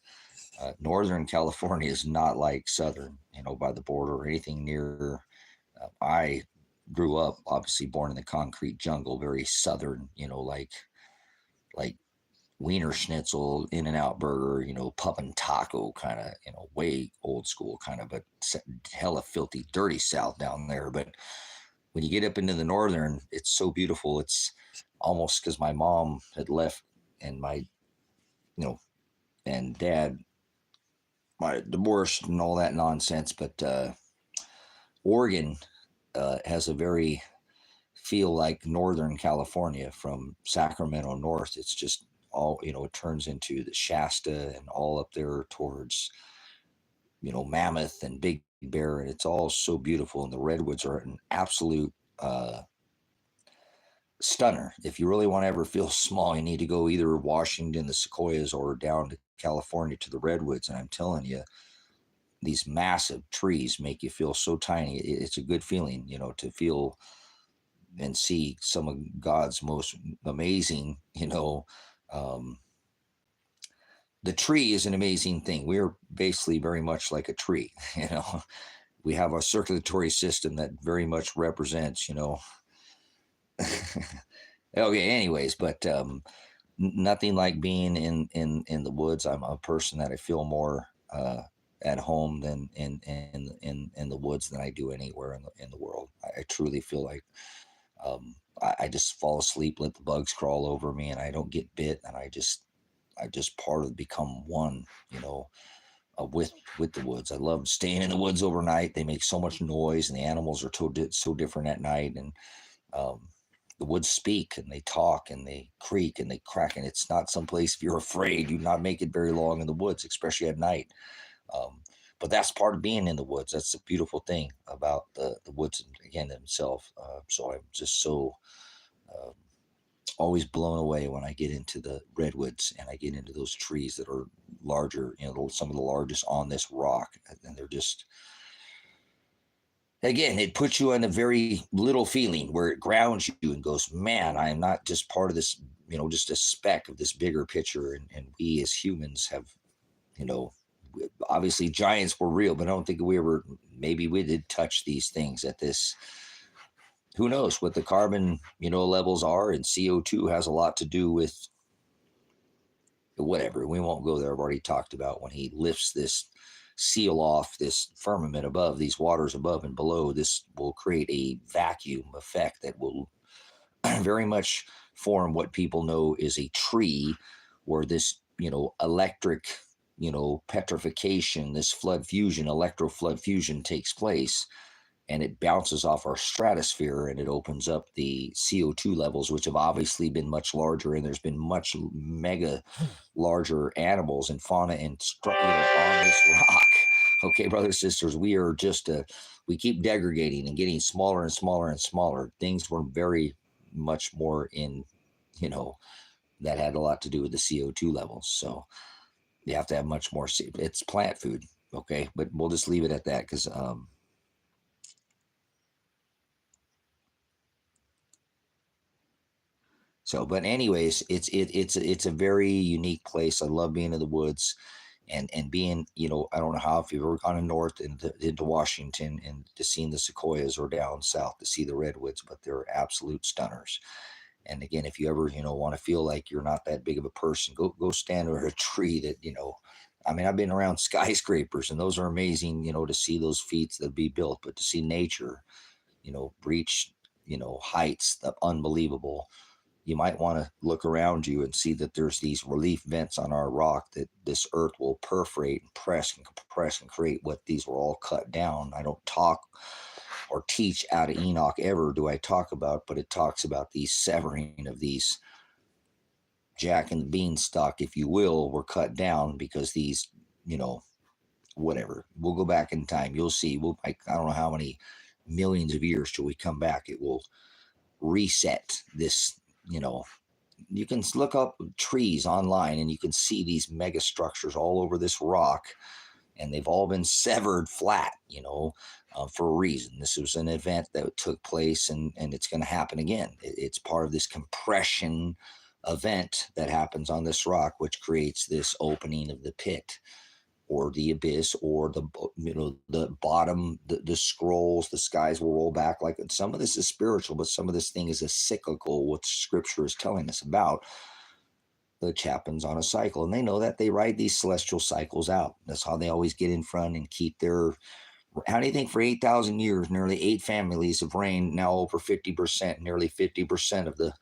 S1: Northern California is not like southern, by the border or anything near. I grew up, obviously, born in the concrete jungle, very southern, like Wiener Schnitzel, In-N-Out Burger, pub and taco kind of, way old school kind of, but hella filthy, dirty South down there. But when you get up into the northern, it's so beautiful. It's almost because my mom had left and and dad, my divorced and all that nonsense. But Oregon has a very feel like Northern California from Sacramento north. It's just all, it turns into the Shasta and all up there towards, Mammoth and Big Bear. And it's all so beautiful. And the redwoods are an absolute stunner. If you really want to ever feel small, you need to go either Washington, the Sequoias, or down to California to the redwoods. And I'm telling you, these massive trees make you feel so tiny. It's a good feeling, to feel and see some of God's most amazing, the tree is an amazing thing. We're basically very much like a tree, We have a circulatory system that very much represents, Okay, anyways, but nothing like being in the woods. I'm a person that I feel more at home than in the woods than I do anywhere in the world. I truly feel like I just fall asleep, let the bugs crawl over me, and I don't get bit, and I just become one, with the woods. I love staying in the woods overnight. They make so much noise, and the animals are so different at night, and the woods speak and they talk and they creak and they crack, and it's not someplace if you're afraid you not make it very long in the woods, especially at night. But that's part of being in the woods. That's the beautiful thing about the woods again themselves. So I'm just so uh, always blown away when I get into the redwoods and I get into those trees that are larger, some of the largest on this rock, and they're just, again, it puts you in a very little feeling where it grounds you and goes, man, I am not just part of this, just a speck of this bigger picture. And we as humans have, obviously giants were real, but I don't think maybe we did touch these things at this. Who knows what the carbon, levels are, and CO2 has a lot to do with whatever. We won't go there. I've already talked about when he lifts this seal off this firmament above, these waters above and below. This will create a vacuum effect that will very much form what people know is a tree, where this, electric, petrification, this flood fusion, electro flood fusion takes place, and it bounces off our stratosphere, and it opens up the CO2 levels, which have obviously been much larger, and there's been much mega larger animals and fauna and on this rock. Okay, brothers, sisters, we are just we keep degrading and getting smaller and smaller and smaller. Things were very much more in, that had a lot to do with the CO2 levels. So you have to have much more. It's plant food, okay, but we'll just leave it at that because so, but anyways, it's a very unique place. I love being in the woods, and being, I don't know how, if you've ever gone north into Washington and to see the sequoias, or down south to see the redwoods, but they're absolute stunners. And again, if you ever, want to feel like you're not that big of a person, go stand under a tree that, I mean, I've been around skyscrapers, and those are amazing, to see those feats that be built, but to see nature, reach, heights that unbelievable. You might want to look around you and see that there's these relief vents on our rock that this earth will perforate and press and compress and create. What these were all cut down. I don't talk or teach out of Enoch ever, do I talk about, but it talks about these severing of these Jack and the Beanstalk, if you will, were cut down because these, whatever. We'll go back in time. You'll see. I don't know how many millions of years till we come back. It will reset this, you can look up trees online and you can see these mega structures all over this rock, and they've all been severed flat, for a reason. This was an event that took place, and it's going to happen again. It's part of this compression event that happens on this rock, which creates this opening of the pit or the abyss, or the bottom, the scrolls, the skies will roll back. Like, some of this is spiritual, but some of this thing is a cyclical, what scripture is telling us about, which happens on a cycle. And they know that. They ride these celestial cycles out. That's how they always get in front and keep their, how do you think for 8,000 years, nearly 8 families have reigned, now over 50%, nearly 50% of the,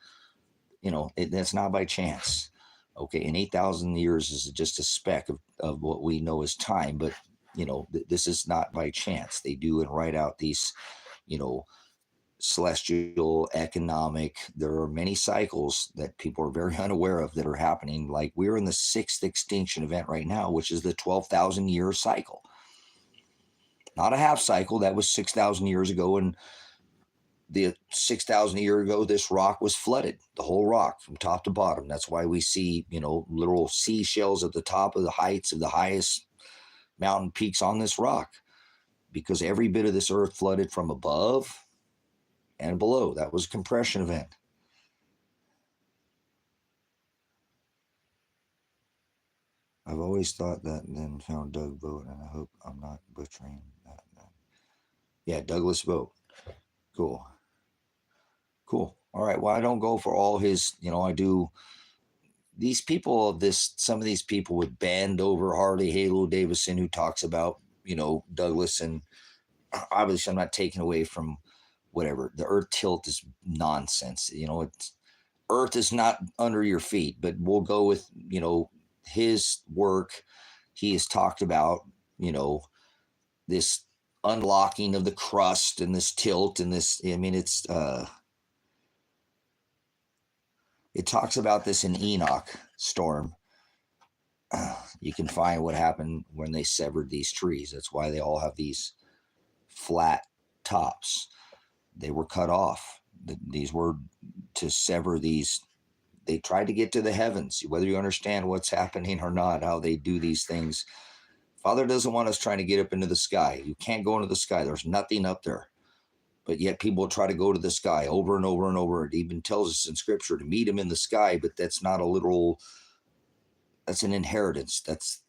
S1: that's not by chance. Okay, and 8,000 years is just a speck of what we know as time, but, this is not by chance. They do and write out these, celestial, economic, there are many cycles that people are very unaware of that are happening. Like, we're in the 6th extinction event right now, which is the 12,000 year cycle. Not a half cycle. That was 6,000 years ago, and the 6,000 year ago, this rock was flooded, the whole rock from top to bottom. That's why we see, literal seashells at the top of the heights of the highest mountain peaks on this rock, because every bit of this earth flooded from above and below. That was a compression event. I've always thought that, and then found Doug Vogt, and I hope I'm not butchering that. Yeah, Douglas Vogt. Cool. All right. Well, I don't go for all his, I do. These people, some of these people would band over Harley Halo Davidson, who talks about, Douglas, and obviously I'm not taking away from whatever. The earth tilt is nonsense. Earth is not under your feet, but we'll go with, his work. He has talked about, this unlocking of the crust and this tilt and this, it talks about this in Enoch storm. You can find what happened when they severed these trees. That's why they all have these flat tops. They were cut off. These were to sever these. They tried to get to the heavens, whether you understand what's happening or not, how they do these things. Father doesn't want us trying to get up into the sky. You can't go into the sky. There's nothing up there. But yet people try to go to the sky over and over and over. It even tells us in scripture to meet him in the sky, but that's not a literal, that's an inheritance. That's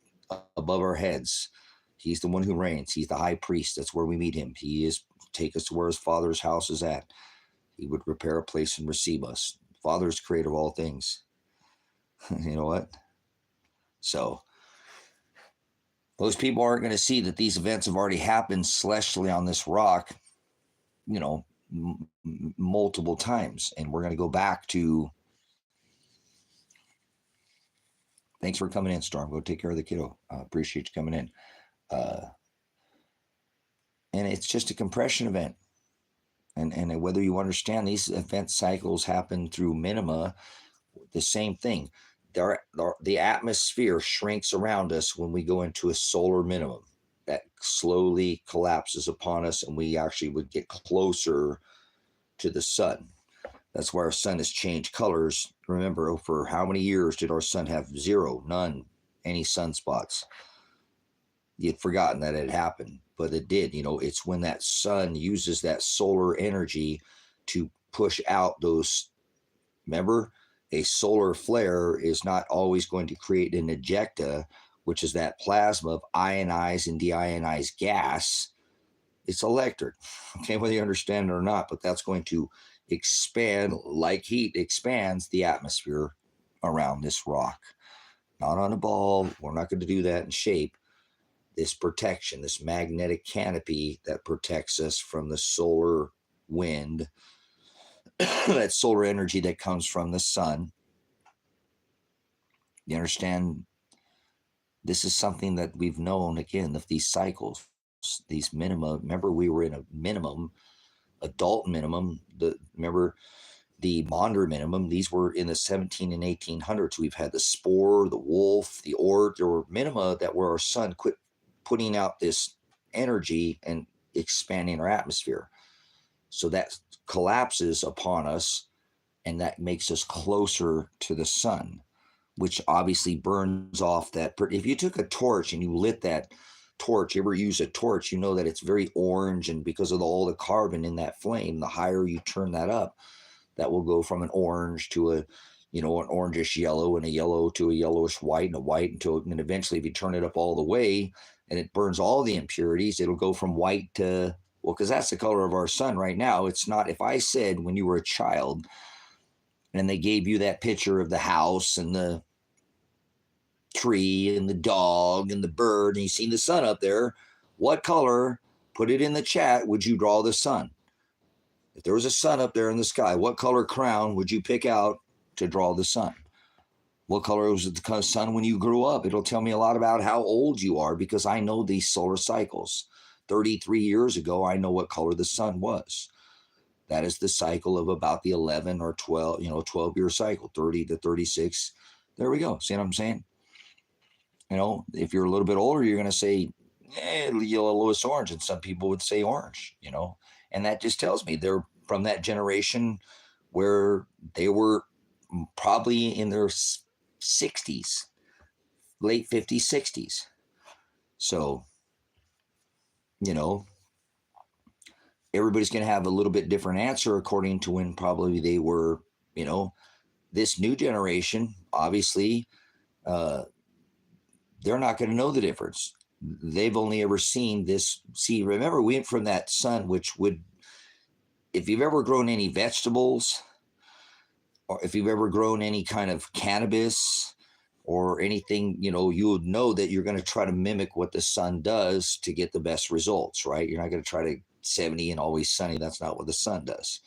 S1: above our heads. He's the one who reigns. He's the high priest. That's where we meet him. He is take us to where his Father's house is at. He would prepare a place and receive us. Father is creator of all things. You know what? So those people aren't going to see that these events have already happened celestially on this rock, multiple times. And we're going to go back to, thanks for coming in, Storm. Go take care of the kiddo. I appreciate you coming in. And it's just a compression event. And whether you understand, these event cycles happen through minima, the same thing. The atmosphere shrinks around us when we go into a solar minimum. That slowly collapses upon us, and we actually would get closer to the sun. That's why our sun has changed colors. Remember, for how many years did our sun have zero, none, any sunspots? You'd forgotten that it happened, but it did. It's when that sun uses that solar energy to push out those. Remember, a solar flare is not always going to create an ejecta, which is that plasma of ionized and deionized gas. It's electric, okay, whether you understand it or not, but that's going to expand like heat expands the atmosphere around this rock. Not on a ball. We're not going to do that in shape. This protection, this magnetic canopy that protects us from the solar wind, that solar energy that comes from the sun. You understand? This is something that we've known, again, of these cycles, these minima. Remember, we were in a minimum, adult minimum. Remember the Maunder minimum. These were in the 17 and 1800s. We've had the spore, the wolf, the Oort. There were minima that where our sun quit putting out this energy and expanding our atmosphere. So that collapses upon us, and that makes us closer to the sun, which obviously burns off that. If you took a torch and you lit that torch, you ever use a torch, you know that it's very orange, and because of all the carbon in that flame, the higher you turn that up, that will go from an orange to an orangish yellow, and a yellow to a yellowish white, and a white and eventually if you turn it up all the way and it burns all the impurities, it'll go from white to, well, because that's the color of our sun right now. It's not, if I said when you were a child and they gave you that picture of the house and the tree and the dog and the bird, and you seen the sun up there, what color, put it in the chat, would you draw the sun? If there was a sun up there in the sky, what color crown would you pick out to draw the sun? What color was the sun when you grew up? It'll tell me a lot about how old you are, because I know these solar cycles. 33 years ago, I know what color the sun was. That is the cycle of about the 11 or 12, 12-year cycle, 30 to 36. There we go. See what I'm saying? If you're a little bit older, you're going to say yellowish orange, and some people would say orange, and that just tells me they're from that generation where they were probably in their 60s, late 50s, 60s. So, everybody's going to have a little bit different answer according to when probably they were, this new generation, obviously, they're not going to know the difference. They've only ever seen this. See, remember, we went from that sun, which would, if you've ever grown any vegetables, or if you've ever grown any kind of cannabis or anything, you would know that you're going to try to mimic what the sun does to get the best results, right? You're not going to try to 70 and always sunny. That's not what the sun does.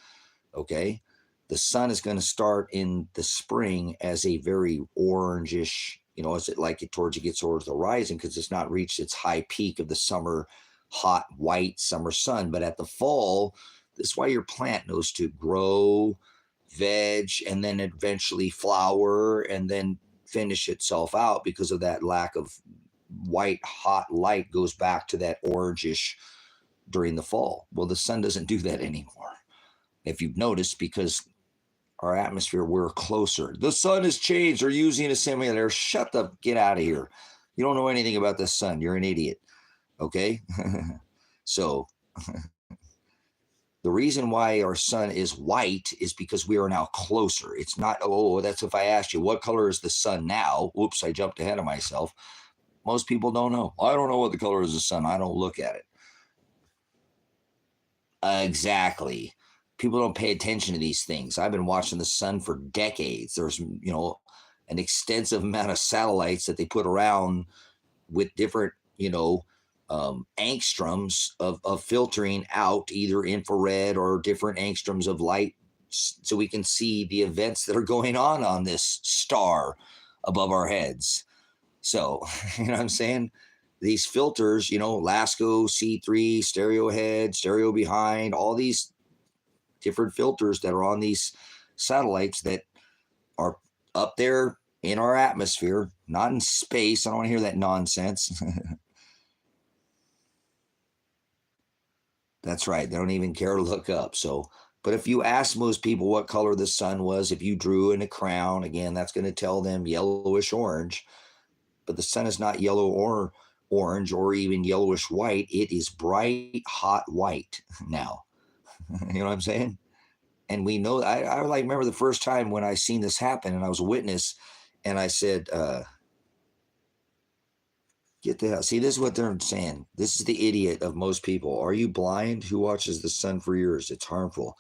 S1: Okay. The sun is going to start in the spring as a very orangish, as it gets towards the horizon, because it's not reached its high peak of the summer, hot, white summer sun. But at the fall, this is why your plant knows to grow, veg, and then eventually flower, and then finish itself out, because of that lack of white, hot light goes back to that orangish during the fall. Well, the sun doesn't do that anymore, if you've noticed, because our atmosphere, we're closer. The sun has changed. They're using a simulator. Shut the, get out of here. You don't know anything about the sun. You're an idiot. Okay? So the reason why our sun is white is because we are now closer. It's not, that's if I asked you, what color is the sun now? Whoops, I jumped ahead of myself. Most people don't know. I don't know what the color is of the sun. I don't look at it. Exactly. People don't pay attention to these things. I've been watching the sun for decades. There's, an extensive amount of satellites that they put around with different, angstroms of filtering out either infrared or different angstroms of light, so we can see the events that are going on this star above our heads. So, you know what I'm saying? These filters, LASCO, C3, stereo head, stereo behind, all these different filters that are on these satellites that are up there in our atmosphere, not in space. I don't want to hear that nonsense. That's right. They don't even care to look up. So, but if you ask most people what color the sun was, if you drew in a crown, again, that's going to tell them yellowish orange. But the sun is not yellow or orange or even yellowish white. It is bright, hot white now. You know what I'm saying? And we know, I like remember the first time when I seen this happen and I was a witness and I said, get the hell. See, this is what they're saying. This is the idiot of most people. Are you blind? Who watches the sun for years? It's harmful.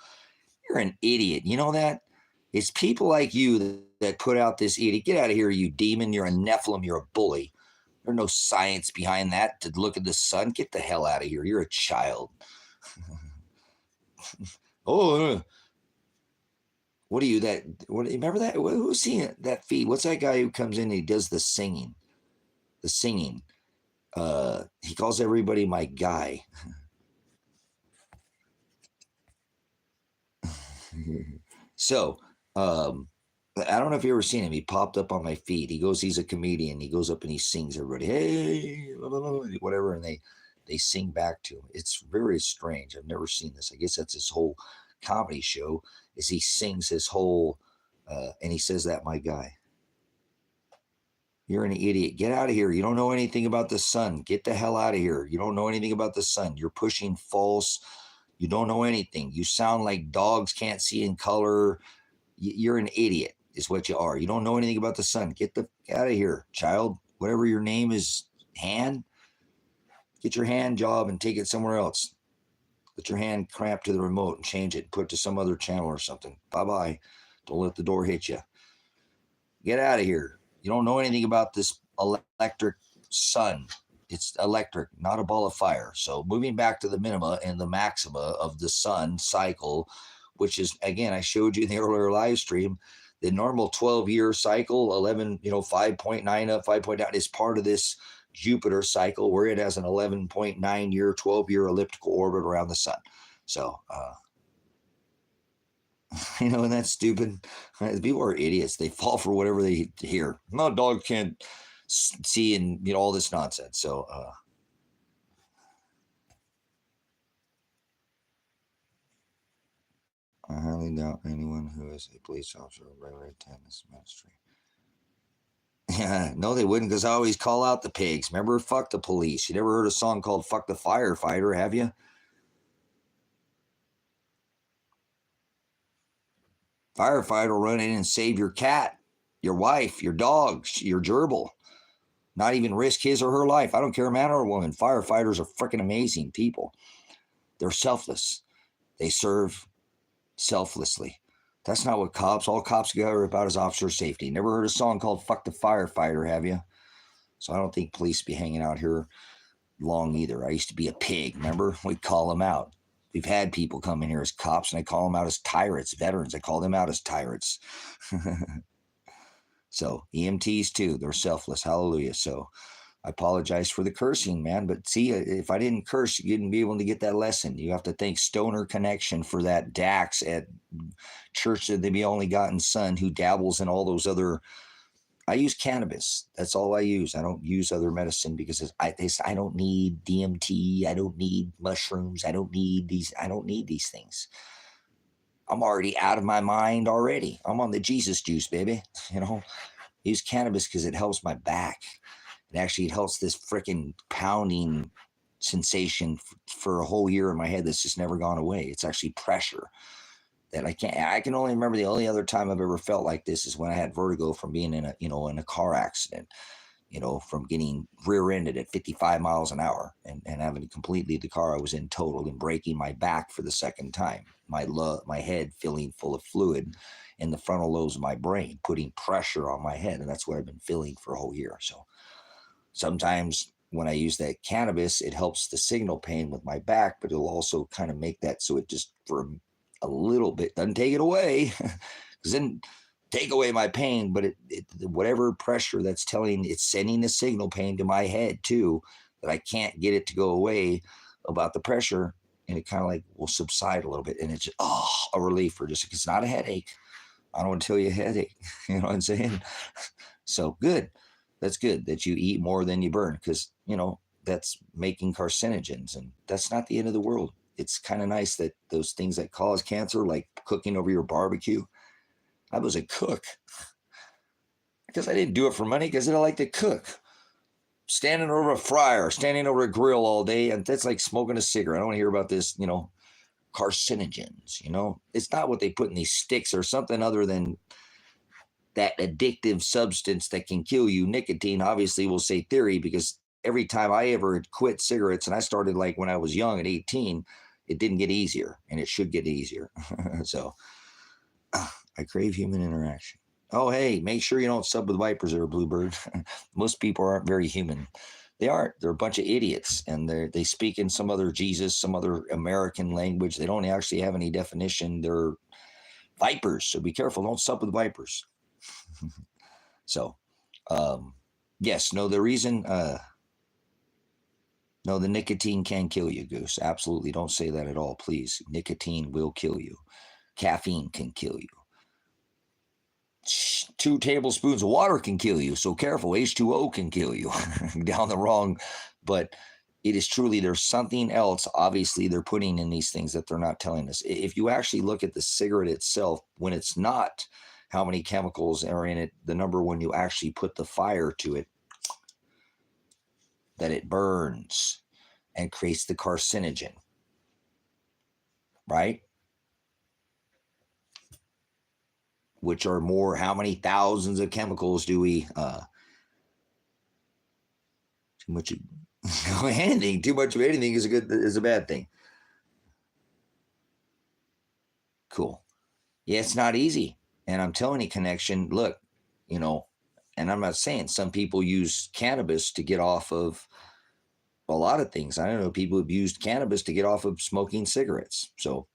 S1: You're an idiot. You know that? It's people like you that put out this idiot. Get out of here, you demon. You're a Nephilim. You're a bully. There's no science behind that to look at the sun. Get the hell out of here. You're a child. Oh, what are you that? What remember that? Who's seeing that feed? What's that guy who comes in and he does the singing? The singing. He calls everybody my guy. So, I don't know if you ever seen him. He popped up on my feed. He's a comedian. He goes up and he sings everybody, hey, whatever, and they sing back to him. It's very strange. I've never seen this. I guess that's his whole comedy show. Is he sings his whole, and he says that my guy. You're an idiot. Get out of here. You don't know anything about the sun. Get the hell out of here. You don't know anything about the sun. You're pushing false. You don't know anything. You sound like dogs can't see in color. You're an idiot is what you are. You don't know anything about the sun. Get the out of here, child. Whatever your name is, hand. Get your hand job and take it somewhere else. Let your hand cramp to the remote and change it. Put it to some other channel or something. Bye-bye. Don't let the door hit you. Get out of here. You don't know anything about this electric sun. It's electric, not a ball of fire. So moving back to the minima and the maxima of the sun cycle, which is, again, I showed you in the earlier live stream, the normal 12-year cycle, 5.9 up, 5.9 is part of this Jupiter cycle where it has an 11.9 year, 12-year elliptical orbit around the sun. So, and that's stupid. People are idiots. They fall for whatever they hear. No, dog can't see and all this nonsense. So, I highly doubt anyone who is a police officer would regularly attend this ministry. Yeah, no, they wouldn't, because I always call out the pigs. Remember, fuck the police. You never heard a song called "Fuck the Firefighter," have you? Firefighter will run in and save your cat, your wife, your dog, your gerbil. Not even risk his or her life. I don't care, man or woman. Firefighters are freaking amazing people. They're selfless. They serve selflessly. That's not what all cops are about is officer safety. Never heard a song called "Fuck the Firefighter," have you? So I don't think police be hanging out here long either. I used to be a pig, remember? We'd call them out. We've had people come in here as cops, and I call them out as tyrants, veterans. I call them out as tyrants. So EMTs too, they're selfless. Hallelujah. So I apologize for the cursing, man. But see, if I didn't curse, you wouldn't be able to get that lesson. You have to thank Stoner Connection for that Dax at Church of the Only Begotten Son, who dabbles in all those other. I use cannabis. That's all I use. I don't use other medicine because I don't need DMT. I don't need mushrooms. I don't need these things. I'm already out of my mind already. I'm on the Jesus juice, baby. Use cannabis because it helps my back. It helps this freaking pounding sensation for a whole year in my head that's just never gone away. It's actually pressure that I can only remember. The only other time I've ever felt like this is when I had vertigo from being in a car accident. from getting rear-ended at 55 miles an hour and having completely the car I was in totaled and breaking my back for the second time. My head feeling full of fluid in the frontal lobes of my brain, putting pressure on my head. And that's what I've been feeling for a whole year. So sometimes when I use that cannabis, it helps the signal pain with my back, but it'll also kind of make that so it just for a little bit doesn't take it away, because then take away my pain, but whatever pressure that's it's sending a signal pain to my head too, that I can't get it to go away about the pressure, and it kind of like will subside a little bit, and it's just, a relief for just, it's not a headache. I don't want to tell you a headache, you know what I'm saying? So good. That's good that you eat more than you burn, because, that's making carcinogens, and that's not the end of the world. It's kind of nice that those things that cause cancer, like cooking over your barbecue, I was a cook because I didn't do it for money, because I don't like to cook. Standing over a fryer, standing over a grill all day, and that's like smoking a cigarette. I don't want to hear about this, carcinogens, It's not what they put in these sticks or something other than that addictive substance that can kill you. Nicotine, obviously, we'll say theory, because every time I ever quit cigarettes, and I started like when I was young at 18, it didn't get easier, and it should get easier. So I crave human interaction. Oh, hey, make sure you don't sub with vipers or a bluebird. Most people aren't very human. They aren't. They're a bunch of idiots, and they speak in some other Jesus, some other American language. They don't actually have any definition. They're vipers, so be careful. Don't sub with vipers. So, yes, no, the reason, no, the nicotine can kill you, Goose. Absolutely. Don't say that at all, please. Nicotine will kill you. Caffeine can kill you. 2 tablespoons of water can kill you. So careful. H2O can kill you down the wrong. But it is truly, there's something else. Obviously, they're putting in these things that they're not telling us. If you actually look at the cigarette itself, when it's not how many chemicals are in it, the number when you actually put the fire to it, that it burns and creates the carcinogen, right? Which are more, how many thousands of chemicals do we, too much of anything, too much of anything is a bad thing. Cool. Yeah, it's not easy. And I'm telling you, connection, look, and I'm not saying some people use cannabis to get off of a lot of things. I don't know people who've used cannabis to get off of smoking cigarettes. So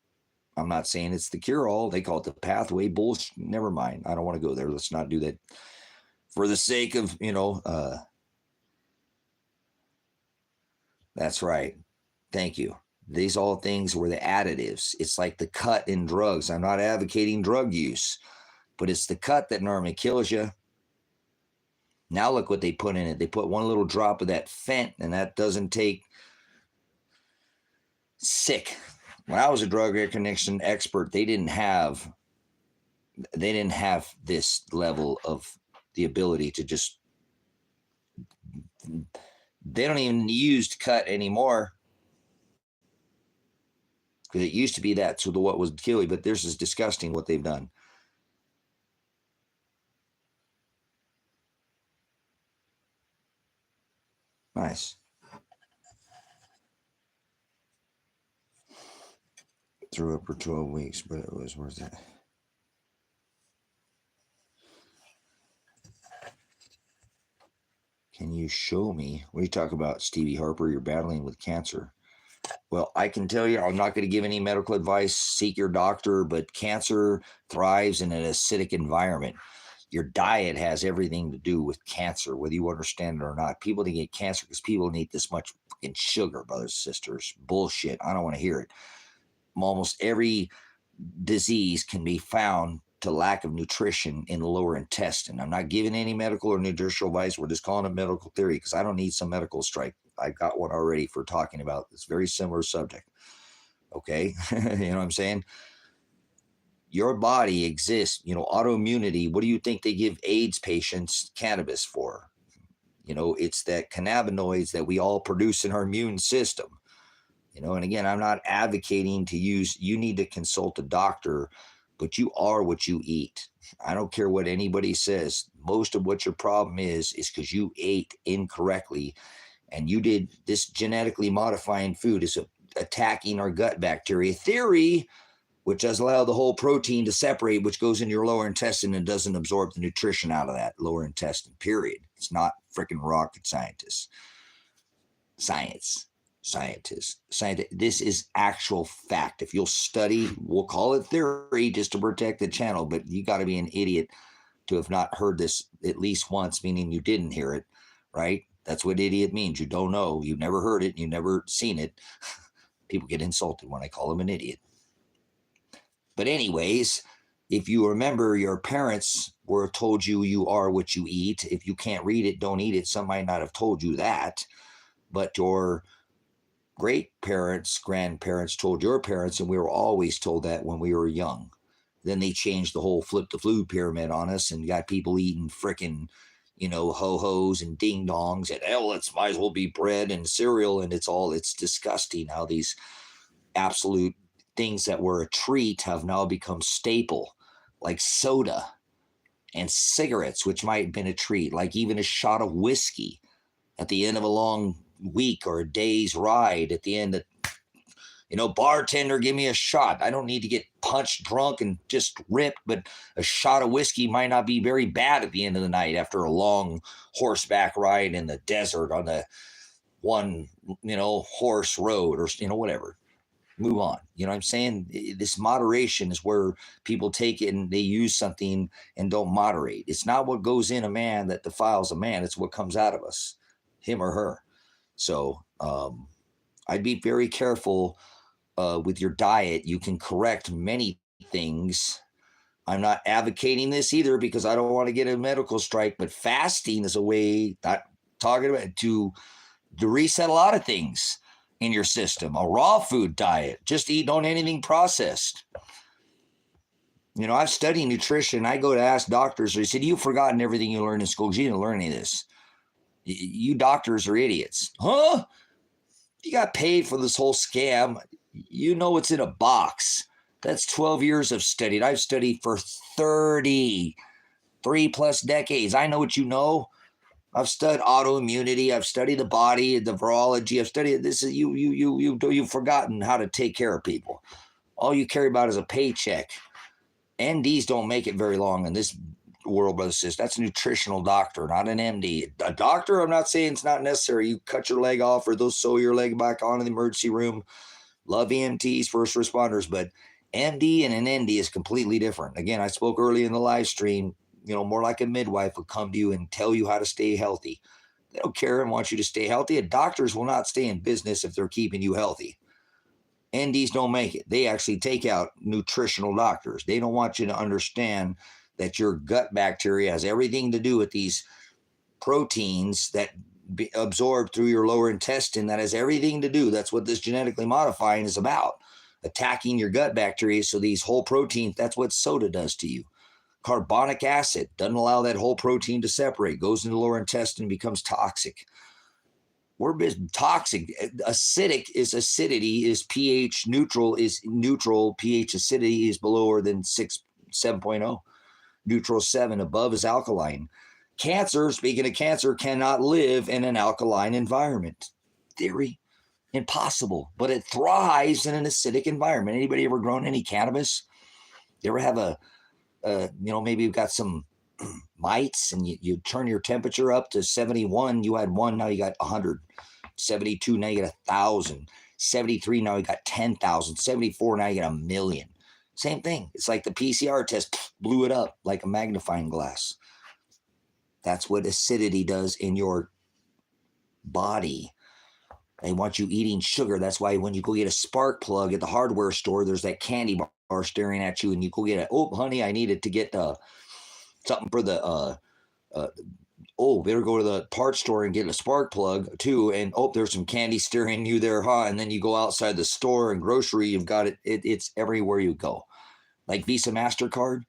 S1: I'm not saying it's the cure-all. They call it the pathway. Bullshit. Never mind. I don't want to go there. Let's not do that for the sake of, that's right. Thank you. These all things were the additives. It's like the cut in drugs. I'm not advocating drug use, but it's the cut that normally kills you. Now look what they put in it. They put one little drop of that fent, and that doesn't take. Sick. When I was a drug addiction expert, they didn't have this level of the ability to just. They don't even use cut anymore, because it used to be that. So what was killing, but this is disgusting what they've done. Nice. Threw up for 12 weeks, but it was worth it. Can you show me? What are you talking about, Stevie Harper? You're battling with cancer. Well, I can tell you, I'm not going to give any medical advice. Seek your doctor, but cancer thrives in an acidic environment. Your diet has everything to do with cancer, whether you understand it or not. People that get cancer because people eat this much fucking sugar, brothers and sisters. Bullshit. I don't want to hear it. Almost every disease can be found to lack of nutrition in the lower intestine. I'm not giving any medical or nutritional advice. We're just calling it medical theory, because I don't need some medical strike. I've got one already for talking about this very similar subject. Okay. You know what I'm saying? Your body exists, autoimmunity. What do you think they give AIDS patients cannabis for? It's that cannabinoids that we all produce in our immune system. And again, I'm not advocating to use, you need to consult a doctor, but you are what you eat. I don't care what anybody says. most of what your problem is because you ate incorrectly, and you did this genetically modifying food is attacking our gut bacteria theory, which does allow the whole protein to separate, which goes into your lower intestine and doesn't absorb the nutrition out of that lower intestine, period. It's not freaking rocket scientists. Scientists. This is actual fact. If you'll study, we'll call it theory just to protect the channel, but you got to be an idiot to have not heard this at least once, meaning you didn't hear it, right? That's what idiot means. You don't know. You've never heard it. You've never seen it. People get insulted when I call them an idiot. But anyways, if you remember, your parents were told you are what you eat. If you can't read it, don't eat it. Some might not have told you that, but your great parents, grandparents told your parents, and we were always told that when we were young. Then they changed the whole flip the food pyramid on us and got people eating frickin', ho-hos and ding-dongs, and hell, it might as well be bread and cereal, and it's disgusting how these absolute things that were a treat have now become staple, like soda and cigarettes, which might have been a treat, like even a shot of whiskey at the end of a long week or a day's ride at the end of, bartender, give me a shot. I don't need to get punched drunk and just ripped, but a shot of whiskey might not be very bad at the end of the night after a long horseback ride in the desert on the one, horse road or, whatever. Move on. You know what I'm saying? This moderation is where people take it and they use something and don't moderate. It's not what goes in a man that defiles a man. It's what comes out of us, him or her. So I'd be very careful with your diet. You can correct many things. I'm not advocating this either because I don't want to get a medical strike, but fasting is a way, not talking about, to reset a lot of things in your system. A raw food diet, just eat on anything processed. I've studied nutrition. I go to ask doctors, they said, you've forgotten everything you learned in school. You didn't learn any of this. You doctors are idiots. Huh? You got paid for this whole scam. You know it's in a box. That's 12 years of studied. I've studied for 3+ decades. I know what you know. I've studied autoimmunity. I've studied the body, the virology. I've studied this. You've forgotten how to take care of people. All you care about is a paycheck. NDs don't make it very long in this world, brother, sis. That's a nutritional doctor, not an MD. A doctor, I'm not saying it's not necessary. You cut your leg off or they'll sew your leg back on in the emergency room. Love EMTs, first responders, but MD and an ND is completely different. Again, I spoke early in the live stream, more like a midwife will come to you and tell you how to stay healthy. They don't care and want you to stay healthy. And doctors will not stay in business if they're keeping you healthy. NDs don't make it. They actually take out nutritional doctors. They don't want you to understand that your gut bacteria has everything to do with these proteins that be absorbed through your lower intestine. That has everything to do. That's what this genetically modifying is about. Attacking your gut bacteria. So these whole proteins, that's what soda does to you. Carbonic acid doesn't allow that whole protein to separate, goes into the lower intestine, becomes toxic. We're toxic. Acidic is acidity, is pH neutral, is neutral. pH acidity is below than 7.0. Neutral 7, above is alkaline. Cancer, speaking of cancer, cannot live in an alkaline environment. Theory, impossible, but it thrives in an acidic environment. Anybody ever grown any cannabis? You ever have maybe you've got some mites and you turn your temperature up to 71, you had 1, now you got 100. 72, now you got 1,000. 73, now you got 10,000. 74, now you got 1,000,000. Same thing. It's like the PCR test blew it up like a magnifying glass. That's what acidity does in your body. They want you eating sugar. That's why when you go get a spark plug at the hardware store, there's that candy bar staring at you, and you go get honey, I needed to get something for the better go to the parts store and get a spark plug too. And there's some candy staring you there, huh? And then you go outside the store and grocery, you've got it. It's everywhere you go. Like Visa, MasterCard,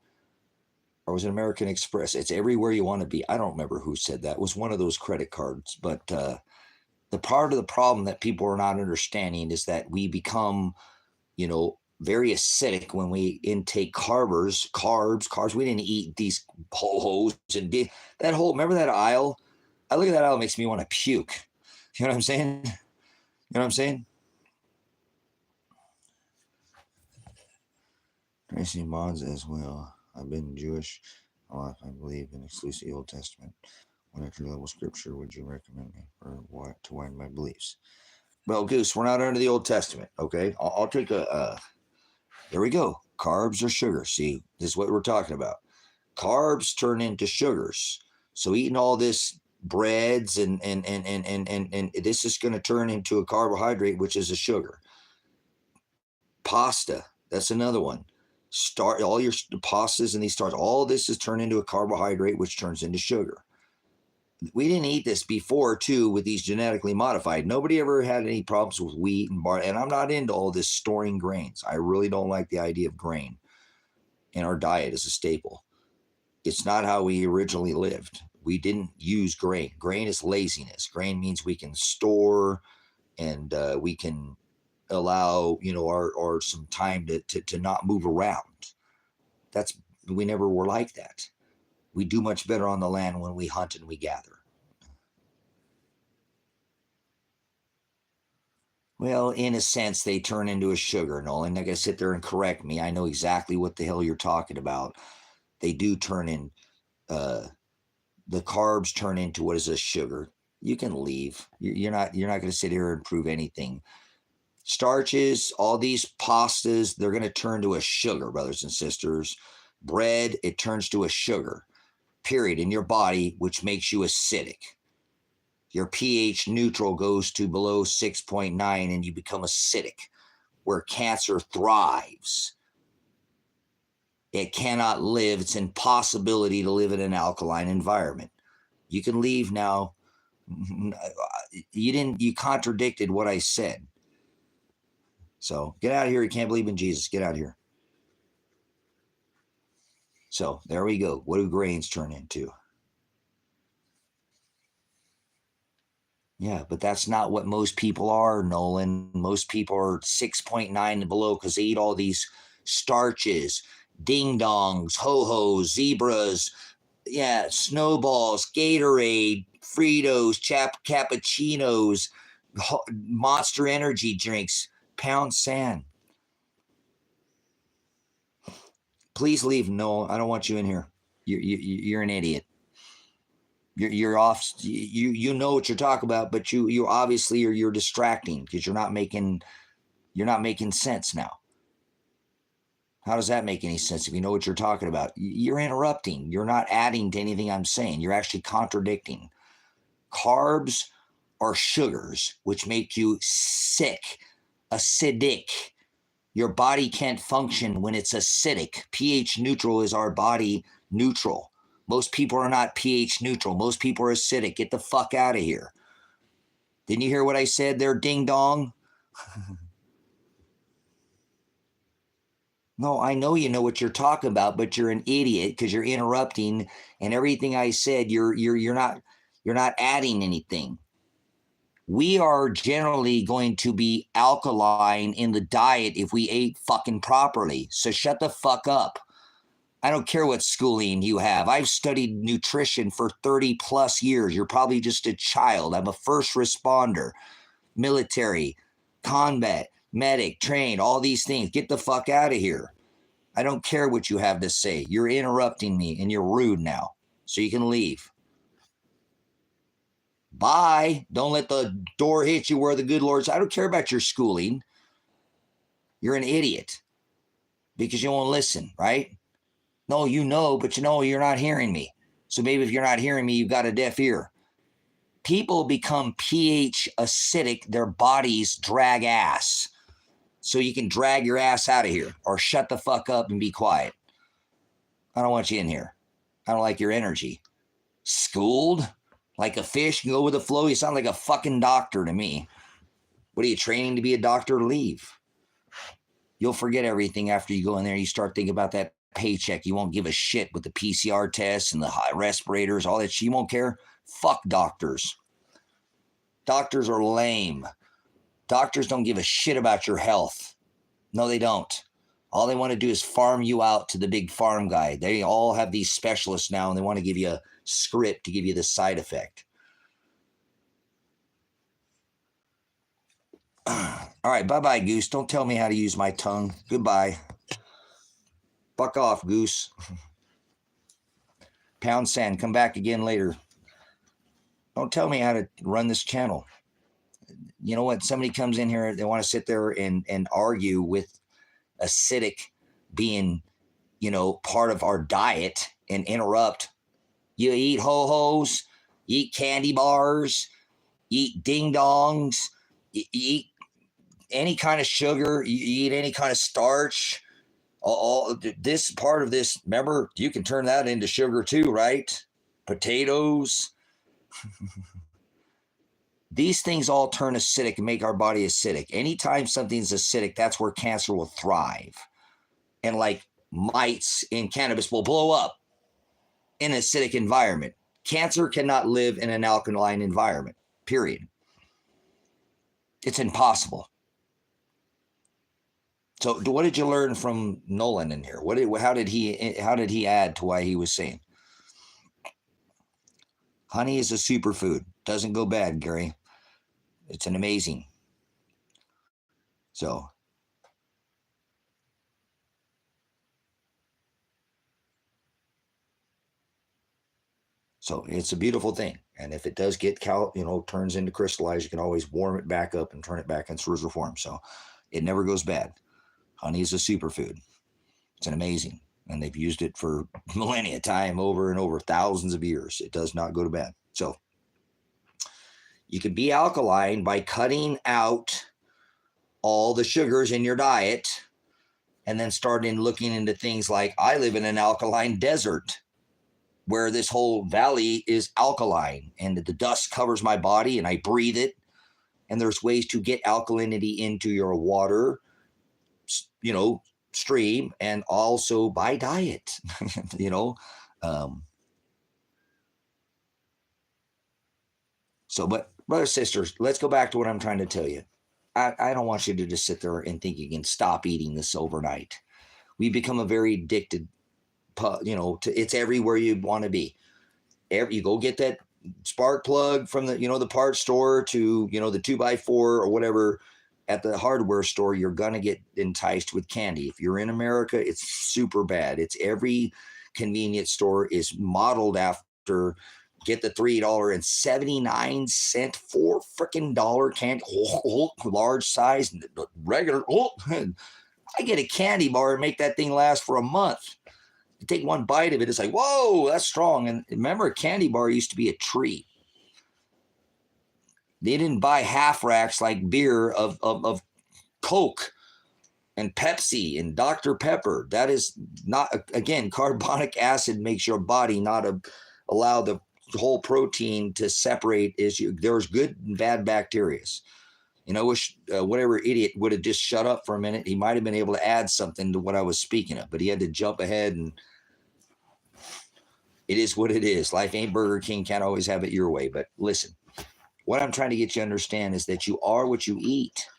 S1: or was it American Express? It's everywhere you want to be. I don't remember who said that. It was one of those credit cards. But the part of the problem that people are not understanding is that we become, very acidic when we intake carbs. We didn't eat these ho-hos and that whole, remember that aisle? I look at that aisle, it makes me want to puke. You know what I'm saying? You know what I'm saying? Tracy Bonds as well. I've been Jewish all life. I believe in exclusively Old Testament. What entry-level scripture would you recommend me for what to widen my beliefs? Well, Goose, we're not under the Old Testament, okay? I'll take there we go. Carbs or sugar. See, this is what we're talking about. Carbs turn into sugars. So eating all this breads and this is going to turn into a carbohydrate, which is a sugar. Pasta, that's another one. All your pastas and these starch, all this is turned into a carbohydrate, which turns into sugar. We didn't eat this before, too, with these genetically modified. Nobody ever had any problems with wheat and barley. And I'm not into all this storing grains. I really don't like the idea of grain in our diet as a staple. It's not how we originally lived. We didn't use grain. Grain is laziness. Grain means we can store and we can allow, our some time to not move around. We never were like that. We do much better on the land when we hunt and we gather. Well, in a sense, they turn into a sugar, Nolan. They're going to sit there and correct me. I know exactly what the hell you're talking about. They do turn in, the carbs turn into what is a sugar. You can leave. You're not going to sit here and prove anything. Starches, all these pastas, they're going to turn to a sugar, brothers and sisters. Bread, it turns to a sugar, period, in your body, which makes you acidic. Your pH neutral goes to below 6.9 and you become acidic, where cancer thrives. It cannot live. It's an impossibility to live in an alkaline environment. You can leave now. You contradicted what I said. So get out of here. You can't believe in Jesus. Get out of here. So there we go. What do grains turn into? Yeah, but that's not what most people are, Nolan. Most people are 6.9 and below because they eat all these starches, ding-dongs, ho-hos, zebras, snowballs, Gatorade, Fritos, cappuccinos, Monster Energy drinks, pound sand. Please leave. No, I don't want you in here. You're an idiot. You're off. You know what you're talking about, but you obviously you're distracting because you're not making sense now. How does that make any sense if you know what you're talking about? You're interrupting. You're not adding to anything I'm saying. You're actually contradicting. Carbs are sugars, which make you sick, acidic. Your body can't function when it's acidic. pH neutral is our body neutral. Most people are not pH neutral. Most people are acidic. Get the fuck out of here. Didn't you hear what I said there, ding dong? No, I know you know what you're talking about, but you're an idiot because you're interrupting, and everything I said, you're not adding anything. We are generally going to be alkaline in the diet if we ate fucking properly. So shut the fuck up. I don't care what schooling you have. I've studied nutrition for 30 plus years. You're probably just a child. I'm a first responder, military, combat, medic, trained, all these things. Get the fuck out of here. I don't care what you have to say. You're interrupting me and you're rude now. So you can leave. Bye. Don't let the door hit you where the good Lord's. I don't care about your schooling. You're an idiot because you won't listen, right? No, you know, but you're not hearing me. So maybe if you're not hearing me, you've got a deaf ear. People become pH acidic. Their bodies drag ass. So you can drag your ass out of here or shut the fuck up and be quiet. I don't want you in here. I don't like your energy. Schooled like a fish, you go with the flow. You sound like a fucking doctor to me. What are you training to be a doctor? Leave. You'll forget everything after you go in there. You start thinking about that paycheck. You won't give a shit with the PCR tests and the high respirators, all that shit. You won't care. Fuck doctors. Doctors are lame. Doctors don't give a shit about your health. No, they don't. All they want to do is farm you out to the big farm guy. They all have these specialists now, and they want to give you a script to give you the side effect. All right, bye-bye, Goose. Don't tell me how to use my tongue. Goodbye. Fuck off, Goose. Pound sand, come back again later. Don't tell me how to run this channel. You know what? Somebody comes in here, they want to sit there and argue with acidic being, part of our diet and interrupt. You eat ho-hos, you eat candy bars, you eat ding-dongs, you eat any kind of sugar, you eat any kind of starch. All this part of this, remember, you can turn that into sugar too, right? Potatoes. These things all turn acidic and make our body acidic. Anytime something's acidic, that's where cancer will thrive. And like mites in cannabis will blow up in an acidic environment. Cancer cannot live in an alkaline environment, period. It's impossible. So what did you learn from Nolan in here? How did he add to why he was saying? Honey is a superfood. Doesn't go bad, Gary. It's an amazing. So it's a beautiful thing. And if it does get turns into crystallized, you can always warm it back up and turn it back into reserve form. So it never goes bad. Honey is a superfood. It's an amazing. And they've used it for millennia time, over and over, thousands of years. It does not go to bad. So you can be alkaline by cutting out all the sugars in your diet and then starting looking into things like, I live in an alkaline desert where this whole valley is alkaline and the dust covers my body and I breathe it. And there's ways to get alkalinity into your water, stream, and also by diet, but brothers, sisters, let's go back to what I'm trying to tell you. I don't want you to just sit there and think you can stop eating this overnight. We become a very addicted, it's everywhere you want to be. You go get that spark plug from the, the parts store to, the 2x4 or whatever. At the hardware store, you're going to get enticed with candy. If you're in America, it's super bad. It's every convenience store is modeled after, get the $3.79 for freaking dollar candy, large size, regular. I get a candy bar and make that thing last for a month. You take one bite of it, it's like, whoa, that's strong. And remember, a candy bar used to be a treat. They didn't buy half racks like beer of Coke and Pepsi and Dr. Pepper. That is not, again, carbonic acid makes your body not allow the whole protein to separate. There's good and bad bacteria. I wish whatever idiot would have just shut up for a minute. He might have been able to add something to what I was speaking of, but he had to jump ahead, and it is what it is. Life ain't Burger King. Can't always have it your way. But listen. What I'm trying to get you to understand is that you are what you eat.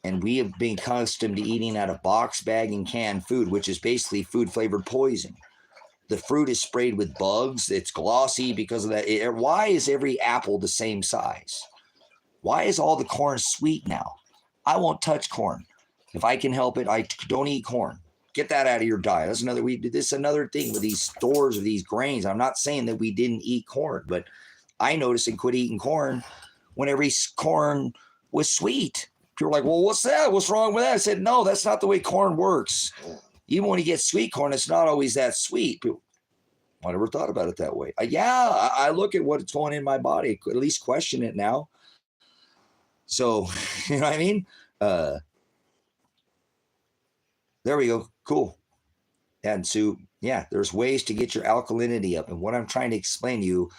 S1: And we have been accustomed to eating out of box, bag, and canned food, which is basically food-flavored poison. The fruit is sprayed with bugs. It's glossy because of that. Why is every apple the same size? Why is all the corn sweet now? I won't touch corn. If I can help it, I don't eat corn. Get that out of your diet. This is another thing with these stores of these grains. I'm not saying that we didn't eat corn, but I noticed and quit eating corn when every corn was sweet. People were like, well, what's that? What's wrong with that? I said, no, that's not the way corn works. Even when you get sweet corn, it's not always that sweet. People, I never thought about it that way. I look at what's going in my body, at least question it now. So, you know what I mean? There we go. Cool. And so, yeah, there's ways to get your alkalinity up. And what I'm trying to explain to you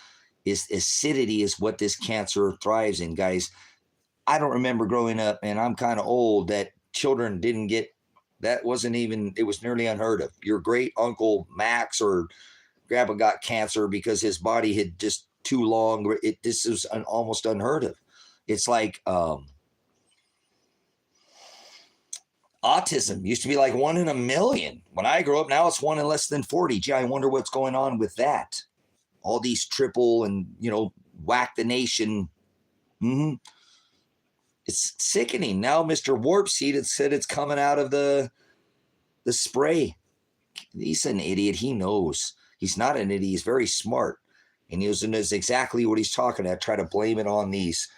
S1: is acidity is what this cancer thrives in, guys. I don't remember growing up, and I'm kind of old, that children didn't get, that wasn't even, it was nearly unheard of. Your great uncle Max or grandpa got cancer because his body had just too long. This is almost unheard of. It's like, Autism used to be like 1 in a million. When I grew up, now it's 1 in less than 40. Gee, I wonder what's going on with that. All these triple and, whack the nation. Mm-hmm. It's sickening. Now Mr. Warp Seed had said it's coming out of the spray. He's an idiot. He knows. He's not an idiot. He's very smart. And he knows exactly what he's talking about. Try to blame it on these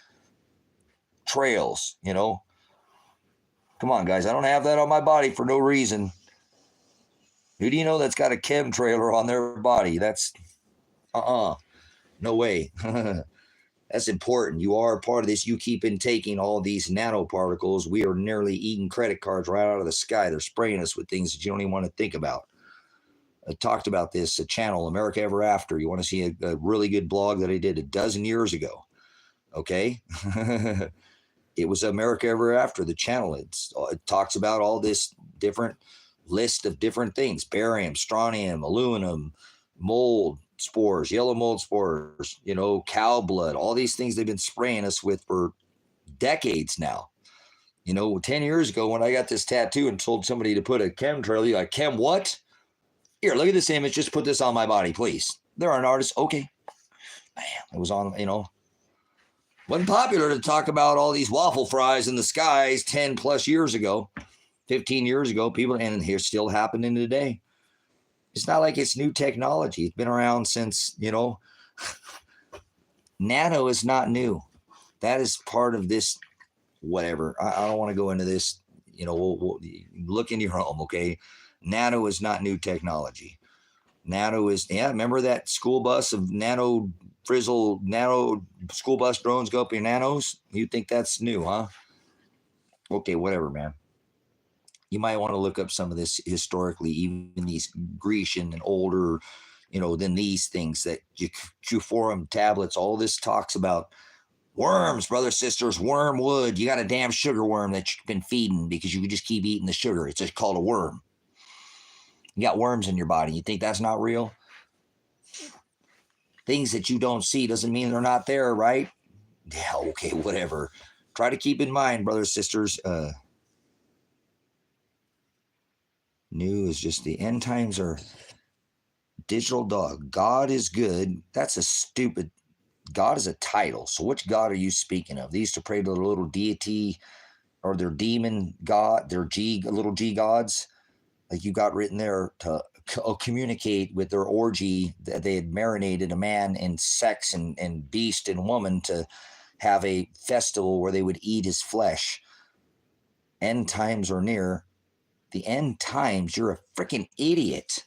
S1: trails, Come on, guys. I don't have that on my body for no reason. Who do you know that's got a chem trailer on their body? That's, no way. That's important. You are a part of this. You keep intaking all these nanoparticles. We are nearly eating credit cards right out of the sky. They're spraying us with things that you don't even want to think about. I talked about this, a channel, America Ever After. You want to see a really good blog that I did a dozen years ago. Okay? It was America Ever After, the channel. It talks about all this different list of different things. Barium, strontium, aluminum, mold spores, yellow mold spores, cow blood, all these things they've been spraying us with for decades now. 10 years ago when I got this tattoo and told somebody to put a chemtrail, you're like, chem what? Here, look at this image. Just put this on my body, please. They're an artist. Okay. Man, it was on, wasn't popular to talk about all these waffle fries in the skies 10 plus years ago, 15 years ago, people, and here still happening today. It's not like it's new technology. It's been around since, nano is not new. That is part of this, whatever. I don't want to go into this, we'll look in your home, okay? Nano is not new technology. Nano is, remember that school bus of nano school bus drones go up your nanos? You think that's new, huh? Okay, whatever, man. You might want to look up some of this historically, even these Grecian and older, than these things that Q4M tablets, all this talks about worms, brothers, sisters, wormwood. You got a damn sugar worm that you've been feeding because you just keep eating the sugar. It's just called a worm. You got worms in your body. You think that's not real? Things that you don't see doesn't mean they're not there, right? Yeah, okay, whatever. Try to keep in mind, brothers, sisters, new is just the end times are digital dog. God is good. That's a stupid, God is a title. So which God are you speaking of? They used to pray to their little deity or their demon god, their little G gods. Like you got written there to communicate with their orgy that they had marinated a man in sex and beast and woman to have a festival where they would eat his flesh. End times are near. The end times, you're a freaking idiot.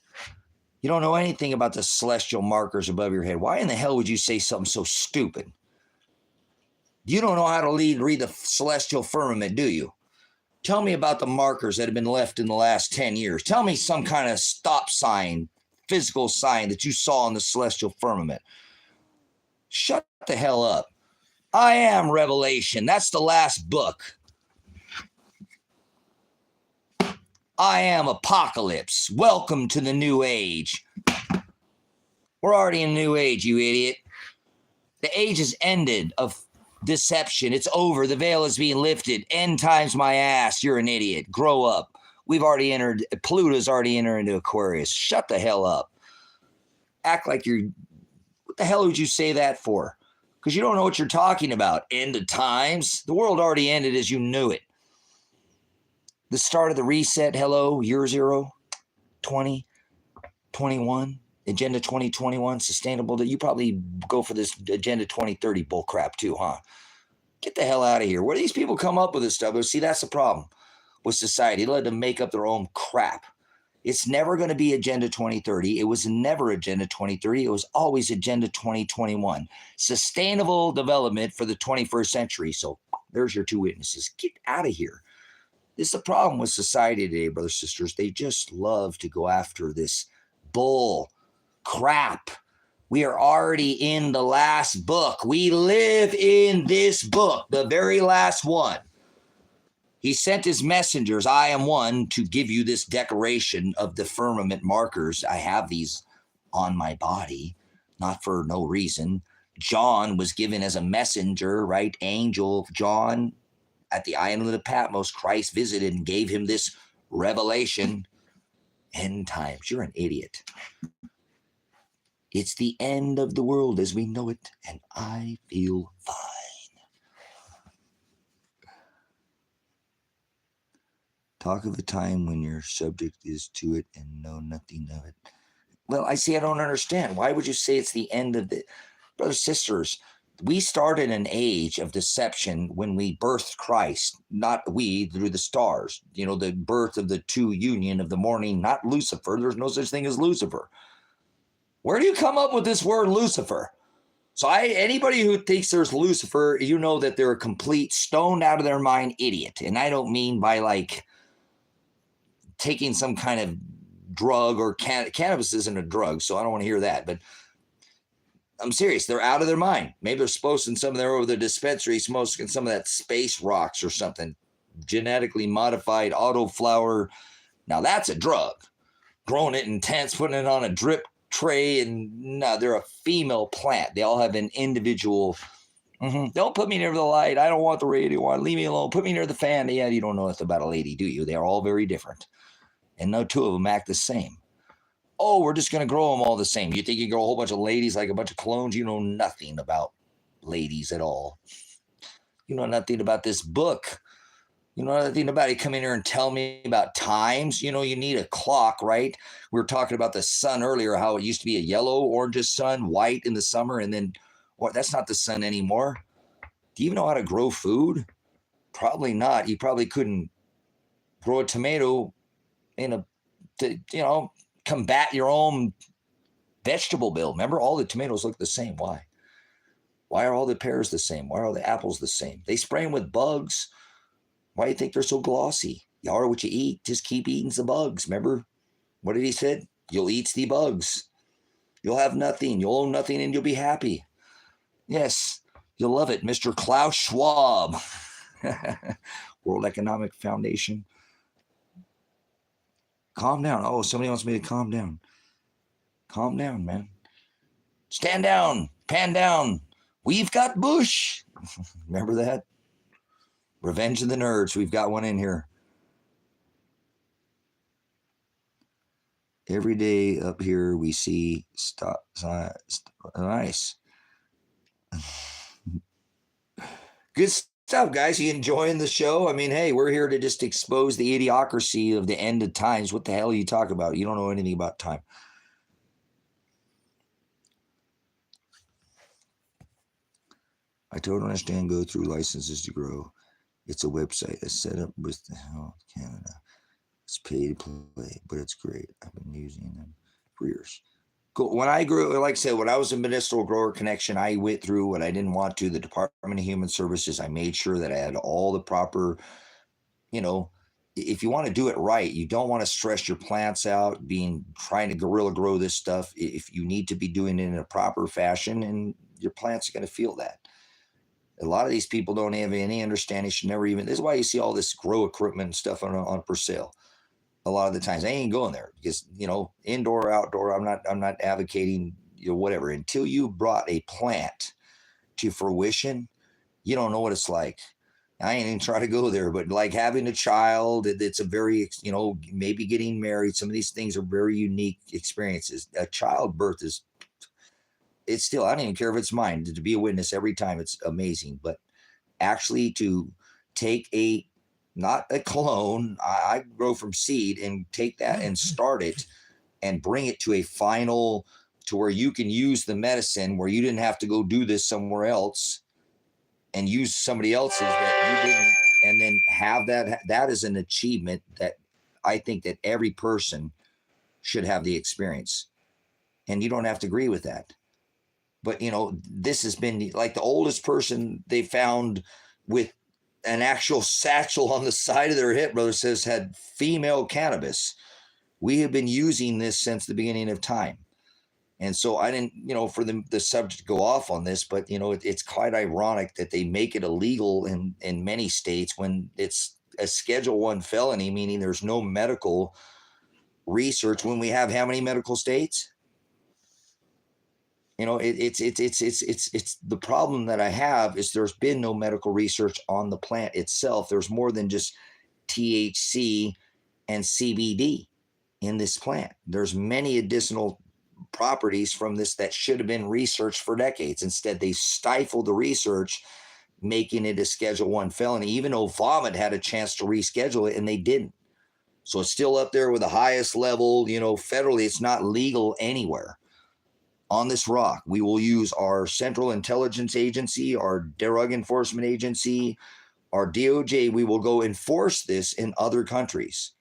S1: You don't know anything about the celestial markers above your head. Why in the hell would you say something so stupid? You don't know how to read the celestial firmament, do you? Tell me about the markers that have been left in the last 10 years. Tell me some kind of stop sign, physical sign that you saw in the celestial firmament. Shut the hell up. I am Revelation. That's the last book. I am Apocalypse. Welcome to the new age. We're already in new age, you idiot. The age has ended of deception. It's over. The veil is being lifted. End times my ass. You're an idiot. Grow up. We've already entered, Pluto's already entered into Aquarius. Shut the hell up. Act like what the hell would you say that for? Because you don't know what you're talking about. End of times. The world already ended as you knew it. The start of the reset. Hello, year 0, 2021. Agenda 2021, sustainable. You probably go for this Agenda 2030 bullcrap too, huh? Get the hell out of here. Where do these people come up with this stuff? See, that's the problem with society. They let them make up their own crap. It's never going to be Agenda 2030. It was never Agenda 2030. It was always Agenda 2021. Sustainable development for the 21st century. So there's your two witnesses. Get out of here. This is the problem with society today, brothers and sisters. They just love to go after this bull crap. We are already in the last book. We live in this book, the very last one. He sent his messengers, I am one, to give you this decoration of the firmament markers. I have these on my body, not for no reason. John was given as a messenger, right? Angel John at the island of Patmos, Christ visited and gave him this revelation. End times. You're an idiot. It's the end of the world as we know it, and I feel fine. Talk of a time when your subject is to it and know nothing of it. Well, I don't understand. Why would you say it's the end of the... Brothers, sisters, we started an age of deception when we birthed Christ, not we, through the stars. You know, the birth of the two union of the morning, not Lucifer. There's no such thing as Lucifer. Where do you come up with this word Lucifer? So anybody who thinks there's Lucifer, you know that they're a complete stoned out of their mind idiot. And I don't mean by like taking some kind of drug or cannabis isn't a drug, so I don't want to hear that. But I'm serious. They're out of their mind. Maybe they're smoking some of their over the dispensary, smoking some of that space rocks or something. Genetically modified autoflower. Now that's a drug. Growing it in tents, putting it on a drip tray, and no, they're a female plant. They all have an individual. Don't put me near the light. I don't want the radio on. Leave me alone. Put me near the fan. Yeah, you don't know nothing about a lady, do you? They are all very different. And no two of them act the same. Oh, we're just going to grow them all the same. You think you grow a whole bunch of ladies like a bunch of clones? You know nothing about ladies at all. You know nothing about this book. You know nothing about it. Come in here and tell me about times. You know, you need a clock, right? We were talking about the sun earlier, how it used to be a yellow, orange sun, white in the summer, and then that's not the sun anymore. Do you even know how to grow food? Probably not. You probably couldn't grow a tomato combat your own vegetable bill. Remember, all the tomatoes look the same. Why? Why are all the pears the same? Why are all the apples the same? They spray them with bugs. Why do you think they're so glossy? You are what you eat. Just keep eating the bugs. Remember, what did he say? You'll eat the bugs. You'll have nothing. You'll own nothing, and you'll be happy. Yes, you'll love it, Mr. Klaus Schwab. World Economic Foundation. Calm down. Oh, somebody wants me to calm down. Calm down, man. Stand down. Pan down. We've got Bush. Remember that? Revenge of the Nerds. We've got one in here. Every day up here we see nice. Good stuff, guys. You enjoying the show? I mean, hey, we're here to just expose the idiocracy of the end of times. What the hell are you talking about? You don't know anything about time. I totally understand. Go through licenses to grow. It's a website. It's set up with the Health Canada. It's pay to play, but it's great. I've been using them for years. Cool. When I grew, like I said, when I was in Medicinal Grower Connection, I went through what I didn't want to, the Department of Human Services. I made sure that I had all the proper, if you want to do it right, you don't want to stress your plants out, trying to guerrilla grow this stuff. If you need to be doing it in a proper fashion, and your plants are going to feel that. A lot of these people don't have any understanding. Should never even. This is why you see all this grow equipment and stuff on for sale. A lot of the times, I ain't going there because indoor, outdoor. I'm not advocating whatever. Until you brought a plant to fruition, you don't know what it's like. I ain't even try to go there, but like having a child, it's a very maybe getting married. Some of these things are very unique experiences. A childbirth is. It's still, I don't even care if it's mine, to be a witness every time. It's amazing. But actually to take not a clone, I grow from seed, and take that and start it and bring it to a final, to where you can use the medicine, where you didn't have to go do this somewhere else and use somebody else's that you didn't, and then have that is an achievement that I think that every person should have the experience. And you don't have to agree with that. But, this has been like the oldest person they found with an actual satchel on the side of their hip, brother says, had female cannabis. We have been using this since the beginning of time. And so I didn't, for the subject to go off on this, but, it's quite ironic that they make it illegal in many states when it's a Schedule I felony, meaning there's no medical research, when we have how many medical states? You know, it's the problem that I have is there's been no medical research on the plant itself. There's more than just THC and CBD in this plant. There's many additional properties from this that should have been researched for decades. Instead, they stifled the research, making it a Schedule 1 felony, even though Vomit had a chance to reschedule it and they didn't. So it's still up there with the highest level, you know, federally. It's not legal anywhere. On this rock, we will use our Central Intelligence Agency, our Drug Enforcement Agency, our DOJ. We will go enforce this in other countries.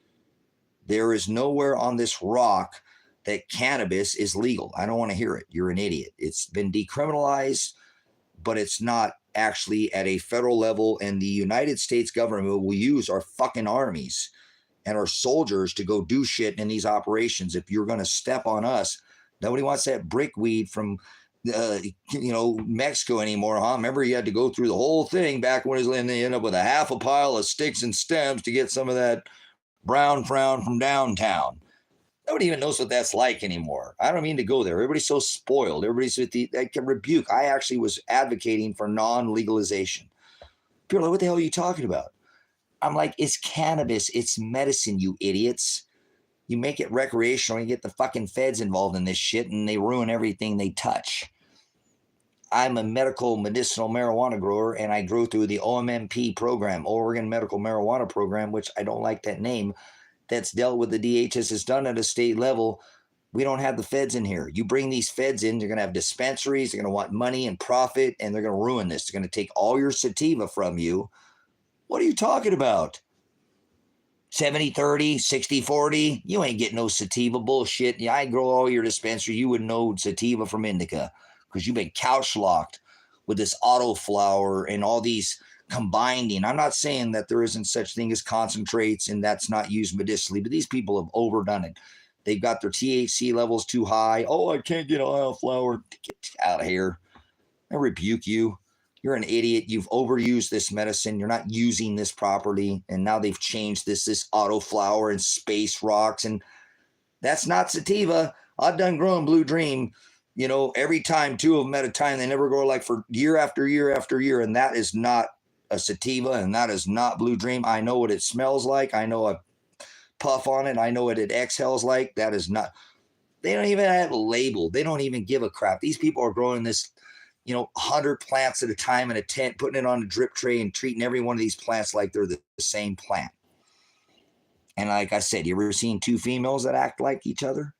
S1: There is nowhere on this rock that cannabis is legal. I don't want to hear it. You're an idiot. It's been decriminalized, but it's not actually at a federal level. And the United States government will use our fucking armies and our soldiers to go do shit in these operations. If you're going to step on us, nobody wants that brickweed from, Mexico anymore, huh? Remember, you had to go through the whole thing back when it was, and they end up with a half a pile of sticks and stems to get some of that brown frown from downtown. Nobody even knows what that's like anymore. I don't mean to go there. Everybody's so spoiled. Everybody's with I can rebuke. I actually was advocating for non-legalization. People are like, what the hell are you talking about? I'm like, it's cannabis. It's medicine, you idiots. You make it recreational, you get the fucking feds involved in this shit, and they ruin everything they touch. I'm a medicinal marijuana grower, and I grew through the OMMP program, Oregon Medical Marijuana Program, which I don't like that name, that's dealt with the DHS is done at a state level. We don't have the feds in here. You bring these feds in, they're going to have dispensaries, they're going to want money and profit, and they're going to ruin this. They're going to take all your sativa from you. What are you talking about? 70-30, 60-40, you ain't getting no sativa bullshit. Yeah, I grow all your dispensary. You would know sativa from indica because you've been couch locked with this auto flower and all these combining. I'm not saying that there isn't such thing as concentrates and that's not used medicinally, but these people have overdone it. They've got their THC levels too high. Oh, I can't get auto flower. Get out of here. I rebuke you. You're an idiot. You've overused this medicine. You're not using this properly. And now they've changed this auto flower and space rocks. And that's not sativa. I've done growing Blue Dream, every time, 2 of them at a time. They never grow like for year after year after year. And that is not a sativa. And that is not Blue Dream. I know what it smells like. I know a puff on it. I know what it exhales like. That is not. They don't even have a label. They don't even give a crap. These people are growing this 100 plants at a time in a tent, putting it on a drip tray and treating every one of these plants like they're the same plant. And like I said, you ever seen 2 females that act like each other?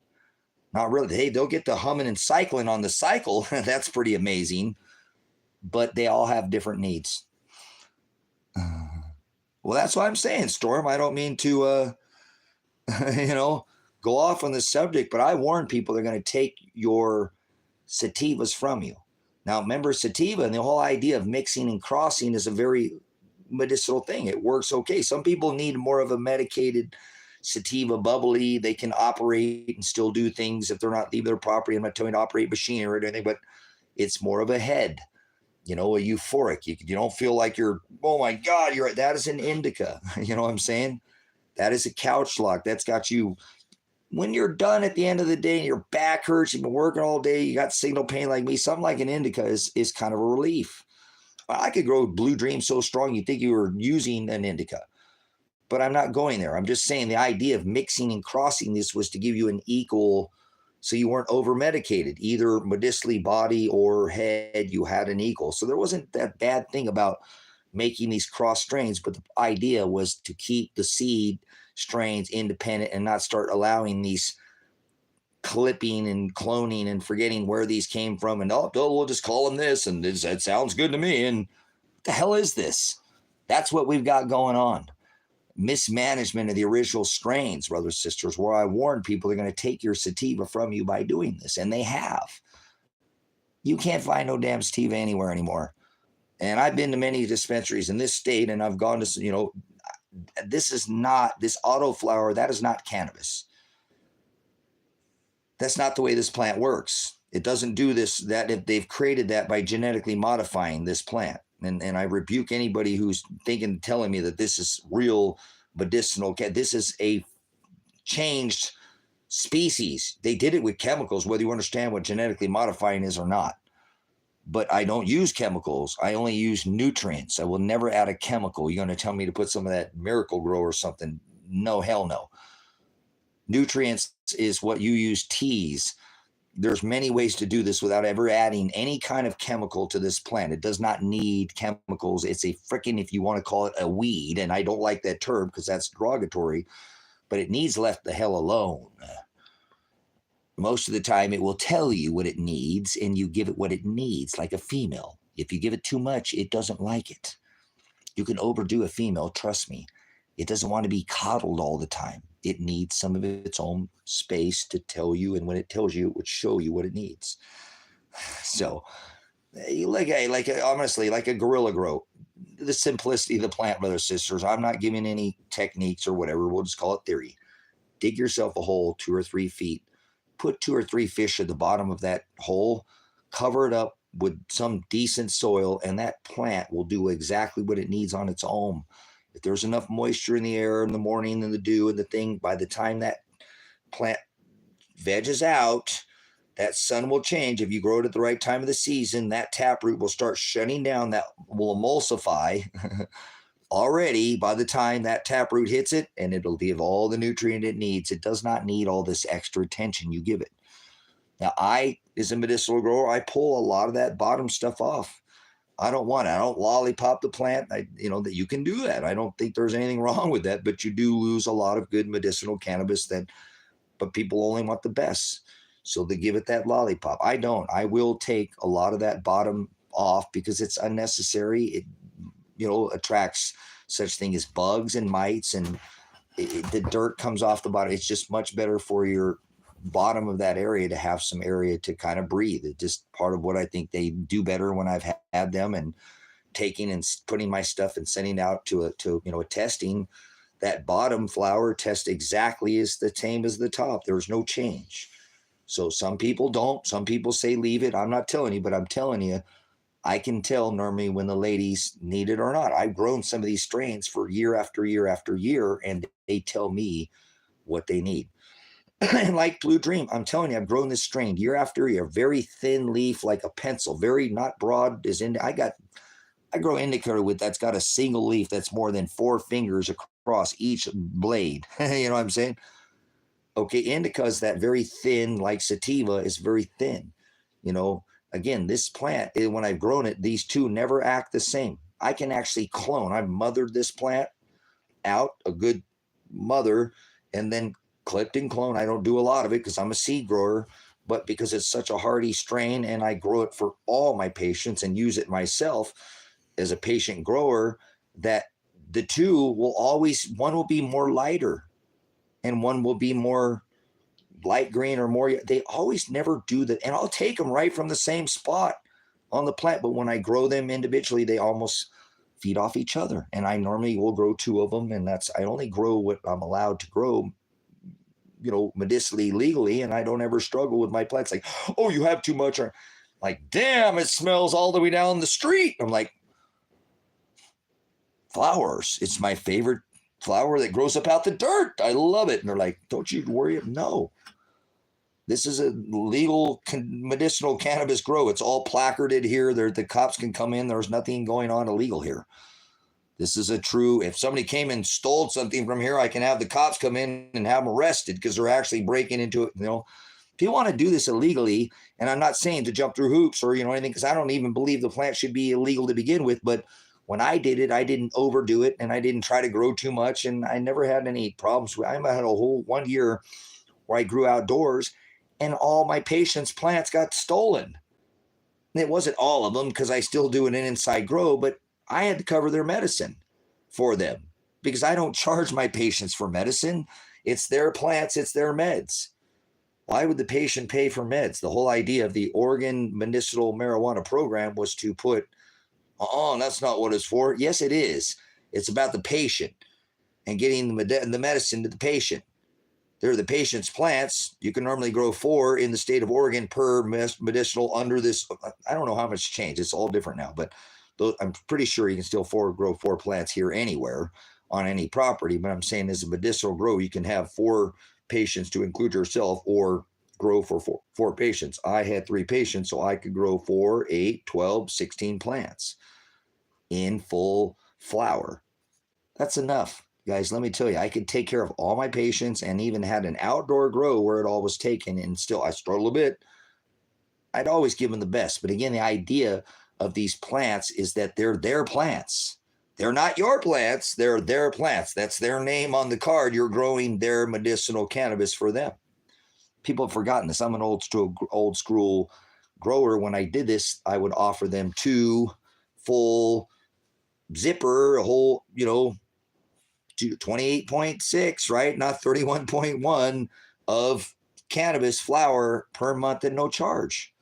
S1: Not really. Hey, they'll get to humming and cycling on the cycle. That's pretty amazing. But they all have different needs. Well, that's what I'm saying, Storm. I don't mean to, go off on this subject, but I warn people they're going to take your sativas from you. Now, remember, sativa and the whole idea of mixing and crossing is a very medicinal thing. It works okay. Some people need more of a medicated sativa, bubbly. They can operate and still do things if they're not leaving their property. I'm not telling you to operate machinery or anything, but it's more of a head, a euphoric. You don't feel like you're, oh my God, that is an indica. You know what I'm saying? That is a couch lock. That's got you. When you're done at the end of the day and your back hurts, you've been working all day, you got signal pain like me, something like an indica is kind of a relief. I could grow Blue Dream so strong you'd think you were using an indica. But I'm not going there. I'm just saying the idea of mixing and crossing this was to give you an equal, so you weren't over-medicated. Either medicinally, body, or head, you had an equal. So there wasn't that bad thing about making these cross strains, but the idea was to keep the seed strains independent and not start allowing these clipping and cloning and forgetting where these came from. And we'll just call them this. And that sounds good to me. And what the hell is this? That's what we've got going on. Mismanagement of the original strains, brothers and sisters, where I warned people they're going to take your sativa from you by doing this. And they have. You can't find no damn sativa anywhere anymore. And I've been to many dispensaries in this state, and I've gone to, this auto flower, that is not cannabis. That's not the way this plant works. It doesn't do this, that if they've created that by genetically modifying this plant. And I rebuke anybody who's telling me that this is real medicinal. This is a changed species. They did it with chemicals, whether you understand what genetically modifying is or not. But I don't use chemicals. I only use nutrients. I will never add a chemical. You're going to tell me to put some of that Miracle Grow or something? No, hell no. Nutrients is what you use, teas. There's many ways to do this without ever adding any kind of chemical to this plant. It does not need chemicals. It's a freaking, if you want to call it a weed, and I don't like that term because that's derogatory, but it needs left the hell alone. Most of the time, it will tell you what it needs, and you give it what it needs, like a female. If you give it too much, it doesn't like it. You can overdo a female, trust me. It doesn't want to be coddled all the time. It needs some of its own space to tell you, and when it tells you, it would show you what it needs. So, honestly, like a Gorilla Grow, the simplicity of the plant, brothers and sisters. I'm not giving any techniques or whatever. We'll just call it theory. Dig yourself a hole 2 or 3 feet. Put 2 or 3 fish at the bottom of that hole. Cover it up with some decent soil, and that plant will do exactly what it needs on its own. If there's enough moisture in the air in the morning and the dew and the thing, by the time that plant veges out, that sun will change. If you grow it at the right time of the season, that taproot will start shutting down. That will emulsify already by the time that taproot hits it, and it'll give all the nutrient it needs. It does not need all this extra attention you give it. Now, as a medicinal grower, I pull a lot of that bottom stuff off. I don't want it. I don't lollipop the plant. That you can do that. I don't think there's anything wrong with that, but you do lose a lot of good medicinal cannabis but people only want the best. So they give it that lollipop. I don't. I will take a lot of that bottom off because it's unnecessary. It, attracts such thing as bugs and mites, and the dirt comes off the bottom. It's just much better for your bottom of that area to have some area to kind of breathe. It's just part of what I think they do better when I've had them, and taking and putting my stuff and sending out to a testing. That bottom flower test exactly is the same as the top. There's no change. So some people don't. Some people say leave it. I'm not telling you, but I'm telling you, I can tell normally when the ladies need it or not. I've grown some of these strains for year after year after year, and they tell me what they need. And like Blue Dream, I'm telling you, I've grown this strain year after year. Very thin leaf, like a pencil, very not broad as in. I grow indica with that's got a single leaf that's more than 4 fingers across each blade. You know what I'm saying? Okay, indica is that very thin, like sativa is very thin. Again, this plant, when I've grown it, these two never act the same. I can actually clone. I've mothered this plant out, a good mother, and then clipped and clone. I don't do a lot of it because I'm a seed grower, but because it's such a hardy strain and I grow it for all my patients and use it myself as a patient grower, that the two will always, one will be more lighter and one will be more light green or more. They always never do that. And I'll take them right from the same spot on the plant. But when I grow them individually, they almost feed off each other. And I normally will grow 2 of them. And I only grow what I'm allowed to grow, medicinally, legally. And I don't ever struggle with my plants. Like, oh, you have too much. Or like, damn, it smells all the way down the street. I'm like, flowers. It's my favorite flower that grows up out the dirt. I love it. And they're like, don't you worry. No. This is a legal medicinal cannabis grow. It's all placarded here. The cops can come in. There's nothing going on illegal here. This is a true, if somebody came and stole something from here, I can have the cops come in and have them arrested because they're actually breaking into it. If you want to do this illegally, and I'm not saying to jump through hoops or, anything, because I don't even believe the plant should be illegal to begin with. But when I did it, I didn't overdo it and I didn't try to grow too much. And I never had any problems. I had a whole 1 year where I grew outdoors and all my patients' plants got stolen. And it wasn't all of them because I still do an inside grow, but I had to cover their medicine for them because I don't charge my patients for medicine. It's their plants, it's their meds. Why would the patient pay for meds? The whole idea of the Oregon medicinal marijuana program was to put, that's not what it's for. Yes, it is. It's about the patient and getting the medicine to the patient. They're the patient's plants. You can normally grow 4 in the state of Oregon per medicinal under this. I don't know how much changed. It's all different now, but I'm pretty sure you can still grow 4 plants here anywhere on any property. But I'm saying as a medicinal grow, you can have 4 patients to include yourself, or grow for four patients. I had 3 patients, so I could grow 4, 8, 12, 16 plants in full flower. That's enough, guys. Let me tell you, I could take care of all my patients, and even had an outdoor grow where it all was taken, and still I struggle a bit. I'd always give them the best. But again, the idea of these plants is that they're their plants. They're not your plants. They're their plants. That's their name on the card. You're growing their medicinal cannabis for them. People have forgotten this. I'm an old school grower. When I did this, I would offer them 2 full zipper, a whole, 28.6, right? Not 31.1 of cannabis flower per month at no charge.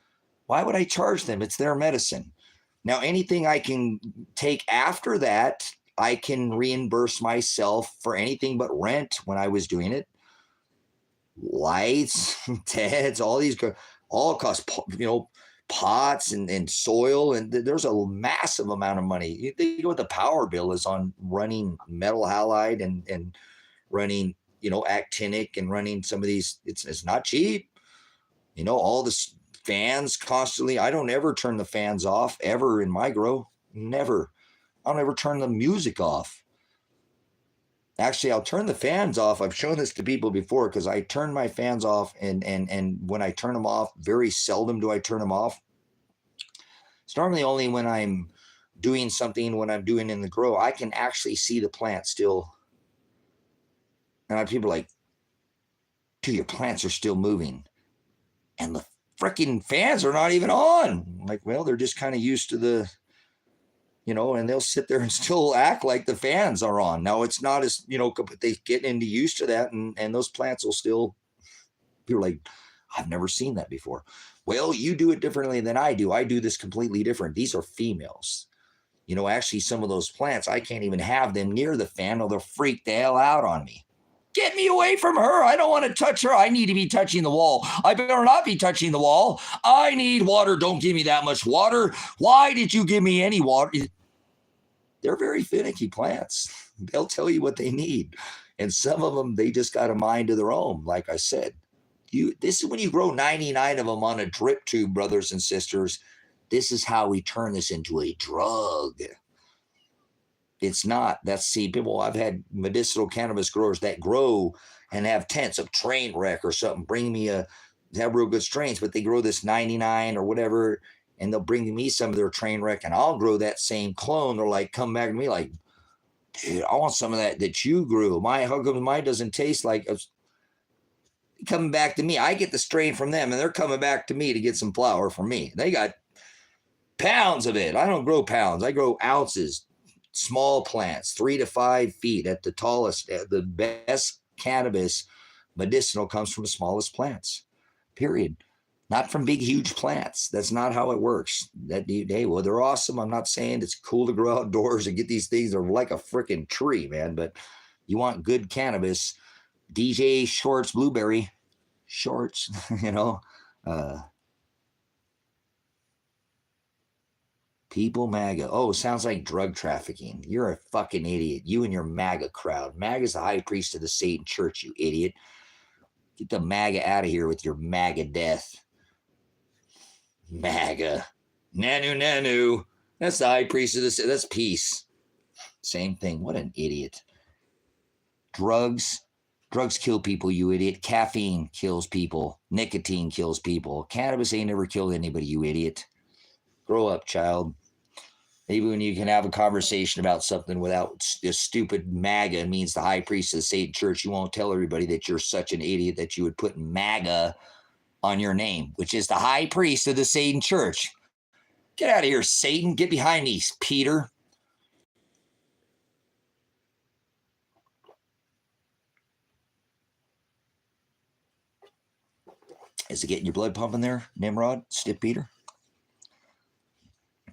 S1: Why would I charge them? It's their medicine. Now, anything I can take after that, I can reimburse myself for anything but rent when I was doing it. Lights, TEDs, all these, all cost, pots and soil. And there's a massive amount of money. You think what the power bill is on running metal halide and running, actinic, and running some of these. It's not cheap. All this fans constantly. I don't ever turn the fans off ever in my grow. Never. I don't ever turn the music off. Actually, I'll turn the fans off. I've shown this to people before, because I turn my fans off, and when I turn them off, very seldom do I turn them off. It's normally only when I'm doing something, when I'm doing in the grow, I can actually see the plant still. And people are like, dude, your plants are still moving. And the freaking fans are not even on. I'm like, well, they're just kind of used to the, and they'll sit there and still act like the fans are on. Now, it's not as, but they get into used to that, and those plants will still, people are like, I've never seen that before. Well, you do it differently than I do. I do this completely different. These are females. Actually, some of those plants, I can't even have them near the fan, or they'll freak the hell out on me. Get me away from her. I don't want to touch her. I need to be touching the wall. I better not be touching the wall. I need water. Don't give me that much water. Why did you give me any water? They're very finicky plants. They'll tell you what they need. And some of them, they just got a mind of their own. Like I said, this is when you grow 99 of them on a drip tube, brothers and sisters. This is how we turn this into a drug. It's not. People, I've had medicinal cannabis growers that grow and have tents of train wreck or something. Have real good strains, but they grow this 99 or whatever, and they'll bring me some of their train wreck, and I'll grow that same clone. They're like, come back to me like, dude, I want some of that you grew. How come mine doesn't taste like coming back to me? I get the strain from them, and they're coming back to me to get some flower from me. They got pounds of it. I don't grow pounds. I grow ounces. Small plants, 3 to 5 feet at the tallest. The best cannabis medicinal comes from the smallest plants, period. Not from big, huge plants. That's not how it works. Well, they're awesome. I'm not saying it's cool to grow outdoors and get these things. They're like a freaking tree, man. But you want good cannabis. DJ Shorts, Blueberry Shorts, People MAGA. Oh, sounds like drug trafficking. You're a fucking idiot. You and your MAGA crowd. MAGA's the high priest of the Satan church, you idiot. Get the MAGA out of here with your MAGA death. MAGA. Nanu. That's the high priest of the Satan. That's peace. Same thing. What an idiot. Drugs kill people, you idiot. Caffeine kills people. Nicotine kills people. Cannabis ain't never killed anybody, you idiot. Grow up, child. Maybe when you can have a conversation about something without this stupid MAGA means the high priest of the Satan church, you won't tell everybody that you're such an idiot that you would put MAGA on your name, which is the high priest of the Satan church. Get out of here, Satan. Get behind me, Peter. Is it getting your blood pumping there, Nimrod, Stiff Peter?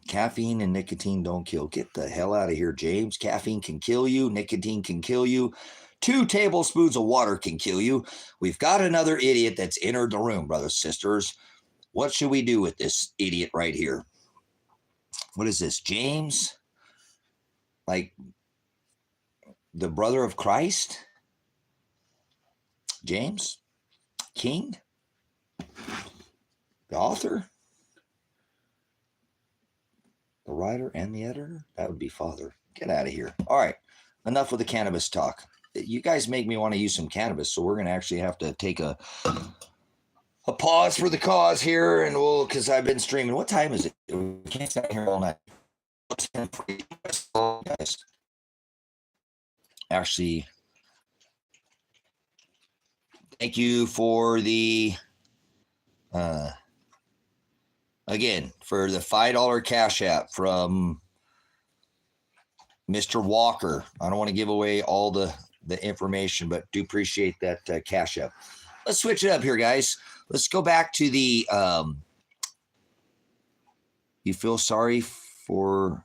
S1: Caffeine and nicotine don't kill. Get the hell out of here, James. Caffeine can kill you. Nicotine can kill you. 2 tablespoons of water can kill you. We've got another idiot that's entered the room, brothers, sisters. What should we do with this idiot right here? What is this, James? Like the brother of Christ? James King, the author, the writer, and the editor. That would be father. Get out of here. All right, enough with the cannabis talk. You guys make me want to use some cannabis, so we're going to actually have to take a pause for the cause here, and we'll, because I've been streaming. What time is it? We can't stay here all night. Actually, thank you for the again for the $5 Cash App from Mr. Walker. I don't want to give away all the information, but do appreciate that Cash App. Let's switch it up here, guys. Let's go back to the I feel sorry for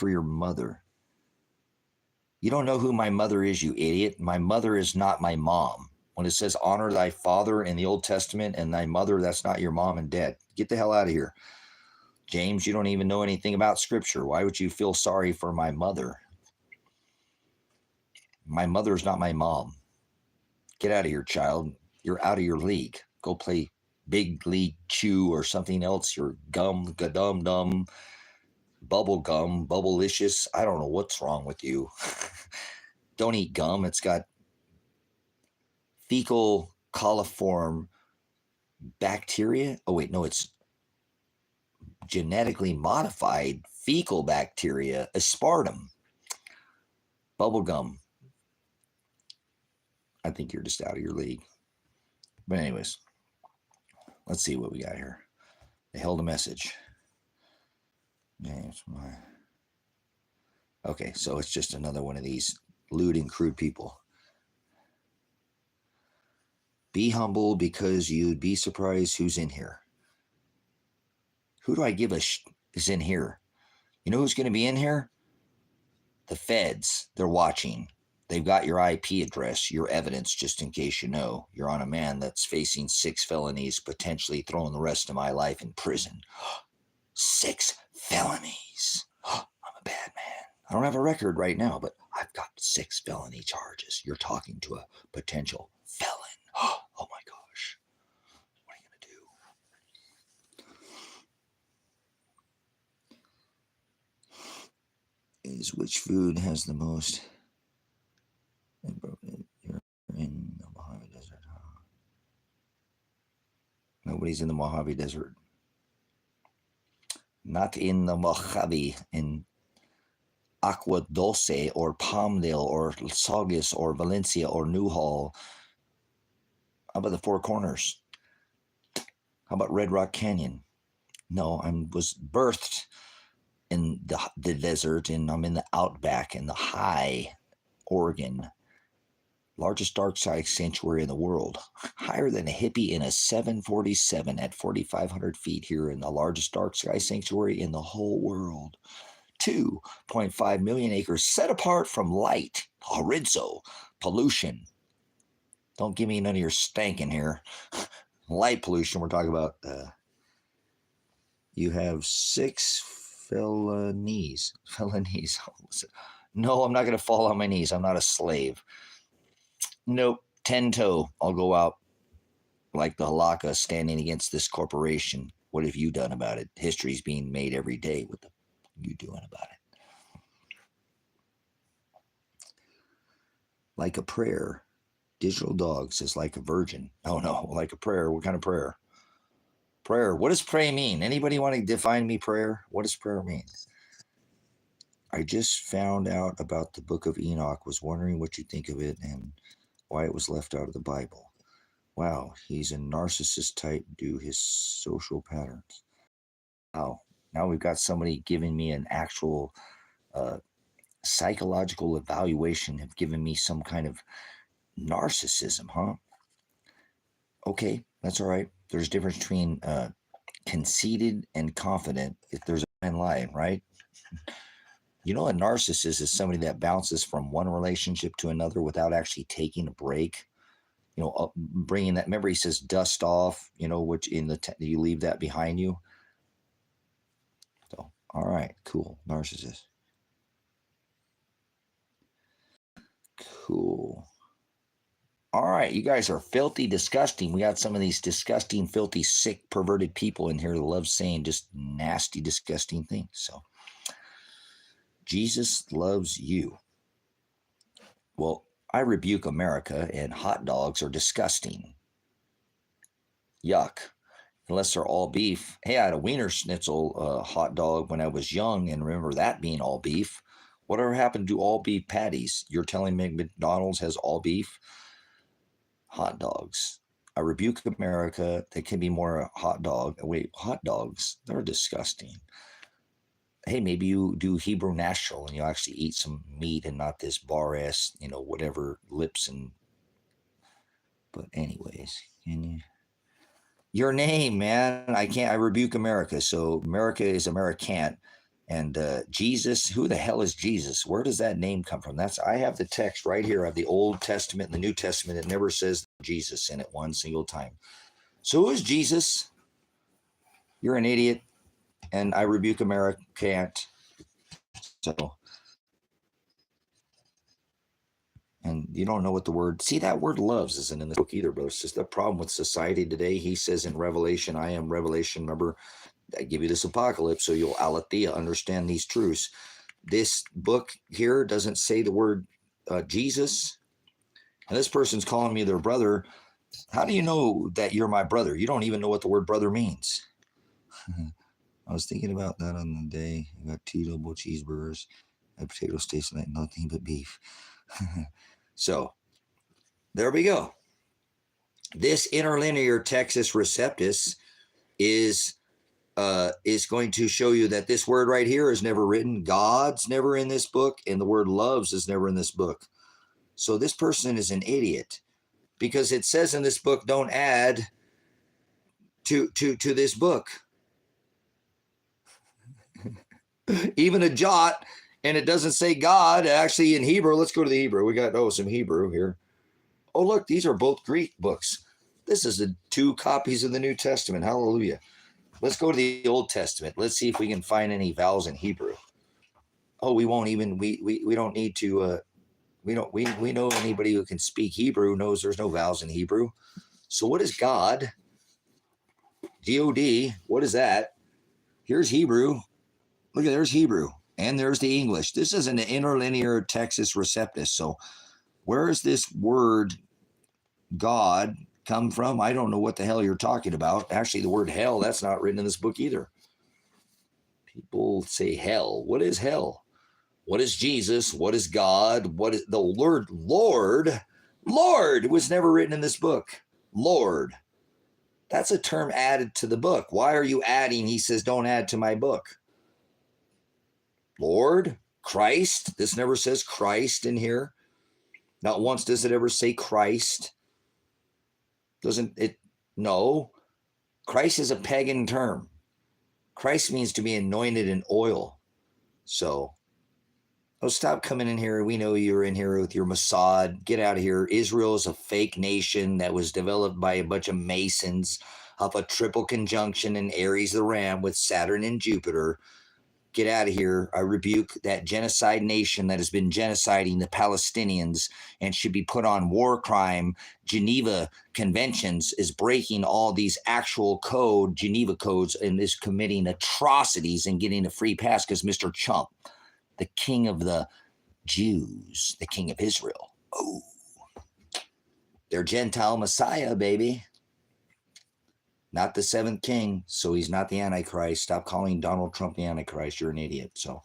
S1: your mother. You don't know who my mother is, you idiot. My mother is not my mom. When it says honor thy father in the Old Testament and thy mother, that's not your mom and dad. Get the hell out of here. James, you don't even know anything about scripture. Why would you feel sorry for my mother? My mother is not my mom. Get out of here, child. You're out of your league. Go play Big League Chew or something else. Your gum, gadum-dum, bubble gum, bubblicious. I don't know what's wrong with you. Don't eat gum. It's got fecal coliform bacteria. Oh, wait, no, it's genetically modified fecal bacteria, aspartame. Bubblegum. I think you're just out of your league. But anyways, let's see what we got here. They held a message. James, okay, so it's just another one of these lewd and crude people. Be humble because you'd be surprised who's in here. Who do I give a is in here? You know who's going to be in here? The feds. They're watching. They've got your IP address, your evidence, just in case you know. You're on a man that's facing 6 felonies, potentially throwing the rest of my life in prison. 6 felonies. I'm a bad man. I don't have a record right now, but I've got 6 felony charges. You're talking to a potential felon. Oh my gosh. What are you going to do? Is which food has the most? You're in the Mojave Desert. Huh? Nobody's in the Mojave Desert. Not in the Mojave, in Agua Dulce or Palmdale or Saugus or Valencia or Newhall. How about the Four Corners? How about Red Rock Canyon? No, I was birthed in the desert, and I'm in the outback in the high Oregon. Largest dark sky sanctuary in the world. Higher than a hippie in a 747 at 4,500 feet here in the largest dark sky sanctuary in the whole world. 2.5 million acres set apart from light, horizo, pollution. Don't give me none of your stank in here. Light pollution, we're talking about. You have 6 felonies. Felonies. No, I'm not going to fall on my knees. I'm not a slave. Nope. 10-toe. I'll go out like the Halaka standing against this corporation. What have you done about it? History's being made every day. What the you doing about it? Like a prayer. Digital Dog says like a virgin. Oh no, like a prayer. What kind of prayer? Prayer. What does pray mean? Anybody want to define me prayer? What does prayer mean? I just found out about the book of Enoch. Was wondering what you think of it and why it was left out of the Bible. Wow, he's a narcissist type due his social patterns. Wow, now we've got somebody giving me an actual psychological evaluation, have given me some kind of narcissism, huh? Okay, that's all right. There's a difference between conceited and confident if there's a fine line, right? You know, a narcissist is somebody that bounces from one relationship to another without actually taking a break. You know, bringing that. Remember, he says dust off. You know, which in the you leave that behind you. So, all right, cool, narcissist. Cool. All right, you guys are filthy, disgusting. We got some of these disgusting, filthy, sick, perverted people in here that love saying just nasty, disgusting things. So, Jesus loves you. Well, I rebuke America, and hot dogs are disgusting. Yuck. Unless they're all beef. Hey, I had a Wiener Schnitzel hot dog when I was young, and remember that being all beef. Whatever happened to all beef patties? You're telling me McDonald's has all beef? Hot dogs. I rebuke America. They can be more hot dog. Wait, hot dogs, they're disgusting. Hey, maybe you do Hebrew National and you actually eat some meat and not this bar-ass, whatever lips and... But anyways, can you... Your name, man. I rebuke America. So America is American. And Jesus, who the hell is Jesus? Where does that name come from? I have the text right here of the Old Testament and the New Testament. It never says Jesus in it one single time. So who is Jesus? You're an idiot. And I rebuke America. So, and you don't know what the word... See, that word loves isn't in this book either, bro. It's just the problem with society today. He says in Revelation, I am Revelation. Remember, I give you this apocalypse so you'll aletheia understand these truths. This book here doesn't say the word Jesus. And this person's calling me their brother. How do you know that you're my brother? You don't even know what the word brother means. I was thinking about that on the day. I got 2 double cheeseburgers. My potatoes taste like nothing but beef. So, there we go. This interlinear Texas Receptus is going to show you that this word right here is never written. God's never in this book, and the word loves is never in this book. So this person is an idiot, because it says in this book, don't add to this book. Even a jot, and it doesn't say God. Actually, in Hebrew, let's go to the Hebrew. We got some Hebrew here. Oh, look, these are both Greek books. This is the 2 copies of the New Testament. Hallelujah. Let's go to the Old Testament. Let's see if we can find any vowels in Hebrew. Oh, we won't even, we don't need to, we know anybody who can speak Hebrew knows there's no vowels in Hebrew. So what is God? God, what is that? Here's Hebrew. Look, there's Hebrew. And there's the English. This is an interlinear Texas Receptus. So where is this word God come from? I don't know what the hell you're talking about. Actually, the word hell, that's not written in this book either. People say hell. What is hell? What is Jesus? What is God? What is the word Lord? Lord was never written in this book. Lord. That's a term added to the book. Why are you adding? He says, don't add to my book. Lord, Christ. This never says Christ in here. Not once does it ever say Christ. Doesn't it? No. Christ is a pagan term. Christ means to be anointed in oil. So, stop coming in here. We know you're in here with your Mossad. Get out of here. Israel is a fake nation that was developed by a bunch of Masons of a triple conjunction in Aries the Ram with Saturn and Jupiter. Get out of here. I rebuke that genocide nation that has been genociding the Palestinians and should be put on war crime. Geneva Conventions is breaking all these actual Geneva codes, and is committing atrocities and getting a free pass because Mr. Trump, the king of the Jews, the king of Israel. Oh, their Gentile Messiah, baby. Not the 7th king, so he's not the Antichrist. Stop calling Donald Trump the Antichrist. You're an idiot. So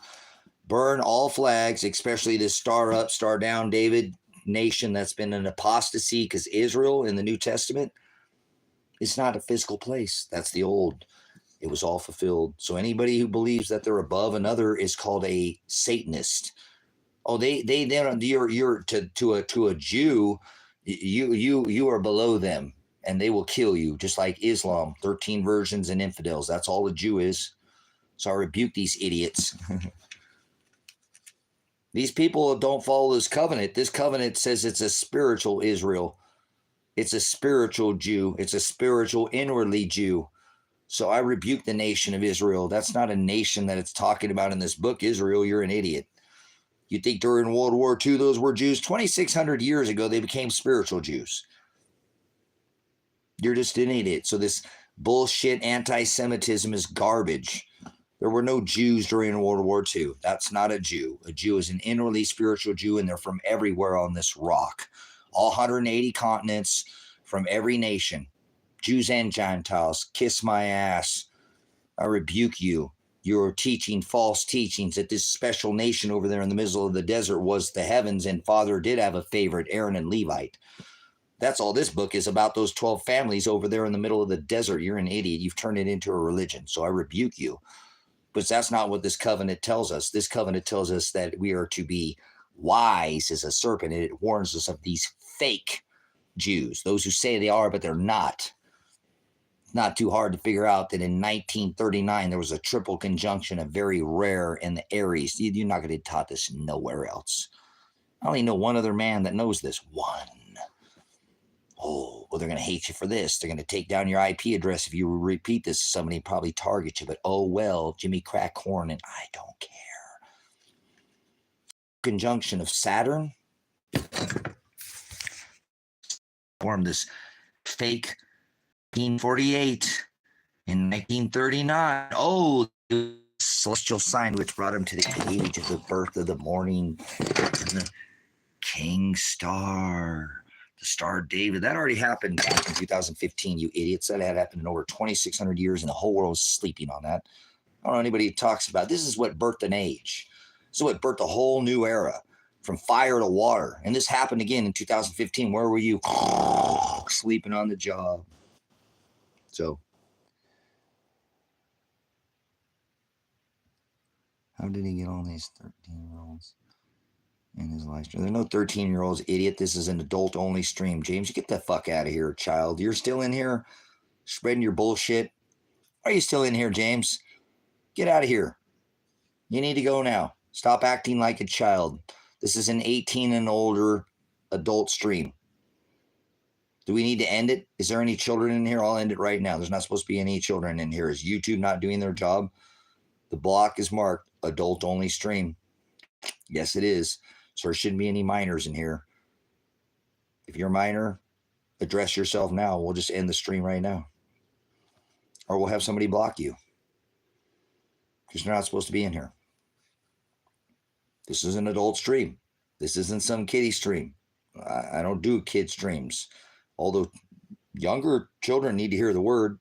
S1: burn all flags, especially this star up, star down David nation that's been in apostasy, because Israel in the New Testament is not a physical place. That's the old. It was all fulfilled. So anybody who believes that they're above another is called a Satanist. Oh, you're to a Jew, you are below them. And they will kill you, just like Islam, 13 versions and infidels. That's all a Jew is. So I rebuke these idiots. These people don't follow this covenant. This covenant says it's a spiritual Israel. It's a spiritual Jew. It's a spiritual inwardly Jew. So I rebuke the nation of Israel. That's not a nation that it's talking about in this book. Israel, you're an idiot. You think during World War II those were Jews? 2,600 years ago, they became spiritual Jews. You're just an idiot. So this bullshit anti-Semitism is garbage. There were no Jews during World War II. That's not a Jew. A Jew is an inwardly spiritual Jew, and they're from everywhere on this rock. All 180 continents, from every nation. Jews and Gentiles, kiss my ass. I rebuke you. You're teaching false teachings that this special nation over there in the middle of the desert was the heavens, and Father did have a favorite, Aaron and Levite. That's all this book is about, those 12 families over there in the middle of the desert. You're an idiot. You've turned it into a religion, so I rebuke you. But that's not what this covenant tells us. This covenant tells us that we are to be wise as a serpent, and it warns us of these fake Jews, those who say they are, but they're not. It's not too hard to figure out that in 1939, there was a triple conjunction of very rare in the Aries. You're not going to be taught this nowhere else. I only know one other man that knows this. One. Oh, well, they're going to hate you for this. They're going to take down your IP address if you repeat this. Somebody probably target you, but oh well, Jimmy Crackhorn, and I don't care. Conjunction of Saturn formed this fake 1948 in 1939. Oh, the celestial sign which brought him to the age of the birth of the morning, and the king star. The Star of David. That already happened back in 2015, you idiots. That had happened in over 2,600 years, and the whole world was sleeping on that. I don't know anybody who talks about it. This is what birthed an age. This is what birthed a whole new era, from fire to water. And this happened again in 2015. Where were you? Sleeping on the job. So, how did he get all these 13-year-olds? In his live stream. There's no 13-year-olds, idiot. This is an adult-only stream. James, you get the fuck out of here, child. You're still in here spreading your bullshit. Why are you still in here, James? Get out of here. You need to go now. Stop acting like a child. This is an 18 and older adult stream. Do we need to end it? Is there any children in here? I'll end it right now. There's not supposed to be any children in here. Is YouTube not doing their job? The block is marked adult-only stream. Yes, it is. So there shouldn't be any minors in here. If you're a minor, address yourself now. We'll just end the stream right now. Or we'll have somebody block you. Because you're not supposed to be in here. This is an adult stream. This isn't some kiddie stream. I don't do kid streams. Although younger children need to hear the word.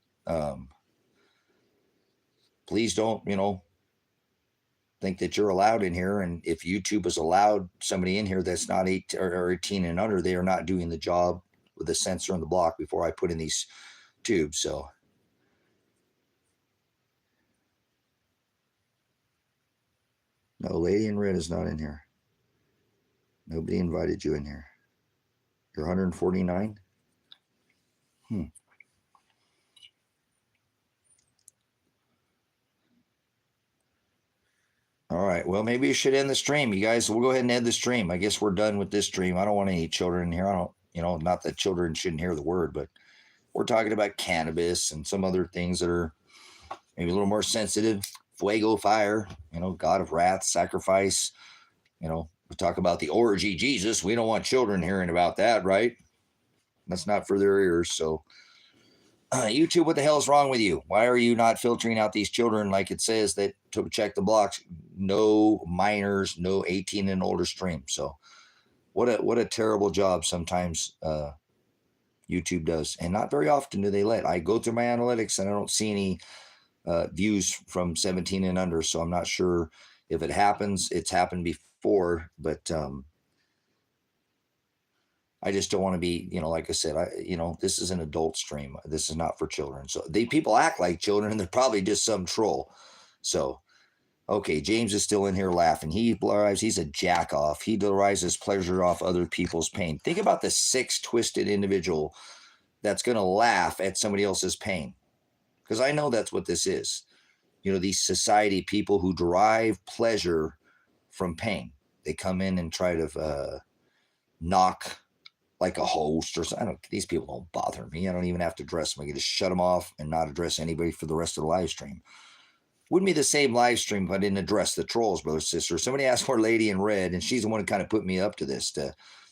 S1: Please don't, think that you're allowed in here. And if YouTube has allowed somebody in here that's not 18 and under, they are not doing the job with the sensor and the block before I put in these tubes. So no, lady in red is not in here. Nobody invited you in here. You're 149. All right. Well, maybe you should end the stream. You guys, we'll go ahead and end the stream. I guess we're done with this stream. I don't want any children in here. I don't, not that children shouldn't hear the word, but we're talking about cannabis and some other things that are maybe a little more sensitive. Fuego, fire, God of wrath, sacrifice. We talk about the orgy, Jesus. We don't want children hearing about that, right? That's not for their ears. So YouTube, what the hell is wrong with you? Why are you not filtering out these children like it says that to check the blocks? No minors, no 18 and older stream. So what a terrible job sometimes YouTube does. And not very often do they let. I go through my analytics and I don't see any views from 17 and under. So I'm not sure if it happens. It's happened before, but I just don't want to be, like I said, this is an adult stream. This is not for children. So people act like children and they're probably just some troll. So, okay, James is still in here laughing. He's a jack off. He derives his pleasure off other people's pain. Think about the sick, twisted individual that's going to laugh at somebody else's pain. Because I know that's what this is. These society people who derive pleasure from pain. They come in and try to knock like a host or something. These people don't bother me. I don't even have to address them. I can just shut them off and not address anybody for the rest of the live stream. Wouldn't be the same live stream if I didn't address the trolls, brother, sister. Somebody asked for Lady in Red, and she's the one who kind of put me up to this.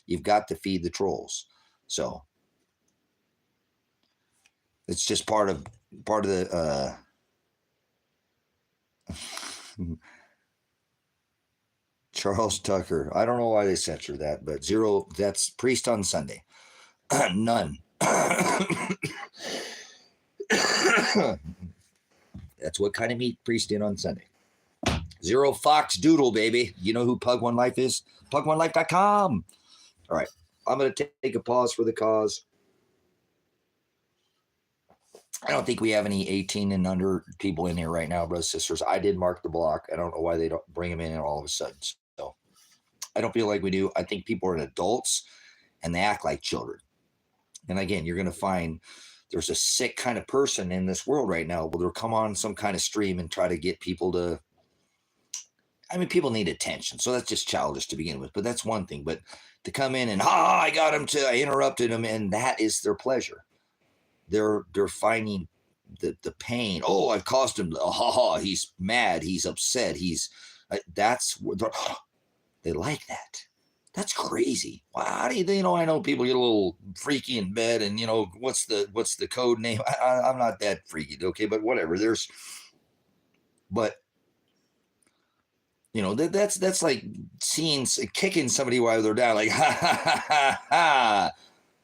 S1: You've got to feed the trolls. So it's just part of the Charles Tucker. I don't know why they censor that, but zero. That's priest on Sunday. None. That's what kind of meat priest did on Sunday. Zero Fox Doodle, baby. You know who Pug One Life is? PugOneLife.com. All right. I'm going to take a pause for the cause. I don't think we have any 18 and under people in here right now, brothers and sisters. I did mark the block. I don't know why they don't bring them in all of a sudden. So I don't feel like we do. I think people are adults and they act like children. And again, you're going to find there's a sick kind of person in this world right now. Well, they'll come on some kind of stream and try to get people to, I mean, people need attention. So that's just childish to begin with, but that's one thing. But to come in and, I got him I interrupted him, and that is their pleasure. They're finding the pain. Oh, I've caused him. He's mad. He's upset. That's they like that. That's crazy. Wow, how do you know? I know people get a little freaky in bed, and what's the code name? I'm not that freaky, okay, but whatever. That's like kicking somebody while they're down, like ha ha ha ha ha.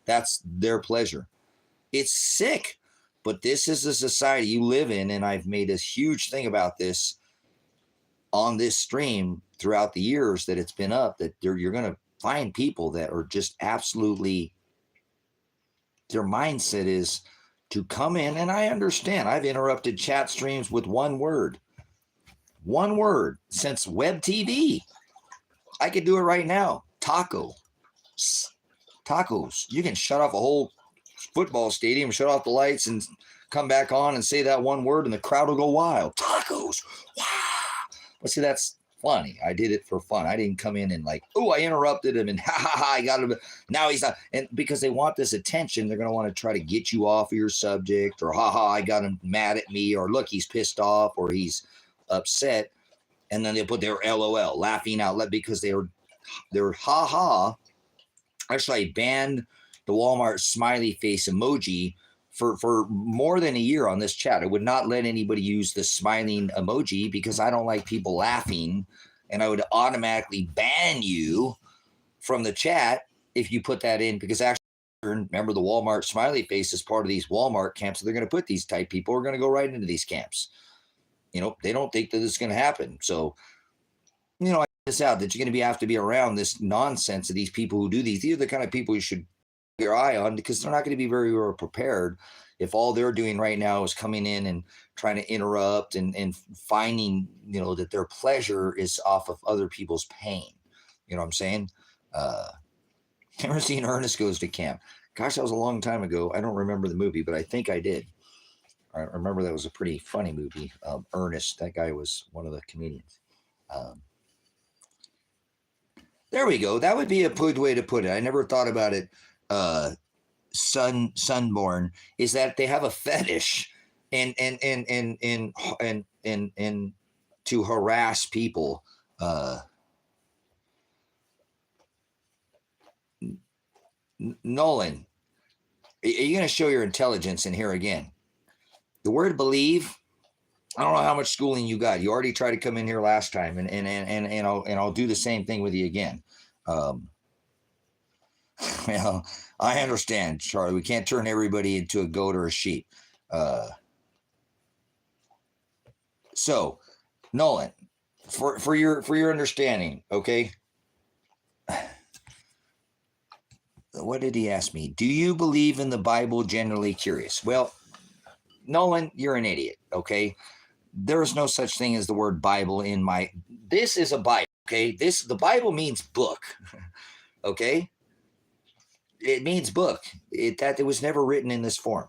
S1: That's their pleasure. It's sick, but this is the society you live in, and I've made a huge thing about this on this stream throughout the years that it's been up, that you're going to find people that are just absolutely, their mindset is to come in, and I understand. I've interrupted chat streams with one word since web TV. I could do it right now. Tacos. You can shut off a whole football stadium, shut off the lights, and come back on and say that one word, and the crowd will go wild. Tacos. Wow. Well, see, that's funny. I did it for fun. I didn't come in and I interrupted him and I got him. Now he's not. And because they want this attention, they're going to want to try to get you off of your subject, or I got him mad at me, or look, he's pissed off, or he's upset. And then they put their LOL, laughing out loud, because they're Actually, I banned the Walmart smiley face emoji for more than a year on this chat. I would not let anybody use the smiling emoji because I don't like people laughing, and I would automatically ban you from the chat if you put that in, because actually, remember, the Walmart smiley face is part of these Walmart camps. So they're going to put these type people are going to go right into these camps. They don't think that this is going to happen. So, I this out that you're going to have to be around this nonsense of these people who do these. These are the kind of people you should keep your eye on, because they're not going to be very well prepared if all they're doing right now is coming in and trying to interrupt and finding, that their pleasure is off of other people's pain. You know what I'm saying? Never seen Ernest Goes to Camp. Gosh, that was a long time ago. I don't remember the movie, but I think I did. I remember that was a pretty funny movie. Ernest, that guy was one of the comedians. There we go. That would be a good way to put it. I never thought about it. Sunborn is that they have a fetish and to harass people. Nolan, are you going to show your intelligence in here again? The word believe. I don't know how much schooling you got. You already tried to come in here last time, and I'll do the same thing with you again. Well, I understand, Charlie. We can't turn everybody into a goat or a sheep. So, Nolan, for your understanding, okay. What did he ask me? Do you believe in the Bible? Generally curious. Well, Nolan, you're an idiot. Okay. There is no such thing as the word Bible in this is a Bible, okay? The Bible means book, okay? It means book. It was never written in this form.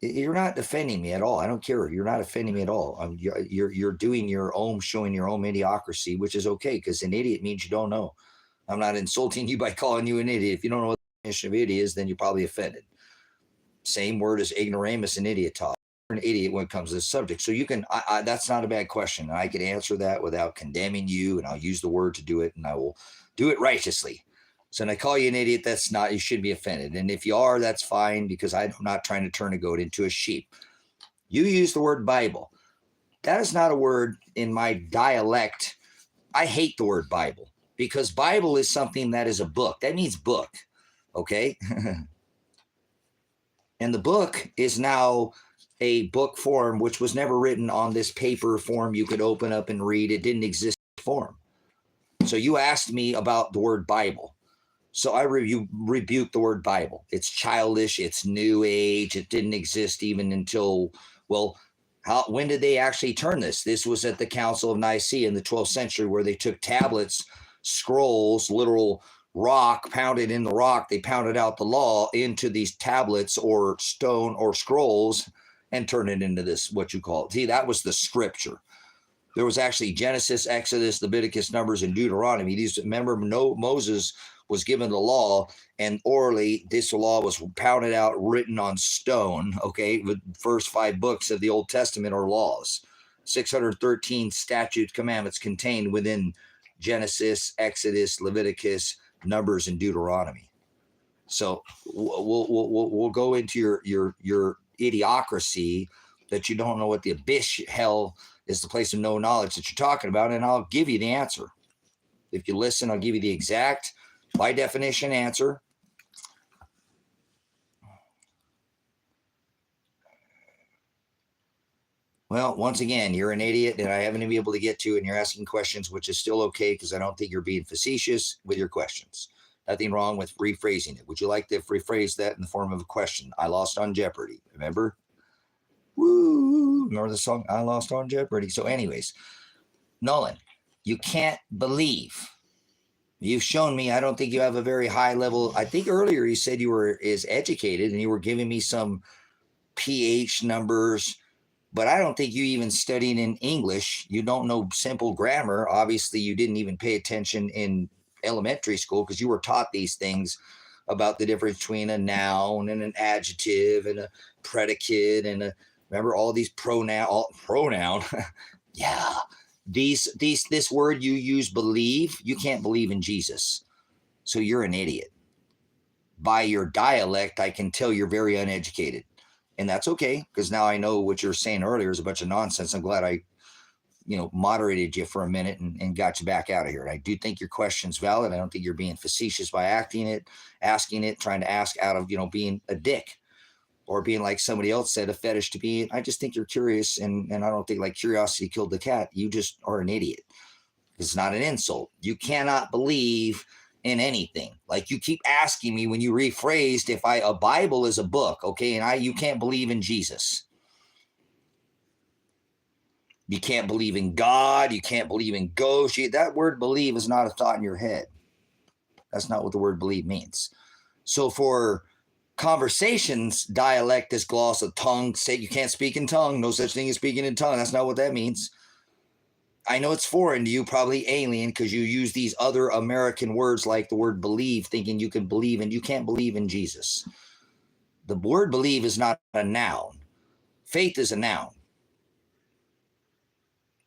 S1: You're not offending me at all. I don't care. You're not offending me at all. You're doing your own, showing your own mediocrity, which is okay, because an idiot means you don't know. I'm not insulting you by calling you an idiot. If you don't know what the definition of idiot is, then you're probably offended. Same word as ignoramus and idiot talk. an idiot when it comes to this subject. So you can, that's not a bad question. I can answer that without condemning you, and I'll use the word to do it, and I will do it righteously. So when I call you an idiot, that's not, you shouldn't be offended. And if you are, that's fine, because I'm not trying to turn a goat into a sheep. You use the word Bible. That is not a word in my dialect. I hate the word Bible, because Bible is something that is a book. That means book, okay? And the book is now a book form, which was never written on this paper form you could open up and read. It didn't exist in form. So you asked me about the word Bible. So I rebuke the word Bible. It's childish. It's new age. It didn't exist even until, well, when did they actually turn this? This was at the Council of Nicaea in the 12th century, where they took tablets, scrolls, literal rock, pounded in the rock. They pounded out the law into these tablets or stone or scrolls and turned it into this, what you call it. See, that was the scripture. There was actually Genesis, Exodus, Leviticus, Numbers, and Deuteronomy. These, remember, Moses was given the law, and orally this law was pounded out, written on stone, okay? The first 5 books of the Old Testament are laws. 613 statutes, commandments contained within Genesis, Exodus, Leviticus, Numbers, and Deuteronomy. So we'll go into your idiocracy that you don't know what the abyss hell is, the place of no knowledge that you're talking about, and I'll give you the answer. If you listen, I'll give you the exact, by definition, answer. Well, once again, you're an idiot, and I haven't been able to get to, and you're asking questions, which is still okay, because I don't think you're being facetious with your questions. Nothing wrong with rephrasing it. Would you like to rephrase that in the form of a question? I lost on Jeopardy, remember? Woo! Remember the song, I Lost on Jeopardy? So anyways, Nolan, you can't believe. You've shown me, I don't think you have a very high level. I think earlier you said you were educated, and you were giving me some PH numbers, but I don't think you even studied in English. You don't know simple grammar. Obviously, you didn't even pay attention in elementary school, because you were taught these things about the difference between a noun and an adjective and a predicate and remember all these pronoun. Yeah. This word you use, believe, you can't believe in Jesus. So you're an idiot. By your dialect, I can tell you're very uneducated. And that's okay, because now I know what you're saying earlier is a bunch of nonsense. I'm glad I, moderated you for a minute and got you back out of here. And I do think your question's valid. I don't think you're being facetious by asking it, trying to ask out of, being a dick or being, like somebody else said, a fetish to be. I just think you're curious, and I don't think, like, curiosity killed the cat. You just are an idiot. It's not an insult. You cannot believe in anything. Like, you keep asking me when you rephrased if a Bible is a book, okay, and you can't believe in Jesus. You can't believe in God. You can't believe in ghosts. That word believe is not a thought in your head. That's not what the word believe means. So for conversations, dialect, this gloss of tongue, say you can't speak in tongue. No such thing as speaking in tongue. That's not what that means. I know it's foreign to you, probably alien, because you use these other American words like the word believe, thinking you can believe, and you can't believe in Jesus. The word believe is not a noun. Faith is a noun.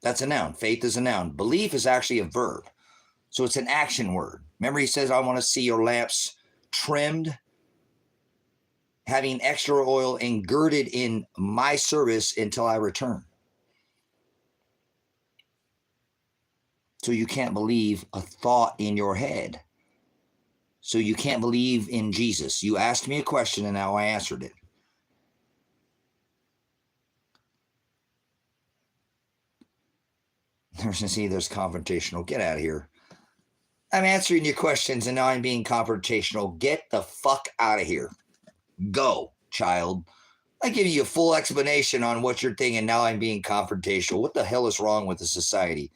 S1: That's a noun. Faith is a noun. Belief is actually a verb. So it's an action word. Remember, he says, I want to see your lamps trimmed, having extra oil and girded in my service until I return. So you can't believe a thought in your head. So you can't believe in Jesus. You asked me a question, and now I answered it. There's confrontational. Get out of here. I'm answering your questions, and now I'm being confrontational. Get the fuck out of here. Go, child. I give you a full explanation on what you're thinking. Now I'm being confrontational. What the hell is wrong with the society?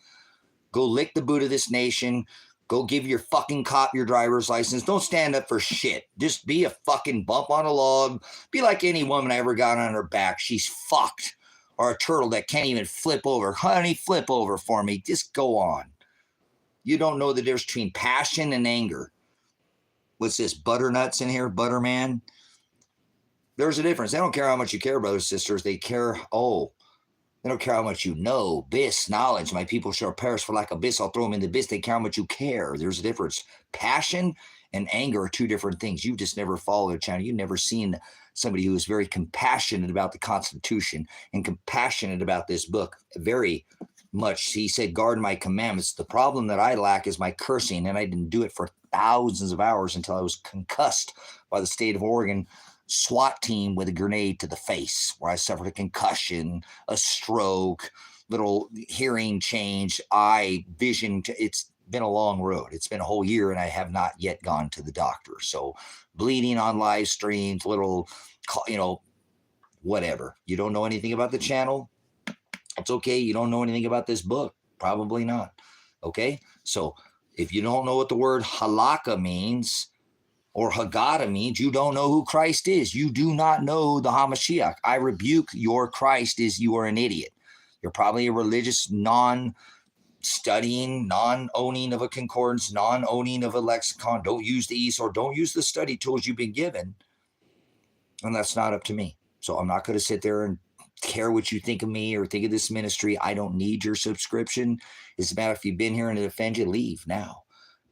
S1: Go lick the boot of this nation. Go give your fucking cop your driver's license. Don't stand up for shit. Just be a fucking bump on a log. Be like any woman I ever got on her back. She's fucked. Or a turtle that can't even flip over. Honey, flip over for me. Just go on. You don't know the difference between passion and anger. What's this, butternuts in here, Butterman? There's a difference. They don't care how much you care, brothers and sisters. They care, they don't care how much you know. Bis, knowledge. My people shall perish for lack of bis. I'll throw them in the bis. They care how much you care. There's a difference. Passion and anger are two different things. You've just never followed a channel. You've never seen somebody who is very compassionate about the Constitution and compassionate about this book. Very much. He said, guard my commandments. The problem that I lack is my cursing, and I didn't do it for thousands of hours until I was concussed by the state of Oregon SWAT team with a grenade to the face, where I suffered a concussion, a stroke, little hearing change, eye vision. It's been a long road. It's been a whole year, and I have not yet gone to the doctor. So bleeding on live streams, little, whatever. You don't know anything about the channel? It's okay. You don't know anything about this book? Probably not. Okay? So if you don't know what the word halaka means, or Hagada means, you don't know who Christ is. You do not know the Hamashiach. I rebuke your Christ is you are an idiot. You're probably a religious non-studying, non-owning of a concordance, non-owning of a lexicon. Don't use these or don't use the study tools you've been given. And that's not up to me. So I'm not going to sit there and care what you think of me or think of this ministry. I don't need your subscription. It's a matter if you've been here and it offends you, leave now.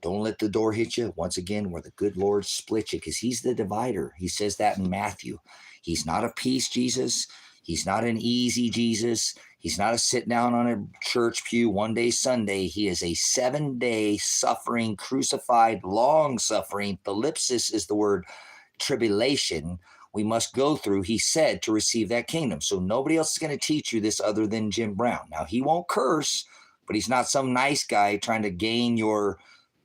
S1: Don't let the door hit you. Once again, where the good Lord split you, because he's the divider. He says that in Matthew. He's not a peace Jesus. He's not an easy Jesus. He's not a sit down on a church pew one day Sunday. He is a 7-day suffering, crucified, long-suffering. Thalipsis is the word tribulation we must go through, he said, to receive that kingdom. So nobody else is going to teach you this other than Jim Brown. Now, he won't curse, but he's not some nice guy trying to gain your...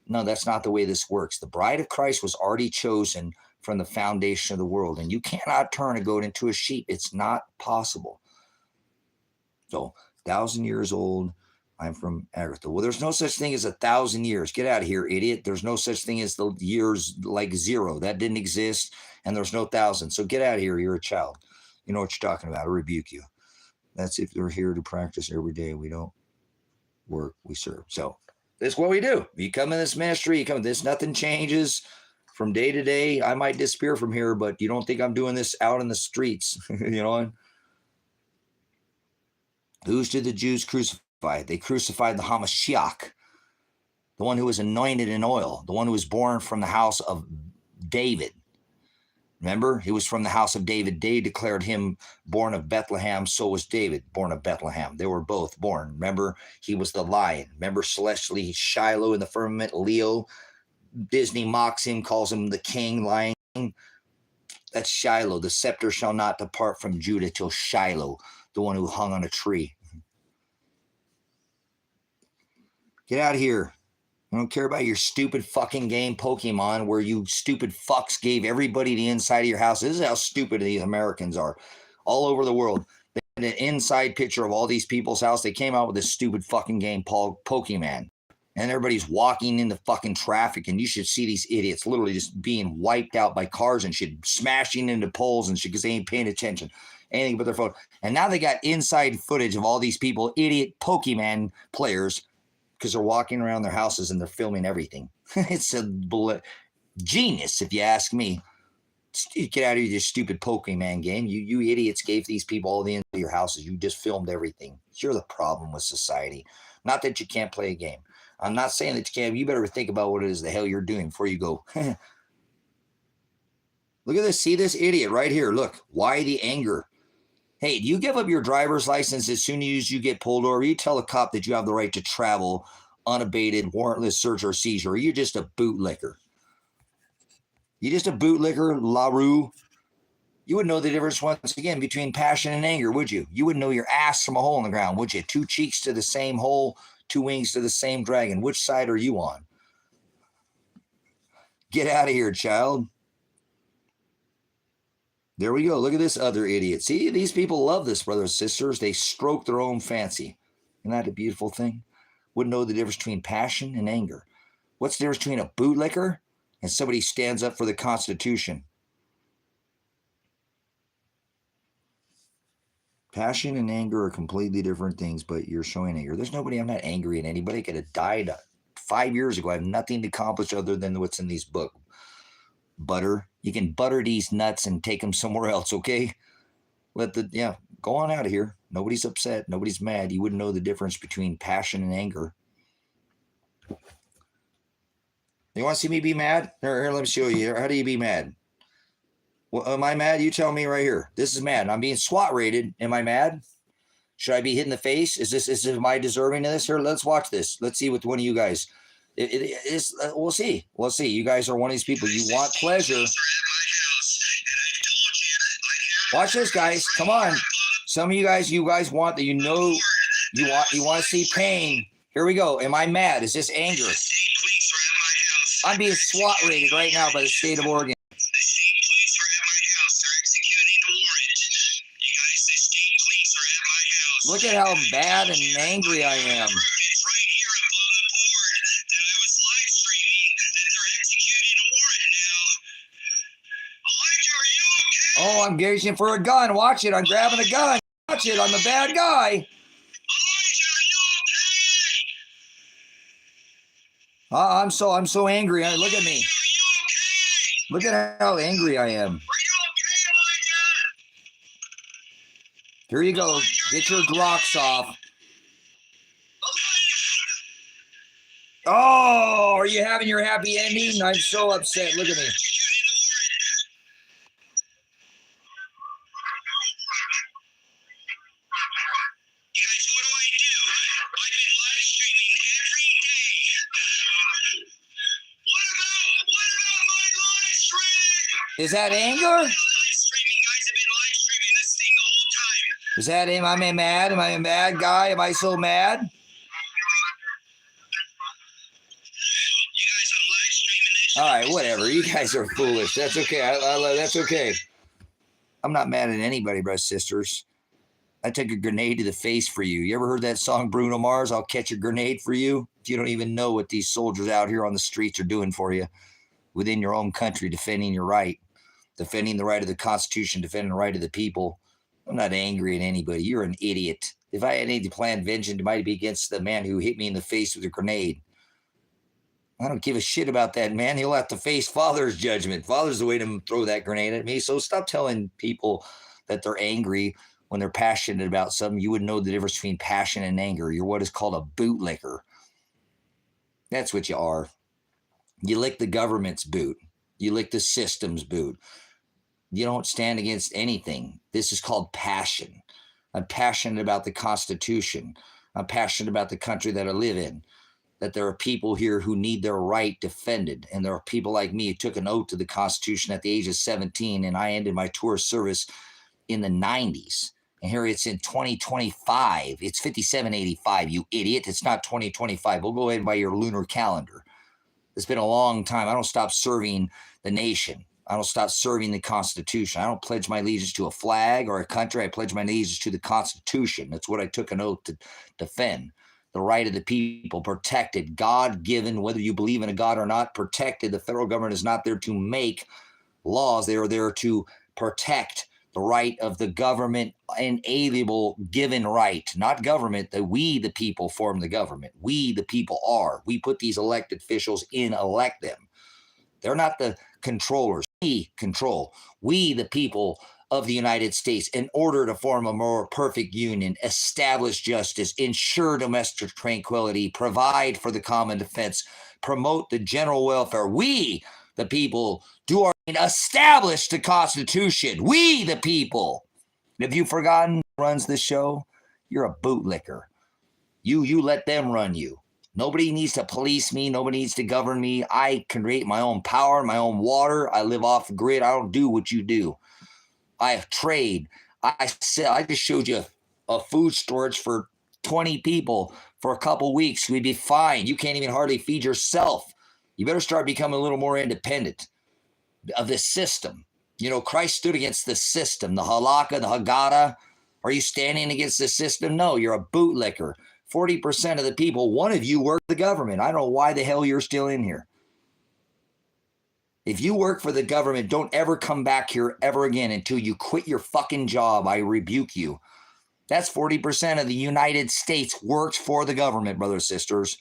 S1: No, that's not the way this works. The bride of Christ was already chosen from the foundation of the world, and you cannot turn a goat into a sheep. It's not possible. So, 1,000 years old, I'm from Agatha. Well, there's no such thing as 1,000 years. Get out of here, idiot. There's no such thing as the years like zero. That didn't exist, and there's no 1,000. So get out of here. You're a child. You know what you're talking about. I rebuke you. That's if they're here to practice every day. We don't work, we serve. So, that's what we do. You come in this ministry, you come in this, nothing changes from day to day. I might disappear from here, but you don't think I'm doing this out in the streets, you know? Who's did the Jews crucify? They crucified the Hamashiach, the one who was anointed in oil, the one who was born from the house of David. Remember, he was from the house of David. They declared him born of Bethlehem. So was David, born of Bethlehem. They were both born. Remember, he was the lion. Remember, celestially, Shiloh in the firmament, Leo. Disney mocks him, calls him the king, lion. That's Shiloh. The scepter shall not depart from Judah till Shiloh, the one who hung on a tree. Get out of here. I don't care about your stupid fucking game Pokemon where you stupid fucks gave everybody the inside of your house. This is how stupid these Americans are all over the world. They had an inside picture of all these people's house. They came out with this stupid fucking game called Pokemon. And everybody's walking into fucking traffic, and you should see these idiots literally just being wiped out by cars and shit, smashing into poles and shit because they ain't paying attention. Anything but their phone. And now they got inside footage of all these people, idiot Pokemon players, because they're walking around their houses and they're filming everything. It's a genius, if you ask me. Get out of your stupid Pokemon game. You idiots gave these people all the inside of your houses. You just filmed everything. You're the problem with society. Not that you can't play a game. I'm not saying that you can't. You better think about what it is the hell you're doing before you go. Look at this. See this idiot right here. Look. Why the anger? Hey, do you give up your driver's license as soon as you get pulled over? You tell a cop that you have the right to travel unabated, warrantless search or seizure. Or you're just a bootlicker. You just a bootlicker, LaRue. You would know the difference once again between passion and anger, would you? You wouldn't know your ass from a hole in the ground, would you? Two cheeks to the same hole, two wings to the same dragon. Which side are you on? Get out of here, child. There we go. Look at this other idiot. See, these people love this, brothers and sisters. They stroke their own fancy. Isn't that a beautiful thing? Wouldn't know the difference between passion and anger. What's the difference between a bootlicker and somebody who stands up for the Constitution? Passion and anger are completely different things, but you're showing anger. There's nobody, I'm not angry at anybody. I could have died 5 years ago. I have nothing to accomplish other than what's in these books. butter. You can butter these nuts and take them somewhere else, okay? Go on out of here. Nobody's upset. Nobody's mad. You wouldn't know the difference between passion and anger. You want to see me be mad? Here, let me show you. How do you be mad? Well, am I mad? You tell me right here. This is mad. I'm being SWAT raided. Am I mad? Should I be hit in the face? Am I deserving of this? Here, let's watch this. Let's see with one of you guys. We'll see. We'll see. You guys are one of these people. You want pleasure. Watch this, guys. Come on. Some of you guys want that. You want to see pain. Here we go. Am I mad? Is this anger? I'm being SWAT raided right now by the state of Oregon. Look at how bad and angry I am. Oh, I'm gauging for a gun. Watch it. I'm grabbing a gun. Watch it. I'm the bad guy. I'm so angry. Look at me. Look at how angry I am. Here you go. Get your Glocks off. Oh, are you having your happy ending? I'm so upset. Look at me. Is that anger? Is that him? Am I mad? Am I a mad guy? Am I so mad? All right, whatever. You guys are foolish. That's okay. That's okay. I'm not mad at anybody, brothers and sisters. I took a grenade to the face for you. You ever heard that song, Bruno Mars? I'll catch a grenade for you. If you don't even know what these soldiers out here on the streets are doing for you within your own country, defending your right, defending the right of the Constitution, defending the right of the people. I'm not angry at anybody. You're an idiot. If I had any to plan vengeance, it might be against the man who hit me in the face with a grenade. I don't give a shit about that man. He'll have to face Father's judgment. Father's the way to throw that grenade at me. So stop telling people that they're angry when they're passionate about something. You wouldn't know the difference between passion and anger. You're what is called a bootlicker. That's what you are. You lick the government's boot. You lick the system's boot. You don't stand against anything. This is called passion. I'm passionate about the Constitution. I'm passionate about the country that I live in, that there are people here who need their right defended. And there are people like me who took an oath to the Constitution at the age of 17, and I ended my tour service in the 90s. And here it's in 2025. It's 5785, you idiot. It's not 2025. We'll go ahead and buy your lunar calendar. It's been a long time. I don't stop serving the nation. I don't stop serving the Constitution. I don't pledge my allegiance to a flag or a country. I pledge my allegiance to the Constitution. That's what I took an oath to defend. The right of the people, protected, God-given, whether you believe in a God or not, protected. The federal government is not there to make laws. They are there to protect the right of the government, inalienable given right, not government, that we, the people, form the government. We, the people, are. We put these elected officials in, elect them. They're not the controllers. We control. We, the people of the United States, in order to form a more perfect union, establish justice, ensure domestic tranquility, provide for the common defense, promote the general welfare. We, the people, do our establish the Constitution. We, the people. Have you forgotten who runs this show? You're a bootlicker. You let them run you. Nobody needs to police me. Nobody needs to govern me. I create my own power, my own water. I live off the grid. I don't do what you do. I trade. I sell. I just showed you a food storage for 20 people for a couple weeks. We'd be fine. You can't even hardly feed yourself. You better start becoming a little more independent of this system. You know, Christ stood against the system, the Halaka, the Hagada. Are you standing against the system? No, you're a bootlicker. 40% of the people, one of you work for the government. I don't know why the hell you're still in here. If you work for the government, don't ever come back here ever again until you quit your fucking job. I rebuke you. That's 40% of the United States works for the government, brothers and sisters.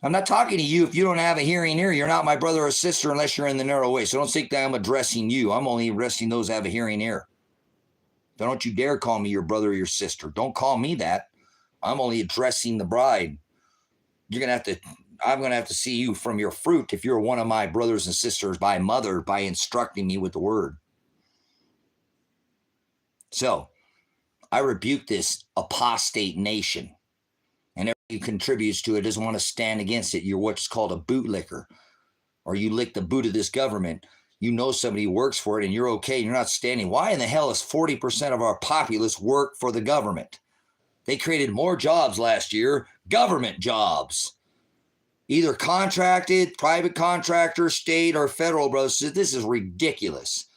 S1: I'm not talking to you. If you don't have a hearing ear, you're not my brother or sister unless you're in the narrow way. So don't think that I'm addressing you. I'm only addressing those that have a hearing ear. Don't you dare call me your brother or your sister. Don't call me that. I'm only addressing the bride. I'm going to have to see you from your fruit if you're one of my brothers and sisters by mother, by instructing me with the word. So I rebuke this apostate nation, and everybody who contributes to it doesn't want to stand against it. You're what's called a bootlicker, or you lick the boot of this government. You know somebody who works for it and you're okay. You're not standing. Why in the hell is 40% of our populace work for the government? They created more jobs last year, government jobs. Either contracted, private contractor, state, or federal, brothers. This is ridiculous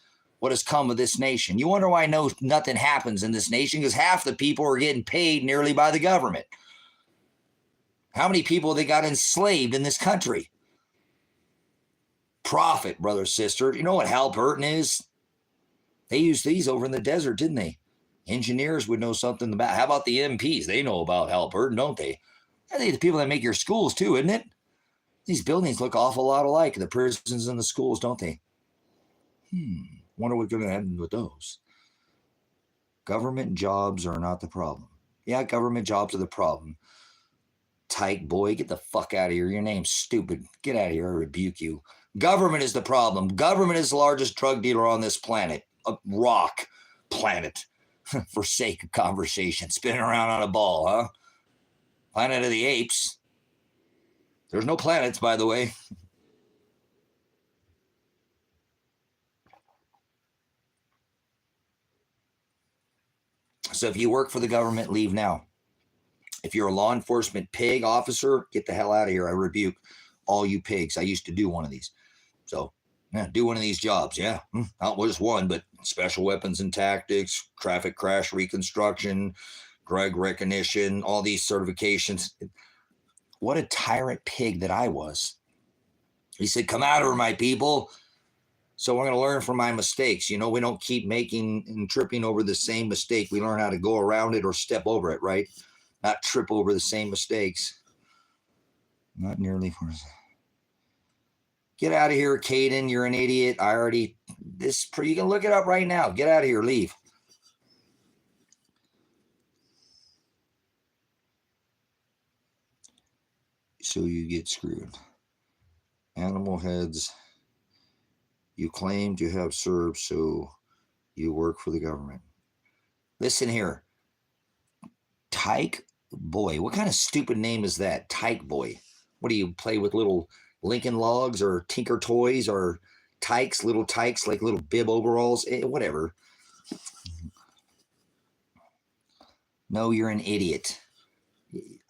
S1: what has come of this nation. You wonder why nothing happens in this nation? Because half the people are getting paid nearly by the government. How many people they got enslaved in this country? Profit, brother, sister. You know what Halliburton is? They used these over in the desert, didn't they? Engineers would know something about. How about the MPs? They know about Halliburton, don't they? I think the people that make your schools too, isn't it? These buildings look awful lot alike, the prisons and the schools, don't they? Wonder what's going to happen with those. Government jobs are not the problem. Yeah, government jobs are the problem. Tyke boy, get the fuck out of here. Your name's stupid. Get out of here. I rebuke you. Government is the problem. Government is the largest drug dealer on this planet. A rock planet. For sake of conversation. Spinning around on a ball, huh? Planet of the Apes. There's no planets, by the way. So if you work for the government, leave now. If you're a law enforcement pig officer, get the hell out of here. I rebuke all you pigs. I used to do one of these. So yeah, do one of these jobs. Yeah, not just one, but special weapons and tactics, traffic crash reconstruction, drug recognition, all these certifications. What a tyrant pig that I was. He said, come out of her, my people. So we're going to learn from my mistakes. You know, we don't keep making and tripping over the same mistake. We learn how to go around it or step over it, right? Not trip over the same mistakes. Not nearly. Get out of here, Caden. You're an idiot. You can look it up right now. Get out of here. Leave. So you get screwed. Animal heads. You claim to have served, so you work for the government. Listen here. Tyke boy. What kind of stupid name is that? Tyke boy. What do you play with, little Lincoln Logs or Tinker Toys or Tykes, little Tykes, like little bib overalls? Whatever. No, you're an idiot.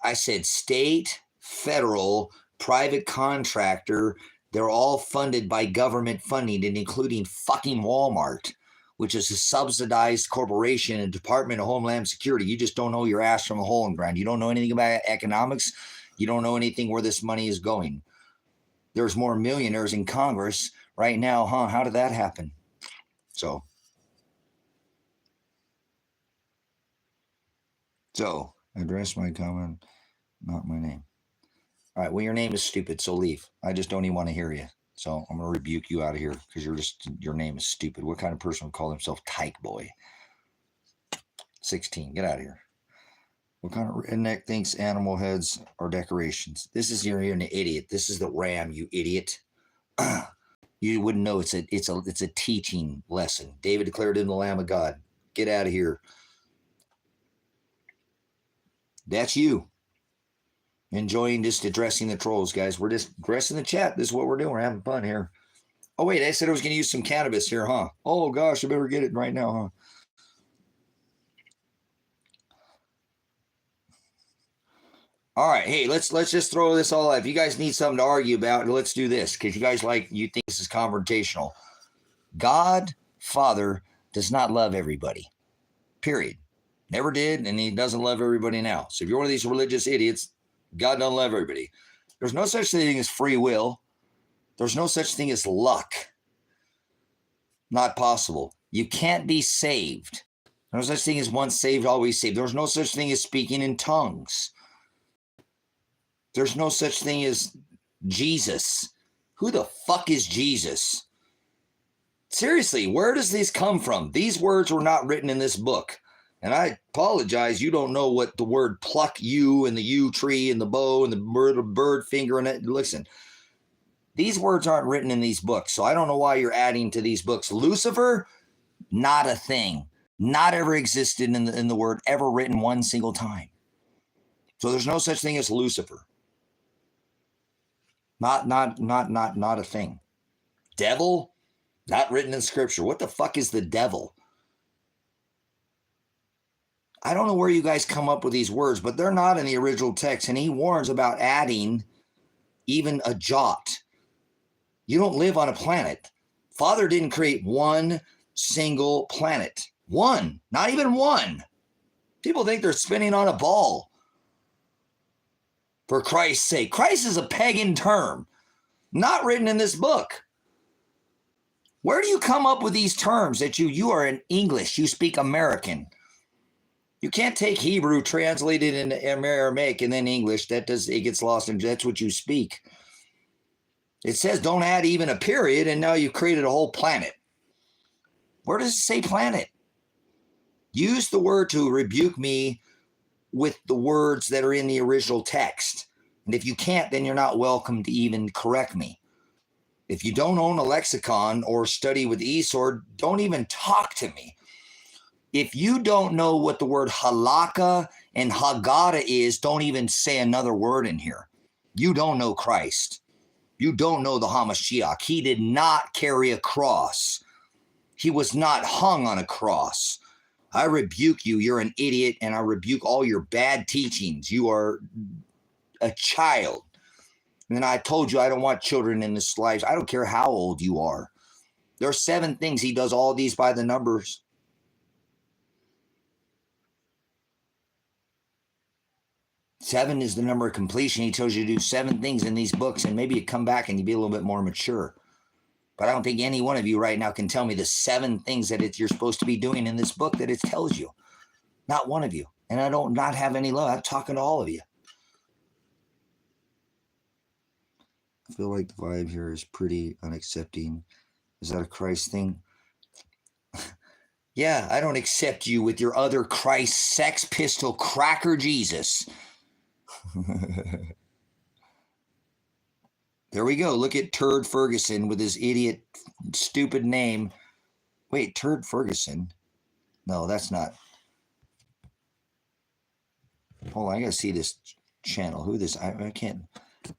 S1: I said state, federal, private contractor. They're all funded by government funding, and including fucking Walmart, which is a subsidized corporation and Department of Homeland Security. You just don't know your ass from a hole in the ground. You don't know anything about economics. You don't know anything where this money is going. There's more millionaires in Congress right now, huh? How did that happen? So address my comment, not my name. All right, well, your name is stupid, so leave. I just don't even want to hear you. So I'm going to rebuke you out of here because your name is stupid. What kind of person would call himself Tyke Boy? 16, get out of here. What kind of redneck thinks animal heads are decorations? You're an idiot. This is the Ram, you idiot. You wouldn't know it's a teaching lesson. David declared him the Lamb of God. Get out of here. That's you. Enjoying just addressing the trolls, guys. We're just addressing the chat. This is what we're doing. We're having fun here. Oh, wait, I said I was going to use some cannabis here, huh? Oh, gosh, I better get it right now, huh? All right, hey, let's just throw this all out. If you guys need something to argue about, let's do this, because you think this is confrontational. God, Father, does not love everybody, period. Never did, and he doesn't love everybody now. So if you're one of these religious idiots, God doesn't love everybody. There's no such thing as free will. There's no such thing as luck. Not possible. You can't be saved. There's no such thing as once saved, always saved. There's no such thing as speaking in tongues. There's no such thing as Jesus. Who the fuck is Jesus? Seriously, where does this come from? These words were not written in this book. And I apologize, you don't know what the word pluck you and the yew tree and the bow and the bird finger and it. Listen, these words aren't written in these books, so I don't know why you're adding to these books. Lucifer, not a thing. Not ever existed in the word, ever written one single time. So there's no such thing as Lucifer. Not a thing. Devil, not written in scripture. What the fuck is the devil? I don't know where you guys come up with these words, but they're not in the original text. And he warns about adding even a jot. You don't live on a planet. Father didn't create one single planet. One, not even one. People think they're spinning on a ball. For Christ's sake. Christ is a pagan term, not written in this book. Where do you come up with these terms that you are in English, you speak American? You can't take Hebrew, translate it into Aramaic and then English. It gets lost in, that's what you speak. It says don't add even a period, and now you've created a whole planet. Where does it say planet? Use the word to rebuke me with the words that are in the original text. And if you can't, then you're not welcome to even correct me. If you don't own a lexicon or study with eSword, don't even talk to me. If you don't know what the word Halaka and Hagada is, don't even say another word in here. You don't know Christ. You don't know the Hamashiach. He did not carry a cross. He was not hung on a cross. I rebuke you. You're an idiot, and I rebuke all your bad teachings. You are a child. And I told you I don't want children in this life. I don't care how old you are. There are 7 things. He does all these by the numbers. Seven is the number of completion. He tells you to do 7 things in these books, and maybe you come back and you be a little bit more mature. But I don't think any one of you right now can tell me the 7 things that you're supposed to be doing in this book that it tells you. Not one of you. And I don't not have any love. I'm talking to all of you. I feel like the vibe here is pretty unaccepting. Is that a Christ thing? Yeah, I don't accept you with your other Christ sex pistol cracker Jesus. There we go. Look at Turd Ferguson with his idiot, stupid name. Wait, Turd Ferguson? No, that's not. Hold on, I gotta see this channel. Who this? I can't.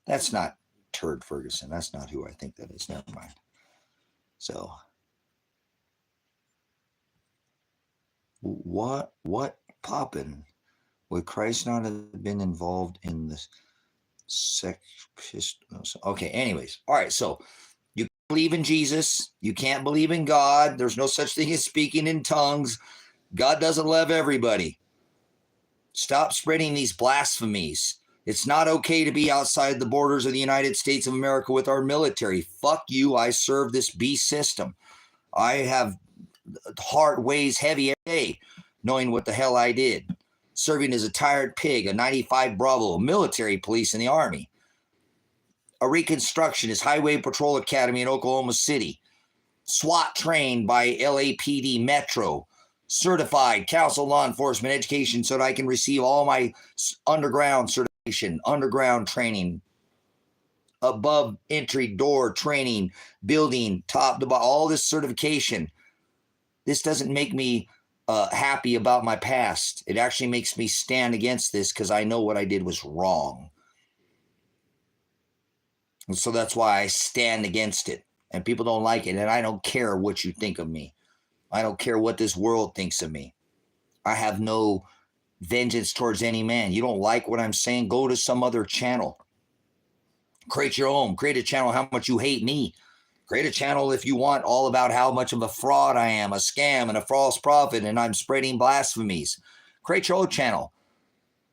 S1: That's not Turd Ferguson. That's not who I think that is. Never mind. So, what poppin'? Would Christ not have been involved in this? Okay, anyways. All right, so you believe in Jesus. You can't believe in God. There's no such thing as speaking in tongues. God doesn't love everybody. Stop spreading these blasphemies. It's not okay to be outside the borders of the United States of America with our military. Fuck you. I serve this beast system. I have heart weighs heavy every day knowing what the hell I did. Serving as a tired pig, a 95 Bravo, military police in the Army. A reconstructionist, Highway Patrol Academy in Oklahoma City. SWAT trained by LAPD Metro. Certified Council Law Enforcement Education so that I can receive all my underground certification, underground training, above entry door training, building, top to bottom, all this certification. This doesn't make me happy about my past. It actually makes me stand against this because I know what I did was wrong. And so that's why I stand against it. And people don't like it. And I don't care what you think of me. I don't care what this world thinks of me. I have no vengeance towards any man. You don't like what I'm saying? Go to some other channel. Create your own. Create a channel how much you hate me. Create a channel if you want all about how much of a fraud I am, a scam and a false prophet, and I'm spreading blasphemies. Create your own channel.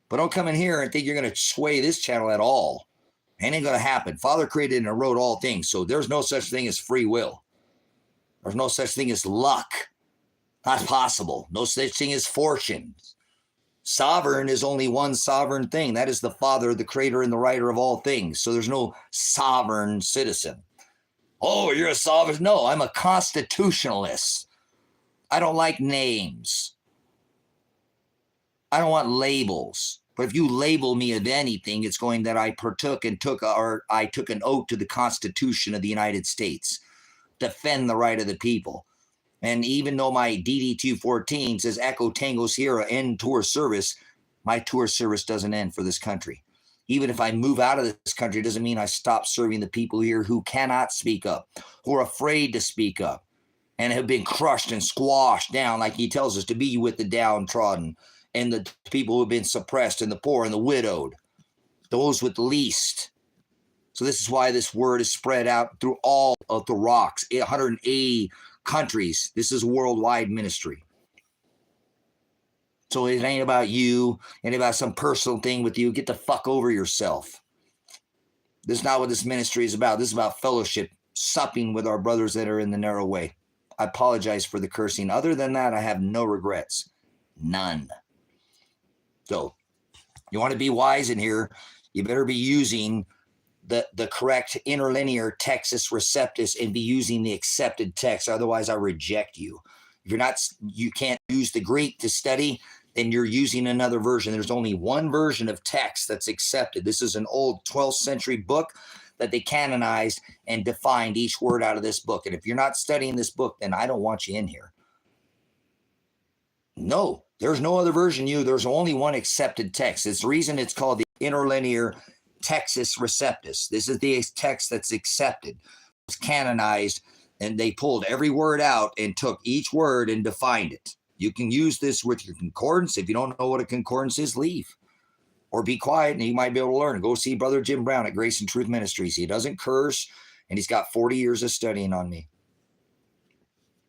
S1: But don't come in here and think you're going to sway this channel at all. It ain't going to happen. Father created and wrote all things, so there's no such thing as free will. There's no such thing as luck. Not possible. No such thing as fortune. Sovereign is only one sovereign thing. That is the Father, the creator, and the writer of all things. So there's no sovereign citizen. Oh, you're a sovereign? No, I'm a constitutionalist. I don't like names. I don't want labels. But if you label me of anything, it's going that I took an oath to the Constitution of the United States, defend the right of the people. And even though my DD-214 says Echo Tango Sierra end tour service, my tour service doesn't end for this country. Even if I move out of this country, it doesn't mean I stop serving the people here who cannot speak up, who are afraid to speak up, and have been crushed and squashed down, like he tells us, to be with the downtrodden and the people who have been suppressed and the poor and the widowed, those with the least. So this is why this word is spread out through all of the rocks, 180 countries. This is worldwide ministry. So it ain't about you, it ain't about some personal thing with you. Get the fuck over yourself. This is not what this ministry is about. This is about fellowship, supping with our brothers that are in the narrow way. I apologize for the cursing. Other than that, I have no regrets. None. So you want to be wise in here, you better be using the correct interlinear Textus Receptus and be using the accepted text. Otherwise, I reject you. If you can't use the Greek to study, then you're using another version. There's only one version of text that's accepted. This is an old 12th century book that they canonized and defined each word out of this book. And if you're not studying this book, then I don't want you in here. No, there's no other version. There's only one accepted text. It's the reason it's called the interlinear Textus Receptus. This is the text that's accepted. It's canonized, and they pulled every word out and took each word and defined it. You can use this with your concordance. If you don't know what a concordance is, leave. Or be quiet, and you might be able to learn. Go see Brother Jim Brown at Grace and Truth Ministries. He doesn't curse, and he's got 40 years of studying on me.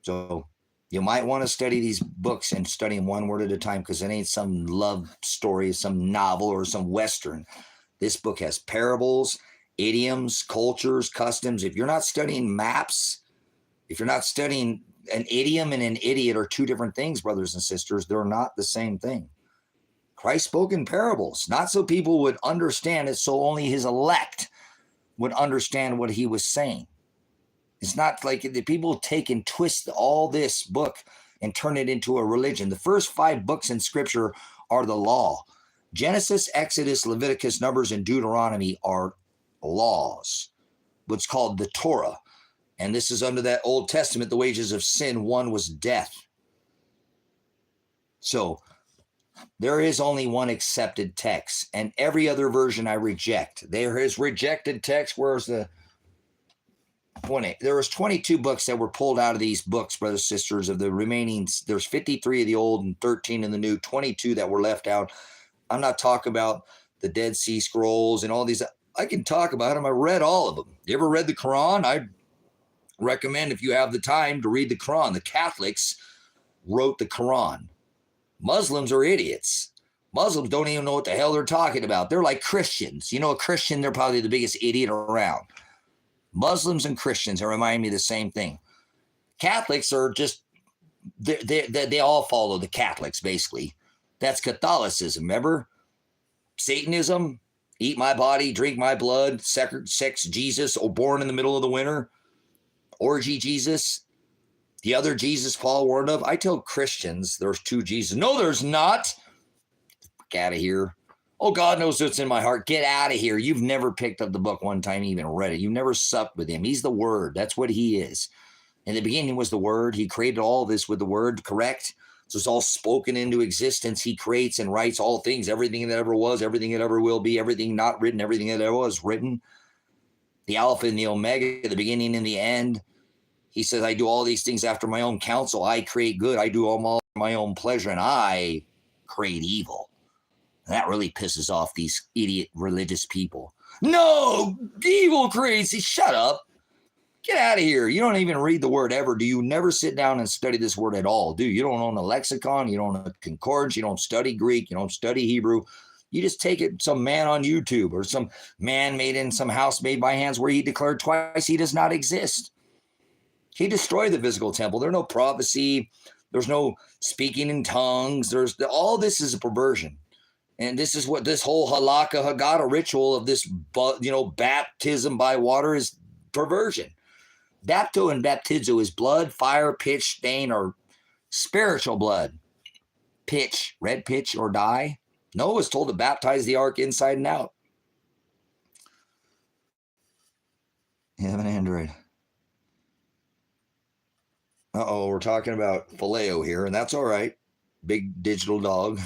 S1: So you might want to study these books and study them one word at a time, because it ain't some love story, some novel, or some Western. This book has parables, idioms, cultures, customs. If you're not studying maps, if you're not studying an idiom and an idiot are two different things, brothers and sisters. They're not the same thing. Christ spoke in parables, not so people would understand it, so only his elect would understand what he was saying. It's not like the people take and twist all this book and turn it into a religion. The first 5 books in Scripture are the law. Genesis, Exodus, Leviticus, Numbers, and Deuteronomy are laws, what's called the Torah. And this is under that Old Testament, the wages of sin, one was death. So there is only one accepted text, and every other version I reject. There is rejected text. Where's the 20? There was 22 books that were pulled out of these books, brothers and sisters. Of the remaining, there's 53 of the old and 13 in the new, 22 that were left out. I'm not talking about the Dead Sea Scrolls and all these. I can talk about them. I read all of them. You ever read the Quran? I recommend, if you have the time, to read the Quran. The Catholics wrote the Quran. Muslims are idiots. Muslims don't even know what the hell they're talking about. They're like Christians. You know, a Christian, they're probably the biggest idiot around. Muslims and Christians are reminding me of the same thing. Catholics are just, they all follow the Catholics, basically. That's Catholicism, remember? Satanism, eat my body, drink my blood, sex Jesus, or born in the middle of the winter, orgy Jesus, the other Jesus Paul warned of. I tell Christians there's 2 Jesus. No, there's not. Get out of here. Oh, God knows what's in my heart. Get out of here. You've never picked up the book one time, even read it. You've never supped with him. He's the Word. That's what he is. In the beginning was the Word. He created all this with the Word, correct? So it's all spoken into existence. He creates and writes all things, everything that ever was, everything that ever will be, everything not written, everything that ever was written. The Alpha and the Omega, the beginning and the end. He says, I do all these things after my own counsel. I create good. I do all my own pleasure, and I create evil. And that really pisses off these idiot religious people. No, evil creates. Shut up. Get out of here. You don't even read the word ever. Do you never sit down and study this word at all? Do you don't own a lexicon? You don't own a concordance? You don't study Greek? You don't study Hebrew? You just take it, some man on YouTube or some man made in some house made by hands where he declared twice he does not exist. He destroyed the physical temple. There's no prophecy. There's no speaking in tongues. All this is a perversion. And this is what this whole Halaka Hagada ritual of this, baptism by water is perversion. Bapto and baptizo is blood, fire, pitch, stain, or spiritual blood. Pitch, red pitch, or dye. Noah was told to baptize the ark inside and out. You have an Android. Uh-oh, we're talking about phileo here, and that's all right. Big digital dog.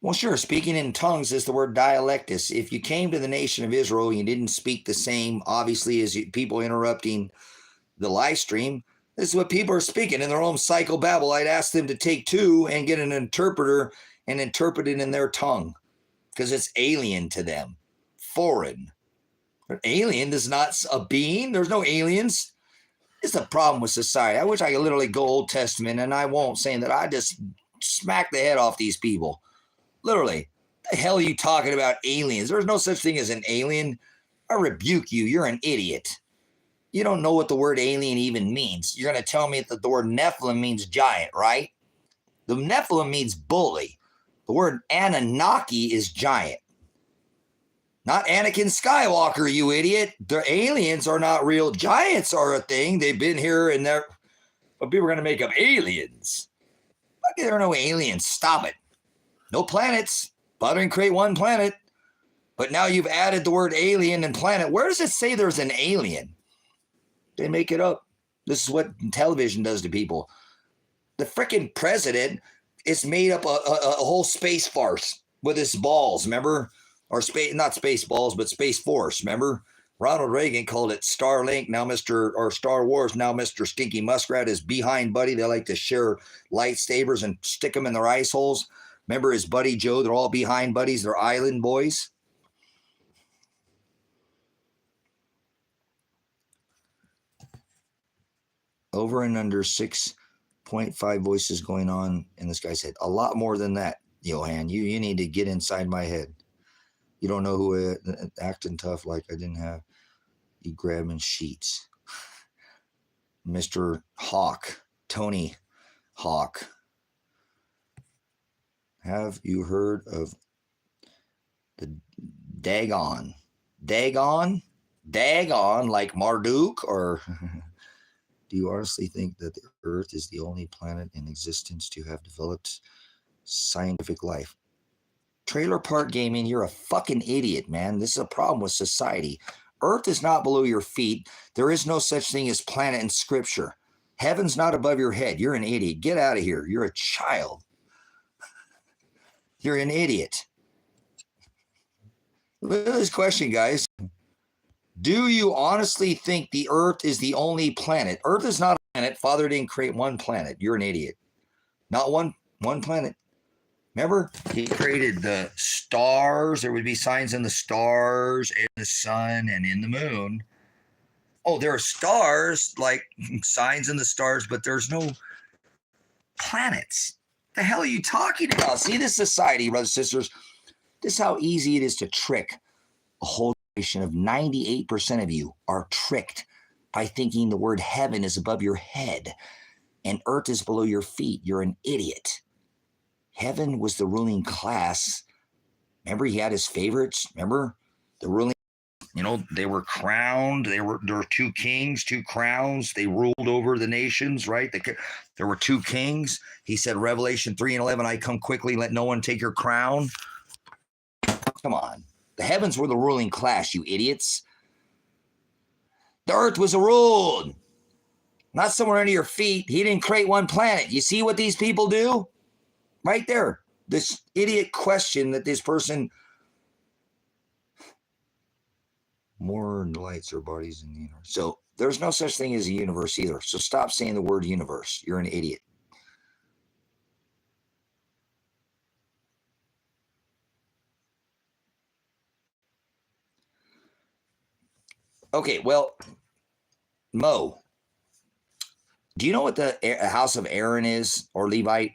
S1: Well, sure, speaking in tongues is the word dialectus. If you came to the nation of Israel and you didn't speak the same, obviously, as people interrupting the live stream, this is what people are speaking in their own psychobabble. I'd ask them to take two and get an interpreter and interpret it in their tongue because it's alien to them, foreign. An alien is not a being. There's no aliens. It's the problem with society. I wish I could literally go Old Testament, and I won't, saying that I just smack the head off these people. Literally, the hell are you talking about aliens? There's no such thing as an alien. I rebuke you. You're an idiot. You don't know what the word alien even means. You're going to tell me that the word Nephilim means giant, right? The Nephilim means bully. The word Anunnaki is giant. Not Anakin Skywalker, you idiot. The aliens are not real. Giants are a thing. They've been here and there. But people are going to make up aliens. Fuck, there are no aliens. Stop it. No planets. Father didn't create one planet. But now you've added the word alien and planet. Where does it say there's an alien? They make it up. This is what television does to people. The freaking president is made up a whole space farce with his balls, remember? Or space, not space balls, but Space Force, remember? Ronald Reagan called it Starlink, now Star Wars, now Mr. Stinky Muskrat, his behind buddy. They like to share lightsabers and stick them in their ice holes. Remember his buddy Joe? They're all behind buddies. They're island boys. Over and under 6.5 voices going on in this guy's head. A lot more than that, Johan. You need to get inside my head. You don't know who acting tough like I didn't have. You grabbing sheets. Mr. Hawk. Tony Hawk. Have you heard of the Dagon? Dagon? Dagon like Marduk? Or do you honestly think that the Earth is the only planet in existence to have developed scientific life? Trailer Park Gaming, you're a fucking idiot, man. This is a problem with society. Earth is not below your feet. There is no such thing as planet in Scripture. Heaven's not above your head. You're an idiot. Get out of here. You're a child. You're an idiot. Look at this question, guys. Do you honestly think the Earth is the only planet? Earth is not a planet. Father didn't create one planet. You're an idiot. Not one planet. Remember, he created the stars. There would be signs in the stars, in the sun, and in the moon. Oh, there are stars, like signs in the stars, but there's no planets. The hell are you talking about? See, this society, brothers and sisters, this is how easy it is to trick a whole generation of 98% of you are tricked by thinking the word heaven is above your head and earth is below your feet. You're an idiot. Heaven was the ruling class. Remember, he had his favorites. Remember, the ruling, they were crowned. There were two kings, two crowns. They ruled over the nations, right? There were two kings. He said, Revelation 3:11, I come quickly, let no one take your crown. Come on. The heavens were the ruling class, you idiots. The earth was ruled, not somewhere under your feet. He didn't create one planet. You see what these people do? Right there. This idiot question that this person, more lights or bodies in the universe. So there's no such thing as a universe either. So stop saying the word universe. You're an idiot. Okay, well, Mo, do you know what the house of Aaron is, or Levite?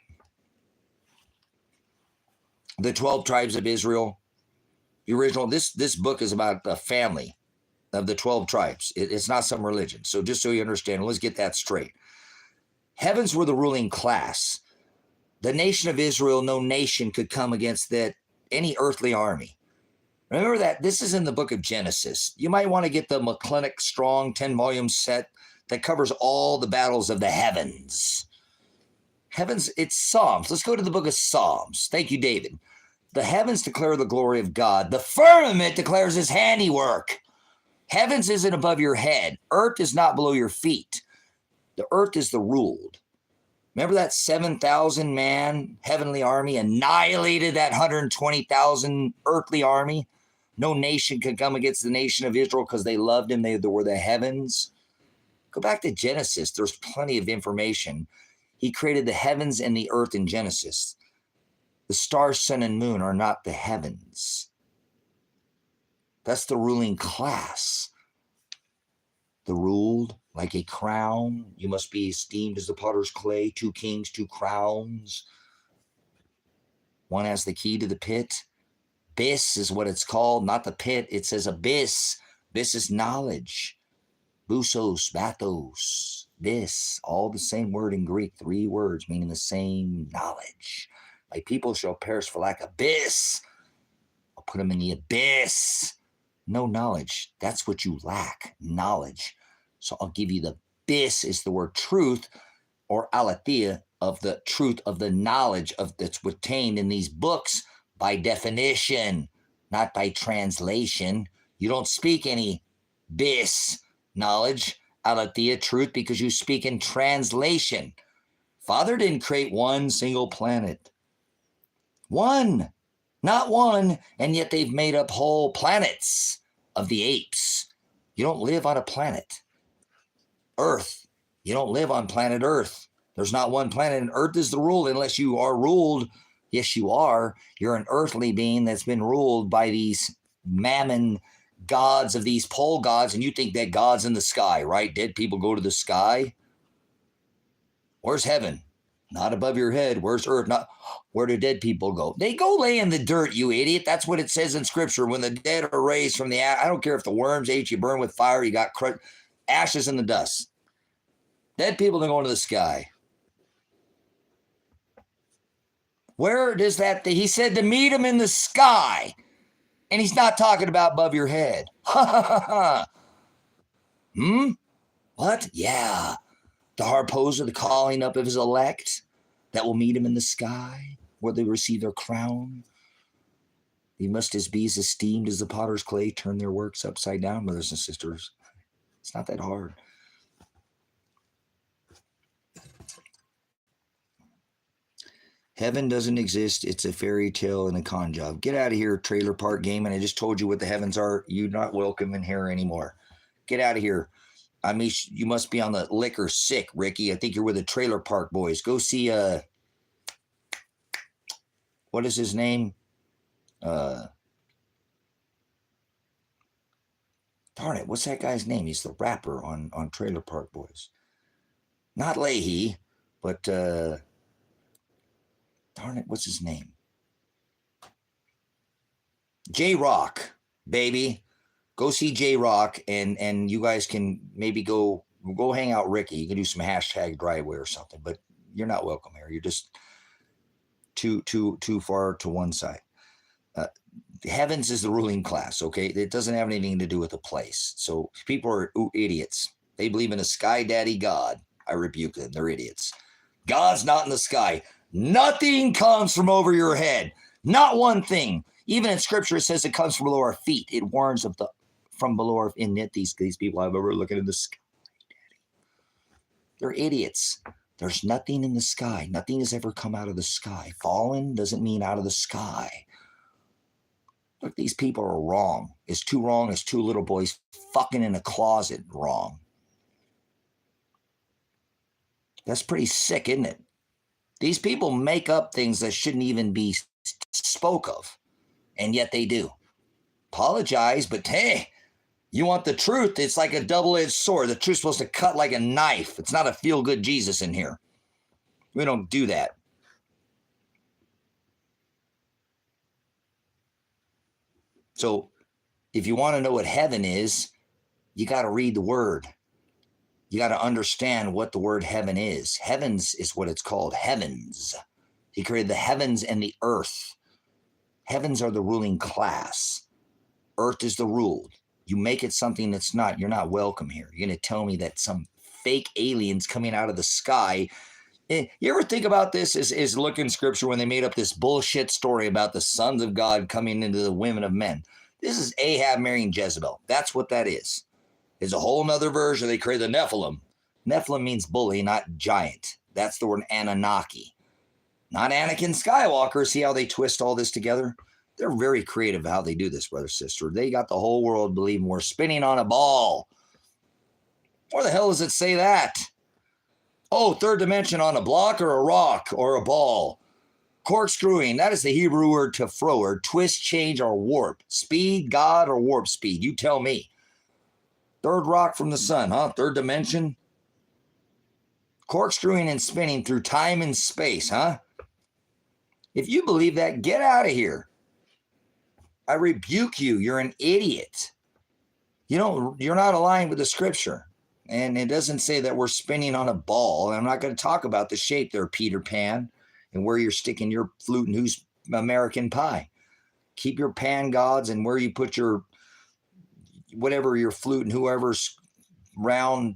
S1: The 12 tribes of Israel. The original, this book is about a family. of the 12 tribes. It's not some religion. So just so you understand, let's get that straight. Heavens were the ruling class. The nation of Israel, no nation could come against that any earthly army. Remember that this is in the book of Genesis. You might want to get the McClintock Strong 10-volume set that covers all the battles of the heavens. Heavens, it's Psalms. Let's go to the book of Psalms. Thank you, David. The heavens declare the glory of God. The firmament declares his handiwork. Heavens isn't above your head. Earth is not below your feet. The earth is the ruled. Remember that 7,000 man heavenly army annihilated that 120,000 earthly army? No nation could come against the nation of Israel because they loved him. They were the heavens. Go back to Genesis. There's plenty of information. He created the heavens and the earth in Genesis. The stars, sun, and moon are not the heavens. That's the ruling class. The ruled, like a crown. You must be esteemed as the potter's clay. 2 kings, 2 crowns. One has the key to the pit. Abyss is what it's called, not the pit. It says abyss. Abyss is knowledge. Busos, bathos, this, all the same word in Greek, 3 words meaning the same knowledge. My people shall perish for lack of abyss. I'll put them in the abyss. No knowledge. That's what you lack, knowledge. So I'll give you the abyss is the word truth, or aletheia, of the truth of the knowledge of that's retained in these books by definition, not by translation. You don't speak any abyss knowledge, aletheia, truth, because you speak in translation. Father didn't create one single planet. One, not one, and yet they've made up whole planets of the apes. You don't live on a planet. Earth, you don't live on planet Earth. There's not one planet, and Earth is the rule unless you are ruled. Yes, you are. You're an earthly being that's been ruled by these mammon gods of these pole gods, and you think that God's in the sky, right? Dead people go to the sky. Where's heaven? Not above your head. Where's earth? Not. Where do dead people go? They go lay in the dirt, you idiot. That's what it says in Scripture. When the dead are raised from the I don't care if the worms ate you, burn with fire, you got ashes in the dust. Dead people don't go into the sky. Where does that? He said to meet him in the sky. And he's not talking about above your head. Ha ha ha ha. What? Yeah. The harposer, the calling up of his elect that will meet him in the sky where they receive their crown. They must be as esteemed as the potter's clay, turn their works upside down, brothers and sisters. It's not that hard. Heaven doesn't exist. It's a fairy tale and a con job. Get out of here, trailer park gaming. I just told you what the heavens are. You're not welcome in here anymore. Get out of here. I mean, you must be on the liquor sick, Ricky. I think you're with the trailer park boys. Go see, what is his name? Darn it. What's that guy's name? He's the rapper on Trailer Park Boys. Not Leahy, but, darn it, what's his name? J-Rock, baby. Go see J-Rock, and you guys can maybe go hang out Ricky. You can do some hashtag driveway or something, but you're not welcome here. You're just too far to one side. Heavens is the ruling class, okay? It doesn't have anything to do with a place. So people are idiots. They believe in a sky daddy God. I rebuke them. They're idiots. God's not in the sky. Nothing comes from over your head. Not one thing. Even in Scripture, it says it comes from below our feet. It warns of from below our in it. These people I've ever looking in the sky. They're idiots. There's nothing in the sky. Nothing has ever come out of the sky. Fallen doesn't mean out of the sky. Look, these people are wrong. It's too wrong as 2 little boys fucking in a closet wrong. That's pretty sick, isn't it? These people make up things that shouldn't even be spoke of, and yet they do. Apologize, but hey, you want the truth, it's like a double-edged sword. The truth's supposed to cut like a knife. It's not a feel-good Jesus in here. We don't do that. So if you want to know what heaven is, You got to read the word. You got to understand what the word heaven is. Heavens is what it's called. Heavens. He created the heavens and the earth. Heavens are the ruling class. Earth is the ruled. You make it something that's not, you're not welcome here. You're going to tell me that some fake aliens coming out of the sky. You ever think about this is look in scripture when they made up this bullshit story about the sons of God coming into the women of men. This is Ahab marrying Jezebel. That's what that is. There's a whole nother version. They created the Nephilim. Nephilim means bully, not giant. That's the word Anunnaki. Not Anakin Skywalker. See how they twist all this together? They're very creative how they do this, brother, sister. They got the whole world believing we're spinning on a ball. Where the hell does it say that? Oh, third dimension on a block or a rock or a ball. Corkscrewing, that is the Hebrew word tefroer, twist, change, or warp. Speed, God, or warp speed. You tell me. Third rock from the sun, huh? Third dimension? Corkscrewing and spinning through time and space, huh? If you believe that, get out of here. I rebuke you. You're an idiot. You're not aligned with the scripture. And it doesn't say that we're spinning on a ball. And I'm not going to talk about the shape there, Peter Pan, and where you're sticking your flute and who's American Pie. Keep your pan gods and where you put your, whatever your flute and whoever's round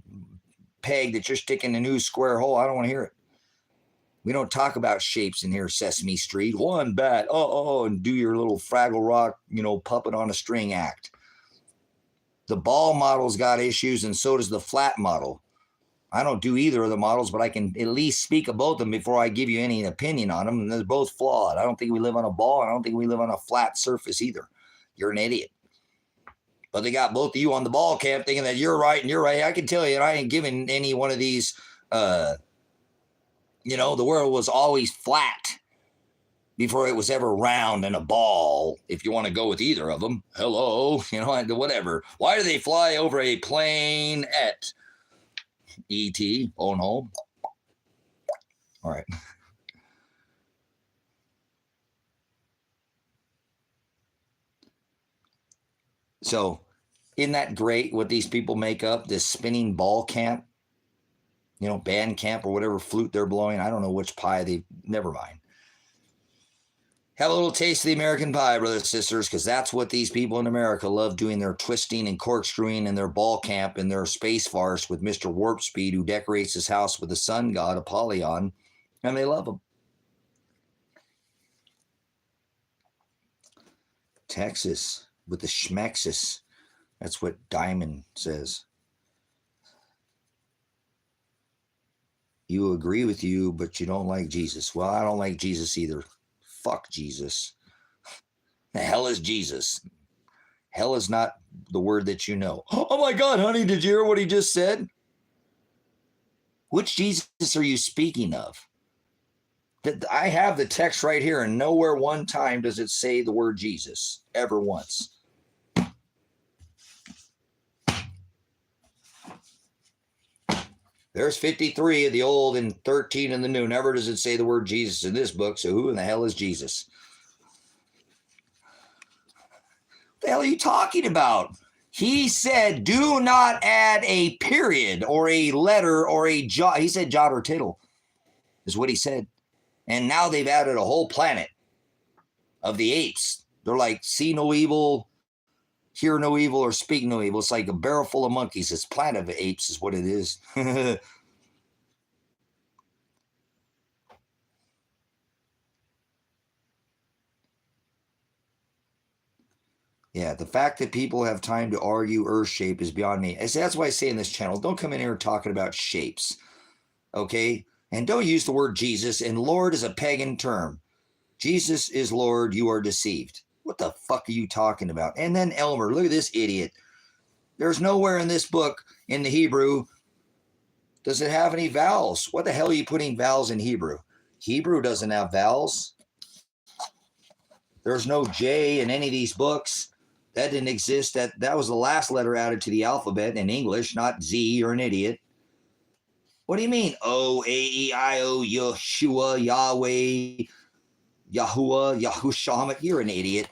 S1: peg that you're sticking in a new square hole. I don't want to hear it. We don't talk about shapes in here, Sesame Street. One bat, and do your little Fraggle Rock, puppet on a string act. The ball model's got issues, and so does the flat model. I don't do either of the models, but I can at least speak of both of them before I give you any opinion on them, and they're both flawed. I don't think we live on a ball, and I don't think we live on a flat surface either. You're an idiot. But they got both of you on the ball camp thinking that you're right and you're right. I can tell you, I ain't giving any one of these, the world was always flat before it was ever round and a ball, if you want to go with either of them. Hello, whatever. Why do they fly over a plane at E.T.? Oh, no. All right. So, isn't that great what these people make up, this spinning ball camp? Band camp or whatever flute they're blowing. I don't know which pie never mind. Have a little taste of the American pie, brothers and sisters, because that's what these people in America love doing, their twisting and corkscrewing and their ball camp and their space farce with Mr. Warp Speed, who decorates his house with the sun god, Apollyon, and they love him. Texas with the schmexis. That's what Diamond says. You agree with you, but you don't like Jesus. Well, I don't like Jesus either. Fuck Jesus. The hell is Jesus? Hell is not the word that you know. Oh my God, honey, did you hear what he just said? Which Jesus are you speaking of? I have the text right here, and nowhere one time does it say the word Jesus, ever once. There's 53 of the old and 13 in the new. Never does it say the word Jesus in this book, so who in the hell is Jesus? What the hell are you talking about? He said, do not add a period or a letter or a jot. He said jot or tittle is what he said. And now they've added a whole planet of the apes. They're like, see no evil, hear no evil, or speak no evil. It's like a barrel full of monkeys. It's planet of apes is what it is. Yeah, the fact that people have time to argue earth shape is beyond me. That's why I say in this channel, don't come in here talking about shapes, okay? And don't use the word Jesus, and Lord is a pagan term. Jesus is Lord, you are deceived. What the fuck are you talking about? And then Elmer, look at this idiot. There's nowhere in this book, in the Hebrew, does it have any vowels? What the hell are you putting vowels in Hebrew? Hebrew doesn't have vowels. There's no J in any of these books. That didn't exist. That was the last letter added to the alphabet in English, not Z. You're an idiot. What do you mean? O, A, E, I, O, Yeshua, Yahweh, Yahuwah, Yahushua. You're an idiot.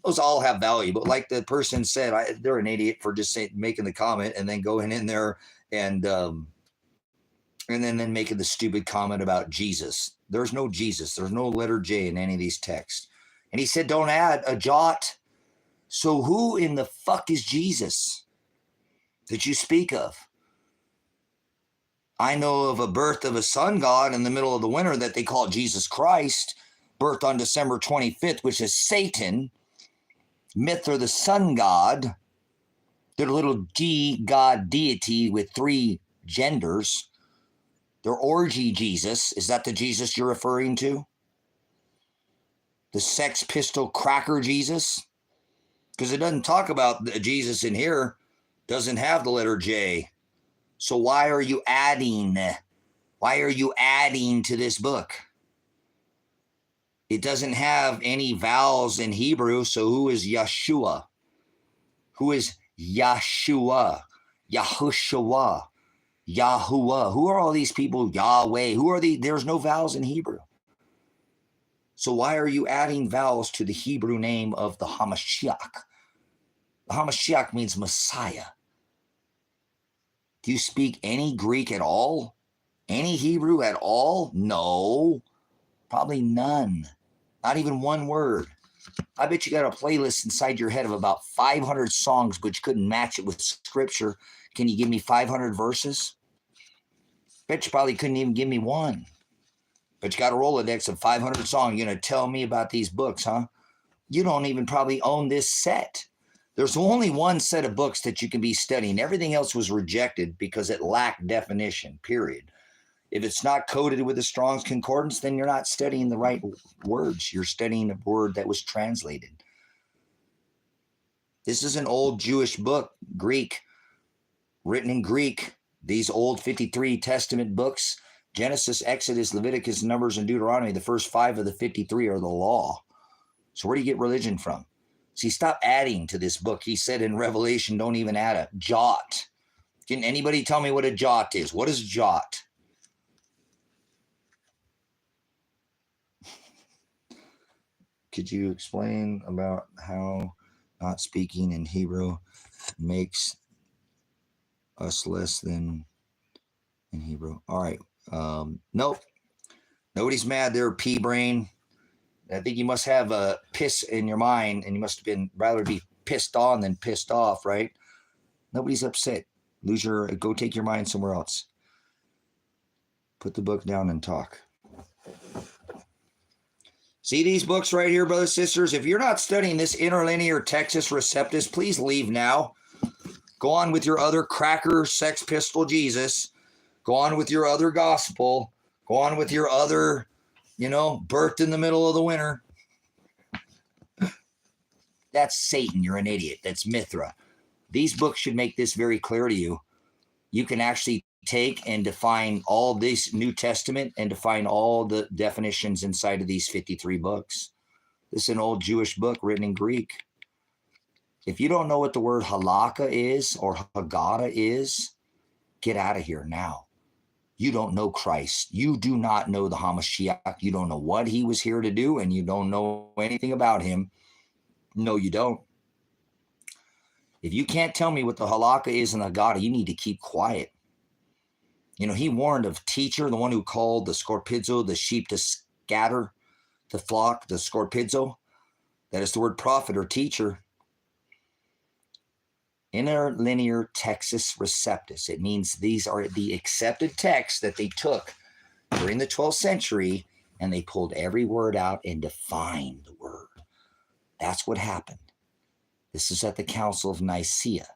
S1: those all have value. But like the person said, they're an idiot for just making the comment and then going in there and then making the stupid comment about Jesus. There's no Jesus. There's no letter J in any of these texts. And he said, don't add a jot. So who in the fuck is Jesus that you speak of? I know of a birth of a sun god in the middle of the winter that they call Jesus Christ, birthed on December 25th, which is Satan, Mithra, the sun god, their little G god deity with 3 genders. Their orgy Jesus. Is that the Jesus you're referring to? The Sex Pistol Cracker Jesus? Because it doesn't talk about the Jesus in here. Doesn't have the letter J. So why are you adding? Why are you adding to this book? It doesn't have any vowels in Hebrew, so who is Yeshua? Who is Yeshua? Yahushua? Yahuwah? Who are all these people? Yahweh? Who are these? There's no vowels in Hebrew. So why are you adding vowels to the Hebrew name of the Hamashiach? The Hamashiach means Messiah. Do you speak any Greek at all? Any Hebrew at all? No. Probably none. Not even one word. I bet you got a playlist inside your head of about 500 songs, but you couldn't match it with scripture. Can you give me 500 verses? Bet you probably couldn't even give me one. But you got a Rolodex of 500 songs. You're going to tell me about these books, huh? You don't even probably own this set. There's only one set of books that you can be studying. Everything else was rejected because it lacked definition, period. If it's not coded with the Strong's Concordance, then you're not studying the right words. You're studying a word that was translated. This is an old Jewish book, Greek, written in Greek. These old 53 Testament books, Genesis, Exodus, Leviticus, Numbers, and Deuteronomy, the first 5 of the 53 are the law. So where do you get religion from? See, stop adding to this book. He said in Revelation, don't even add a jot. Can anybody tell me what a jot is? What is jot? Could you explain about how not speaking in Hebrew makes us less than in Hebrew? All right. Nope. Nobody's mad there, pea brain. I think you must have a piss in your mind, and you must have been rather be pissed on than pissed off, right? Nobody's upset. Go take your mind somewhere else. Put the book down and talk. See these books right here, brothers and sisters? If you're not studying this interlinear Textus Receptus, please leave now. Go on with your other cracker, Sex Pistol Jesus. Go on with your other gospel. Go on with your other, birthed in the middle of the winter. That's Satan. You're an idiot. That's Mithra. These books should make this very clear to you. You can actually take and define all this New Testament and define all the definitions inside of these 53 books. This is an old Jewish book written in Greek. If you don't know what the word Halaka is or Hagada is, get out of here now. You don't know Christ. You do not know the Hamashiach. You don't know what he was here to do, and you don't know anything about him. No, you don't. If you can't tell me what the Halaka is and Hagada, you need to keep quiet. He warned of teacher, the one who called the scorpizzo, the sheep to scatter the flock, the scorpizzo. That is the word prophet or teacher. Interlinear Textus Receptus. It means these are the accepted texts that they took during the 12th century, and they pulled every word out and defined the word. That's what happened. This is at the Council of Nicaea.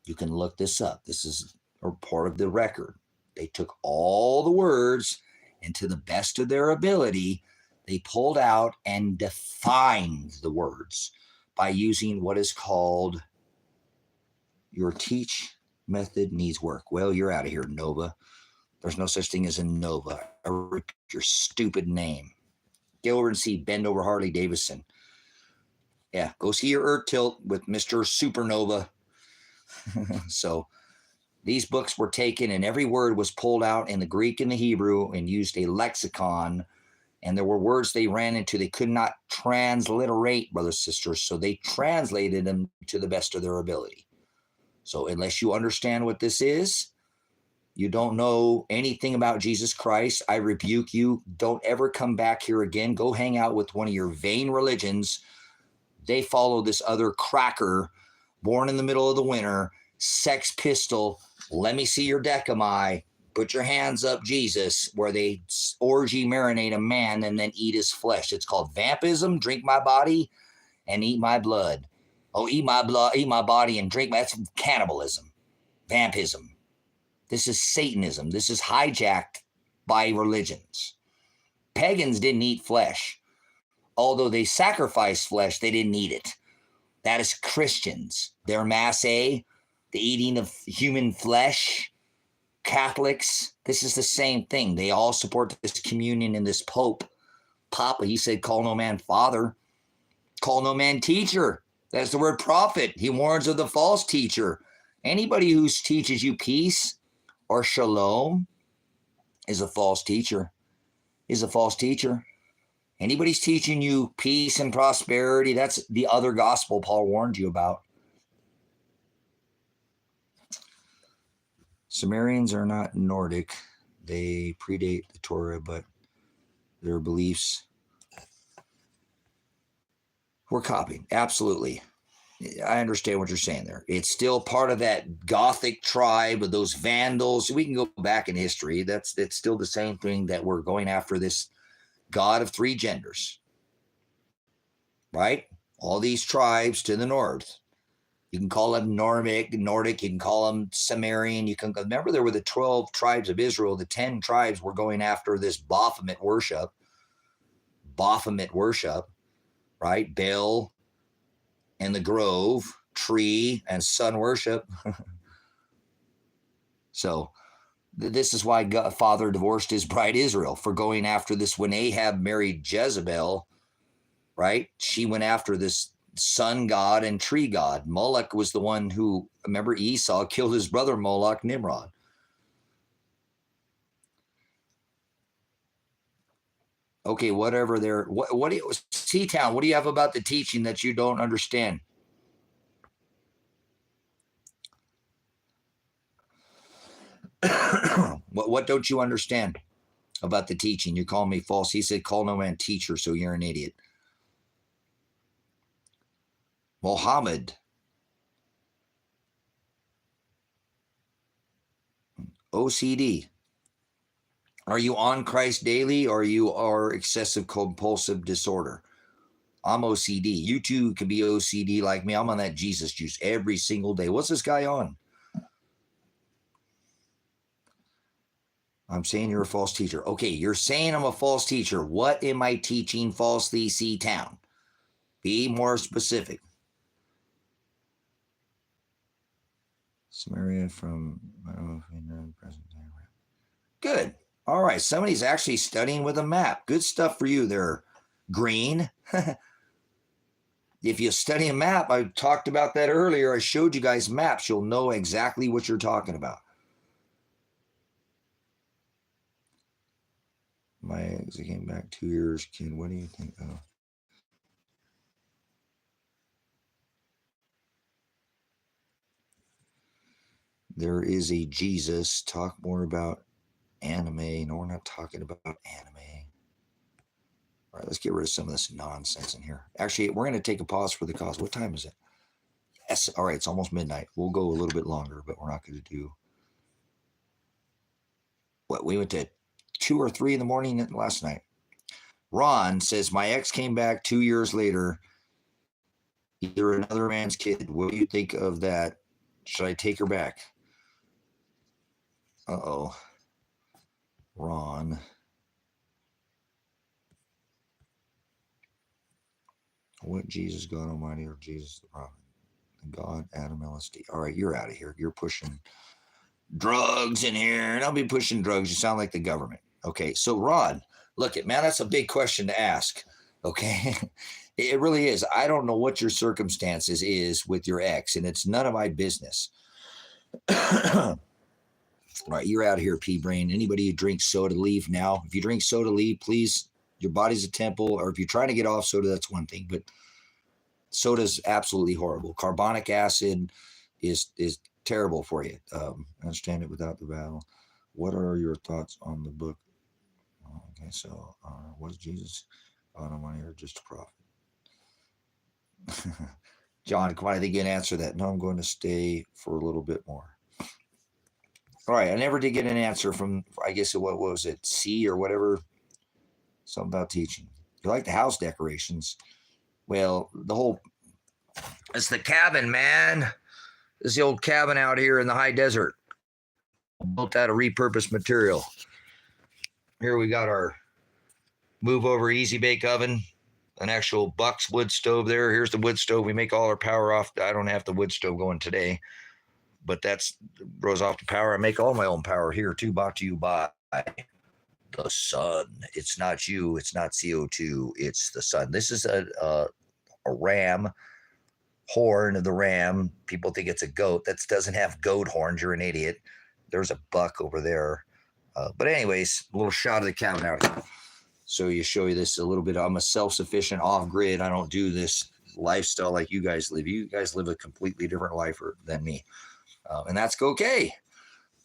S1: You can look this up. This is a part of the record. They took all the words, and to the best of their ability, they pulled out and defined the words by using what is called your teach method needs work. Well, you're out of here, Nova. There's no such thing as a Nova. I rip your stupid name. Go over and see Bend Over Harley Davidson. Yeah, go see your Earth Tilt with Mr. Supernova. So these books were taken and every word was pulled out in the Greek and the Hebrew and used a lexicon And there were words they ran into they could not transliterate, brothers and sisters. So they translated them to the best of their ability. So unless you understand what this is, you don't know anything about Jesus Christ, I rebuke you. Don't ever come back here again. Go hang out with one of your vain religions. They follow this other cracker, born in the middle of the winter, Sex Pistol, let me see your decimi, put your hands up, Jesus, where they orgy marinate a man and then eat his flesh. It's called vampism, drink my body and eat my blood. Oh, eat my blood, eat my body and drink my, that's cannibalism, vampism. This is Satanism. This is hijacked by religions. Pagans didn't eat flesh. Although they sacrificed flesh, they didn't eat it. That is Christians. Their masse, the eating of human flesh. Catholics, this is the same thing. They all support this communion and this Pope. Papa, he said, call no man father. Call no man teacher. That's the word prophet. He warns of the false teacher. Anybody who teaches you peace or shalom is a false teacher. Is a false teacher. Anybody's teaching you peace and prosperity, that's the other gospel Paul warned you about. Sumerians are not Nordic. They predate the Torah, but their beliefs were copied. Absolutely. I understand what you're saying there. It's still part of that Gothic tribe of those Vandals. We can go back in history. It's still the same thing that we're going after this God of three genders, right? All these tribes to the north. You can call them Nordic, you can call them Sumerian. You can remember there were the 12 tribes of Israel. The 10 tribes were going after this Baphomet worship, right? Baal and the grove, tree, and sun worship. So this is why God, Father divorced his bride Israel for going after this. When Ahab married Jezebel, right? She went after this sun god and tree god. Moloch was the one who, remember, Esau killed his brother Moloch, Nimrod. Okay, whatever there. What do you, Seatown, what do you have about the teaching that you don't understand? What don't you understand about the teaching? You call me false. He said, call no man teacher, so you're an idiot. Mohammed. OCD. Are you on Christ daily, or you are excessive compulsive disorder? I'm OCD. You too can be OCD like me. I'm on that Jesus juice every single day. What's this guy on? I'm saying you're a false teacher. Okay, you're saying I'm a false teacher. What am I teaching falsely, Seatown? Be more specific. Samaria from, I don't know if you know the present time. Good. All right. Somebody's actually studying with a map. Good stuff for you there, Green. If you study a map, I talked about that earlier. I showed you guys maps. You'll know exactly what you're talking about. My ex came back 2 years, kid. What do you think? Oh. There is a Jesus. Talk more about anime. No, we're not talking about anime. All right, let's get rid of some of this nonsense in here. Actually, we're going to take a pause for the cause. What time is it? Yes. All right, it's almost midnight. We'll go a little bit longer, but we're not going to do. What, we went to 2 or 3 in the morning last night. Ron says, my ex came back 2 years later. Either another man's kid. What do you think of that? Should I take her back? Uh-oh. Ron. What Jesus, God Almighty, or Jesus the prophet? God, Adam, LSD. All right, you're out of here. You're pushing drugs in here, and I'll be pushing drugs. You sound like the government. Okay, so Ron, look it, man, that's a big question to ask. Okay, it really is. I don't know what your circumstances is with your ex, and it's none of my business. All right, you're out of here, P-Brain. Anybody who drinks soda, leave now. If you drink soda, leave, please. Your body's a temple, or if you're trying to get off soda, that's one thing. But soda's absolutely horrible. Carbonic acid is terrible for you. Understand it without the vowel. What are your thoughts on the book? Okay, so was Jesus on a money or just a prophet? John, come on, I think you can answer that. No, I'm going to stay for a little bit more. All right, I never did get an answer from, I guess, what was it, C or whatever, something about teaching. You like the house decorations? Well, it's the cabin, man. This is the old cabin out here in the high desert. Built out of repurposed material. Here we got our move over easy bake oven, an actual Buck's wood stove there. Here's the wood stove. We make all our power off. I don't have the wood stove going today, but that's goes off the power. I make all my own power here too, brought to you by the sun. It's not you. It's not CO2. It's the sun. This is a ram horn of the ram. People think it's a goat. That doesn't have goat horns. You're an idiot. There's a buck over there. But anyways, a little shot of the cabin out here. So show you this a little bit. I'm a self-sufficient off-grid. I don't do this lifestyle like you guys live. You guys live a completely different life than me. And that's okay.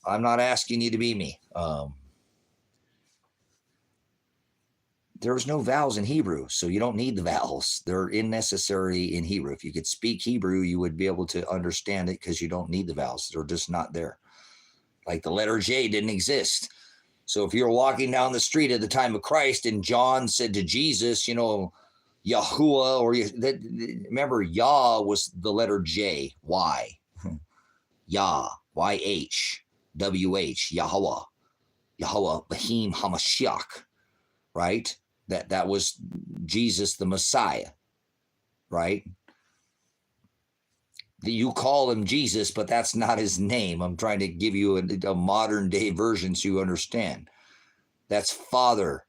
S1: I'm not asking you to be me. There's no vowels in Hebrew, so you don't need the vowels. They're unnecessary in Hebrew. If you could speak Hebrew, you would be able to understand it because you don't need the vowels. They're just not there. Like the letter J didn't exist. So if you're walking down the street at the time of Christ and John said to Jesus, Yahuwah, or remember, Yah was the letter J, Y. Yah, Y-H, W-H, Yahweh, Bahim Hamashiach, right? That was Jesus the Messiah, right? You call him Jesus, but that's not his name. I'm trying to give you a modern day version so you understand. That's Father,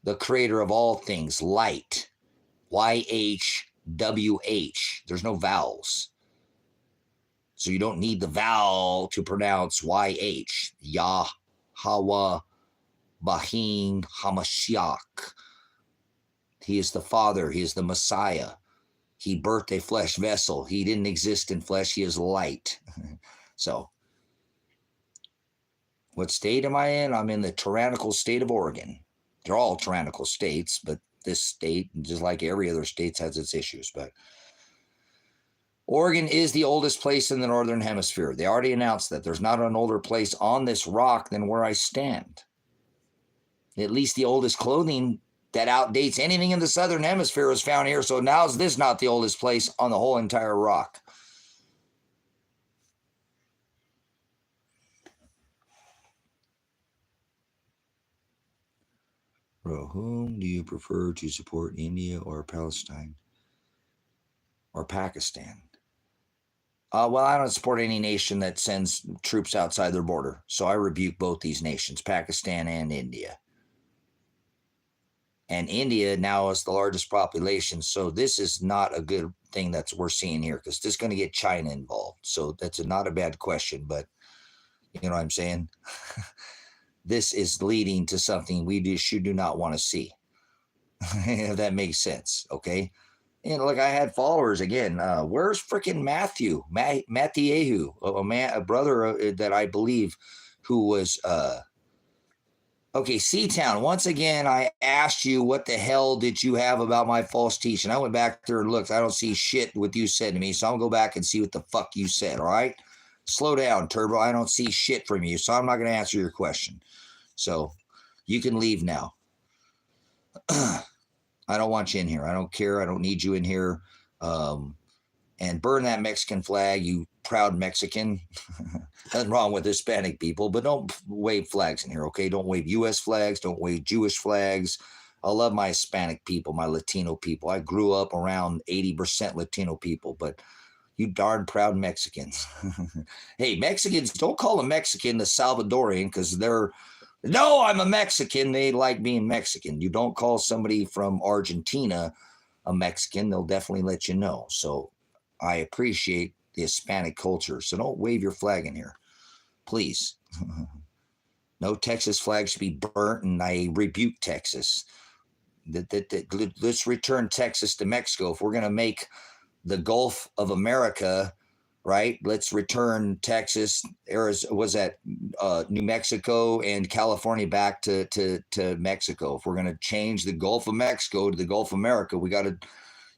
S1: the creator of all things, light, Y-H-W-H. There's no vowels. So you don't need the vowel to pronounce Y-H. Yah, Hawa, Bahim, Hamashiach. He is the Father. He is the Messiah. He birthed a flesh vessel. He didn't exist in flesh. He is light. So, what state am I in? I'm in the tyrannical state of Oregon. They're all tyrannical states, but this state, just like every other state, has its issues. But Oregon is the oldest place in the Northern Hemisphere. They already announced that there's not an older place on this rock than where I stand. At least the oldest clothing that outdates anything in the Southern Hemisphere is found here. So now is this not the oldest place on the whole entire rock? Bro, whom do you prefer to support, India or Palestine or Pakistan? Well, I don't support any nation that sends troops outside their border. So I rebuke both these nations, Pakistan and India. And India now is the largest population. So this is not a good thing that we're seeing here, because this is going to get China involved. So that's not a bad question, but you know what I'm saying? This is leading to something we do not want to see. If that makes sense, okay? And look, I had followers again. Where's freaking Matthew? Matthew, a brother that I believe who was... Okay, C-Town, once again, I asked you what the hell did you have about my false teaching. I went back there and looked. I don't see shit what you said to me, so I'm going to go back and see what the fuck you said, all right? Slow down, Turbo. I don't see shit from you, so I'm not going to answer your question. So you can leave now. I don't want you in here. I don't care. I don't need you in here. And burn that Mexican flag, you proud Mexican. Nothing wrong with Hispanic people, but don't wave flags in here, okay? Don't wave U.S. flags. Don't wave Jewish flags. I love my Hispanic people, my Latino people. I grew up around 80% Latino people, but you darn proud Mexicans. Hey, Mexicans, don't call a Mexican the Salvadorian because no, I'm a Mexican. They like being Mexican. You don't call somebody from Argentina a Mexican. They'll definitely let you know. So I appreciate the Hispanic culture. So don't wave your flag in here, please. No Texas flag should be burnt, and I rebuke Texas. Let's return Texas to Mexico. If we're going to make the Gulf of America, right? Let's return Texas, Arizona, was that New Mexico and California back to Mexico. If we're going to change the Gulf of Mexico to the Gulf of America, we got to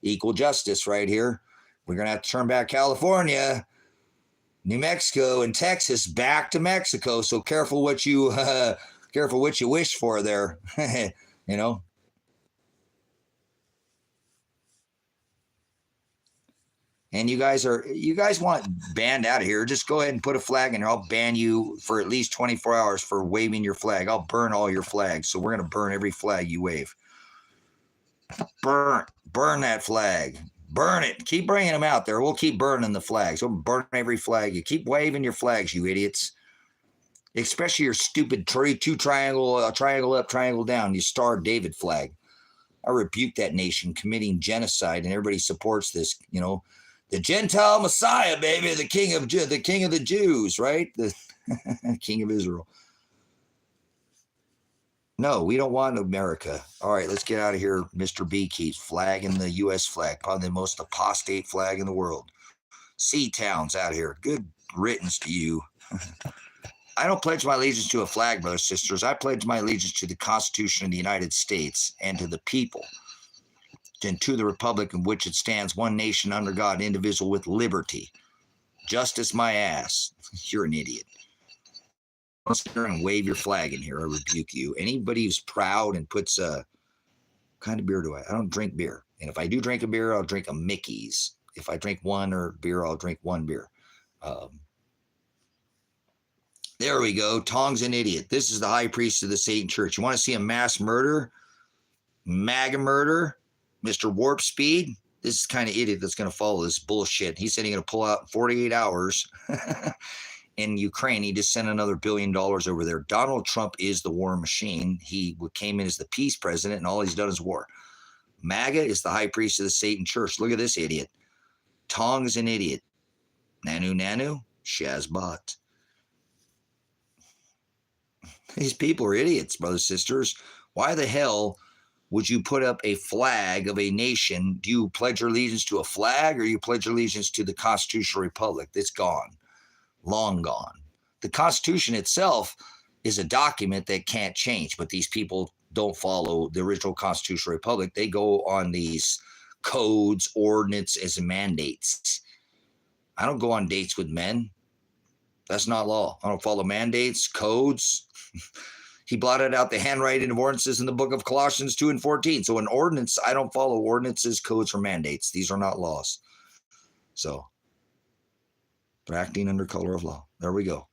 S1: equal justice right here. We're going to have to turn back California, New Mexico, and Texas back to Mexico. So careful what you wish for there, you know. And you guys want banned out of here, just go ahead and put a flag in here. I'll ban you for at least 24 hours for waving your flag. I'll burn all your flags. So we're going to burn every flag you wave. Burn that flag. Burn it. Keep bringing them out there. We'll keep burning the flags. We'll burn every flag. You keep waving your flags, you idiots. Especially your stupid triangle up, triangle down, you Star of David flag. I rebuke that nation committing genocide, and everybody supports this, you know. The Gentile Messiah, baby, the king of the Jews, right? The king of Israel. No, we don't want America. All right, let's get out of here. Mr. B keeps flagging the U.S. flag, probably the most apostate flag in the world. Sea towns out here. Good riddance to you. I don't pledge my allegiance to a flag, brothers and sisters. I pledge my allegiance to the Constitution of the United States and to the people, and to the republic in which it stands, one nation under God, indivisible, with liberty. Justice my ass. You're an idiot. Don't sit there and wave your flag in here. I rebuke you. Anybody who's proud and puts what kind of beer do I? I don't drink beer. And if I do drink a beer, I'll drink a Mickey's. If I drink one or beer, I'll drink one beer. There we go. Tong's an idiot. This is the high priest of the Satan Church. You want to see a mass murder? MAGA murder? Mr. Warp Speed? This is kind of idiot that's going to follow this bullshit. He said he's going to pull out 48 hours in Ukraine. He just sent another $1 billion over there. Donald Trump is the war machine. He came in as the peace president, and all he's done is war. MAGA is the high priest of the Satan Church. Look at this idiot. Tong is an idiot. Nanu, Shazbot. These people are idiots, brothers and sisters. Why the hell would you put up a flag of a nation? Do you pledge your allegiance to a flag, or you pledge your allegiance to the constitutional republic? That's gone, long gone. The Constitution itself is a document that can't change, but these people don't follow the original constitutional republic. They go on these codes, ordinances, and mandates. I don't go on dates with men. That's not law. I don't follow mandates, codes. He blotted out the handwriting of ordinances in the book of Colossians 2 and 14. So an ordinance, I don't follow ordinances, codes, or mandates. These are not laws. So they're acting under color of law. There we go.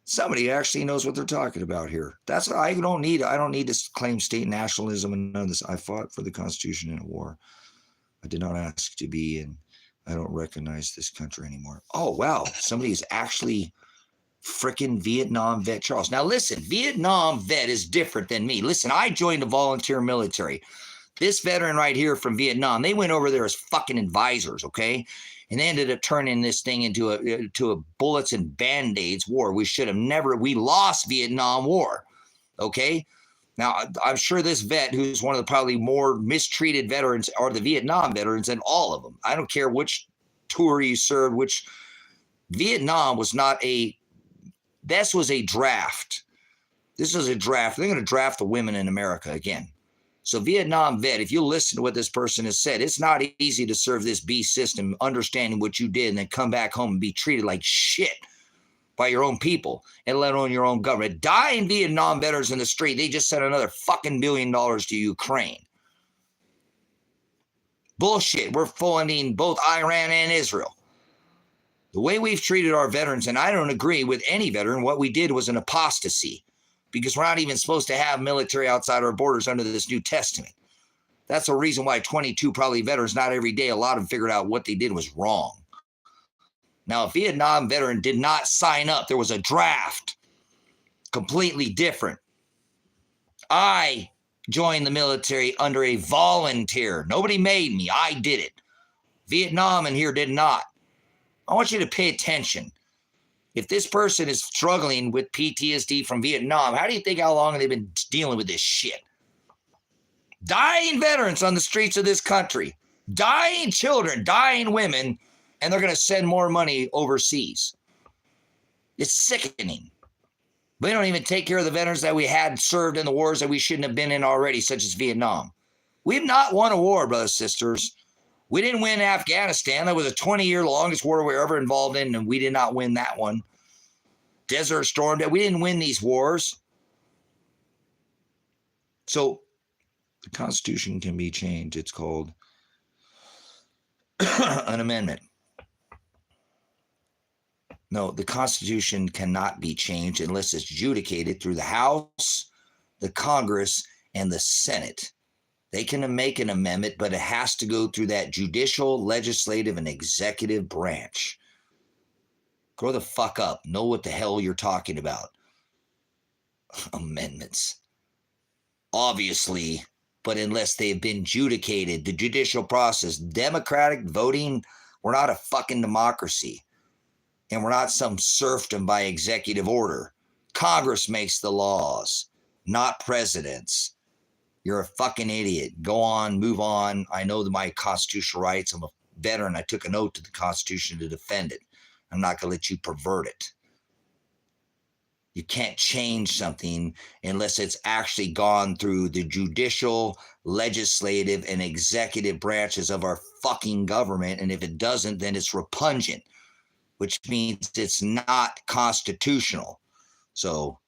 S1: Somebody actually knows what they're talking about here. That's what I don't need to claim state nationalism and none of this. I fought for the Constitution in a war. I did not ask to be in. I don't recognize this country anymore. Oh, wow. Somebody is actually frickin' Vietnam vet Charles. Now listen, Vietnam vet is different than me. Listen, I joined the volunteer military. This veteran right here from Vietnam, they went over there as fucking advisors, okay? And they ended up turning this thing into a bullets and band-aids war. We lost Vietnam War, okay? Now, I'm sure this vet, who's one of the probably more mistreated veterans, are the Vietnam veterans than all of them. I don't care which tour you served, Vietnam was not this was a draft. This is a draft. They're going to draft the women in America again. So Vietnam vet, if you listen to what this person has said, it's not easy to serve this beast system, understanding what you did, and then come back home and be treated like shit by your own people, and let alone your own government. Dying Vietnam veterans in the street, they just sent another fucking $1 billion to Ukraine. Bullshit. We're funding both Iran and Israel. The way we've treated our veterans, and I don't agree with any veteran, what we did was an apostasy, because we're not even supposed to have military outside our borders under this New Testament. That's the reason why 22 probably veterans, not every day, a lot of them figured out what they did was wrong. Now, a Vietnam veteran did not sign up. There was a draft, completely different. I joined the military under a volunteer. Nobody made me. I did it. Vietnam in here did not. I want you to pay attention. If this person is struggling with PTSD from Vietnam, how do you think how long they've been dealing with this shit? Dying veterans on the streets of this country, dying children, dying women, and they're going to send more money overseas. It's sickening. They don't even take care of the veterans that we had served in the wars that we shouldn't have been in already, such as Vietnam. We've not won a war, brothers and sisters. We didn't win Afghanistan. That was a 20-year longest war we were ever involved in, and we did not win that one. Desert Storm, we didn't win these wars. So the Constitution can be changed. It's called an amendment. No, the Constitution cannot be changed unless it's adjudicated through the House, the Congress, and the Senate. They can make an amendment, but it has to go through that judicial, legislative, and executive branch. Grow the fuck up. Know what the hell you're talking about. Amendments. Obviously, but unless they've been adjudicated, the judicial process, democratic voting, we're not a fucking democracy. And we're not some serfdom by executive order. Congress makes the laws, not presidents. You're a fucking idiot. Go on, move on. I know my constitutional rights. I'm a veteran. I took an oath to the Constitution to defend it. I'm not going to let you pervert it. You can't change something unless it's actually gone through the judicial, legislative, and executive branches of our fucking government. And if it doesn't, then it's repugnant, which means it's not constitutional. So,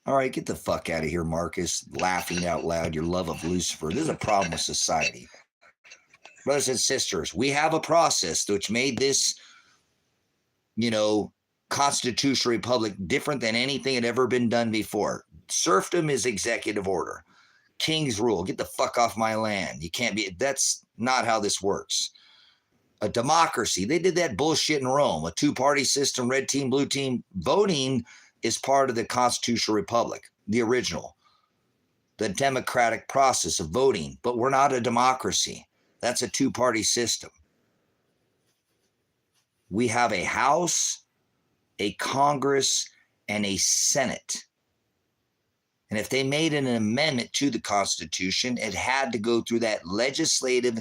S1: all right, get the fuck out of here, Marcus, laughing out loud, your love of Lucifer. This is a problem with society. Brothers and sisters, we have a process which made this, constitutional republic different than anything had ever been done before. Serfdom is executive order. King's rule, get the fuck off my land. You can't be, that's not how this works. A democracy, they did that bullshit in Rome, a two-party system, red team, blue team. Voting is part of the constitutional republic, the original, the democratic process of voting, but we're not a democracy. That's a two-party system. We have a House, a Congress, and a Senate. And if they made an amendment to the Constitution, it had to go through that legislative,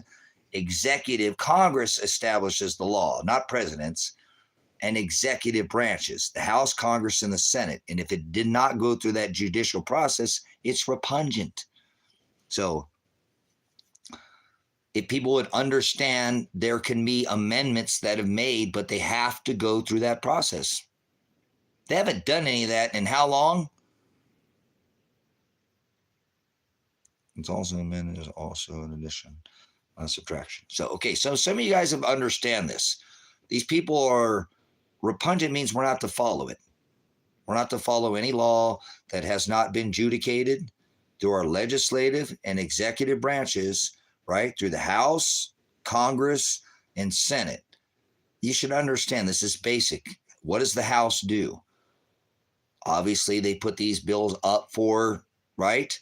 S1: executive. Congress establishes the law, not presidents, and executive branches, the House, Congress, and the Senate. And if it did not go through that judicial process, it's repugnant. So if people would understand, there can be amendments that have made, but they have to go through that process. They haven't done any of that in how long? It's also an amendment, is also an addition, a subtraction. So, okay, so some of you guys have understand this. These people are repugnant, means we're not to follow it. We're not to follow any law that has not been adjudicated through our legislative and executive branches, right? Through the House, Congress, and Senate. You should understand this is basic. What does the House do? Obviously, they put these bills up for, right?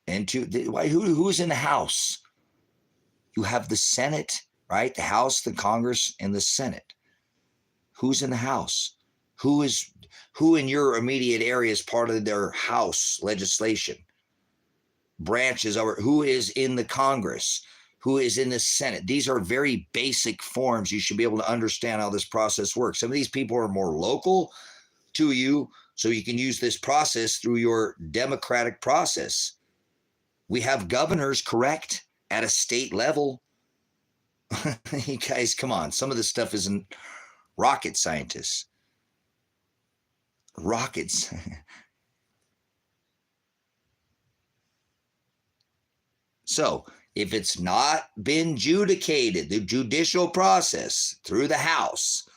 S1: And who's in the House? You have the Senate, right? The House, the Congress, and the Senate. Who's in the House? Who in your immediate area is part of their House legislation? Branches over who is in the Congress, who is in the Senate. These are very basic forms. You should be able to understand how this process works. Some of these people are more local to you, so you can use this process through your democratic process. We have governors, correct, at a state level. You guys, come on. Some of this stuff isn't rocket scientists. Rockets. So if it's not been adjudicated, the judicial process through the House,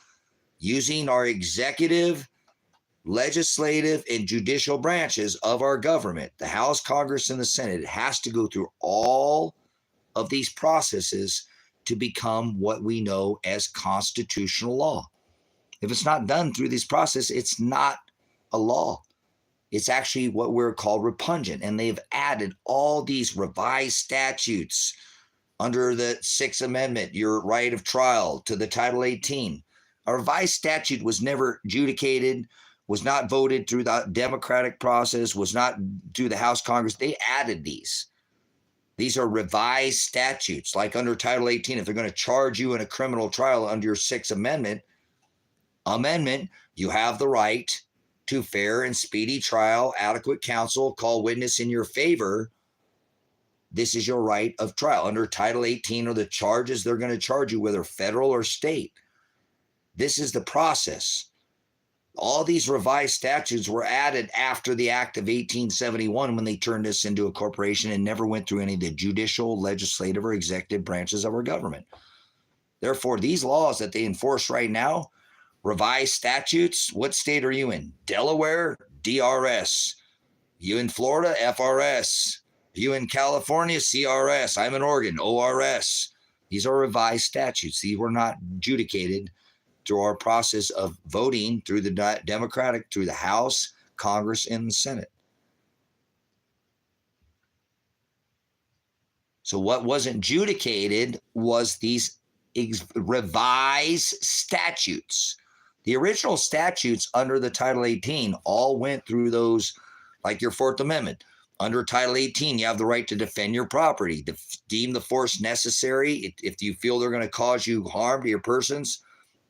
S1: using our executive, legislative, and judicial branches of our government, the House, Congress, and the Senate, it has to go through all of these processes to become what we know as constitutional law. If it's not done through this process, it's not a law. It's actually what we're called repugnant. And they've added all these revised statutes under the Sixth Amendment, your right of trial, to the Title 18. A revised statute was never adjudicated was not voted through the democratic process, was not through the House Congress. They added these. These are revised statutes, like under Title 18. If they're going to charge you in a criminal trial under your Sixth Amendment, you have the right to fair and speedy trial, adequate counsel, call witness in your favor. This is your right of trial. Under Title 18 are the charges they're going to charge you, whether federal or state. This is the process. All these revised statutes were added after the Act of 1871 when they turned us into a corporation and never went through any of the judicial, legislative, or executive branches of our government. Therefore, these laws that they enforce right now, revised statutes, what state are you in? Delaware, DRS. You in Florida, FRS. You in California, CRS. I'm in Oregon, ORS. These are revised statutes. These were not adjudicated through our process of voting through the Democratic, through the House, Congress, and the Senate. So what wasn't adjudicated was these revised statutes. The original statutes under the Title 18 all went through those, like your Fourth Amendment. Under Title 18, you have the right to defend your property, to deem the force necessary. If you feel they're going to cause you harm to your persons,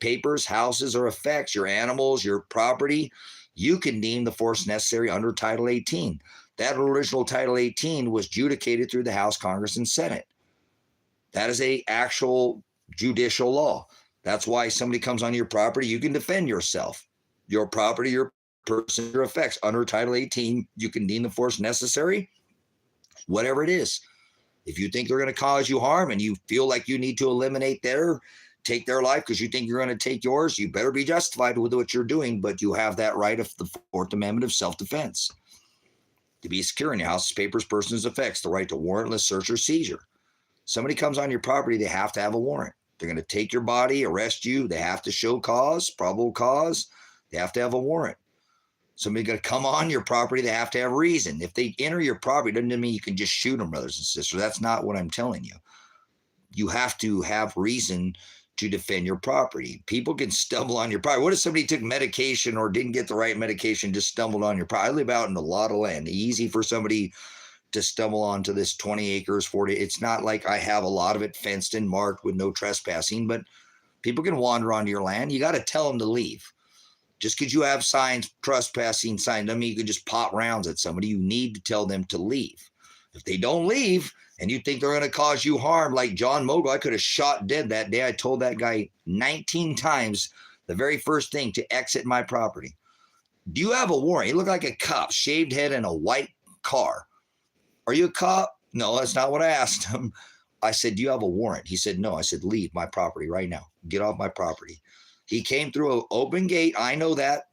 S1: papers, houses, or effects, your animals, your property, you can deem the force necessary under Title 18. That original Title 18 was adjudicated through the House, Congress, and Senate. That is an actual judicial law. That's why somebody comes on your property, you can defend yourself. Your property, your person, your effects. Under Title 18, you can deem the force necessary, whatever it is. If you think they're going to cause you harm and you feel like you need to eliminate take their life because you think you're going to take yours, you better be justified with what you're doing, but you have that right of the Fourth Amendment of self-defense. To be secure in your house, papers, persons, effects, the right to warrantless search or seizure. Somebody comes on your property, they have to have a warrant. They're going to take your body, arrest you. They have to show cause, probable cause. They have to have a warrant. Somebody's going to come on your property, they have to have reason. If they enter your property, doesn't mean you can just shoot them, brothers and sisters. That's not what I'm telling you. You have to have reason to defend your property. People can stumble on your property. What if somebody took medication or didn't get the right medication, just stumbled on your property? I live out in a lot of land. Easy for somebody to stumble onto this 20 acres, 40. It's not like I have a lot of it fenced and marked with no trespassing, but people can wander onto your land. You got to tell them to leave. Just because you have signs, trespassing signs, doesn't mean you can just pop rounds at somebody. You need to tell them to leave. If they don't leave and you think they're going to cause you harm, like John Mogul, I could have shot dead that day. I told that guy 19 times the very first thing to exit my property. Do you have a warrant? He looked like a cop, shaved head in a white car. Are you a cop? No, that's not what I asked him. I said, do you have a warrant? He said, no. I said, leave my property right now. Get off my property. He came through an open gate. I know that.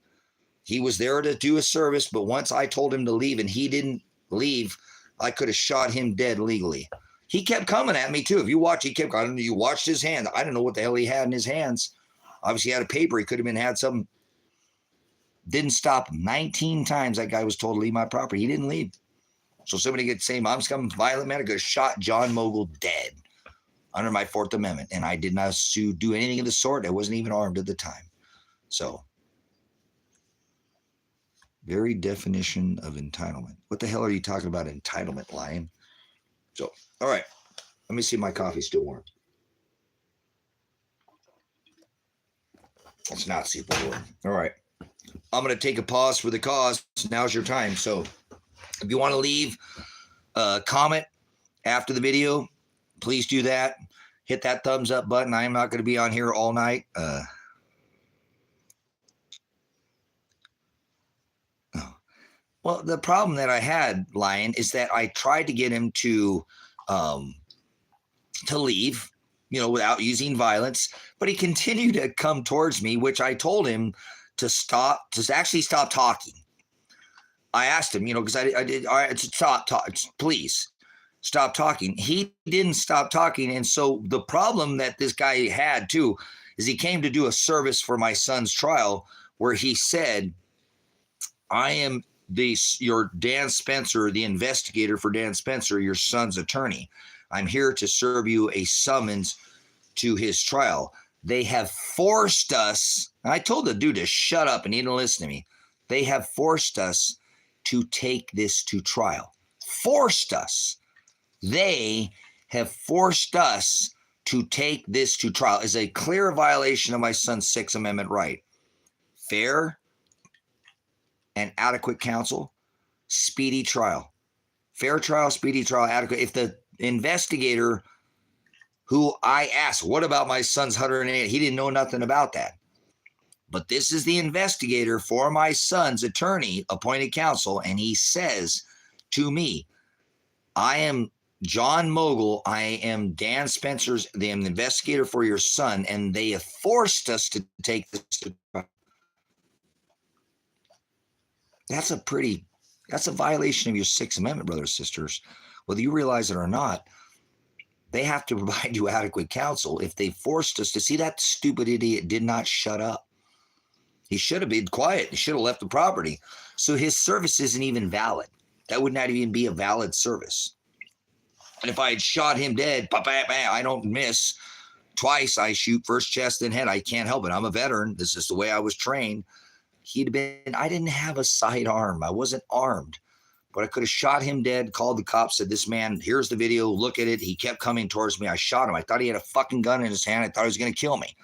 S1: He was there to do a service, but once I told him to leave and he didn't leave, I could have shot him dead legally. He kept coming at me too. If you watch, you watched his hand. I don't know what the hell he had in his hands. Obviously he had a paper. He could have had something. Didn't stop. 19 times that guy was told to leave my property. He didn't leave. So somebody could say, I'm some violent man. I could have shot John Mogul dead under my Fourth Amendment. And I did not do anything of the sort. I wasn't even armed at the time. So, very definition of entitlement. What the hell are you talking about, entitlement, Lion? So, all right. Let me see if my coffee's still warm. It's not super warm. All right. I'm going to take a pause for the cause. Now's your time. So, if you want to leave a comment after the video, please do that. Hit that thumbs up button. I am not going to be on here all night. Well, the problem that I had, Lion, is that I tried to get him to leave, without using violence, but he continued to come towards me, which I told him to actually stop talking. I asked him, because I did, all right, stop talking, please stop talking. He didn't stop talking. And so the problem that this guy had too, is he came to do a service for my son's trial where he said, I am your Dan Spencer, the investigator for Dan Spencer, your son's attorney. I'm here to serve you a summons to his trial. They have forced us. And I told the dude to shut up and he didn't listen to me. They have forced us to take this to trial. Forced us. They have forced us to take this to trial. Is a clear violation of my son's Sixth Amendment right. Fair and adequate counsel, speedy trial. Fair trial, speedy trial, adequate. If the investigator who I asked, what about my son's 108? He didn't know nothing about that. But this is the investigator for my son's attorney, appointed counsel, and he says to me, I am John Mogul. I am Dan Spencer's, the investigator for your son, and they have forced us to take this to trial. That's a violation of your Sixth Amendment, brothers and sisters. Whether you realize it or not, they have to provide you adequate counsel. If they forced us to see, that stupid idiot did not shut up. He should have been quiet. He should have left the property. So his service isn't even valid. That would not even be a valid service. And if I had shot him dead, I don't miss. Twice I shoot, first chest, then head. I can't help it. I'm a veteran. This is the way I was trained. He'd been, I didn't have a sidearm. I wasn't armed. But I could have shot him dead, called the cops, said, this man, here's the video, look at it. He kept coming towards me. I shot him. I thought he had a fucking gun in his hand. I thought he was going to kill me.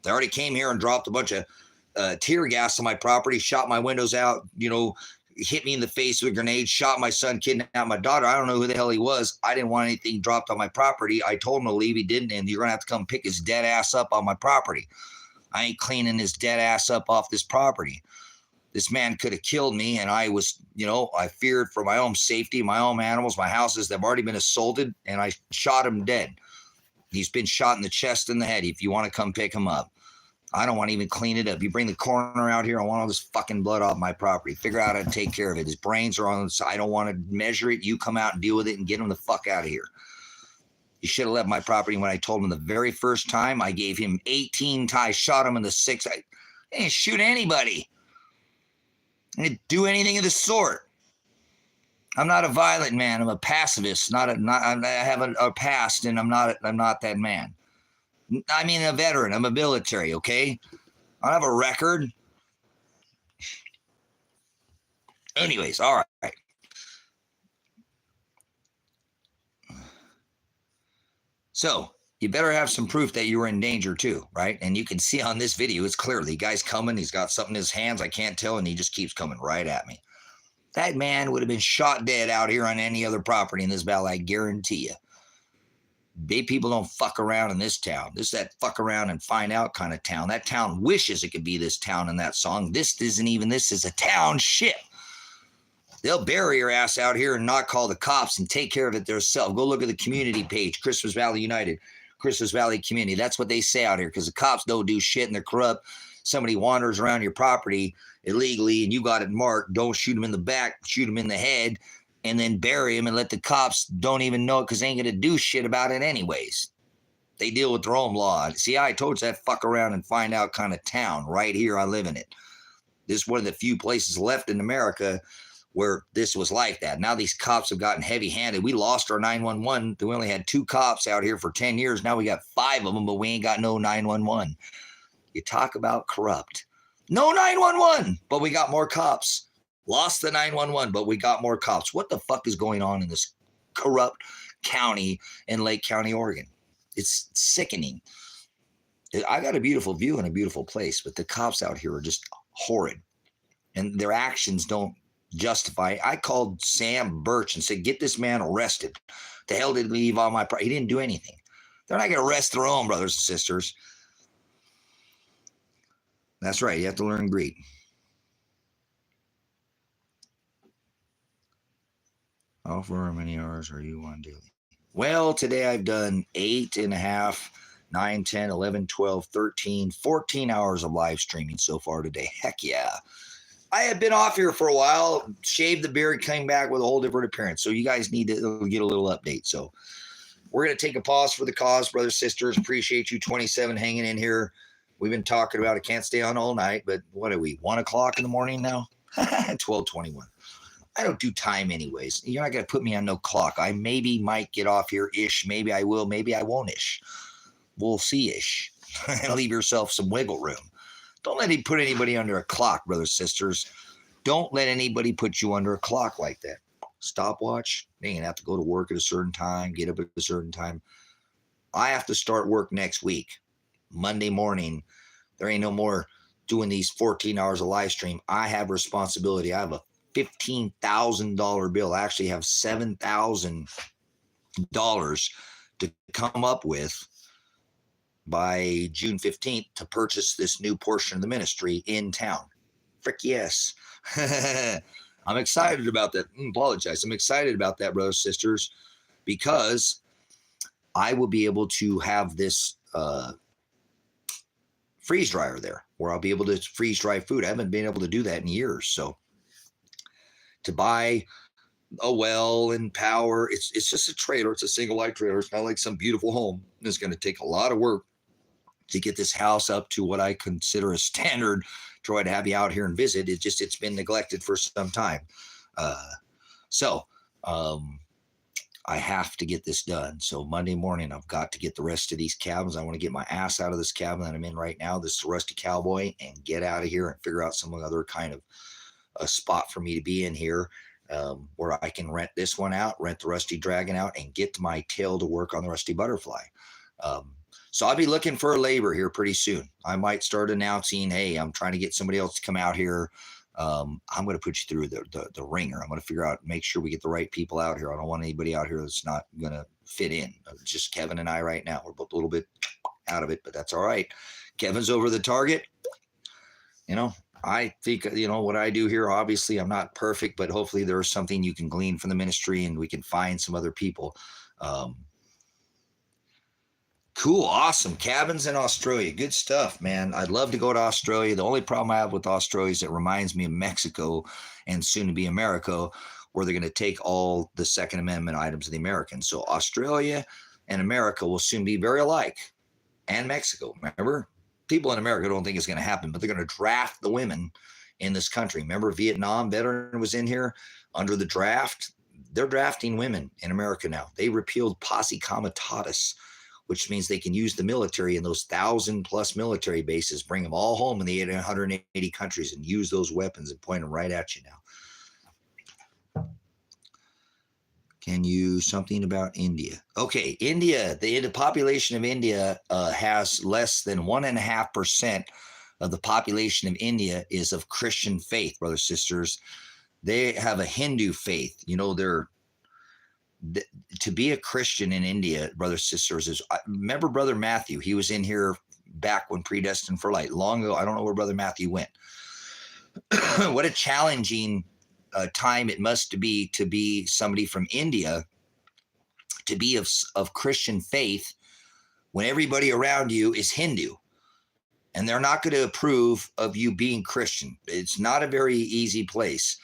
S1: They already came here and dropped a bunch of tear gas on my property, shot my windows out, hit me in the face with a grenade, shot my son, kidnapped my daughter. I don't know who the hell he was. I didn't want anything dropped on my property. I told him to leave. He didn't, and you're going to have to come pick his dead ass up on my property. I ain't cleaning his dead ass up off this property. This man could have killed me, and I was, I feared for my own safety, my own animals, my houses that have already been assaulted, and I shot him dead. He's been shot in the chest and the head. If you want to come pick him up, I don't want to even clean it up. You bring the coroner out here, I want all this fucking blood off my property. Figure out how to take care of it. His brains are on the side. I don't want to measure it. You come out and deal with it and get him the fuck out of here. You should have left my property when I told him the very first time. I gave him 18 ties, shot him in the 6. I didn't shoot anybody. I didn't do anything of the sort. I'm not a violent man. I'm a pacifist. I have a past, and I'm not that man. I mean, a veteran. I'm a military. Okay, I don't have a record. Anyways, all right. So you better have some proof that you were in danger too, right? And you can see on this video, it's clear the guy's coming. He's got something in his hands. I can't tell, and he just keeps coming right at me. That man would have been shot dead out here on any other property in this valley, I guarantee you. Big people don't fuck around in this town. This is that fuck around and find out kind of town. That town wishes it could be this town in that song. This isn't even, this is a township. They'll bury your ass out here and not call the cops and take care of it themselves. Go look at the community page, Christmas Valley United, Christmas Valley Community. That's what they say out here, because the cops don't do shit and they're corrupt. Somebody wanders around your property illegally and you got it marked. Don't shoot him in the back, shoot him in the head, and then bury him and let the cops don't even know it, because they ain't going to do shit about it anyways. They deal with their own law. See, I told you that fuck around and find out kind of town right here. I live in it. This is one of the few places left in America where this was like that. Now these cops have gotten heavy-handed. We lost our 911. We only had 2 cops out here for 10 years. Now we got 5 of them, but we ain't got no 911. You talk about corrupt. No 911, but we got more cops. Lost the 911, but we got more cops. What the fuck is going on in this corrupt county in Lake County, Oregon? It's sickening. I got a beautiful view and a beautiful place, but the cops out here are just horrid. And their actions don't justify. I called Sam Birch and said, get this man arrested. The hell did he leave on my property? He didn't do anything. They're not going to arrest their own brothers and sisters. That's right. You have to learn Greek. How many hours are you on daily? Well, today I've done 8.5, 9, 10, 11, 12, 13, 14 hours of live streaming so far today. Heck yeah. I have been off here for a while, shaved the beard, came back with a whole different appearance. So you guys need to get a little update. So we're going to take a pause for the cause, brothers, sisters. Appreciate you 27 hanging in here. We've been talking about it. Can't stay on all night, but what are we, 1 o'clock in the morning now? 12:21. I don't do time anyways. You're not going to put me on no clock. I maybe might get off here-ish. Maybe I will. Maybe I won't-ish. We'll see-ish. Leave yourself some wiggle room. Don't let him put anybody under a clock, brothers, sisters. Don't let anybody put you under a clock like that. Stopwatch. They ain't have to go to work at a certain time, get up at a certain time. I have to start work next week, Monday morning. There ain't no more doing these 14 hours of live stream. I have responsibility. I have a $15,000 bill. I actually have $7,000 to come up with by June 15th to purchase this new portion of the ministry in town. Frick yes. I'm excited about that. Apologize. I'm excited about that, brothers and sisters, because I will be able to have this freeze dryer there where I'll be able to freeze dry food. I haven't been able to do that in years. So to buy a well and power, it's just a trailer. It's a single wide trailer. It's not like some beautiful home. It's going to take a lot of work to get this house up to what I consider a standard. Try to have you out here and visit. It's been neglected for some time. So I have to get this done. So Monday morning, I've got to get the rest of these cabins. I want to get my ass out of this cabin that I'm in right now, this Rusty Cowboy, and get out of here and figure out some other kind of a spot for me to be in here, where I can rent this one out, rent the Rusty Dragon out, and get my tail to work on the Rusty Butterfly. So I'll be looking for a labor here pretty soon. I might start announcing, hey, I'm trying to get somebody else to come out here. I'm going to put you through the ringer. I'm going to figure out, make sure we get the right people out here. I don't want anybody out here that's not going to fit in. Just Kevin and I right now. We're both a little bit out of it, but that's all right. Kevin's over the target. I think, what I do here, obviously I'm not perfect, but hopefully there's something you can glean from the ministry and we can find some other people. Cool. Awesome. Cabins in Australia. Good stuff, man. I'd love to go to Australia. The only problem I have with Australia is it reminds me of Mexico and soon to be America, where they're going to take all the Second Amendment items of the Americans. So Australia and America will soon be very alike, and Mexico. Remember, people in America don't think it's going to happen, but they're going to draft the women in this country. Remember, Vietnam veteran was in here under the draft. They're drafting women in America now. They repealed posse comitatus, which means they can use the military in those 1,000+ military bases, bring them all home in the 180 countries and use those weapons and point them right at you now. Can you something about India? Okay, India, the population of India has less than 1.5% of the population of India is of Christian faith, brothers, sisters. They have a Hindu faith. To be a Christian in India, brothers, sisters, is, remember Brother Matthew? He was in here back when Predestined for Light, long ago. I don't know where Brother Matthew went. What a challenging time it must be to be somebody from India, to be of Christian faith when everybody around you is Hindu, and they're not going to approve of you being Christian. It's not a very easy place.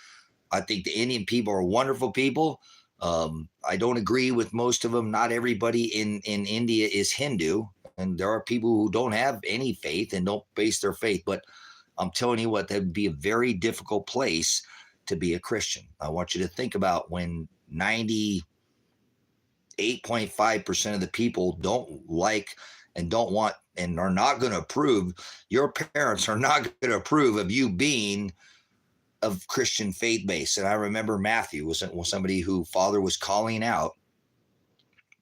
S1: I think the Indian people are wonderful people. I don't agree with most of them. Not everybody in India is Hindu, and there are people who don't have any faith and don't base their faith. But I'm telling you what, that would be a very difficult place to be a Christian. I want you to think about when 98.5% of the people don't like and don't want and are not going to approve. Your parents are not going to approve of you being of Christian faith base. And I remember Matthew was somebody who father was calling out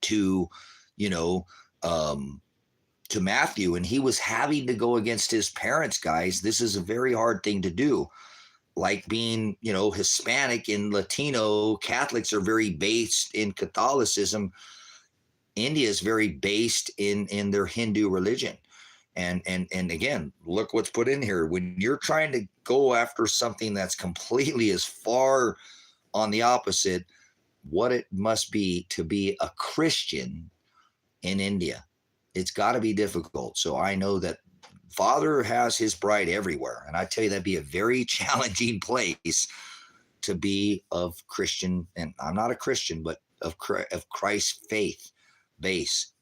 S1: to, to Matthew, and he was having to go against his parents, guys. This is a very hard thing to do. Like being, Hispanic and Latino, Catholics are very based in Catholicism. India is very based in their Hindu religion. And again, look what's put in here. When you're trying to go after something that's completely as far on the opposite, what it must be to be a Christian in India, it's got to be difficult. So I know that Father has his bride everywhere. And I tell you, that'd be a very challenging place to be of Christian. And I'm not a Christian, but of Christ's faith base.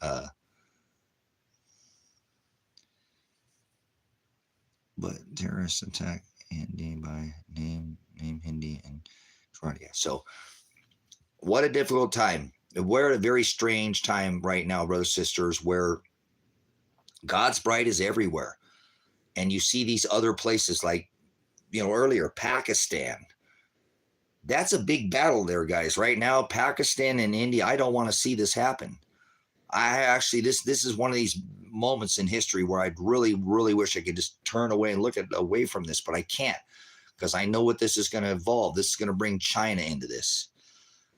S1: But terrorist attack Hindi by name Hindi and Swardia. So what a difficult time. We're at a very strange time right now, brothers, sisters, where God's bride is everywhere. And you see these other places like earlier, Pakistan. That's a big battle there, guys. Right now, Pakistan and India, I don't want to see this happen. I actually, this is one of these moments in history where I'd really, really wish I could just turn away and look away from this, but I can't, because I know what this is going to evolve. This is going to bring China into this.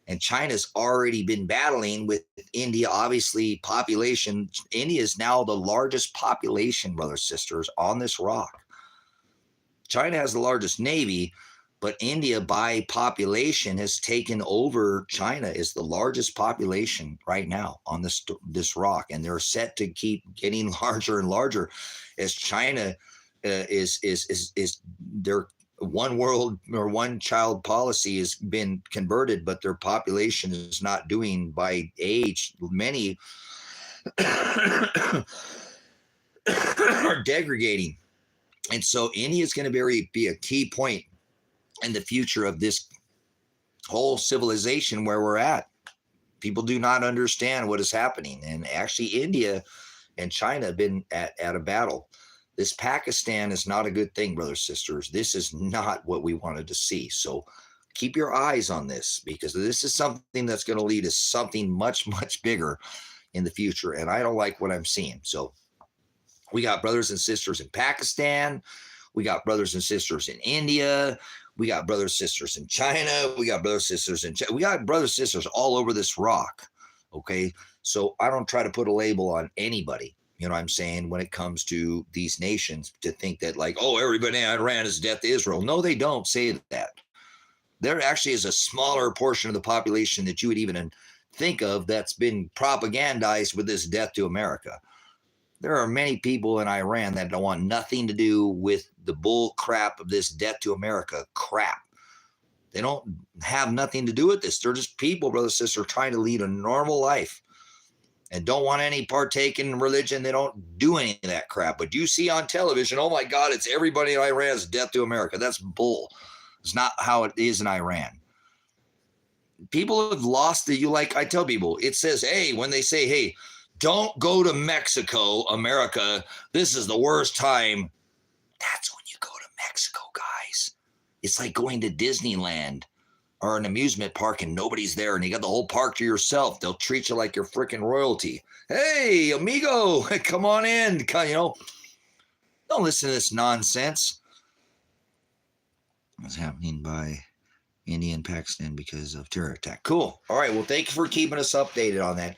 S1: And China's already been battling with India, obviously, population. India is now the largest population, brothers, sisters, on this rock. China has the largest navy, but India by population has taken over China as the largest population right now on this rock. And they're set to keep getting larger and larger as China is their one world or one child policy has been converted, but their population is not doing by age. Many are degrading. And so India is going to be a key point in the future of this whole civilization where we're at. People do not understand what is happening. And actually, India and China have been at a battle. This Pakistan is not a good thing, brothers, sisters. This is not what we wanted to see. So keep your eyes on this, because this is something that's going to lead to something much, much bigger in the future. And I don't like what I'm seeing. So we got brothers and sisters in Pakistan. We got brothers and sisters in India. We got brothers and sisters in China. We got brothers and sisters in China. We got brothers and sisters all over this rock. Okay. So I don't try to put a label on anybody. You know what I'm saying? When it comes to these nations, to think that like, oh, everybody in Iran is death to Israel. No, they don't say that. There actually is a smaller portion of the population that you would even think of that's been propagandized with this death to America. There are many people in Iran that don't want nothing to do with the bull crap of this death to America crap. They don't have nothing to do with this. They're just people, brother, sister, trying to lead a normal life and don't want any partake in religion. They don't do any of that crap. But you see on television, oh my God, it's everybody in Iran's death to America. That's bull. It's not how it is in Iran. People have lost like I tell people, it says, hey, when they say, hey, don't go to Mexico, America, this is the worst time. That's when you go to Mexico, guys. It's like going to Disneyland or an amusement park and nobody's there and you got the whole park to yourself. They'll treat you like you're freaking royalty. Hey, amigo, come on in. Don't listen to this nonsense. What's happening by India and Pakistan because of terror attack. Cool. All right. Well, thank you for keeping us updated on that.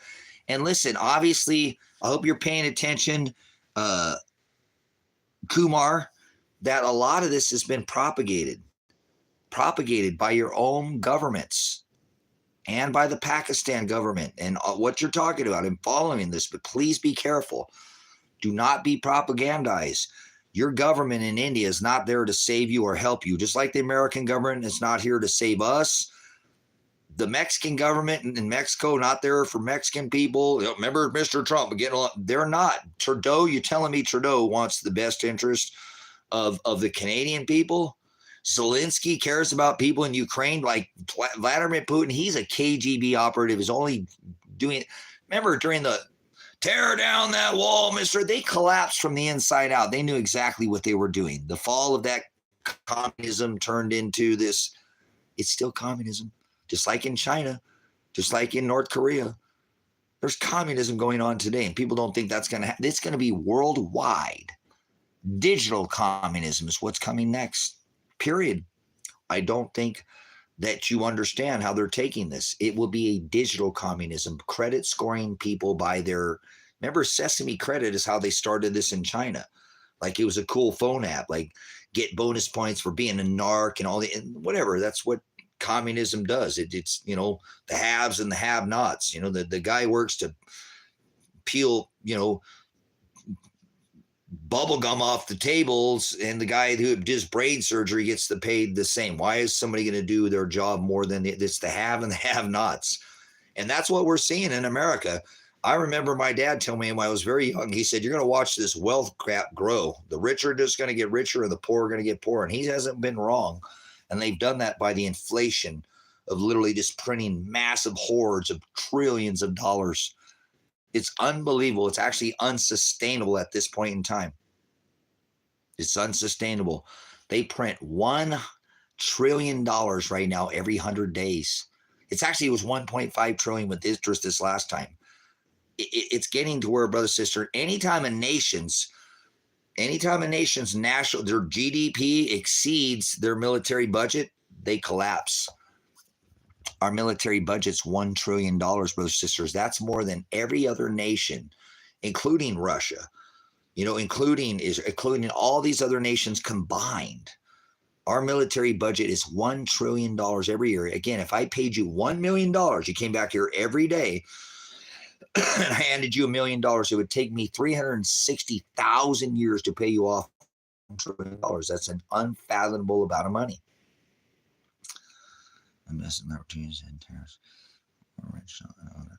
S1: And listen, obviously, I hope you're paying attention, Kumar, that a lot of this has been propagated by your own governments and by the Pakistan government and what you're talking about and following this. But please be careful. Do not be propagandized. Your government in India is not there to save you or help you, just like the American government is not here to save us. The Mexican government in Mexico, not there for Mexican people. Remember Mr. Trump getting along? They're not. Trudeau, you're telling me Trudeau wants the best interest of the Canadian people? Zelensky cares about people in Ukraine like Vladimir Putin. He's a KGB operative. Is only doing. Remember during the tear down that wall, mister, they collapsed from the inside out. They knew exactly what they were doing. The fall of that communism turned into this. It's still communism. Just like in China, just like in North Korea, there's communism going on today, and people don't think that's going to happen. It's going to be worldwide. Digital communism is what's coming next, period. I don't think that you understand how they're taking this. It will be a digital communism, credit scoring people by their, remember Sesame Credit is how they started this in China. Like it was a cool phone app, like get bonus points for being a narc and all the, and whatever. That's what communism does. It's the haves and the have-nots. The guy works to peel bubble gum off the tables, and the guy who does brain surgery gets paid the same. Why is somebody going to do their job more than it's the have and the have-nots? And that's what we're seeing in America. I remember my dad telling me when I was very young, he said, you're going to watch this wealth crap grow. The rich are just going to get richer and the poor are going to get poorer. And he hasn't been wrong. And they've done that by the inflation of literally just printing massive hordes of trillions of dollars. It's unbelievable. It's actually unsustainable at this point in time. It's unsustainable. They print $1 trillion right now every 100 days. It was 1.5 trillion with interest this last time. It's getting to where, brother, sister, anytime a nation's national, their GDP exceeds their military budget, they collapse. Our military budget's $1 trillion, brothers and sisters. That's more than every other nation, including Russia, including all these other nations combined. Our military budget is $1 trillion every year. Again, if I paid you $1 million, you came back here every day, and I handed you $1 million, it would take me 360,000 years to pay you off $1 trillion. That's an unfathomable amount of money.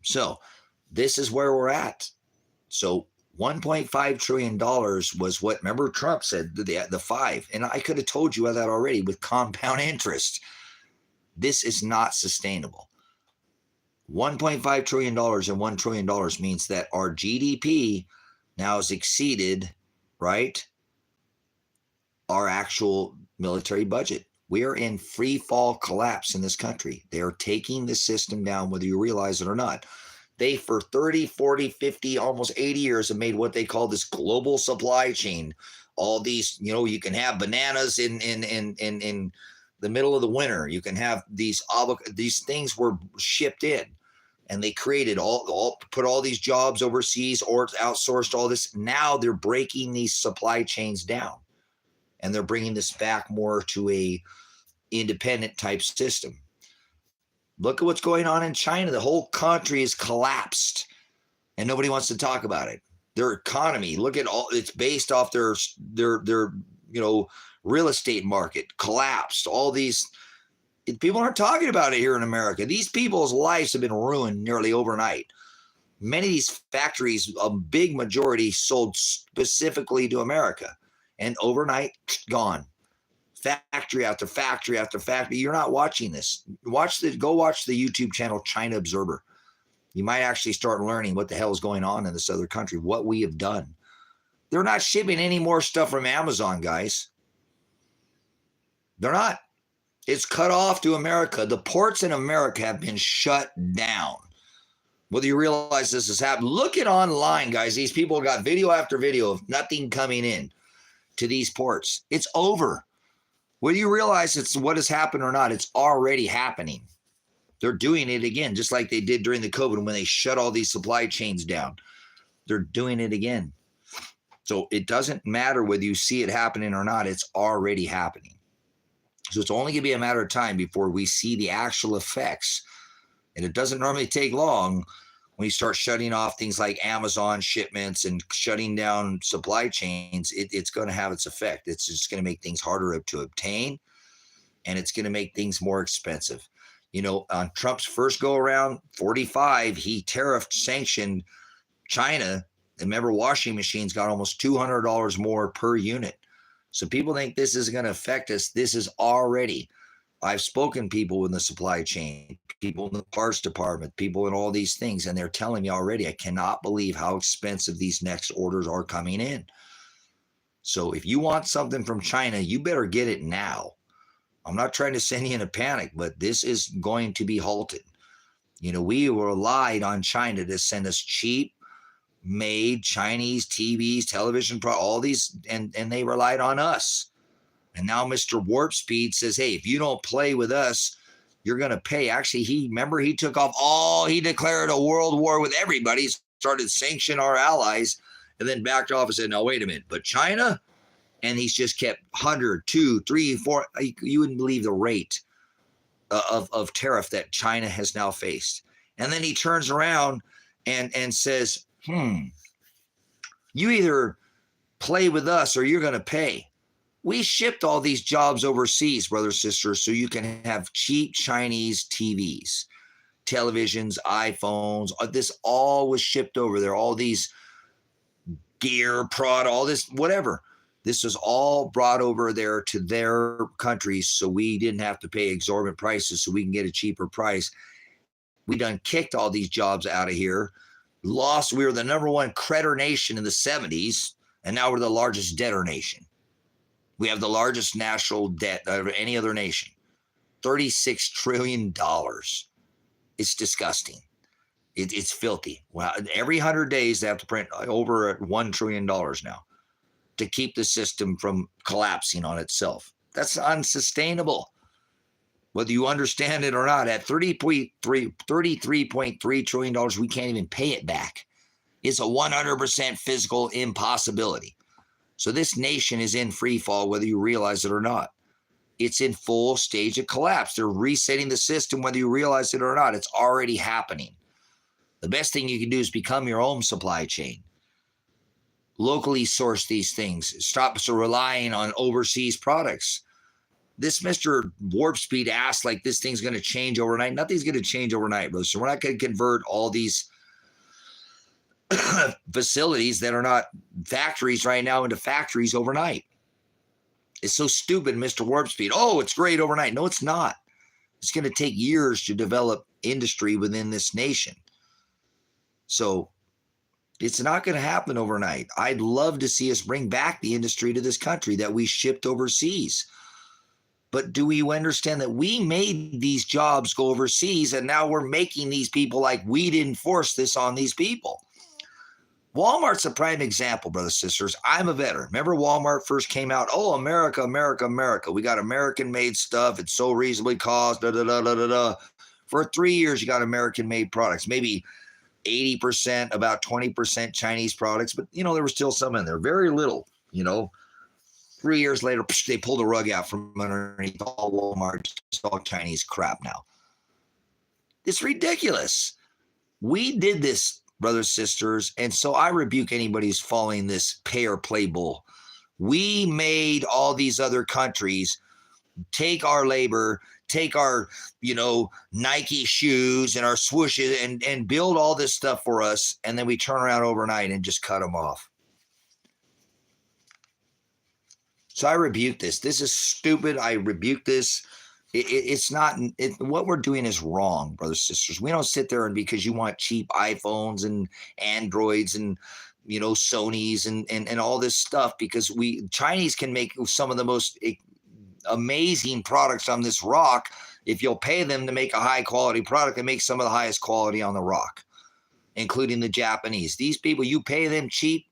S1: So this is where we're at. So $1.5 trillion was what, remember Trump said, the 5. And I could have told you that already with compound interest. This is not sustainable. $1.5 trillion and $1 trillion means that our GDP now has exceeded, right, our actual military budget. We are in free fall collapse in this country. They are taking the system down, whether you realize it or not. They, for 30, 40, 50, almost 80 years, have made what they call this global supply chain. All these, you can have bananas in the middle of the winter. You can have these things were shipped in, and they created put all these jobs overseas or outsourced all this. Now they're breaking these supply chains down, and they're bringing this back more to a independent type system. Look at what's going on in China. The whole country is collapsed, and nobody wants to talk about it. Their economy, look at it's based off their real estate market collapsed. All these people aren't talking about it here in America. These people's lives have been ruined nearly overnight. Many of these factories, a big majority, sold specifically to America, and overnight gone. Factory after factory after factory. You're not watching this. Go watch the YouTube channel China Observer. You might actually start learning what the hell is going on in this other country, what we have done. They're not shipping any more stuff from Amazon, guys. They're not. It's cut off to America. The ports in America have been shut down. Whether you realize this has happened, look it online, guys. These people got video after video of nothing coming in to these ports. It's over. Whether you realize it's what has happened or not, it's already happening. They're doing it again, just like they did during the COVID when they shut all these supply chains down. They're doing it again. So it doesn't matter whether you see it happening or not, it's already happening. So it's only going to be a matter of time before we see the actual effects. And it doesn't normally take long when you start shutting off things like Amazon shipments and shutting down supply chains. It's going to have its effect. It's just going to make things harder to obtain, and it's going to make things more expensive. On Trump's first go around, 45, he sanctioned China. Remember, washing machines got almost $200 more per unit. So people think this is going to affect us. This is already. I've spoken to people in the supply chain, people in the parts department, people in all these things, and they're telling me already, I cannot believe how expensive these next orders are coming in. So if you want something from China, you better get it now. I'm not trying to send you in a panic, but this is going to be halted. We relied on China to send us cheap made Chinese TVs, television, all these, and they relied on us. And now Mr. Warp Speed says, hey, if you don't play with us, you're going to pay. Actually, he took off he declared a world war with everybody, started sanctioning our allies, and then backed off and said, no, wait a minute, but China? And he's just kept 100, 2, 3, 4. You wouldn't believe the rate of tariff that China has now faced. And then he turns around and says, you either play with us or you're going to pay. We shipped all these jobs overseas, brothers and sisters, so you can have cheap Chinese TVs, televisions, iPhones. This all was shipped over there. All these gear, product, all this, whatever. This was all brought over there to their countries, so we didn't have to pay exorbitant prices, so we can get a cheaper price. We done kicked all these jobs out of here. We were the #1 creditor nation in the 70s, and now we're the largest debtor nation. We have the largest national debt of any other nation. $36 trillion. It's disgusting. It's filthy. Well, every 100 days, they have to print over $1 trillion now to keep the system from collapsing on itself. That's unsustainable. Whether you understand it or not, at $33.3 trillion, we can't even pay it back. It's a 100% physical impossibility. So this nation is in free fall, whether you realize it or not. It's in full stage of collapse. They're resetting the system, whether you realize it or not. It's already happening. The best thing you can do is become your own supply chain. Locally source these things. Stop relying on overseas products. This Mr. Warp Speed asks like this thing's going to change overnight. Nothing's going to change overnight, bro. So we're not going to convert all these facilities that are not factories right now into factories overnight. It's so stupid, Mr. Warp Speed. Oh, it's great overnight. No, it's not. It's going to take years to develop industry within this nation. So it's not going to happen overnight. I'd love to see us bring back the industry to this country that we shipped overseas. But do we understand that we made these jobs go overseas and now we're making these people like we didn't force this on these people? Walmart's a prime example, brothers and sisters. I'm a veteran. Remember Walmart first came out? Oh, America, America, America. We got American-made stuff. It's so reasonably cost. Da, da, da, da, da, da. For 3 years, you got American-made products. Maybe 80%, about 20% Chinese products. But, there was still some in there. Very little, 3 years later, they pulled the rug out from underneath all Walmart. It's all Chinese crap now. It's ridiculous. We did this, brothers, sisters, and so I rebuke anybody who's following this pay or play bull. We made all these other countries take our labor, take our, Nike shoes and our swooshes and build all this stuff for us, and then we turn around overnight and just cut them off. So I rebuke this. This is stupid. I rebuke this. It's not, what we're doing is wrong, brothers and sisters. We don't sit there and because you want cheap iPhones and Androids and, Sonys and all this stuff, because Chinese can make some of the most amazing products on this rock. If you'll pay them to make a high quality product, they make some of the highest quality on the rock, including the Japanese. These people, you pay them cheap.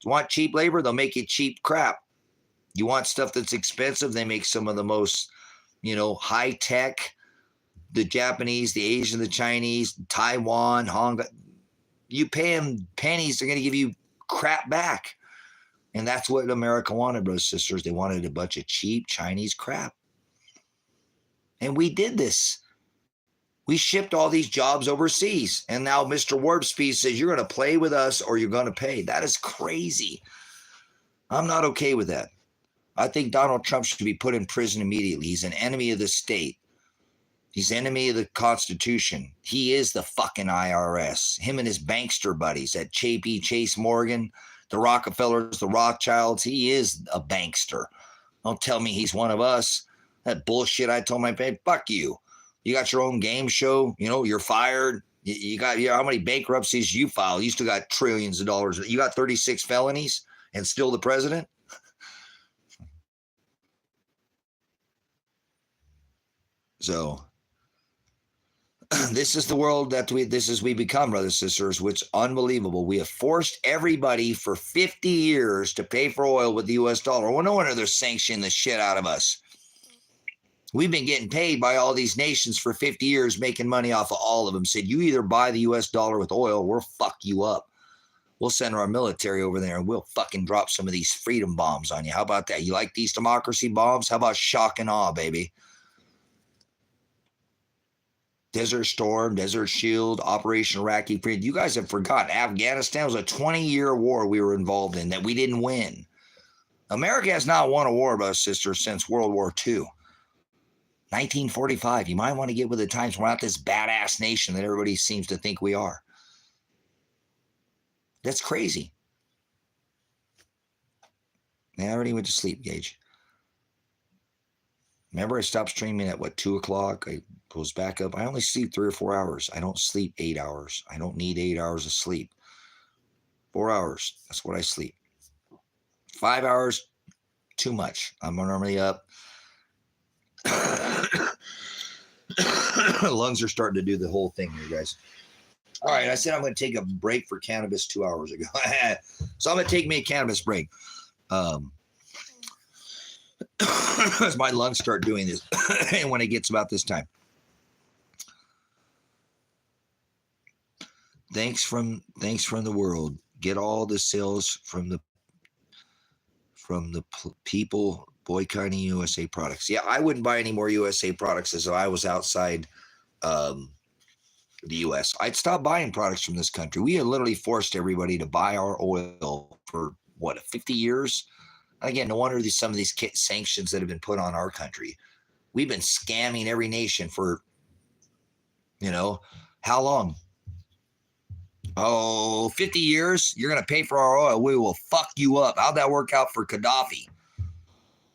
S1: You want cheap labor, they'll make you cheap crap. You want stuff that's expensive, they make some of the most high tech, the Japanese, the Asian, the Chinese, Taiwan, Hong Kong. You pay them pennies, they're going to give you crap back. And that's what America wanted, brothers and sisters. They wanted a bunch of cheap Chinese crap. And we did this. We shipped all these jobs overseas. And now Mr. Warp Speed says, you're going to play with us or you're going to pay. That is crazy. I'm not okay with that. I think Donald Trump should be put in prison immediately. He's an enemy of the state. He's enemy of the Constitution. He is the fucking IRS. Him and his bankster buddies at Chase Morgan, the Rockefellers, the Rothschilds. He is a bankster. Don't tell me he's one of us. That bullshit I told my babe, fuck you. You got your own game show. You're fired. You got how many bankruptcies you filed? You still got trillions of dollars. You got 36 felonies and still the president? So this is the world that we become, brothers and sisters, which is unbelievable. We have forced everybody for 50 years to pay for oil with the U.S. dollar. Well, no wonder they're sanctioning the shit out of us. We've been getting paid by all these nations for 50 years, making money off of all of them. Said, you either buy the U.S. dollar with oil, we'll fuck you up. We'll send our military over there and we'll fucking drop some of these freedom bombs on you. How about that? You like these democracy bombs? How about shock and awe, baby? Desert Storm, Desert Shield, Operation Iraqi Freedom. You guys have forgotten. Afghanistan was a 20-year war we were involved in that we didn't win. America has not won a war, brothers and sisters, since World War II. 1945. You might want to get with the times. We're not this badass nation that everybody seems to think we are. That's crazy. I already went to sleep, Gage. Remember, I stopped streaming at 2 o'clock? I goes back up. I only sleep 3 or 4 hours. I don't sleep 8 hours. I don't need 8 hours of sleep. 4 hours. That's what I sleep. 5 hours. Too much. I'm normally up. Lungs are starting to do the whole thing here, guys. All right, I said I'm going to take a break for cannabis 2 hours ago. So I'm going to take me a cannabis break. As my lungs start doing this when it gets about this time. Thanks from the world. Get all the sales from the people boycotting USA products. Yeah, I wouldn't buy any more USA products as if I was outside the US. I'd stop buying products from this country. We have literally forced everybody to buy our oil for what, 50 years? Again, no wonder some of these sanctions that have been put on our country. We've been scamming every nation for, how long? 50 years? You're going to pay for our oil. We will fuck you up. How'd that work out for Gaddafi?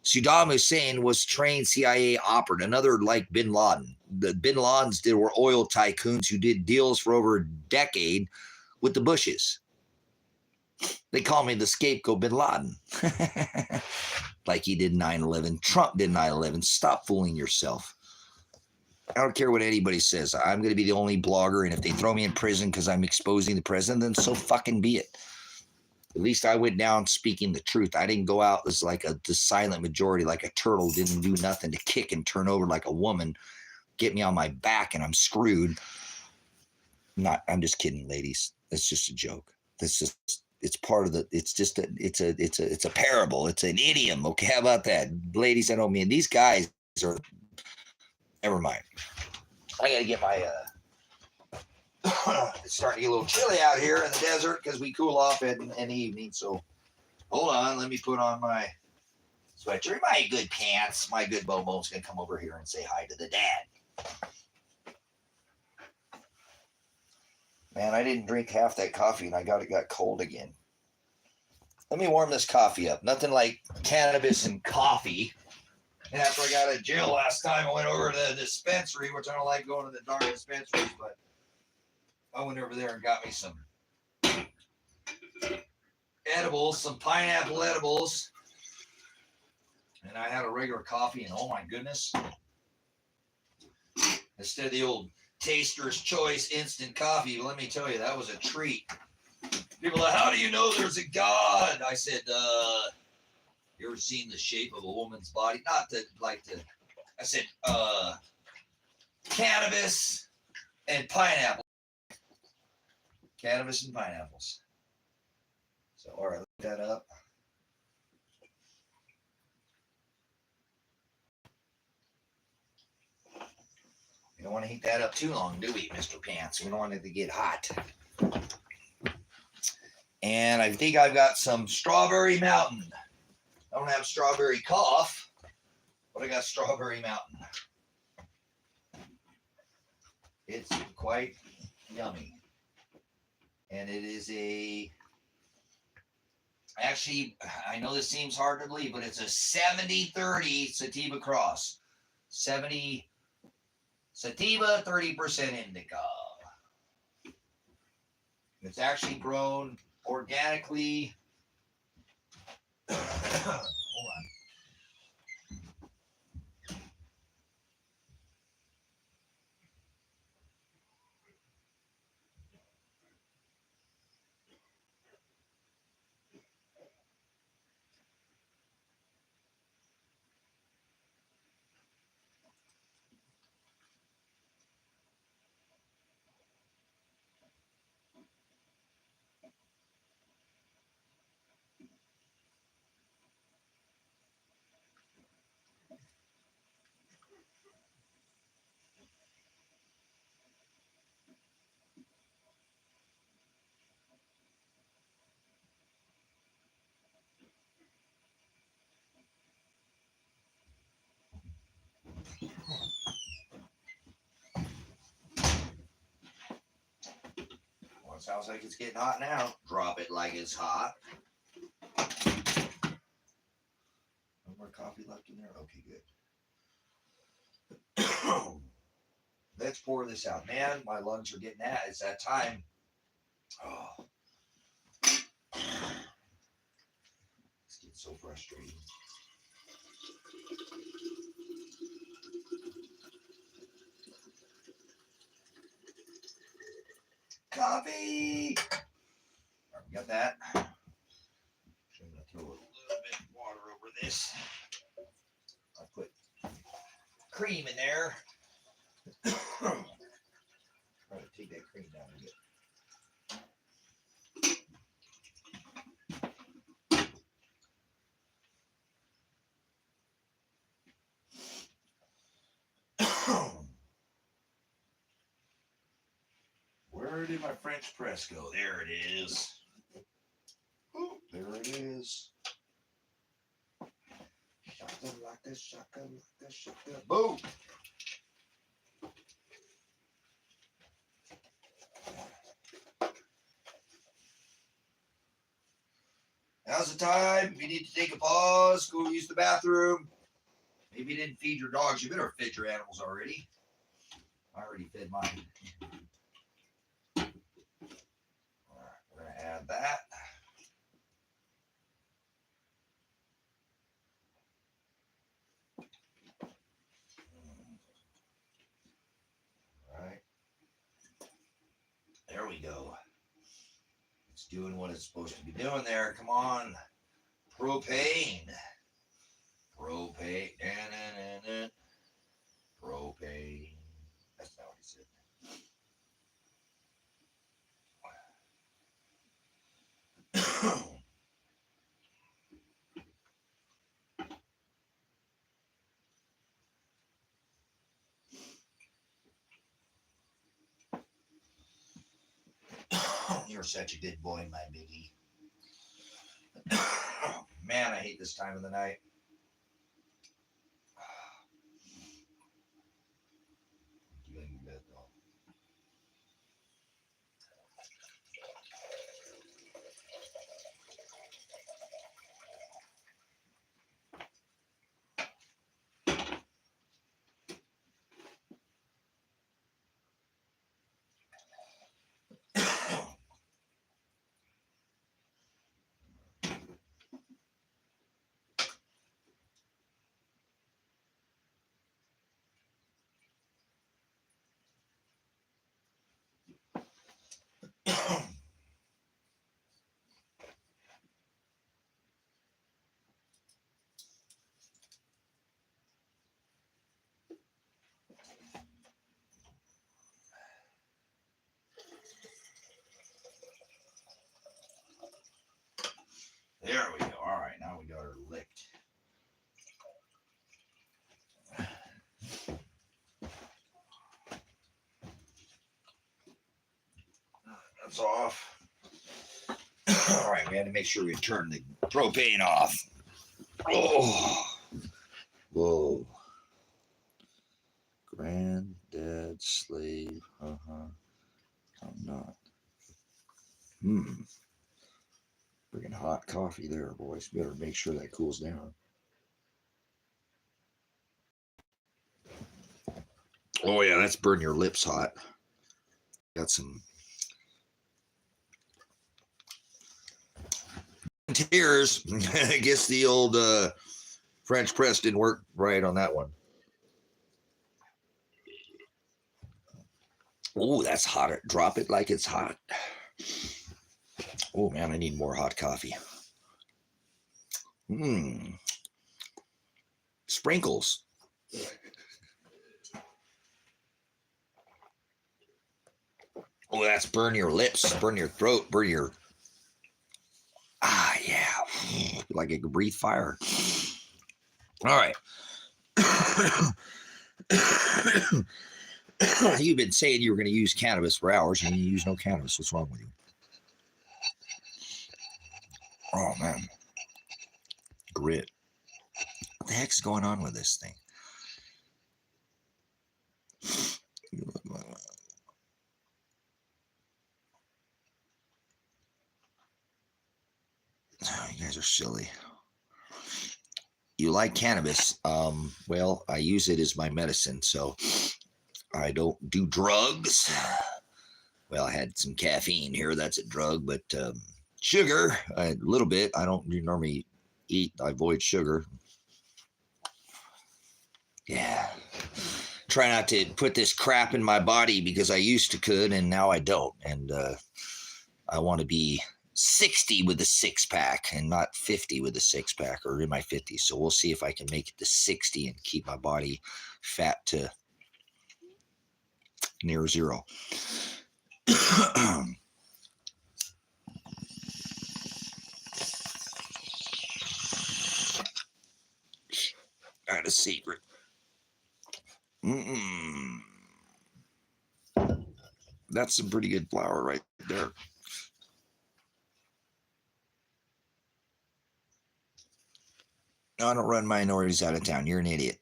S1: Saddam Hussein was trained CIA operative, another like bin Laden. The bin Ladens were oil tycoons who did deals for over a decade with the Bushes. They call me the scapegoat bin Laden. Like he did 9/11. Trump did 9/11. Stop fooling yourself. I don't care what anybody says. I'm going to be the only blogger, and if they throw me in prison because I'm exposing the president, then so fucking be it. At least I went down speaking the truth. I didn't go out as like the silent majority, like a turtle, didn't do nothing to kick and turn over like a woman, get me on my back, and I'm screwed. I'm just kidding, ladies. It's just a joke. It's part of it's a parable. It's an idiom. Okay, how about that? Ladies, I don't mean these guys are, never mind. I gotta get my it's starting to get a little chilly out here in the desert because we cool off in the evening. So hold on, let me put on my sweatshirt, my good pants. My good Bobo's gonna come over here and say hi to the dad. Man, I didn't drink half that coffee and I got cold again. Let me warm this coffee up. Nothing like cannabis and coffee. And after I got out of jail last time, I went over to the dispensary, which I don't like going to the darn dispensaries, but I went over there and got me some edibles, some pineapple edibles. And I had a regular coffee, and oh my goodness. Instead of the old Taster's Choice instant coffee, let me tell you, that was a treat. People are like, how do you know there's a God? I said, you ever seen the shape of a woman's body? I said, cannabis and pineapple. Cannabis and pineapples. So, all right, look that up. We don't want to heat that up too long, do we, Mr. Pants? We don't want it to get hot. And I think I've got some Strawberry Mountain. I don't have strawberry cough, but I got Strawberry Mountain. It's quite yummy. And it is actually, I know this seems hard to believe, but it's a 70-30 sativa cross. 70 sativa, 30% indica. It's actually grown organically. Hold on. Well, it sounds like it's getting hot now. Drop it like it's hot. No more coffee left in there? Okay, good. Let's pour this out. Man, my lungs are getting that. It's that time. Oh. It's getting so frustrating. coffee. Right, we got that. I'm going to throw a little bit of water over this. I'll put cream in there. Try to take that cream down a bit. Where did my French press go? There it is. Ooh, there it is. Shakalaka, shakalaka, shakalaka. Boom. Now's the time. If you need to take a pause, go use the bathroom. Maybe you didn't feed your dogs. You better feed your animals already. I already fed mine. All right, we're going to add that. All right. There we go. It's doing what it's supposed to be doing there. Come on. Propane. Propane. Propane. That's not what he said. You're such a good boy, my biggie. Man, I hate this time of the night. There we go. All right, now we got her licked. That's off. All right, we had to make sure we turn the propane off. Oh, whoa. Granddad slave. I'm not. Freaking hot coffee there, boys. Better make sure that cools down. Oh yeah, that's burn your lips hot. Got some tears. I guess the old French press didn't work right on that one. Oh, that's hot. Drop it like it's hot. Oh man, I need more hot coffee. Sprinkles. Oh, that's burn your lips, burn your throat, burn your... yeah. Like it could breathe fire. All right. You've been saying you were going to use cannabis for hours and you use no cannabis. What's wrong with you? Oh, man. Grit. What the heck's going on with this thing? You guys are silly. You like cannabis. Well, I use it as my medicine, so I don't do drugs. Well, I had some caffeine here. That's a drug, but sugar, a little bit. I don't normally eat. I avoid sugar. Yeah. try not to put this crap in my body because I used to could and now I don't. And I want to be 60 with a six pack and not 50 with a six pack, or in my 50s. So we'll see if I can make it to 60 and keep my body fat to near zero. I had a secret. That's some pretty good flour right there. I don't run minorities out of town. You're an idiot.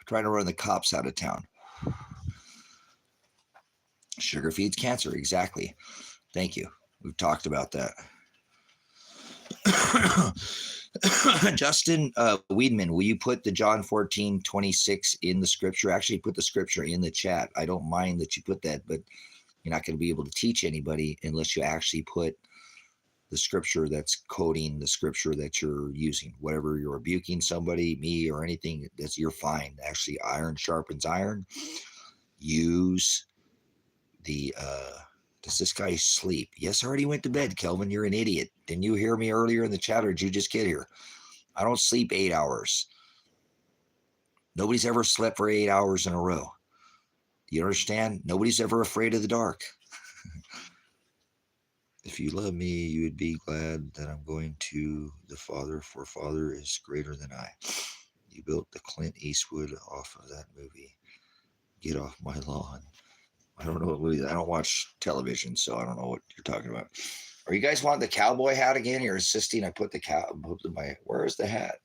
S1: Try to run the cops out of town. Sugar feeds cancer. Exactly. Thank you. We've talked about that. Justin Weedman, will you put the John 14:26 in the scripture? Actually, put the scripture in the chat. I don't mind that you put that, but you're not going to be able to teach anybody unless you actually put the scripture that's coding the scripture that you're using. Whatever you're rebuking somebody, me, or anything, that's you're fine. Actually, iron sharpens iron. Use the does this guy sleep? Yes, I already went to bed, Kelvin. You're an idiot. Didn't you hear me earlier in the chat, or did you just get here? I don't sleep 8 hours. Nobody's ever slept for 8 hours in a row. You understand? Nobody's ever afraid of the dark. If you love me, you would be glad that I'm going to the Father, for Father is greater than I. You built the Clint Eastwood off of that movie. Get off my lawn. I don't know what movie. I don't watch television, so I don't know what you're talking about. Are you guys wanting the cowboy hat again? You're insisting I put the where's the hat?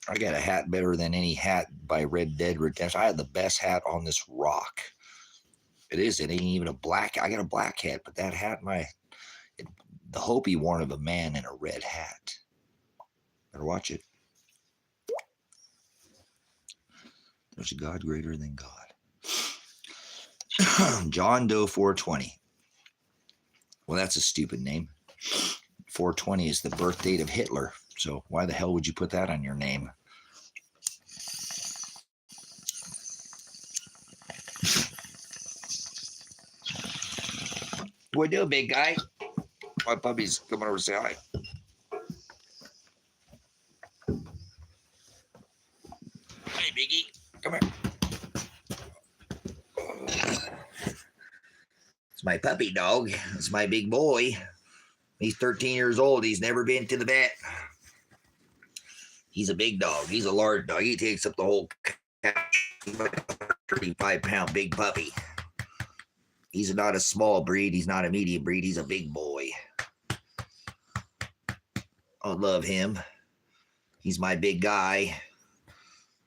S1: I got a hat better than any hat by Red Dead Redemption. I had the best hat on this rock. It ain't even a black. I got a black hat, but that hat, the Hopi worn of a man in a red hat. Better watch it. There's a God greater than God. John Doe 420. Well, that's a stupid name. 420 is the birth date of Hitler. So why the hell would you put that on your name? What do, big guy? My puppy's coming over to say hi. Hey, Biggie. Come here. It's my puppy dog. It's my big boy. He's 13 years old. He's never been to the vet. He's a big dog. He's a large dog. He takes up the whole couch. He's like a 35-pound big puppy. He's not a small breed. He's not a medium breed. He's a big boy. I love him. He's my big guy.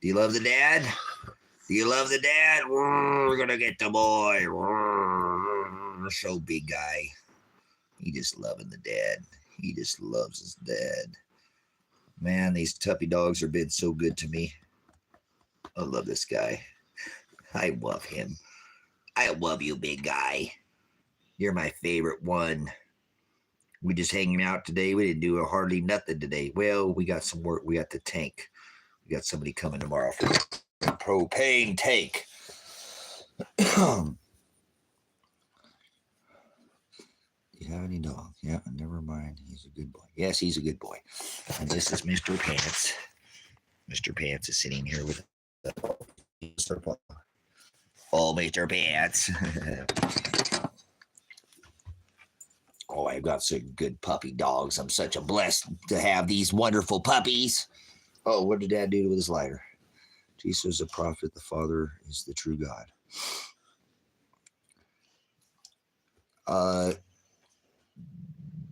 S1: Do you love the dad? Do you love the dad? We're going to get the boy. So big guy. He just loving the dad. He just loves his dad. Man, these tuppy dogs have been so good to me. I love this guy. I love him. I love you, big guy. You're my favorite one. We just hanging out today. We didn't do hardly nothing today. Well, we got some work. We got the tank. We got somebody coming tomorrow for the propane tank. You have any dog? Yeah, never mind. He's a good boy. Yes, he's a good boy. And this is Mr. Pants. Mr. Pants is sitting here with oh, Mr. Pants. Oh, I've got some good puppy dogs. I'm such a blessed to have these wonderful puppies. Oh, what did Dad do with his lighter? Jesus is a prophet. The Father is the true God.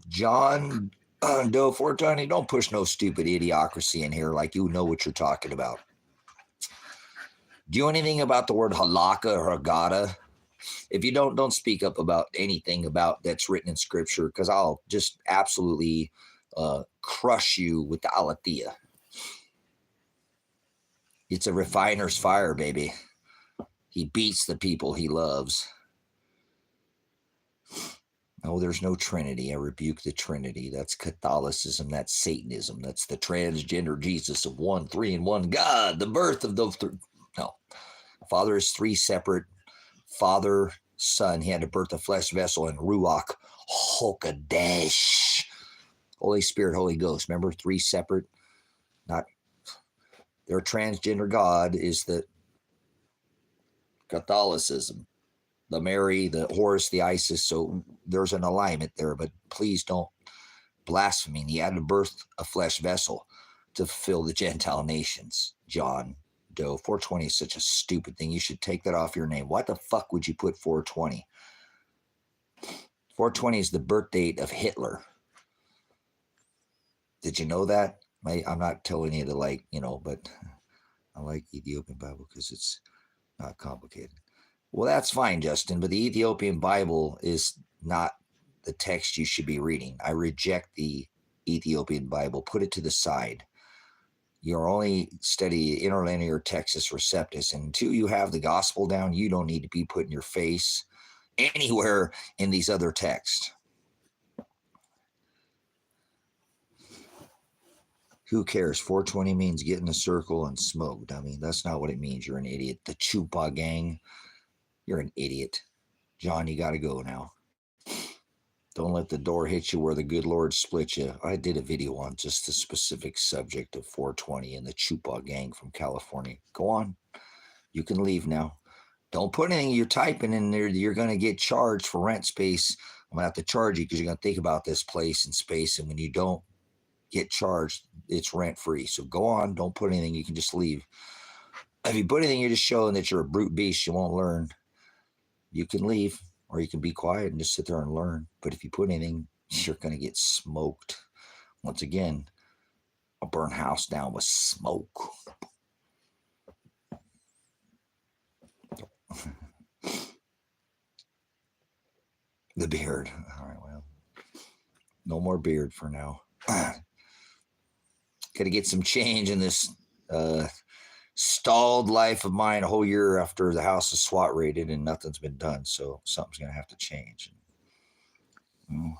S1: John Doe 420, don't push no stupid idiocracy in here like you know what you're talking about. Do you know anything about the word Halaka or Hagada? If you don't speak up about anything about that's written in scripture, because I'll just absolutely crush you with the aletheia. It's a refiner's fire, baby. He beats the people he loves. Oh, there's no Trinity. I rebuke the Trinity. That's Catholicism. That's Satanism. That's the transgender Jesus of 1, 3, and 1 God. The birth of the no. Father is 3 separate. Father, Son. He had to birth a flesh vessel and Ruach Hakodesh. Holy Spirit, Holy Ghost. Remember, 3 separate. Not their transgender God is the Catholicism. The Mary, the Horus, the Isis. So there's an alignment there, but please don't blaspheme. He had to birth a flesh vessel to fulfill the Gentile nations. John Doe. 420 is such a stupid thing. You should take that off your name. What the fuck would you put 420? 420 is the birth date of Hitler. Did you know that? I'm not telling you to but I like Ethiopian Bible because it's not complicated. Well, that's fine, Justin, but the Ethiopian Bible is not the text you should be reading. I reject the Ethiopian Bible. Put it to the side. You're only study interlinear Textus Receptus, and until you have the gospel down, you don't need to be putting your face anywhere in these other texts. Who cares? 420 means get in a circle and smoked. I mean, that's not what it means. You're an idiot. The Chupa gang. You're an idiot. John, you got to go now. Don't let the door hit you where the good Lord split you. I did a video on just the specific subject of 420 and the Chupa gang from California. Go on. You can leave now. Don't put anything you're typing in there. You're going to get charged for rent space. I'm going to have to charge you because you're going to think about this place and space. And when you don't get charged, it's rent free. So go on. Don't put anything. You can just leave. If you put anything, you're just showing that you're a brute beast. You won't learn. You can leave, or you can be quiet and just sit there and learn. But if you put anything, you're going to get smoked. Once again, I'll burn house down with smoke. The beard. All right, well, no more beard for now. Got to get some change in this stalled life of mine a whole year after the house is SWAT raided and nothing's been done. So something's going to have to change. I'm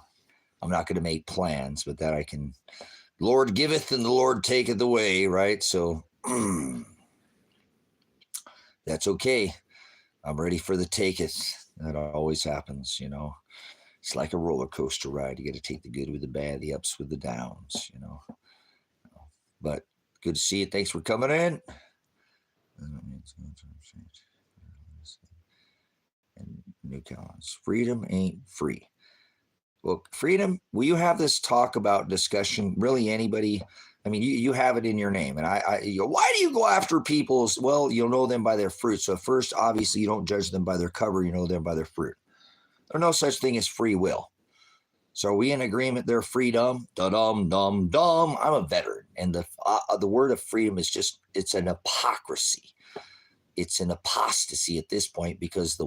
S1: not going to make plans, but that I can. Lord giveth and the Lord taketh away, right? So that's okay. I'm ready for the taketh. That always happens, It's like a roller coaster ride. You got to take the good with the bad, the ups with the downs, But good to see you. Thanks for coming in. And new calendars. Freedom ain't free. Well, freedom, will you have this talk about discussion? Really, anybody? I mean, you have it in your name. And why do you go after people's? Well, you'll know them by their fruit. So first, obviously, you don't judge them by their cover. You know them by their fruit. There's no such thing as free will. So are we in agreement they're freedom? Da-dum-dum-dum. I'm a veteran. And the word of freedom is just, it's an hypocrisy. It's an apostasy at this point because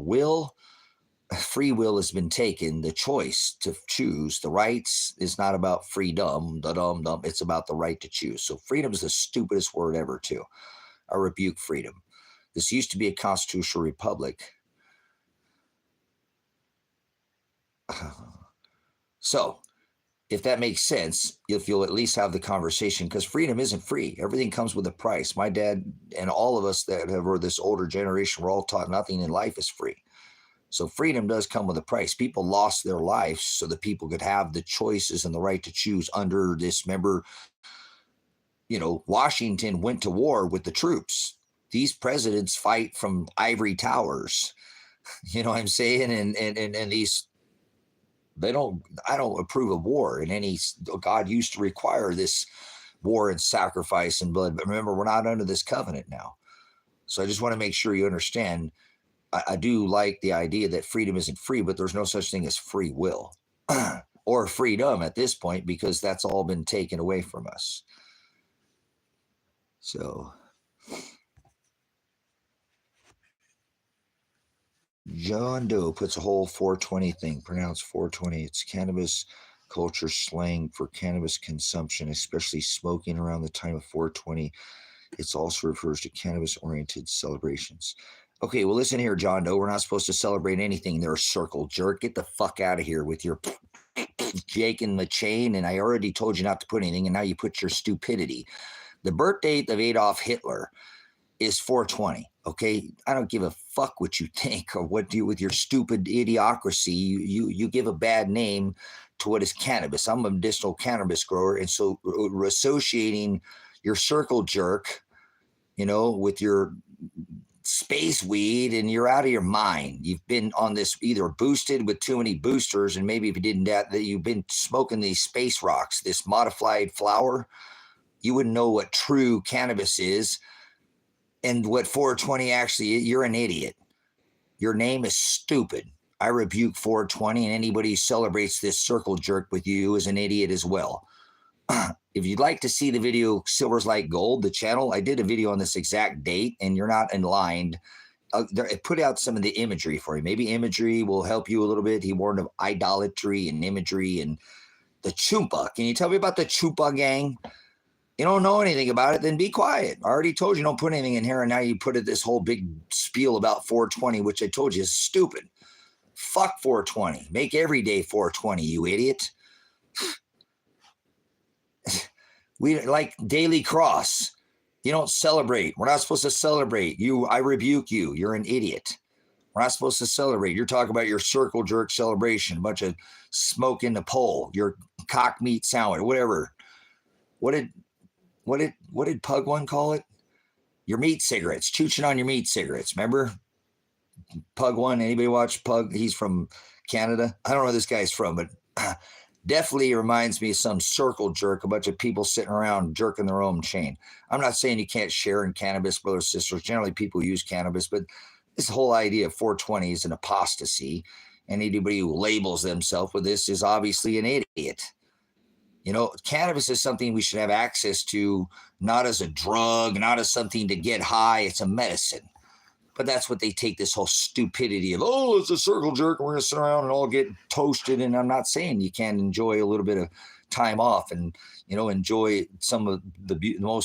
S1: free will has been taken. The choice to choose, the rights is not about freedom. Da-dum-dum. It's about the right to choose. So freedom is the stupidest word ever too. I rebuke freedom. This used to be a constitutional republic. So if that makes sense, if you'll at least have the conversation, because freedom isn't free. Everything comes with a price. My dad and all of us that are this older generation, we're all taught nothing in life is free. So freedom does come with a price. People lost their lives so that people could have the choices and the right to choose under this. Remember, Washington went to war with the troops. These presidents fight from ivory towers. You know what I'm saying? And these, I don't approve of war in any. God used to require this war and sacrifice and blood. But remember, we're not under this covenant now. So I just want to make sure you understand. I do like the idea that freedom isn't free, but there's no such thing as free will or freedom at this point because that's all been taken away from us. So John Doe puts a whole 420 thing, pronounced 420. It's cannabis culture slang for cannabis consumption, especially smoking around the time of 420. It also refers to cannabis-oriented celebrations. Okay, well, listen here, John Doe. We're not supposed to celebrate anything. They're a circle jerk. Get the fuck out of here with your Jake and the chain. And I already told you not to put anything, and now you put your stupidity. The birth date of Adolf Hitler is 420. Okay, I don't give a fuck what you think or what do with your stupid idiocracy. You give a bad name to what is cannabis. I'm a medicinal cannabis grower, and so associating your circle jerk, with your space weed, and you're out of your mind. You've been on this either boosted with too many boosters, and maybe if you didn't that you've been smoking these space rocks, this modified flower. You wouldn't know what true cannabis is and what 420 actually is. You're an idiot. Your name is stupid. I rebuke 420, and anybody who celebrates this circle jerk with you is an idiot as well. If you'd like to see the video Silver's Like Gold, the channel, I did a video on this exact date, and you're not in line. I put out some of the imagery for you. Maybe imagery will help you a little bit. He warned of idolatry and imagery and the Chumpa. Can you tell me about the Chumpa gang? You don't know anything about it, then be quiet. I already told you don't put anything in here, and now you put it this whole big spiel about 420, which I told you is stupid. Fuck 420. Make every day 420, you idiot. We like Daily Cross. You don't celebrate. We're not supposed to celebrate. I rebuke you. You're an idiot. We're not supposed to celebrate. You're talking about your circle jerk celebration, a bunch of smoke in the pole, your cock meat sandwich, whatever. What did Pug One call it? Your meat cigarettes, chooching on your meat cigarettes. Remember Pug One? Anybody watch Pug? He's from Canada. I don't know where this guy's from, but definitely reminds me of some circle jerk, a bunch of people sitting around jerking their own chain. I'm not saying you can't share in cannabis, brothers and sisters. Generally, people use cannabis, but this whole idea of 420 is an apostasy, and anybody who labels themselves with this is obviously an idiot. Cannabis is something we should have access to, not as a drug, not as something to get high. It's a medicine. But that's what they take this whole stupidity of, it's a circle jerk, and we're going to sit around and all get toasted. And I'm not saying you can't enjoy a little bit of time off and, enjoy some of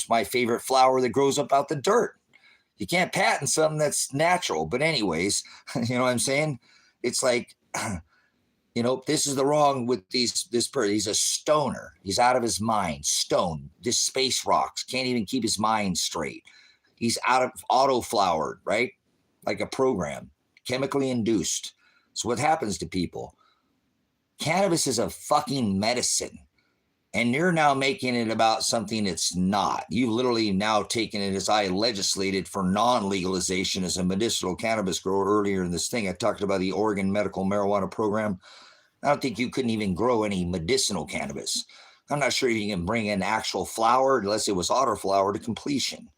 S1: my favorite flower that grows up out the dirt. You can't patent something that's natural. But anyways, you know what I'm saying? It's like, this is the wrong with this person. He's a stoner. He's out of his mind. Stoned. This space rocks. Can't even keep his mind straight. He's out of auto-flowered, right? Like a program. Chemically induced. So what happens to people? Cannabis is a fucking medicine. And you're now making it about something it's not. You've literally now taken it, as I legislated for non-legalization as a medicinal cannabis grower earlier in this thing. I talked about the Oregon Medical Marijuana Program. I don't think you couldn't even grow any medicinal cannabis. I'm not sure you can bring in actual flower unless it was autoflower to completion.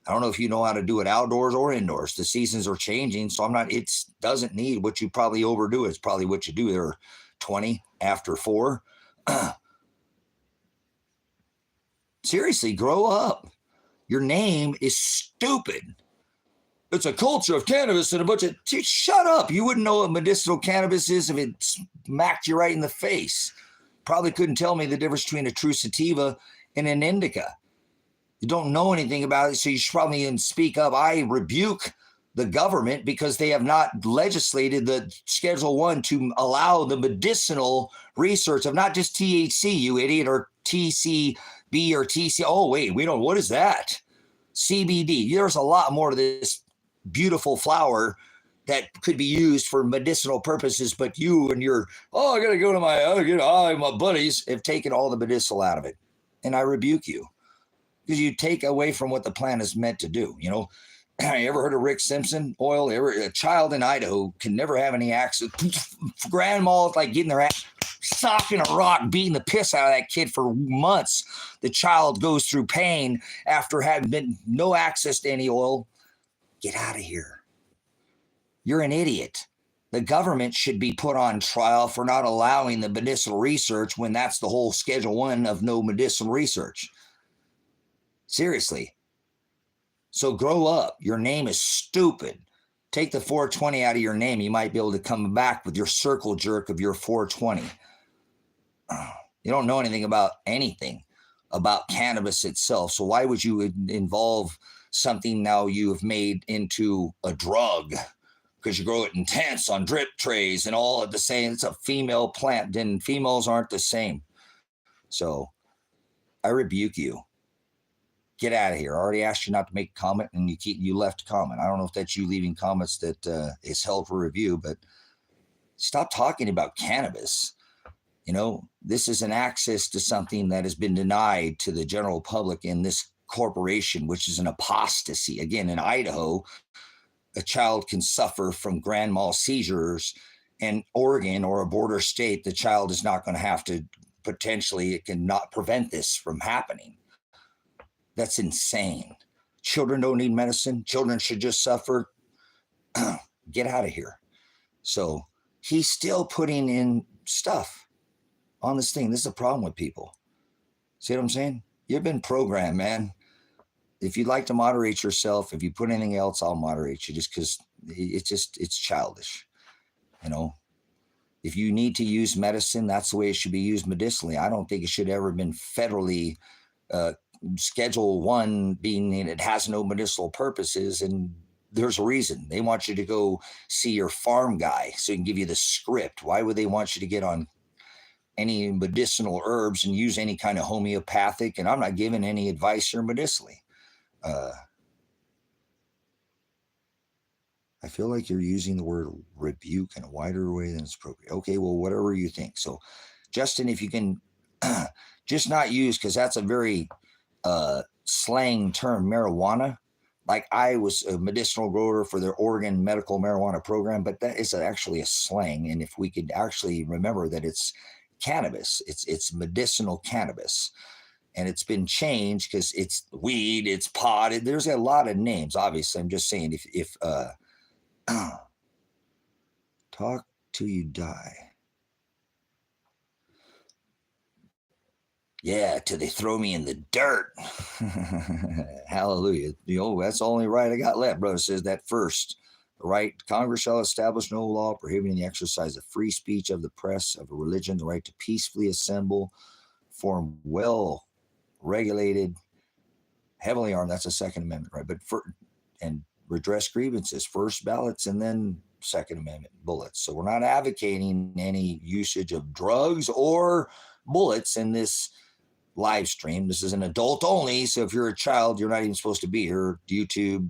S1: I don't know if you know how to do it outdoors or indoors. The seasons are changing, so it doesn't need what you probably overdo. It's probably what you do there 20 after 4. Seriously, grow up. Your name is stupid. It's a culture of cannabis and a bunch of... Shut up. You wouldn't know what medicinal cannabis is if it smacked you right in the face. Probably couldn't tell me the difference between a true sativa and an indica. You don't know anything about it, so you should probably even speak up. I rebuke the government because they have not legislated the Schedule 1 to allow the medicinal research of not just THC, you idiot, or TCB or TC. Oh, wait, what is that? CBD. There's a lot more to this beautiful flower that could be used for medicinal purposes, but you and your, I got to go to my buddies have taken all the medicinal out of it. And I rebuke you because you take away from what the plant is meant to do. You ever heard of Rick Simpson oil? A child in Idaho can never have any access. Grandma like getting their ass socking a rock, beating the piss out of that kid for months. The child goes through pain after having been no access to any oil. Get out of here. You're an idiot. The government should be put on trial for not allowing the medicinal research when that's the whole Schedule 1 of no medicinal research. Seriously. So grow up. Your name is stupid. Take the 420 out of your name. You might be able to come back with your circle jerk of your 420. You don't know anything about cannabis itself. So why would you involve something now you have made into a drug because you grow it in tents on drip trays and all at the same. It's a female plant. Then females aren't the same. So I rebuke you. Get out of here. I already asked you not to make a comment, and you left a comment. I don't know if that's you leaving comments that is held for review, but stop talking about cannabis. This is an access to something that has been denied to the general public in this corporation, which is an apostasy. Again, in Idaho, a child can suffer from grand mal seizures. In Oregon or a border state, the child is not going to have to, potentially, it can not prevent this from happening. That's insane. Children don't need medicine. Children should just suffer. Get out of here. So he's still putting in stuff on this thing. This is a problem with people. See what I'm saying? You've been programmed, man. If you'd like to moderate yourself, if you put anything else, I'll moderate you, just because it's childish. If you need to use medicine, that's the way it should be used medicinally. I don't think it should ever have been federally Schedule 1 being it has no medicinal purposes, and there's a reason. They want you to go see your farm guy so he can give you the script. Why would they want you to get on any medicinal herbs and use any kind of homeopathic? And I'm not giving any advice here medicinally. I feel like you're using the word rebuke in a wider way than it's appropriate. Okay, well, whatever you think. So, Justin, if you can just not use, because that's a very slang term, marijuana. Like, I was a medicinal grower for their Oregon medical marijuana program, but that is actually a slang. And if we could actually remember that it's cannabis, it's medicinal cannabis. And it's been changed because it's weed, it's pot. There's a lot of names, obviously. I'm just saying, if talk till you die. Yeah, till they throw me in the dirt. Hallelujah. That's the only right I got left, brother. Says that first. The right, Congress shall establish no law prohibiting the exercise of free speech of the press, of a religion, the right to peacefully assemble, form well-regulated, heavily armed. That's a Second Amendment, right? And redress grievances, first ballots, and then Second Amendment bullets. So we're not advocating any usage of drugs or bullets in this live stream. This is an adult only. So if you're a child, you're not even supposed to be here. YouTube,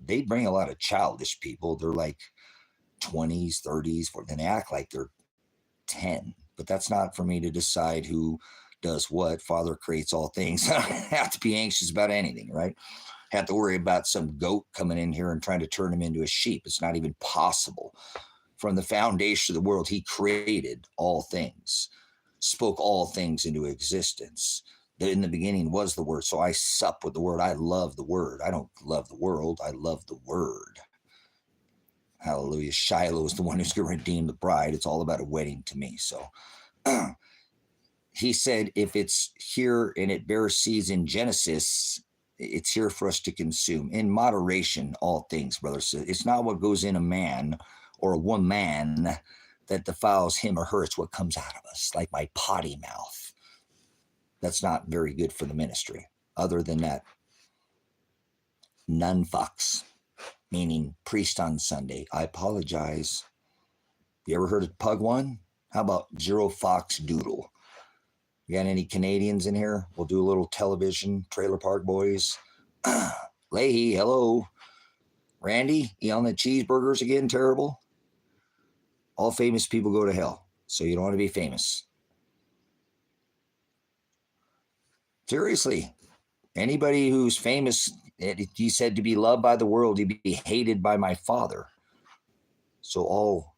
S1: they bring a lot of childish people. They're like 20s, 30s, then they act like they're 10. But that's not for me to decide who does what. Father creates all things. I don't have to be anxious about anything, right? Have to worry about some goat coming in here and trying to turn him into a sheep. It's not even possible. From the foundation of the world, he created all things, spoke all things into existence. In the beginning was the Word. So I sup with the Word. I love the Word. I don't love the world. I love the Word. Hallelujah. Shiloh is the one who's going to redeem the bride. It's all about a wedding to me. So he said, if it's here and it bears seeds in Genesis, it's here for us to consume in moderation, all things, brother. So it's not what goes in a man or a woman that defiles him or her. It's what comes out of us, like my potty mouth. That's not very good for the ministry. Other than that, none fucks, meaning priest on Sunday. I apologize. You ever heard of Pug One? How about Zero Fox Doodle? You got any Canadians in here? We'll do a little television. Trailer Park Boys. Leahy, hello. Randy, you on the cheeseburgers again? Terrible. All famous people go to hell, so you don't want to be famous. Seriously, anybody who's famous, he said to be loved by the world, he'd be hated by my Father. So all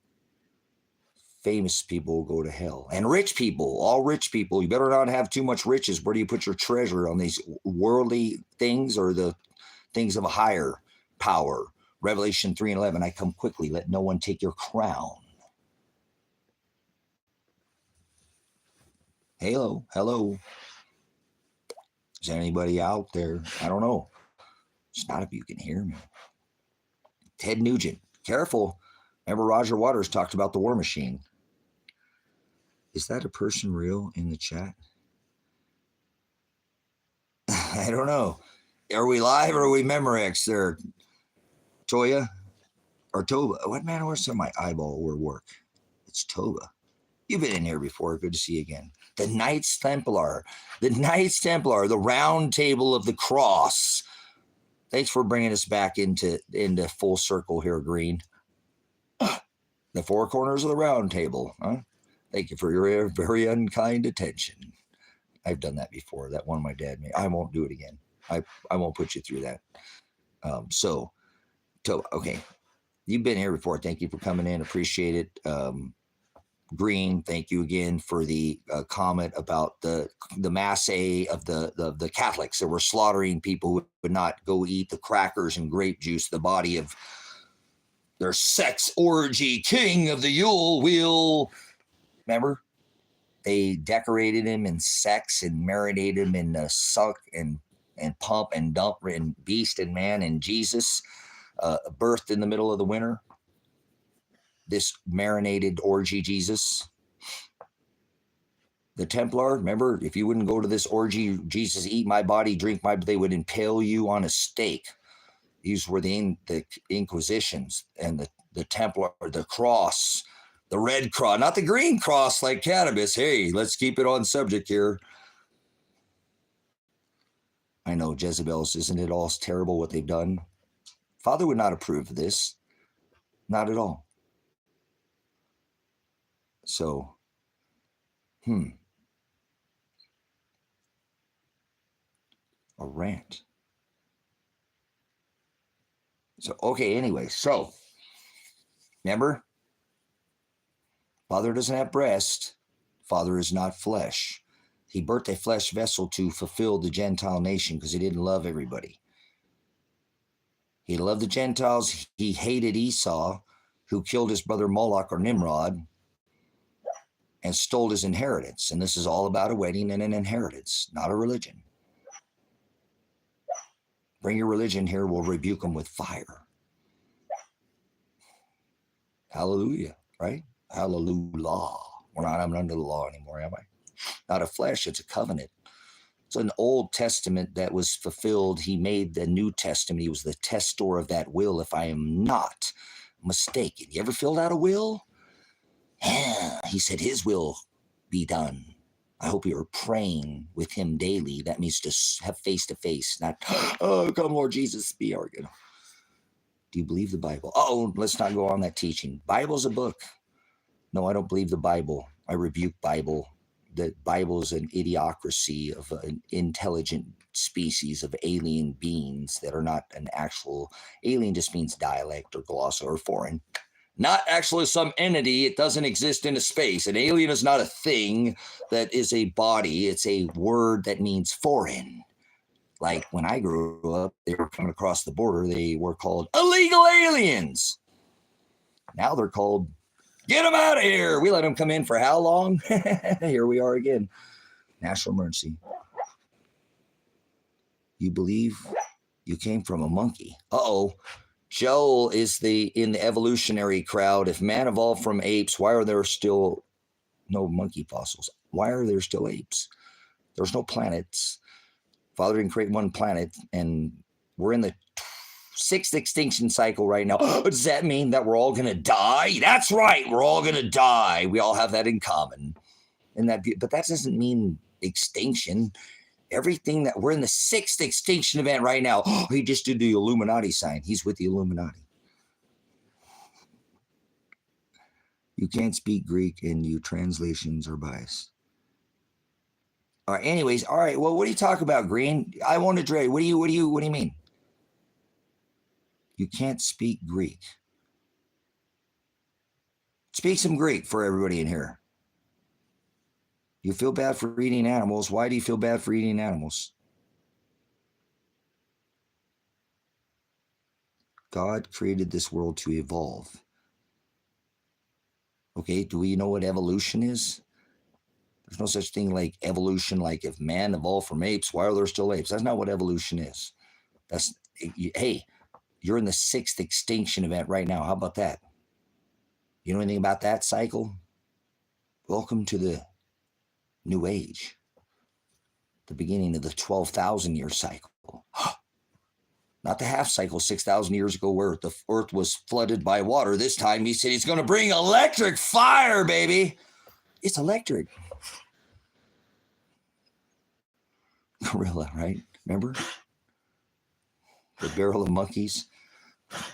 S1: famous people go to hell. And rich people, all rich people, you better not have too much riches. Where do you put your treasure? On these worldly things or the things of a higher power? Revelation 3:11, I come quickly, let no one take your crown. Hello. Is there anybody out there? I don't know. It's not if you can hear me. Ted Nugent, careful. Remember Roger Waters talked about the war machine. Is that a person real in the chat? I don't know. Are we live or are we Memorex there, Toya? Or Toba? What man? Where's my eyeball or work? It's Toba. You've been in here before. Good to see you again. The Knights Templar. The Knights Templar, the round table of the cross. Thanks for bringing us back into full circle here, Green. The four corners of the round table. Huh? Thank you for your very unkind attention. I've done that before. That one my dad made. I won't do it again. I won't put you through that. Okay. You've been here before. Thank you for coming in. Appreciate it. Green, thank you again for the comment about the masse of the Catholics that were slaughtering people who would not go eat the crackers and grape juice, the body of their sex orgy king of the Yule wheel. Remember? They decorated him in sex and marinated him in suck and pump and dump and beast and man and Jesus, birthed in the middle of the winter. This marinated orgy Jesus. The Templar, remember, if you wouldn't go to this orgy, Jesus, eat my body, drink my, they would impale you on a stake. These were the Inquisitions and the Templar, the cross, the red cross, not the green cross like cannabis. Hey, let's keep it on subject here. I know, Jezebels, isn't it all terrible what they've done? Father would not approve of this. Not at all. So, a rant. So, okay, anyway, so, remember? Father doesn't have breast. Father is not flesh. He birthed a flesh vessel to fulfill the Gentile nation because he didn't love everybody. He loved the Gentiles. He hated Esau, who killed his brother Moloch or Nimrod and stole his inheritance. And this is all about a wedding and an inheritance, not a religion. Bring your religion here, we'll rebuke them with fire. Hallelujah, right? Hallelujah. We're not under the law anymore, am I? Not a flesh, it's a covenant. It's an Old Testament that was fulfilled. He made the New Testament. He was the testor of that will, if I am not mistaken. You ever filled out a will? Yeah, he said his will be done. I hope you're praying with him daily. That means to have face-to-face, not, oh, come Lord Jesus, be arrogant. Do you believe the Bible? Oh, let's not go on that teaching. Bible's a book. No, I don't believe the Bible. I rebuke Bible. The Bible is an idiocracy of an intelligent species of alien beings that are not an actual alien. Just means dialect or glossa or foreign. Not actually some entity. It doesn't exist in a space. An alien is not a thing that is a body. It's a word that means foreign. Like when I grew up, they were coming across the border. They were called illegal aliens. Now they're called, get them out of here. We let them come in for how long? Here we are again. National emergency. You believe you came from a monkey. Uh-oh. Joel is in the evolutionary crowd. If man evolved from apes, why are there still no monkey fossils? Why are there still apes? There's no planets. Father didn't create one planet, and we're in the 6th extinction cycle right now. Does that mean that we're all going to die? That's right. We're all going to die. We all have that in common. But that doesn't mean extinction. Everything that we're in the 6th extinction event right now. He just did the Illuminati sign. He's with the Illuminati. You can't speak Greek and your translations are biased. All right. Anyways. All right. Well, what do you talk about, Green? I want to Dre. What do you mean? You can't speak Greek. Speak some Greek for everybody in here. You feel bad for eating animals. Why do you feel bad for eating animals? God created this world to evolve. Okay, do we know what evolution is? There's no such thing like evolution, like if man evolved from apes, why are there still apes? That's not what evolution is. Hey, you're in the 6th extinction event right now. How about that? You know anything about that cycle? Welcome to the New Age, the beginning of the 12,000 year cycle. Not the half cycle 6,000 years ago where the earth was flooded by water. This time he said he's going to bring electric fire, baby. It's electric. Gorilla, right? Remember? The barrel of monkeys.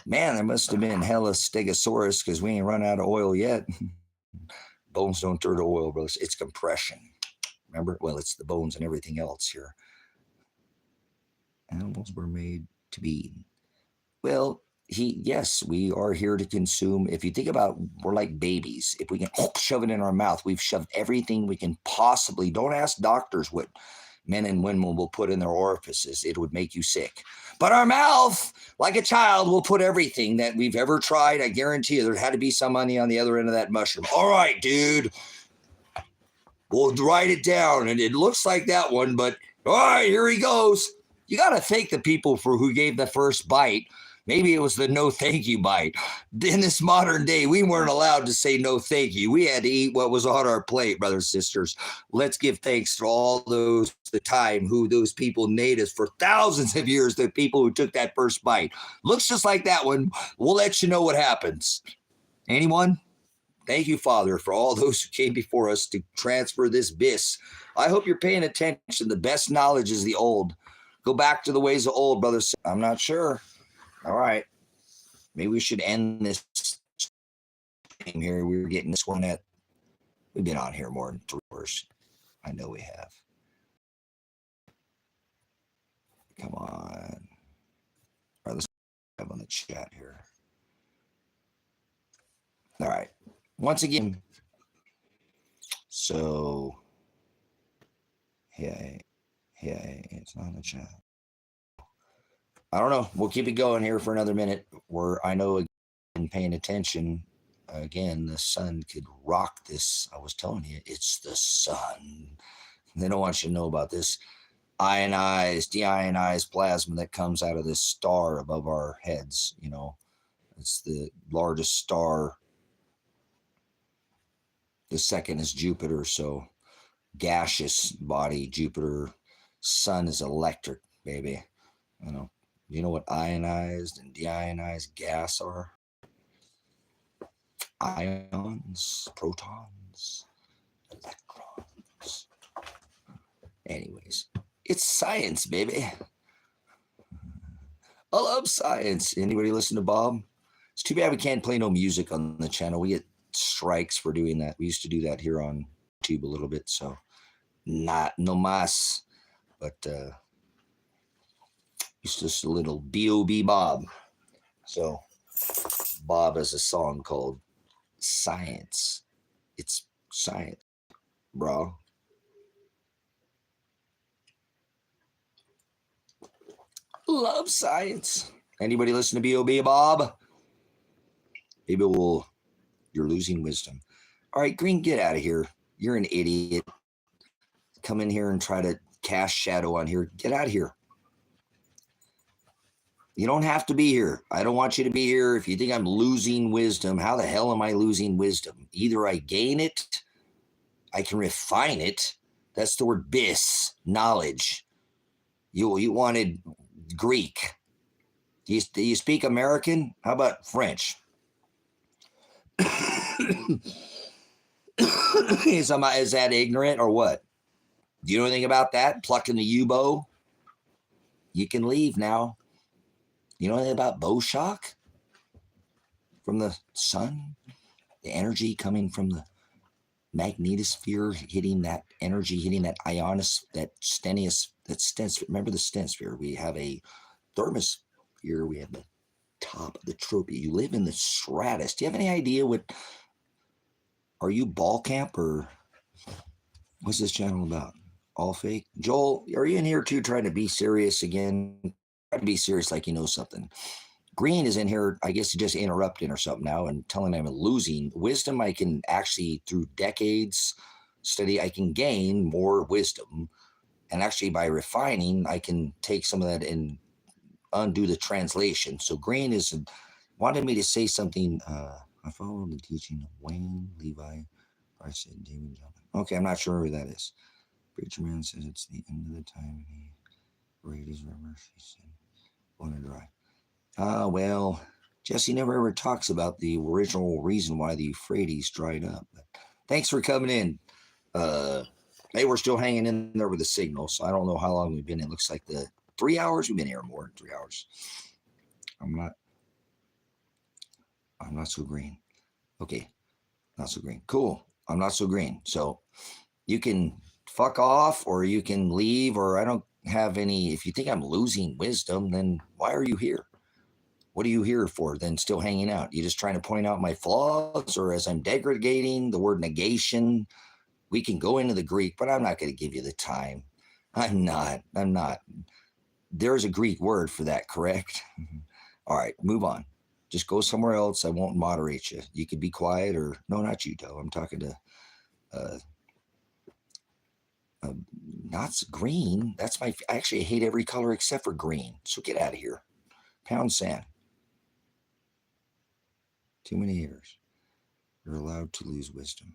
S1: Man, there must have been hella stegosaurus because we ain't run out of oil yet. Bones don't turn to oil, brothers. It's compression. Remember? Well, it's the bones and everything else here. Animals were made to be eaten. Well, yes, we are here to consume. If you think about, we're like babies. If we can shove it in our mouth, we've shoved everything we can possibly. Don't ask doctors what men and women will put in their orifices. It would make you sick. But our mouth, like a child, will put everything that we've ever tried. I guarantee you there had to be some money on the other end of that mushroom. All right, dude. We'll write it down. And it looks like that one, but all right, here he goes. You got to thank the people for who gave the first bite. Maybe it was the no thank you bite. In this modern day, we weren't allowed to say no thank you. We had to eat what was on our plate, brothers and sisters. Let's give thanks to all those, the time who those people made us for thousands of years, the people who took that first bite. Looks just like that one. We'll let you know what happens. Anyone? Thank you, Father, for all those who came before us to transfer this bis. I hope you're paying attention. The best knowledge is the old. Go back to the ways of old, brothers. I'm not sure. All right. Maybe we should end this game here. We were getting this one at, we've been on here more than 3 hours. I know we have. Come on. All right, let's have on the chat here. All right. Once again, so, yeah, it's not in the chat. I don't know. We'll keep it going here for another minute. I know, again, paying attention, again, the sun could rock this. I was telling you, it's the sun. They don't want you to know about this ionized, deionized plasma that comes out of this star above our heads. You know, it's the largest star. The second is Jupiter. So gaseous body, Jupiter. Sun is electric, baby. You know. You know what ionized and deionized gas are? Ions, protons, electrons. Anyways, it's science, baby. I love science. Anybody listen to Bob? It's too bad we can't play no music on the channel. We get strikes for doing that. We used to do that here on YouTube a little bit, so not no mas. But it's just a little B.O.B. Bob. So Bob has a song called Science. It's science, bro. Love science. Anybody listen to B.O.B. Bob? Maybe you're losing wisdom. All right, Green, get out of here. You're an idiot. Come in here and try to cast shadow on here. Get out of here. You don't have to be here. I don't want you to be here. If you think I'm losing wisdom, how the hell am I losing wisdom? Either I gain it, I can refine it. That's the word bis, knowledge. You wanted Greek. Do you speak American? How about French? Is that ignorant or what? Do you know anything about that? Plucking the U-bow? You can leave now. You know anything about bow shock? From the sun? The energy coming from the magnetosphere hitting that energy, hitting that remember the stenosphere? We have a thermosphere. We have the top of the trophy. You live in the stratus. Do you have any idea are you ball camp or what's this channel about? All fake? Joel, are you in here too trying to be serious again? Try to be serious like you know something. Green is in here, I guess, just interrupting or something now and telling I'm losing wisdom. I can actually, through decades study, I can gain more wisdom. And actually, by refining, I can take some of that and undo the translation. So Green wanted me to say something. I follow the teaching of Wayne Levi. I said David John. Okay, I'm not sure who that is. Preacher Man says it's the end of the time. And he raised his rubber. She said, Wanted to dry. Well, Jesse never ever talks about the original reason why the Euphrates dried up. But thanks for coming in. Hey, we're still hanging in there with the signal, so I don't know how long we've been in. It looks like the 3 hours we've been here, more than 3 hours. I'm not so green. Okay, not so green. Cool. I'm not so green. So you can fuck off or you can leave, or I don't have any. If you think I'm losing wisdom, then why are you here? What are you here for then, still hanging out? You just trying to point out my flaws, or as I'm degrading the word negation? We can go into the Greek, but I'm not going to give you the time. I'm not. There's a Greek word for that, correct? All right, move on. Just go somewhere else. I won't moderate you. You could be quiet, or no, not you, Doe. I'm talking to not green. That's my. Actually, I hate every color except for green. So get out of here. Pound sand. Too many years. You're allowed to lose wisdom.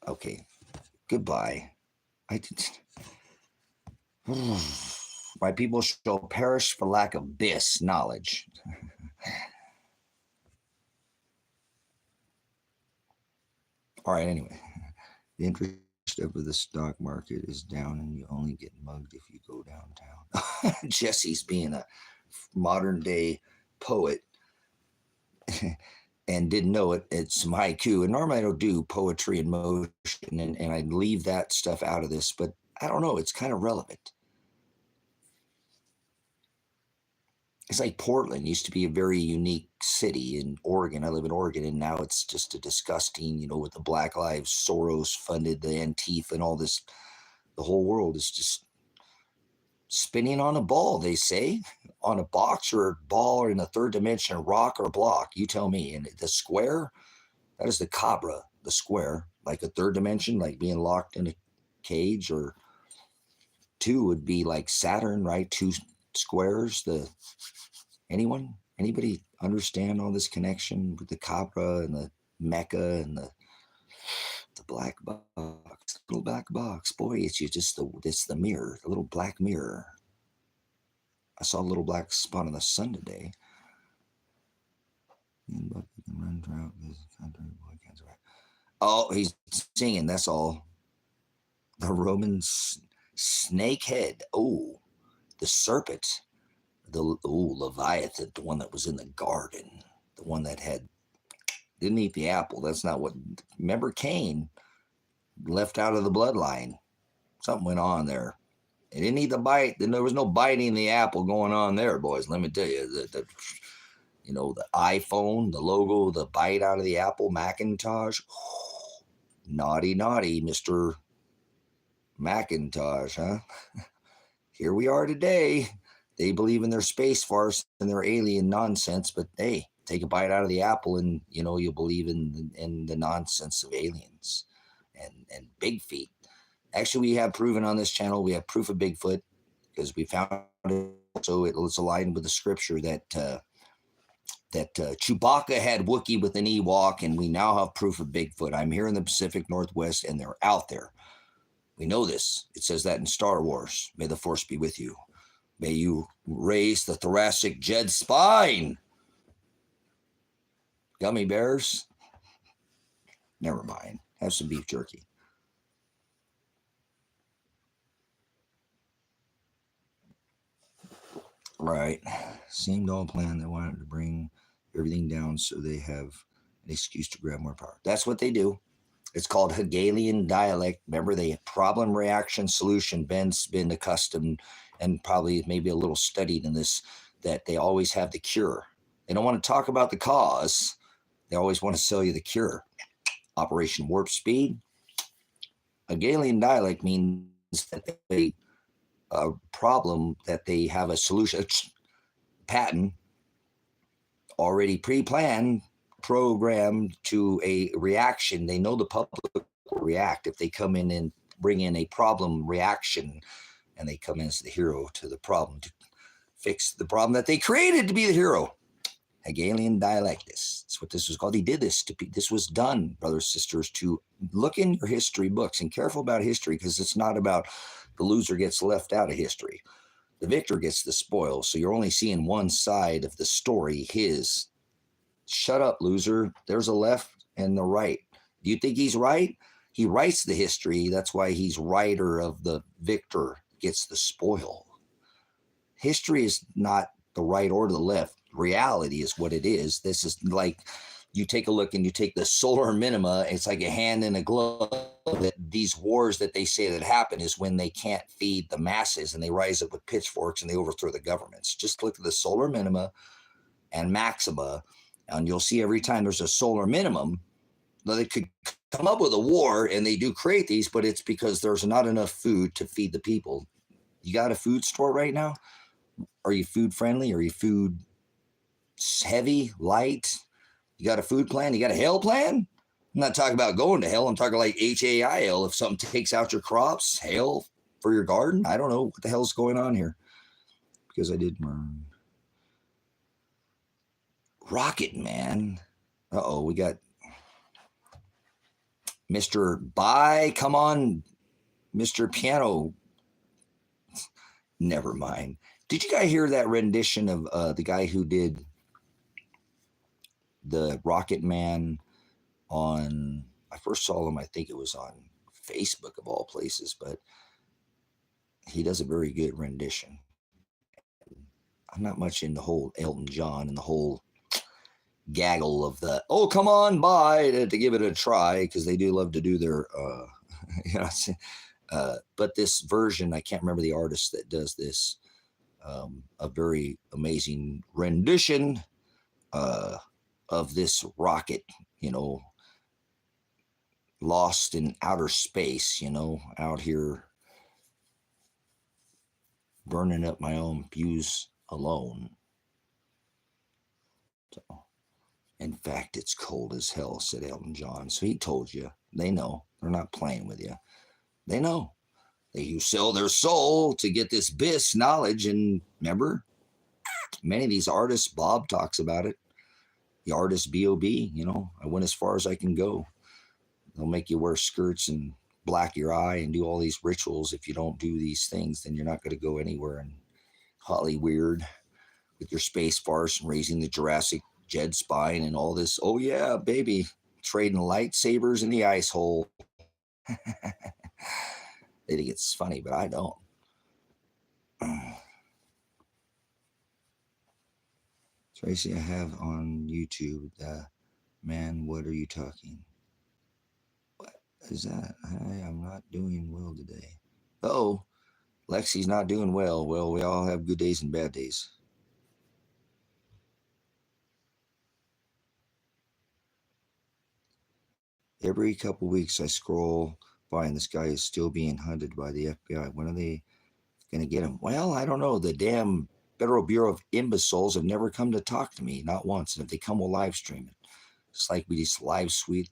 S1: Okay. Goodbye. I did. My people shall perish for lack of this knowledge. All right, anyway. The interest of the stock market is down, and you only get mugged if you go downtown. Jesse's being a modern day poet and didn't know it. It's some haiku. And normally I don't do poetry in motion, and I leave that stuff out of this, but I don't know. It's kind of relevant. It's like Portland used to be a very unique city in Oregon. I live in Oregon, and now it's just a disgusting, with the Black Lives, Soros funded, the Antifa, and all this. The whole world is just spinning on a ball, they say, on a box or a ball or in a third dimension, a rock or a block. You tell me. And the square, that is the Cabra, the square, like a third dimension, like being locked in a cage, or 2 would be like Saturn, right? 2 squares. Anybody understand all this connection with the Cabra and the Mecca and the black box, little black box? Boy, it's the mirror, the little black mirror. I saw a little black spot on the sun today. Oh, he's singing. That's all. The Roman snakehead. Oh, the serpent. Leviathan, the one that was in the garden, the one that didn't eat the apple. That's not what. Remember, Cain left out of the bloodline. Something went on there. They didn't eat the bite. Then there was no biting the apple going on there, boys. Let me tell you, the iPhone, the logo, the bite out of the apple, Macintosh. Naughty, Mr. Macintosh, huh? Here we are today. They believe in their space farce and their alien nonsense, but hey, take a bite out of the apple and you'll believe in the nonsense of aliens and big feet. Actually, we have proven on this channel, we have proof of Bigfoot, because we found it. So it's aligned with the scripture that Chewbacca had Wookiee with an Ewok, and we now have proof of Bigfoot. I'm here in the Pacific Northwest, and they're out there. We know this. It says that in Star Wars. May the Force be with you. May you raise the thoracic Jed spine. Gummy bears? Never mind. Have some beef jerky. Right. Seemed all planned. They wanted to bring everything down so they have an excuse to grab more power. That's what they do. It's called Hegelian dialect. Remember, the problem, reaction, solution. Ben's been accustomed and probably maybe a little studied in this, that they always have the cure. They don't want to talk about the cause. They always want to sell you the cure. Operation Warp Speed. Hegelian dialect means that a problem, that they have a solution, patent already pre-planned, programmed to a reaction. They know the public will react if they come in and bring in a problem reaction, and they come in as the hero to the problem to fix the problem that they created to be the hero. Hegelian dialectus. That's what this was called. He did this. This was done, brothers, sisters, to look in your history books and careful about history, because it's not about the loser gets left out of history. The victor gets the spoil. So you're only seeing one side of the story, his. Shut up, loser. There's a left and the right. Do you think he's right? He writes the history. That's why he's writer of the victor gets the spoil. History is not the right or the left. Reality is what it is. This is like you take a look and you take the solar minima. It's like a hand in a glove. That these wars that they say that happen is when they can't feed the masses and they rise up with pitchforks and they overthrow the governments. Just look at the solar minima and maxima, and you'll see every time there's a solar minimum, they could come up with a war and they do create these, but it's because there's not enough food to feed the people. You got a food store right now? Are you food friendly? Are you food heavy, light? You got a food plan? You got a hell plan? I'm not talking about going to hell. I'm talking like HAIL. If something takes out your crops, hell for your garden. I don't know what the hell's going on here. Because I did my Rocket Man. Uh-oh, we got Mr. Bye. Come on, Mr. Piano. Never mind. Did you guys hear that rendition of the guy who did the Rocket Man on, I first saw him, I think it was on Facebook of all places, but he does a very good rendition. I'm not much into the whole Elton John and the whole gaggle of the, oh, come on by to give it a try, because they do love to do their, you know, but this version, I can't remember the artist that does this, a very amazing rendition of this rocket, you know, lost in outer space, you know, out here burning up my own fuse alone. So, in fact, it's cold as hell, said Elton John. So he told you. They know. They're not playing with you. They know. They sell their soul to get this bis knowledge. And remember, many of these artists, Bob talks about it. The artist B.O.B., you know, I went as far as I can go. They'll make you wear skirts and black your eye and do all these rituals. If you don't do these things, then you're not going to go anywhere. And Hollyweird with your space farce and raising the Jurassic Jed spine and all this. Oh, yeah, baby. Trading lightsabers in the ice hole. They think it's funny, but I don't. Tracy, I have on YouTube the man, what are you talking? What is that? I am not doing well today. Oh, Lexi's not doing well. Well, we all have good days and bad days. Every couple weeks I scroll by and this guy is still being hunted by the FBI. When are they going to get him? Well, I don't know. The damn Federal Bureau of Imbeciles have never come to talk to me, not once. And if they come, we'll live stream it. It's like we just live stream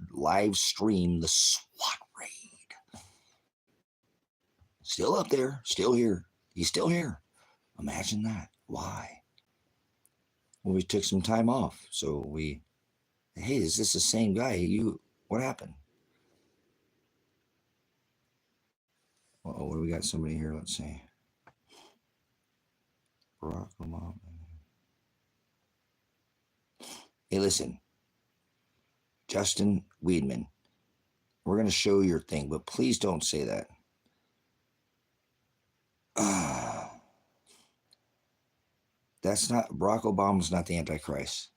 S1: the SWAT raid. Still up there, still here. He's still here. Imagine that. Why? Well, we took some time off. So hey, is this the same guy? What happened? Uh-oh, what do we got? Somebody here, let's see. Barack Obama. Hey, listen. Justin Weedman, we're going to show your thing, but please don't say that. That's not, Barack Obama's not the Antichrist.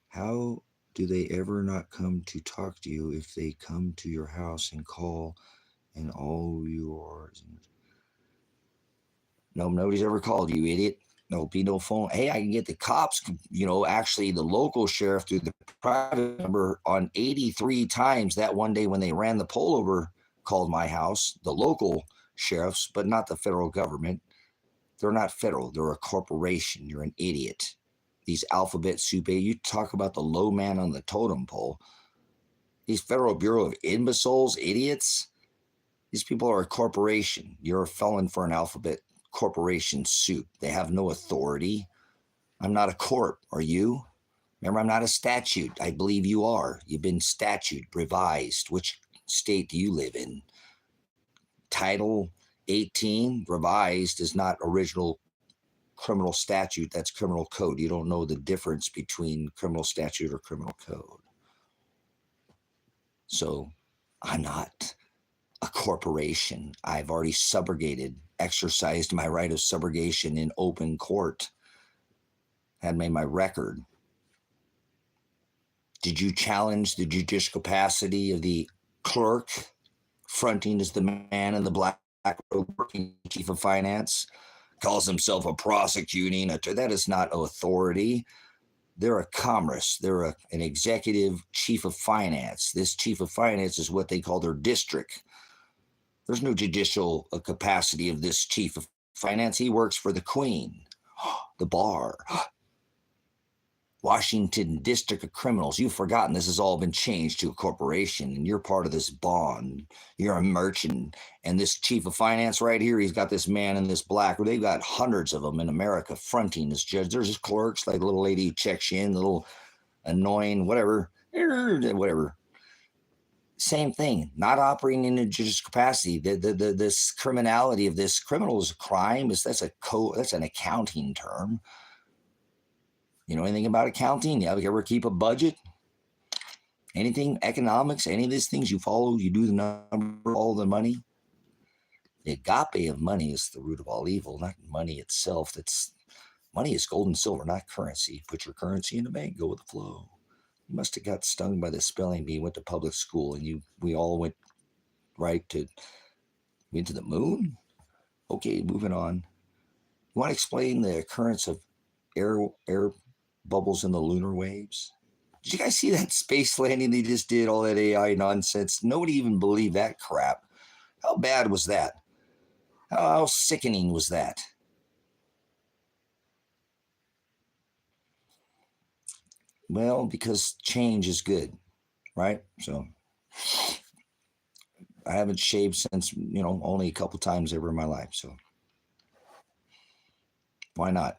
S1: How do they ever not come to talk to you if they come to your house and call and all yours? No, nobody's ever called you, idiot. There'll be no phone. Hey, I can get the cops, you know, actually the local sheriff through the private number on 83 times that one day when they ran the poll over, called my house, the local sheriffs, but not the federal government. They're not federal. They're a corporation. You're an idiot. These alphabet soup, you talk about the low man on the totem pole. These Federal Bureau of Imbeciles, idiots. These people are a corporation. You're a felon for an alphabet corporation soup. They have no authority. I'm not a corp. Are you? Remember, I'm not a statute. I believe you are. You've been statute revised, which state do you live in? Title 18 revised is not original criminal statute. That's criminal code. You don't know the difference between criminal statute or criminal code. So I'm not a corporation. I've already subrogated, exercised my right of subrogation in open court, had made my record. Did you challenge the judicial capacity of the clerk fronting as the man in the black robe working chief of finance? Calls himself a prosecuting attorney. That is not authority. They're a commerce. They're an executive chief of finance. This chief of finance is what they call their district. There's no judicial capacity of this chief of finance. He works for the Queen, the bar, Washington District of Criminals. You've forgotten this has all been changed to a corporation, and you're part of this bond. You're a merchant. And this chief of finance right here, he's got this man in this black. They've got hundreds of them in America fronting as judge. There's just clerks, like a little lady who checks you in, little annoying, whatever. Same thing, not operating in a judicial capacity. This criminality of this criminal is a crime. That's an accounting term. You know anything about accounting? You ever keep a budget? Anything, economics, any of these things you follow, you do the number, all the money. The agape of money is the root of all evil, not money itself. Money is gold and silver, not currency. Put your currency in the bank, go with the flow. You must have got stung by the spelling bee, went to public school, and we all went into the moon? Okay, moving on. You want to explain the occurrence of air bubbles in the lunar waves? Did you guys see that space landing they just did, all that AI nonsense? Nobody even believed that crap. How bad was that? How sickening was that? Well, because change is good, right? So I haven't shaved since, only a couple times ever in my life. So why not?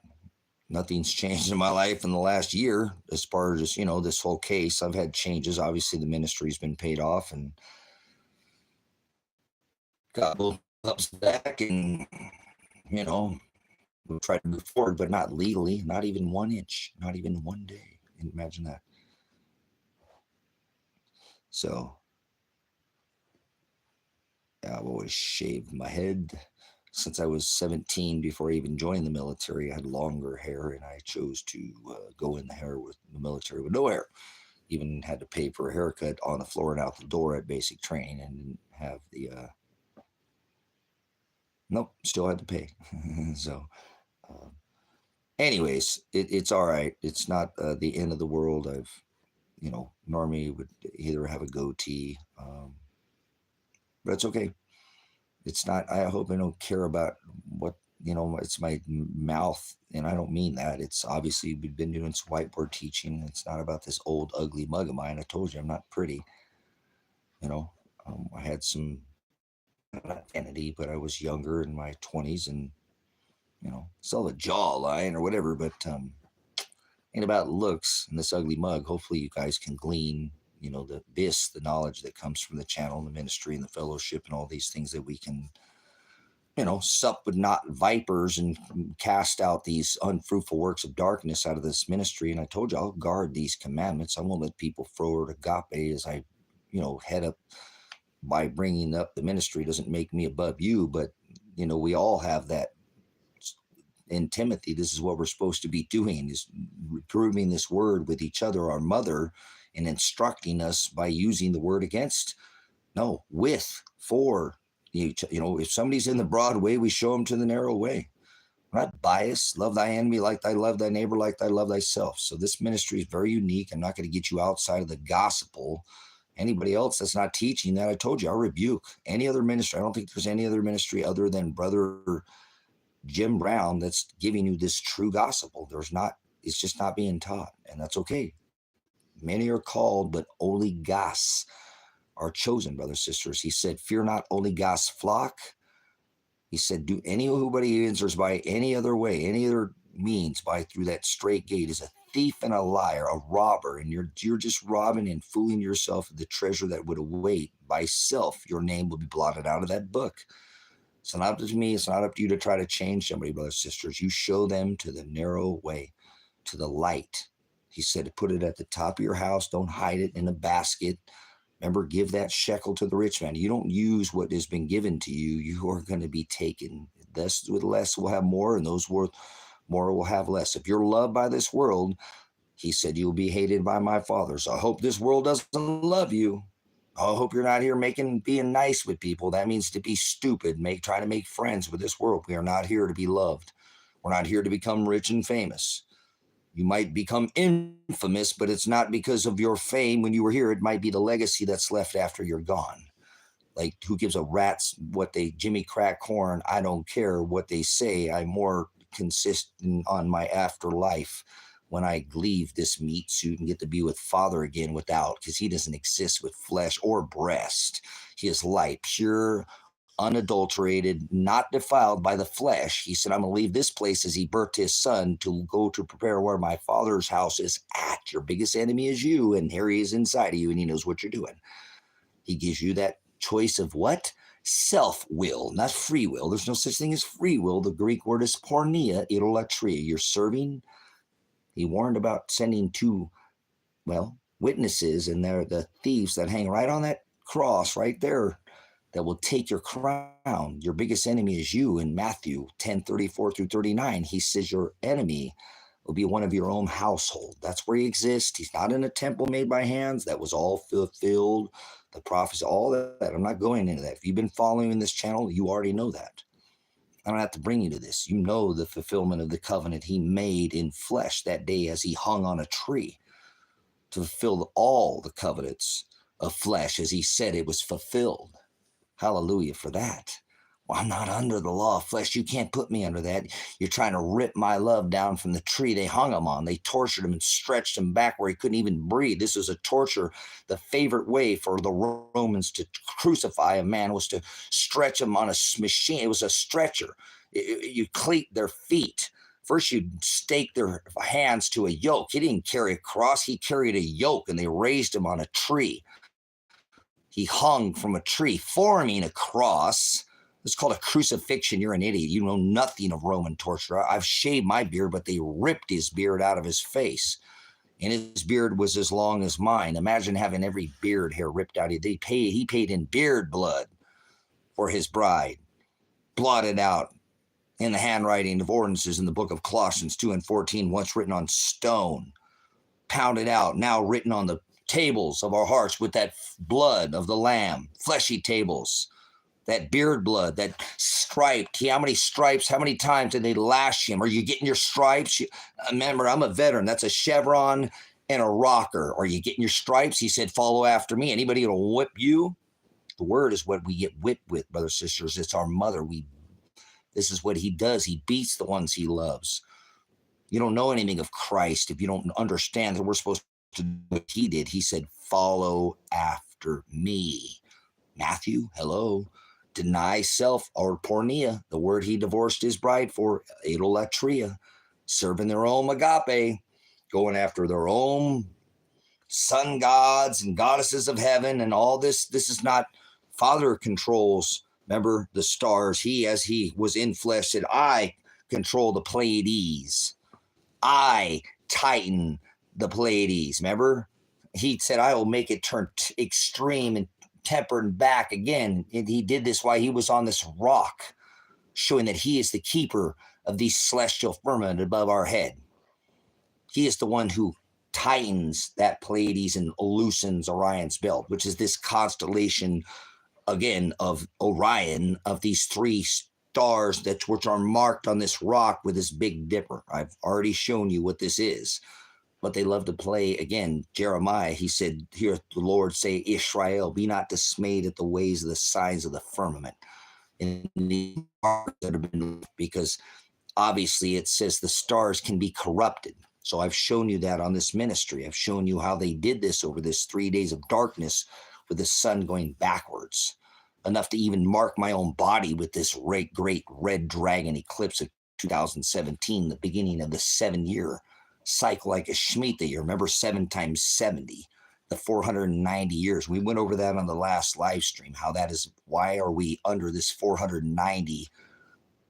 S1: Nothing's changed in my life in the last year as far as, this whole case. I've had changes. Obviously, the ministry's been paid off and got both ups back, and, we'll try to move forward, but not legally, not even 1 inch, not even 1 day. Imagine that. So I've always shaved my head since I was 17. Before I even joined the military, I had longer hair, and I chose to go in the military with no hair. Even had to pay for a haircut on the floor and out the door at basic training, and didn't have the nope, still had to pay. So anyways, it's all right. It's not the end of the world. I've normally would either have a goatee, but it's okay. It's not, I hope I don't care about what, it's my mouth, and I don't mean that. It's obviously, we've been doing some whiteboard teaching. It's not about this old ugly mug of mine. I told you I'm not pretty. I had some, not vanity, but I was younger in my 20s, and, still have a jawline or whatever, but ain't about looks in this ugly mug. Hopefully you guys can glean, the knowledge that comes from the channel and the ministry and the fellowship and all these things that we can, sup with not vipers and cast out these unfruitful works of darkness out of this ministry. And I told you, I'll guard these commandments. I won't let people forward agape as I, head up. By bringing up the ministry doesn't make me above you, but, we all have that. In Timothy, this is what we're supposed to be doing, is proving this word with each other, our mother, and instructing us by using the word for each. If somebody's in the broad way, we show them to the narrow way. We're not biased. Love thy enemy like thy love thy neighbor like thy love thyself. So this ministry is very unique. I'm not going to get you outside of the gospel. Anybody else that's not teaching that, I told you, I'll rebuke. Any other ministry, I don't think there's any other ministry other than Brother Jim Brown that's giving you this true gospel. It's just not being taught, and that's okay. Many are called, but oligos are chosen, brothers, sisters. He said, fear not, oligos flock. He said, do anybody who enters by any other way, any other means, by through that straight gate is a thief and a liar, a robber, and you're just robbing and fooling yourself of the treasure that would await. By self, your name will be blotted out of that book. It's not up to me. It's not up to you to try to change somebody, brothers and sisters. You show them to the narrow way, to the light. He said to put it at the top of your house. Don't hide it in a basket. Remember, give that shekel to the rich man. You don't use what has been given to you. You are going to be taken. Thus, with less will have more, and those with more will have less. If you're loved by this world, he said, you'll be hated by my Father. So I hope this world doesn't love you. I hope you're not here being nice with people. That means to be stupid, trying to make friends with this world. We are not here to be loved. We're not here to become rich and famous. You might become infamous, but it's not because of your fame when you were here. It might be the legacy that's left after you're gone. Like, who gives a rat's what they Jimmy crack corn? I don't care what they say. I'm more consistent on my afterlife when I leave this meat suit and get to be with Father again without, because he doesn't exist with flesh or breast. He is light, pure, unadulterated, not defiled by the flesh. He said, I'm going to leave this place as he birthed his son to go to prepare where my Father's house is at. Your biggest enemy is you, and here he is inside of you, and he knows what you're doing. He gives you that choice of what? Self-will, not free will. There's no such thing as free will. The Greek word is porneia, idolatria. You're serving. He warned about sending two, witnesses, and they're the thieves that hang right on that cross right there that will take your crown. Your biggest enemy is you. In Matthew 10:34-39, he says your enemy will be one of your own household. That's where he exists. He's not in a temple made by hands. That was all fulfilled. The prophecy, all that. I'm not going into that. If you've been following this channel, you already know that. I don't have to bring you to this. You know the fulfillment of the covenant he made in flesh that day as he hung on a tree to fulfill all the covenants of flesh as he said it was fulfilled. Hallelujah for that. Well, I'm not under the law of flesh. You can't put me under that. You're trying to rip my love down from the tree they hung him on. They tortured him and stretched him back where he couldn't even breathe. This was a torture. The favorite way for the Romans to crucify a man was to stretch him on a machine. It was a stretcher. You cleat their feet. First, you'd stake their hands to a yoke. He didn't carry a cross. He carried a yoke, and they raised him on a tree. He hung from a tree, forming a cross. It's called a crucifixion. You're an idiot. You know nothing of Roman torture. I've shaved my beard, but they ripped his beard out of his face. And his beard was as long as mine. Imagine having every beard hair ripped out. He paid in beard blood for his bride. Blotted out in the handwriting of ordinances in the book of Colossians 2:14, once written on stone. Pounded out, now written on the tables of our hearts with that blood of the Lamb. Fleshy tables. That beard blood, that striped. How many stripes, how many times did they lash him? Are you getting your stripes? Remember, I'm a veteran. That's a chevron and a rocker. Are you getting your stripes? He said, follow after me. Anybody going to whip you? The word is what we get whipped with, brothers and sisters. It's our mother. This is what he does. He beats the ones he loves. You don't know anything of Christ if you don't understand that we're supposed to do what he did. He said, follow after me. Matthew, hello. Deny self, or porneia, the word he divorced his bride for, idolatria, serving their own agape, going after their own sun gods and goddesses of heaven and all this. This is not, Father controls, remember, the stars. He, as he was in flesh, said, I control the Pleiades. I tighten the Pleiades. Remember? He said, I will make it turn extreme and tempered back again. And he did this while he was on this rock, showing that he is the keeper of these celestial firmament above our head. He is the one who tightens that Pleiades and loosens Orion's belt, which is this constellation, again, of Orion, of these three stars which are marked on this rock with this Big Dipper. I've already shown you what this is. But they love to play, again, Jeremiah, he said, hear the Lord say, Israel, be not dismayed at the ways of the signs of the firmament. And the stars that have been, because obviously it says the stars can be corrupted. So I've shown you that on this ministry. I've shown you how they did this over this 3 days of darkness with the sun going backwards, enough to even mark my own body with this great red dragon eclipse of 2017, the beginning of the 7-year cycle like a Shemitah year. Remember 7 times 70, the 490 years. We went over that on the last live stream, how that is, why are we under this 490,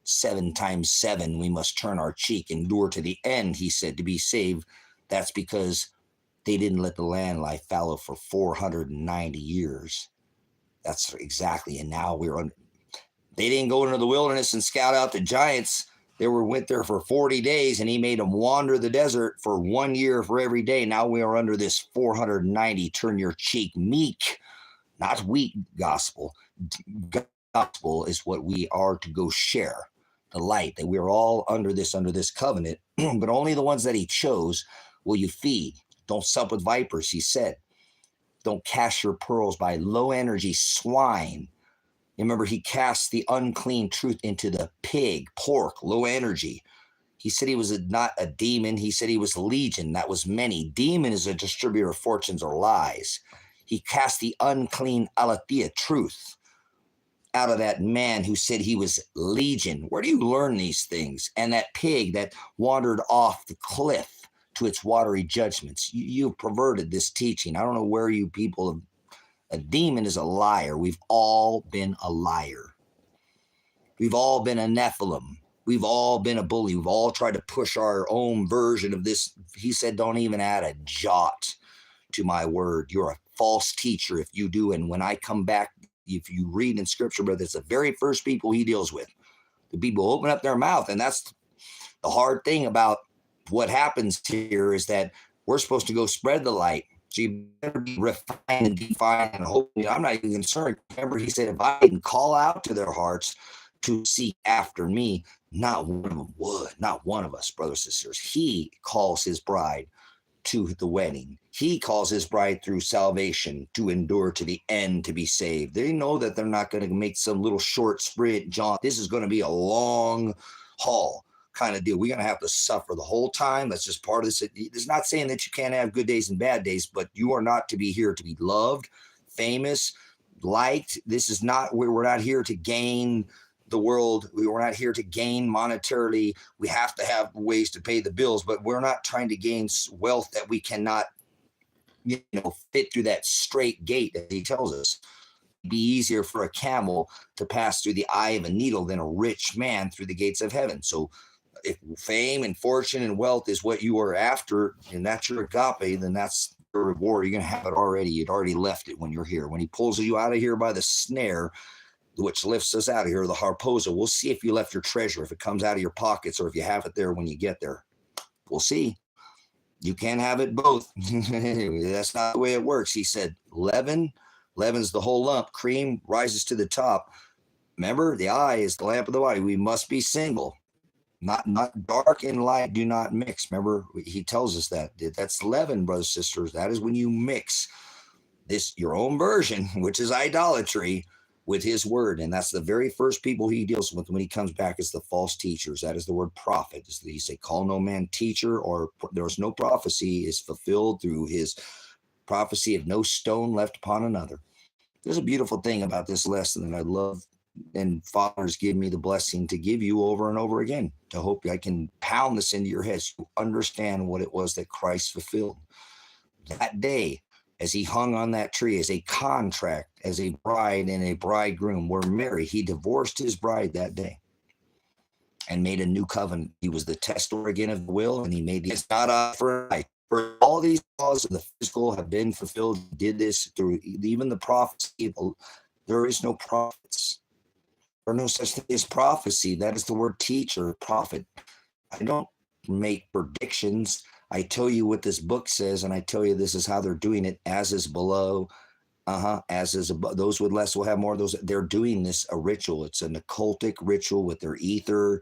S1: 7 times 7, we must turn our cheek, endure to the end, he said, to be saved. That's because they didn't let the land lie fallow for 490 years. That's exactly. And now they didn't go into the wilderness and scout out the giants. They went there for 40 days, and he made them wander the desert for 1 year for every day. Now we are under this 490, turn your cheek, meek, not weak gospel. Gospel is what we are to go share, the light, that we're all under this covenant, but only the ones that he chose will you feed. Don't sup with vipers, he said. Don't cast your pearls by low energy swine. Remember, he cast the unclean truth into the pig, pork, low energy. He said he was not a demon. He said he was legion. That was many. Demon is a distributor of fortunes or lies. He cast the unclean aletheia, truth, out of that man who said he was legion. Where do you learn these things? And that pig that wandered off the cliff to its watery judgments. You perverted this teaching. I don't know where you people have. A demon is a liar. We've all been a liar. We've all been a Nephilim. We've all been a bully. We've all tried to push our own version of this. He said, don't even add a jot to my word. You're a false teacher if you do. And when I come back, if you read in scripture, brother, it's the very first people he deals with. The people open up their mouth. And that's the hard thing about what happens here, is that we're supposed to go spread the light. So you better be refined and defined and hope. I'm not even concerned. Remember, he said, if I didn't call out to their hearts to seek after me, not one of them would. Not one of us, brothers and sisters. He calls his bride to the wedding. He calls his bride through salvation to endure to the end, to be saved. They know that they're not going to make some little short sprint jaunt. This is going to be a long haul kind of deal. We're going to have to suffer the whole time. That's just part of this. It's not saying that you can't have good days and bad days, but you are not to be here to be loved, famous, liked. This is not, we're not here to gain the world. We're not here to gain monetarily. We have to have ways to pay the bills, but we're not trying to gain wealth that we cannot, fit through that straight gate, as he tells us. It'd be easier for a camel to pass through the eye of a needle than a rich man through the gates of heaven. So if fame and fortune and wealth is what you are after, and that's your agape, then that's your reward. You're going to have it already. You'd already left it when you're here. When he pulls you out of here by the snare, which lifts us out of here, the harposa, we'll see if you left your treasure, if it comes out of your pockets, or if you have it there when you get there. We'll see. You can't have it both. That's not the way it works. He said, leaven's the whole lump. Cream rises to the top. Remember, the eye is the lamp of the body. We must be single. Not dark and light do not mix. Remember, he tells us that. That's leaven, brothers and sisters. That is when you mix this, your own version, which is idolatry, with his word. And that's the very first people he deals with when he comes back, is the false teachers. That is the word prophet. He say, call no man teacher, or there was no prophecy is fulfilled through his prophecy of no stone left upon another. There's a beautiful thing about this lesson that I love, and fathers give me the blessing to give you over and over again, to hope I can pound this into your heads. You understand what it was that Christ fulfilled that day as he hung on that tree, as a contract, as a bride and a bridegroom were married. He divorced his bride that day and made a new covenant. He was the testator again of the will, and he made it's not for life. For all these laws of the physical have been fulfilled. He did this through even the prophecy. There is no prophets. There are no such thing as prophecy. That is the word teacher, prophet. I don't make predictions. I tell you what this book says, and I tell you this is how they're doing it. As is below, as is above. Those with less will have more. Those, they're doing this a ritual. It's an occultic ritual with their ether.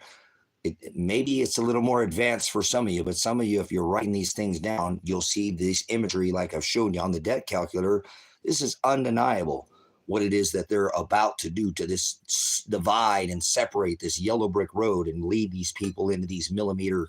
S1: Maybe it's a little more advanced for some of you, but some of you, if you're writing these things down, you'll see this imagery like I've shown you on the debt calculator. This is undeniable what it is that they're about to do to this divide and separate this yellow brick road and lead these people into these millimeter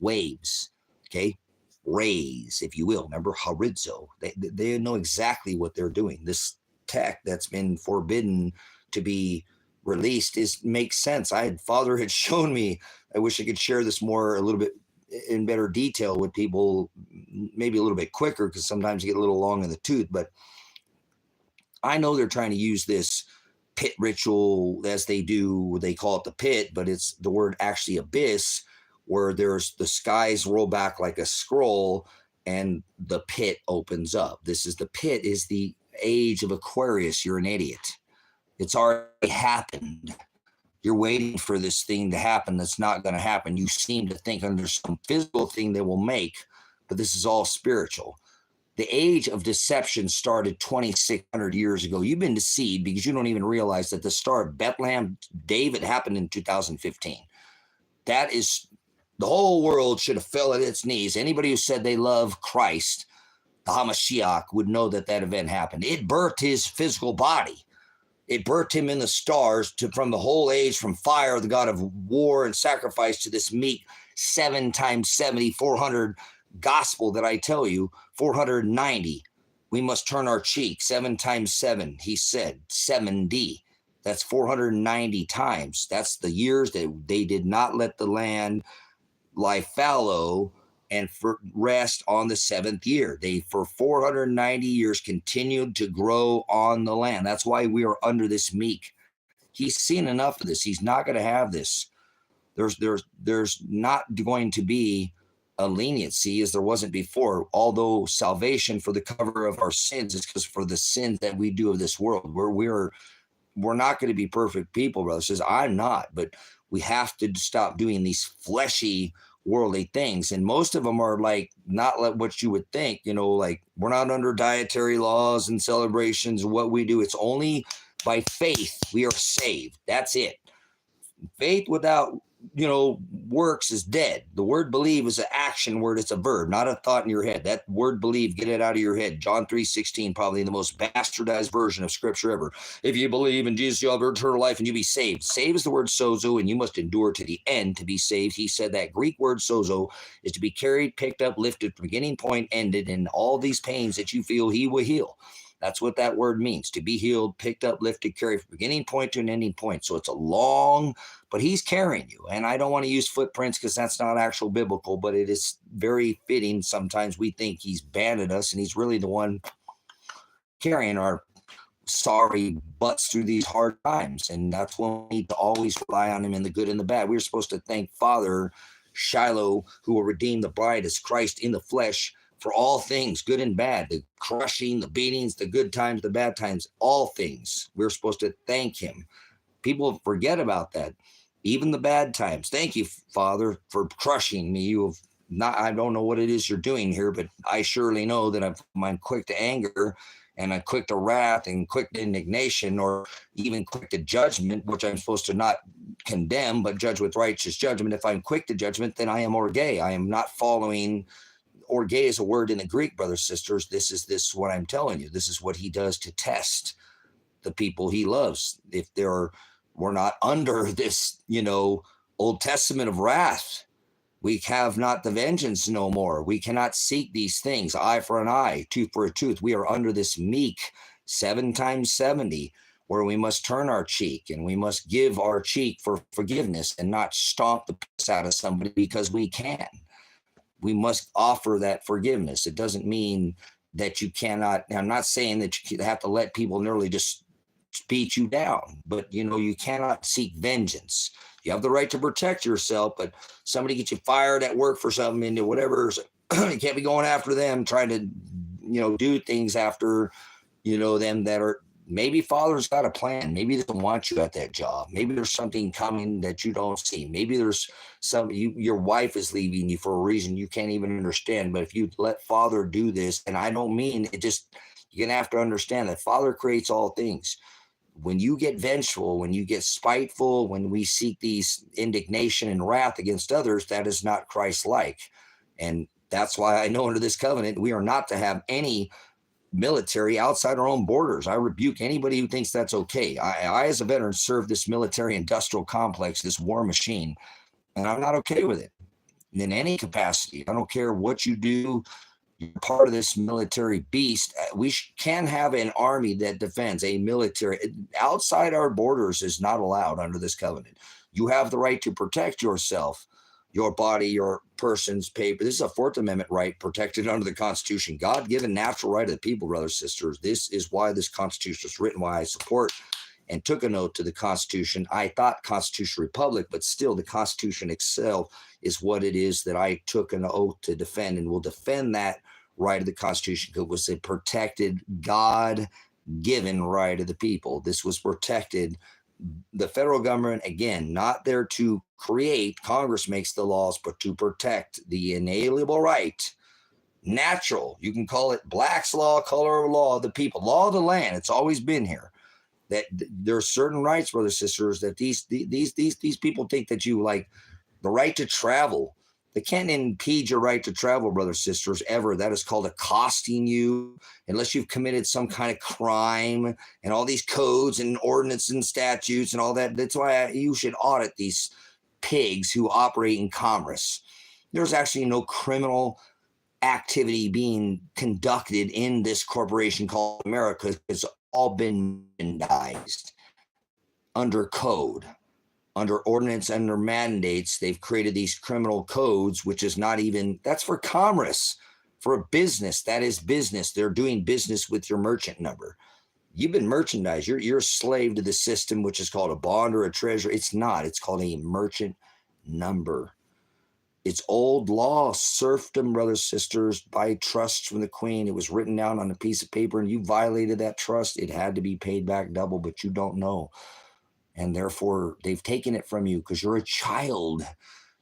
S1: waves, okay? Rays, if you will. Remember, horizo. They know exactly what they're doing. This tech that's been forbidden to be released makes sense. Father had shown me. I wish I could share this more a little bit in better detail with people, maybe a little bit quicker, because sometimes you get a little long in the tooth. But I know they're trying to use this pit ritual as they do. They call it the pit, but it's the word actually abyss, where there's the skies roll back like a scroll and the pit opens up. The pit is the age of Aquarius. You're an idiot. It's already happened. You're waiting for this thing to happen that's not going to happen. You seem to think under some physical thing they will make, but this is all spiritual. The age of deception started 2,600 years ago. You've been deceived because you don't even realize that the Star of Bethlehem, David, happened in 2015. That is, the whole world should have fell at its knees. Anybody who said they love Christ, the Hamashiach, would know that that event happened. It birthed his physical body. It birthed him in the stars from the whole age, from fire, the God of war and sacrifice, to this meek 7 times 70, 400 gospel that I tell you, 490. We must turn our cheek 7 times 7. He said 70. That's 490 times. That's the years that they did not let the land lie fallow and for rest on the 7th year. They, for 490 years, continued to grow on the land. That's why we are under this meek. He's seen enough of this. He's not going to have this. There's not going to be a leniency as there wasn't before, although salvation for the cover of our sins is because for the sins that we do of this world, we're not going to be perfect people, brother. Says I'm not, but we have to stop doing these fleshy, worldly things. And most of them are like not like what you would think, like we're not under dietary laws and celebrations. What we do, it's only by faith we are saved. That's it. Faith without works is dead. The word believe is an action word. It's a verb, not a thought in your head. That word believe, get it out of your head. John 3:16, probably the most bastardized version of scripture ever. If you believe in Jesus, you'll have eternal life and you'll be saved. Save is the word sozo, and you must endure to the end to be saved. He said that Greek word sozo is to be carried, picked up, lifted, beginning point, ended, and all these pains that you feel, he will heal. That's what that word means, to be healed, picked up, lifted, carried from beginning point to an ending point. So it's a long, but he's carrying you. And I don't want to use footprints because that's not actual biblical, but it is very fitting. Sometimes we think he's banded us and he's really the one carrying our sorry butts through these hard times. And that's when we need to always rely on him in the good and the bad. We're supposed to thank Father Shiloh, who will redeem the bride as Christ in the flesh, for all things, good and bad, the crushing, the beatings, the good times, the bad times, all things. We're supposed to thank him. People forget about that. Even the bad times. Thank you, Father, for crushing me. You have not, I don't know what it is you're doing here, but I surely know that I'm quick to anger and I'm quick to wrath and quick to indignation, or even quick to judgment, which I'm supposed to not condemn, but judge with righteous judgment. If I'm quick to judgment, then I am orge. I am not following. Orge is a word in the Greek, brothers, sisters. This is what I'm telling you. This is what he does to test the people he loves. If we're not under this, Old Testament of wrath. We have not the vengeance no more. We cannot seek these things. Eye for an eye, tooth for a tooth. We are under this meek 7 times 70, where we must turn our cheek and we must give our cheek for forgiveness and not stomp the piss out of somebody because we can. We must offer that forgiveness. It doesn't mean that you cannot. I'm not saying that you have to let people nearly just beat you down, but you cannot seek vengeance. You have the right to protect yourself, but somebody gets you fired at work for something into whatever, you can't be going after them, trying to, do things after, them that are. Maybe Father's got a plan. Maybe he doesn't want you at that job. Maybe there's something coming that you don't see. Maybe there's your wife is leaving you for a reason you can't even understand. But if you let Father do this, and I don't mean it, just you're gonna have to understand that Father creates all things. When you get vengeful, when you get spiteful, when we seek these indignation and wrath against others, that is not Christ-like. And that's why I know under this covenant, we are not to have any military outside our own borders. I rebuke anybody who thinks that's okay. I as a veteran, served this military industrial complex, this war machine, and I'm not okay with it in any capacity. I don't care what you do. You're part of this military beast. We can have an army that defends a military. Outside our borders is not allowed under this covenant. You have the right to protect yourself. your body, your person's paper. This is a Fourth Amendment right protected under the Constitution. God-given natural right of the people, brothers and sisters. This is why this Constitution was written, why I support and took an oath to the Constitution. I thought Constitutional Republic, but still the Constitution itself is what it is that I took an oath to defend, and will defend that right of the Constitution because it was a protected, God-given right of the people. This was protected. The federal government, again, not there to create, Congress makes the laws, but to protect the inalienable right, natural, you can call it Black's law, color of law of the people, law of the land. It's always been here. That there are certain rights, brothers and sisters, that these people think that you like the right to travel. They can't impede your right to travel, brothers and sisters, ever. That is called accosting you, unless you've committed some kind of crime and all these codes and ordinances and statutes and all that. That's why you should audit these pigs who operate in commerce. There's actually no criminal activity being conducted in this corporation called America. It's all been merchandised under code, under ordinance, under mandates. They've created these criminal codes, which is not even, that's for commerce, for a business. That is business. They're doing business with your merchant number. You've been merchandised. You're a slave to the system, which is called a bond or a treasury. It's not. It's called a merchant number. It's old law, serfdom, brothers, sisters, by trusts from the queen. It was written down on a piece of paper, and you violated that trust. It had to be paid back double, but you don't know. And therefore, they've taken it from you because you're a child.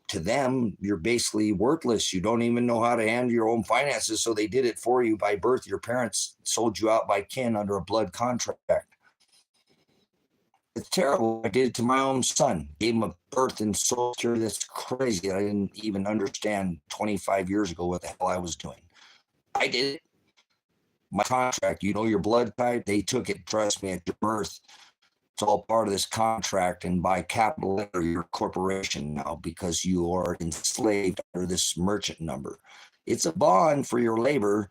S1: To them, you're basically worthless. You don't even know how to handle your own finances, so they did it for you by birth. Your parents sold you out by kin under a blood contract. It's terrible. I did it to my own son. Gave him a birth and soul security. That's crazy. I didn't even understand 25 years ago what the hell I was doing. I did it. My contract, you know your blood type, they took it, trust me, at your birth. It's all part of this contract, and by capital letter, you're a corporation now because you are enslaved under this merchant number. It's a bond for your labor.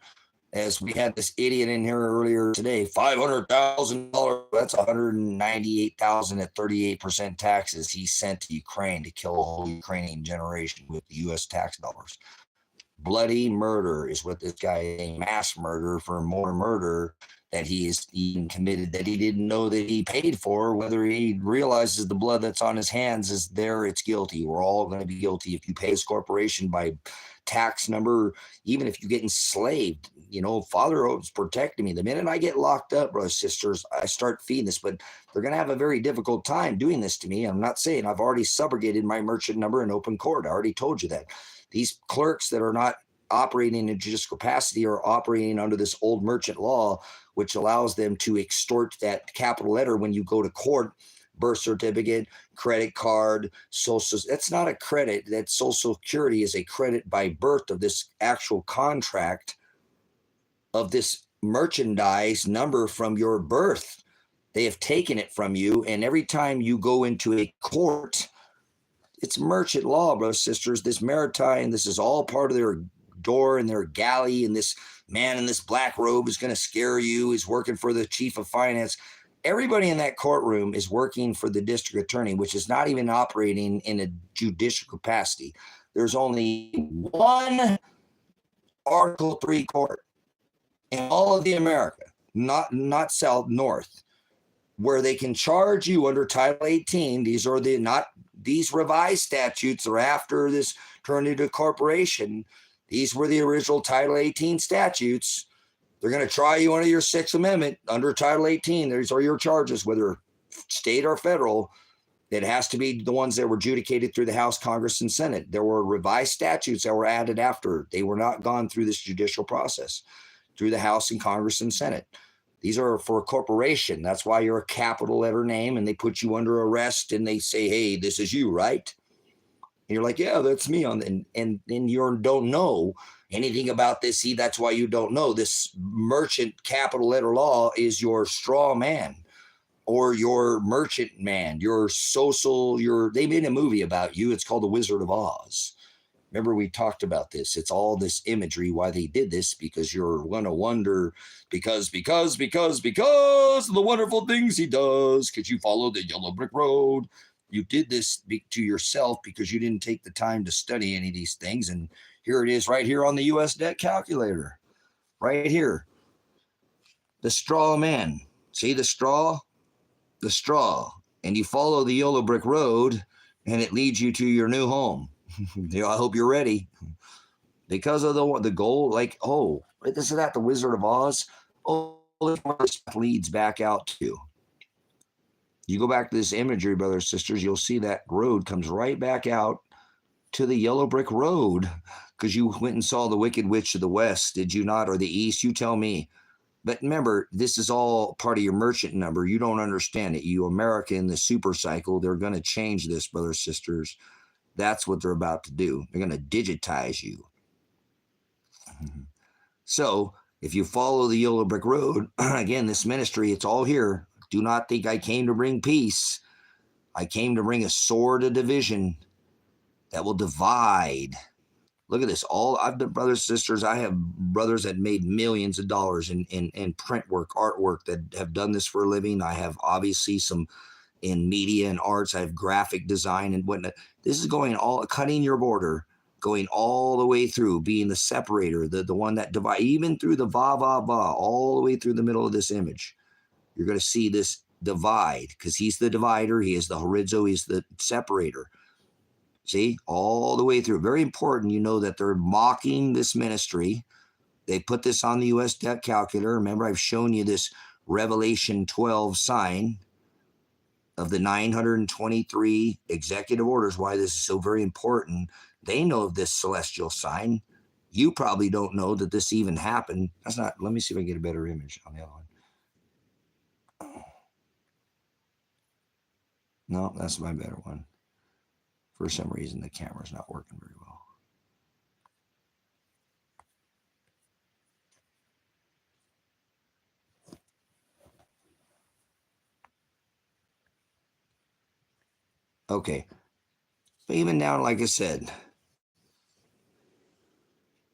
S1: As we had this idiot in here earlier today, $500,000, that's $198,000 at 38% taxes he sent to Ukraine to kill a whole Ukrainian generation with the U.S. tax dollars. Bloody murder is what this guy, a mass murder for more murder that he is even committed, that he didn't know that he paid for. Whether he realizes the blood that's on his hands is there, it's guilty. We're all going to be guilty if you pay this corporation by tax number, even if you get enslaved. You know, Father is protecting me. The minute I get locked up, brothers, sisters, I start feeding this, but they're going to have a very difficult time doing this to me. I'm not saying I've already subrogated my merchant number in open court. I already told you that. These clerks that are not operating in judicial capacity are operating under this old merchant law, which allows them to extort that capital letter when you go to court. Birth certificate, credit card, social. That's not a credit. That Social Security is a credit by birth of this actual contract of this merchandise number from your birth. They have taken it from you, and every time you go into a court, it's merchant law, brothers, sisters. This maritime, this is all part of their door and their galley, and this man in this black robe is going to scare you. He's working for the chief of finance. Everybody in that courtroom is working for the district attorney, which is not even operating in a judicial capacity. There's only one Article 3 court in all of the America, not South, North, where they can charge you under Title 18. These are these revised statutes are after this turned into a corporation. These were the original Title 18 statutes. They're going to try you under your Sixth Amendment under Title 18. These are your charges, whether state or federal. It has to be the ones that were adjudicated through the House, Congress, and Senate. There were revised statutes that were added after. They were not gone through this judicial process through the House and Congress and Senate. These are for a corporation. That's why you're a capital letter name, and they put you under arrest and they say, hey, this is you, right? And you're like, yeah, that's me. And you don't know anything about this. See, that's why you don't know. This merchant capital letter law is your straw man or your merchant man, your social, they made a movie about you. It's called The Wizard of Oz. Remember, we talked about this. It's all this imagery, why they did this, because you're going to wonder, because of the wonderful things he does, because you follow the yellow brick road. You did this to yourself because you didn't take the time to study any of these things. And here it is right here on the U.S. debt calculator. Right here. The straw man. See the straw? The straw. And you follow the yellow brick road, and it leads you to your new home. I hope you're ready. Because of the goal, like, oh, this is that the Wizard of Oz. Oh, this leads back out to. You go back to this imagery, brothers and sisters, you'll see that road comes right back out to the yellow brick road, because you went and saw the Wicked Witch of the West, did you not? Or the East? You tell me. But remember, this is all part of your merchant number. You don't understand it. You America in the super cycle, they're going to change this, brothers and sisters. That's what they're about to do. They're going to digitize you. So if you follow the yellow brick road, again, this ministry, it's all here. Do not think I came to bring peace. I came to bring a sword of division that will divide. Look at this. I've been brothers and sisters. I have brothers that made millions of dollars in print work, artwork, that have done this for a living. I have obviously some in media and arts. I have graphic design and whatnot. This is going all, cutting your border, going all the way through, being the separator, the one that divides, even through the va, va, va, all the way through the middle of this image. You're going to see this divide, because he's the divider. He is the horizo. He's the separator. See, all the way through. Very important, you know, that they're mocking this ministry. They put this on the U.S. debt calculator. Remember, I've shown you this Revelation 12 sign of the 923 executive orders, why this is so very important. They know of this celestial sign. You probably don't know that this even happened. That's not, let me see if I can get a better image on the other one. No, that's my better one. For some reason, the camera's not working very well. Okay. But even now, like I said,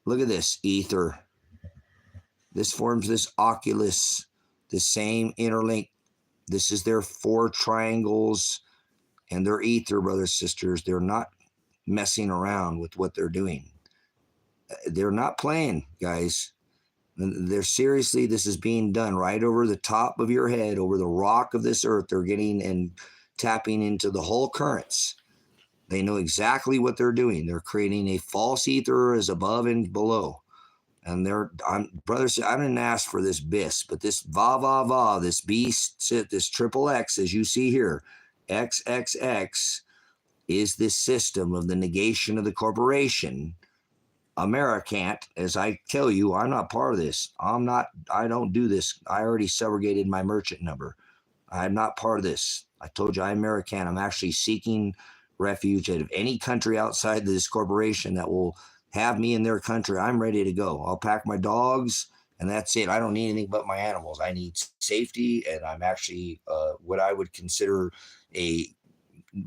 S1: look at this ether. This forms this oculus, the same interlink. This is their 4 triangles and their ether, brothers, sisters. They're not messing around with what they're doing. They're not playing, guys. They're seriously, this is being done right over the top of your head, over the rock of this earth. They're getting and tapping into the whole currents. They know exactly what they're doing. They're creating a false ether as above and below. And brothers, I didn't ask for this bis, but this va, va, va, this beast, this triple X, as you see here, XXX, is this system of the negation of the corporation. Americant, as I tell you, I'm not part of this. I don't do this. I already segregated my merchant number. I'm not part of this. I told you I'm American. I'm actually seeking refuge out of any country outside this corporation that will have me in their country. I'm ready to go. I'll pack my dogs, and that's it. I don't need anything but my animals. I need safety, and I'm actually what I would consider a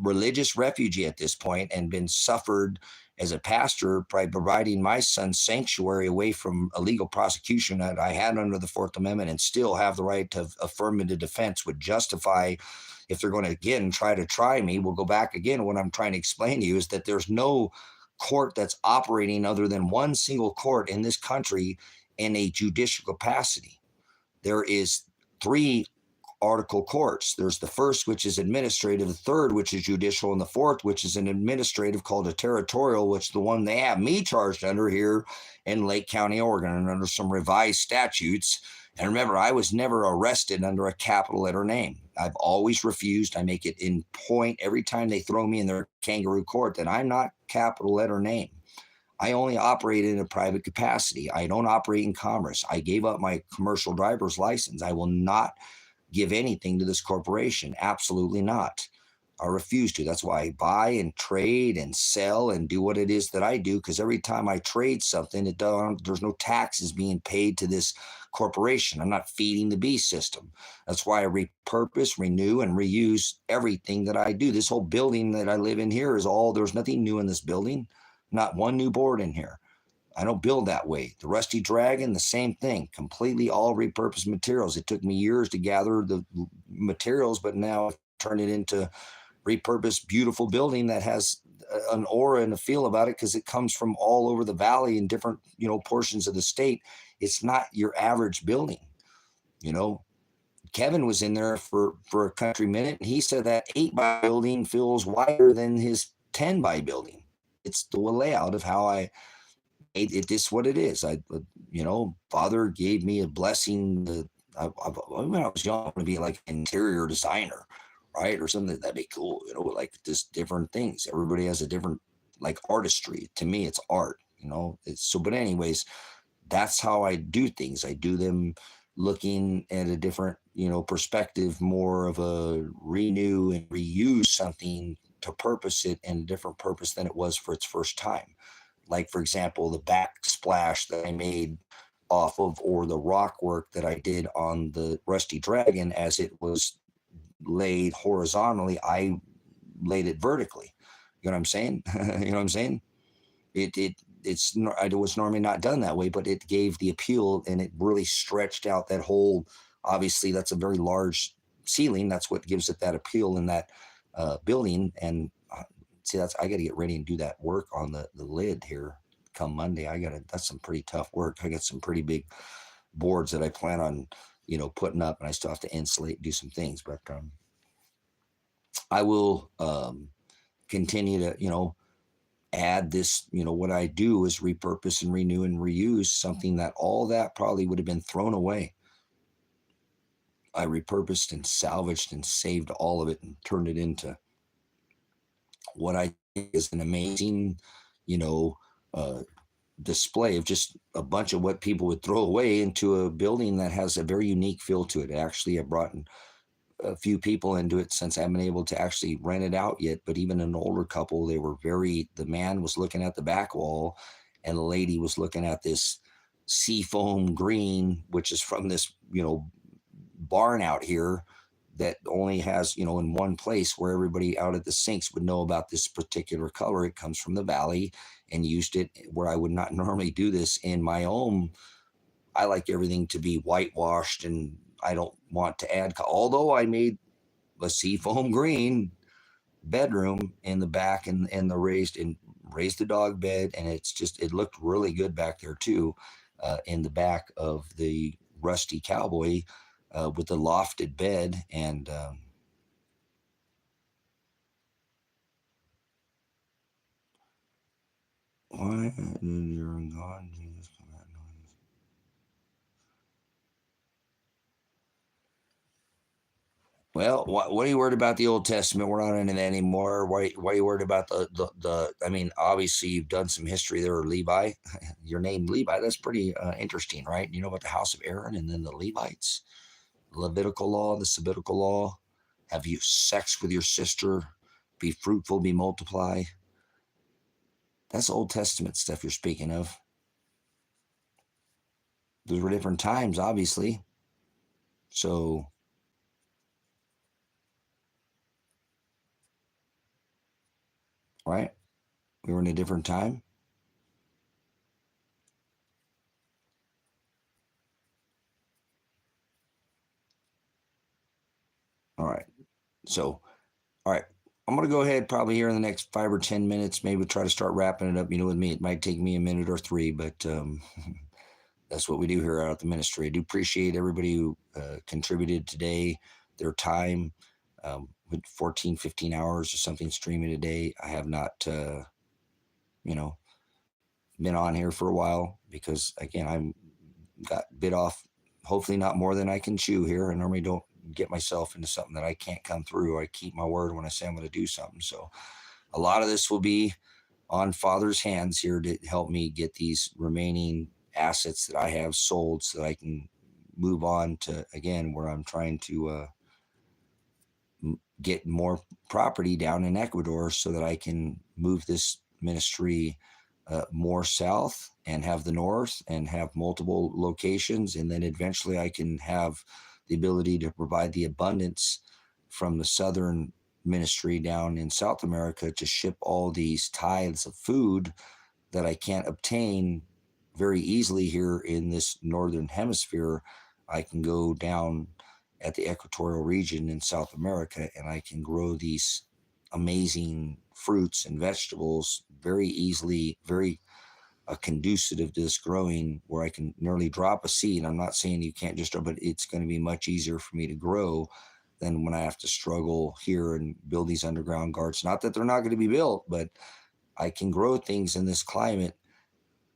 S1: religious refugee at this point, and been suffered as a pastor by providing my son sanctuary away from illegal prosecution that I had under the 4th Amendment, and still have the right to affirmative defense would justify. If they're going to, again, try me, we'll go back again. What I'm trying to explain to you is that there's no court that's operating other than one single court in this country in a judicial capacity. There is 3 article courts. There's the first, which is administrative, the third, which is judicial, and the fourth, which is an administrative, called a territorial, which is the one they have me charged under here in Lake County, Oregon, and under some revised statutes. And remember, I was never arrested under a capital letter name. I've always refused. I make it in point every time they throw me in their kangaroo court that I'm not capital letter name. I only operate in a private capacity. I don't operate in commerce. I gave up my commercial driver's license. I will not give anything to this corporation. Absolutely not. I refuse to. That's why I buy and trade and sell and do what it is that I do, because every time I trade something, there's no taxes being paid to this corporation. I'm not feeding the beast system. That's why I repurpose, renew, and reuse everything that I do. This whole building that I live in here is there's nothing new in this building. Not one new board in here. I don't build that way. The Rusty Dragon, the same thing. Completely all repurposed materials. It took me years to gather the materials, but now I've turned it into repurposed, beautiful building that has an aura and a feel about it because it comes from all over the valley in different, portions of the state. It's not your average building. Kevin was in there for a country minute, and he said that 8x building feels wider than his 10x building. It's the layout of how I made it. It's what it is. Father gave me a blessing. When I was young, I want to be like an interior designer, right? Or something that'd be cool, like just different things. Everybody has a different, like, artistry. To me, it's art, but anyways, that's how I do things. I do them looking at a different, perspective, more of a renew and reuse something to purpose it in a different purpose than it was for its first time. Like, for example, the backsplash that I made off of, or the rock work that I did on the Rusty Dragon, as it was laid horizontally, I laid it vertically. You know what I'm saying? You know what I'm saying? It was normally not done that way, but it gave the appeal, and it really stretched out that whole. Obviously, that's a very large ceiling. That's what gives it that appeal in that building. And see, I got to get ready and do that work on the lid here come Monday. That's some pretty tough work. I got some pretty big boards that I plan on, putting up, and I still have to insulate, do some things, but I will continue to, add this. What I do is repurpose and renew and reuse something that all that probably would have been thrown away. I repurposed and salvaged and saved all of it and turned it into what I think is an amazing, display of just a bunch of what people would throw away into a building that has a very unique feel to it. Actually, I brought in a few people into it since I haven't been able to actually rent it out yet. But even an older couple, the man was looking at the back wall, and the lady was looking at this seafoam green, which is from this, barn out here that only has, in one place where everybody out at the sinks would know about this particular color. It comes from the valley, and used it where I would not normally do this in my own. I like everything to be whitewashed, and I don't want to add, although I made a seafoam green bedroom in the back, and raised the dog bed, and it looked really good back there too, in the back of the Rusty Cowboy, with the lofted bed. And why you're gone, Jesus? Well, what are you worried about the Old Testament? We're not into that anymore. Why are you worried about the? I mean, obviously you've done some history there, Levi. Your name Levi. That's pretty interesting, right? You know about the house of Aaron, and then the Levites, Levitical law, the Sabbatical law. Have you sex with your sister? Be fruitful, be multiply. That's Old Testament stuff you're speaking of. Those were different times, obviously. So, right? We were in a different time. All right. So, all right. I'm going to go ahead probably here in the next 5 or 10 minutes, maybe try to start wrapping it up. With me, it might take me a minute or 3, but that's what we do here out at the ministry. I do appreciate everybody who contributed today, their time, with 14, 15 hours or something streaming a day. I have not, been on here for a while because, again, I'm got bit off, hopefully not more than I can chew here. I normally don't get myself into something that I can't come through. I keep my word when I say I'm going to do something. So a lot of this will be on Father's hands here to help me get these remaining assets that I have sold so that I can move on to, again, where I'm trying to get more property down in Ecuador so that I can move this ministry more south and have the north and have multiple locations. And then eventually I can have the ability to provide the abundance from the southern ministry down in South America to ship all these tithes of food that I can't obtain very easily here in this northern hemisphere. I can go down at the equatorial region in South America, and I can grow these amazing fruits and vegetables very easily, very conducive to this growing, where I can nearly drop a seed. I'm not saying you can't just, but it's going to be much easier for me to grow than when I have to struggle here and build these underground gardens. Not that they're not going to be built, but I can grow things in this climate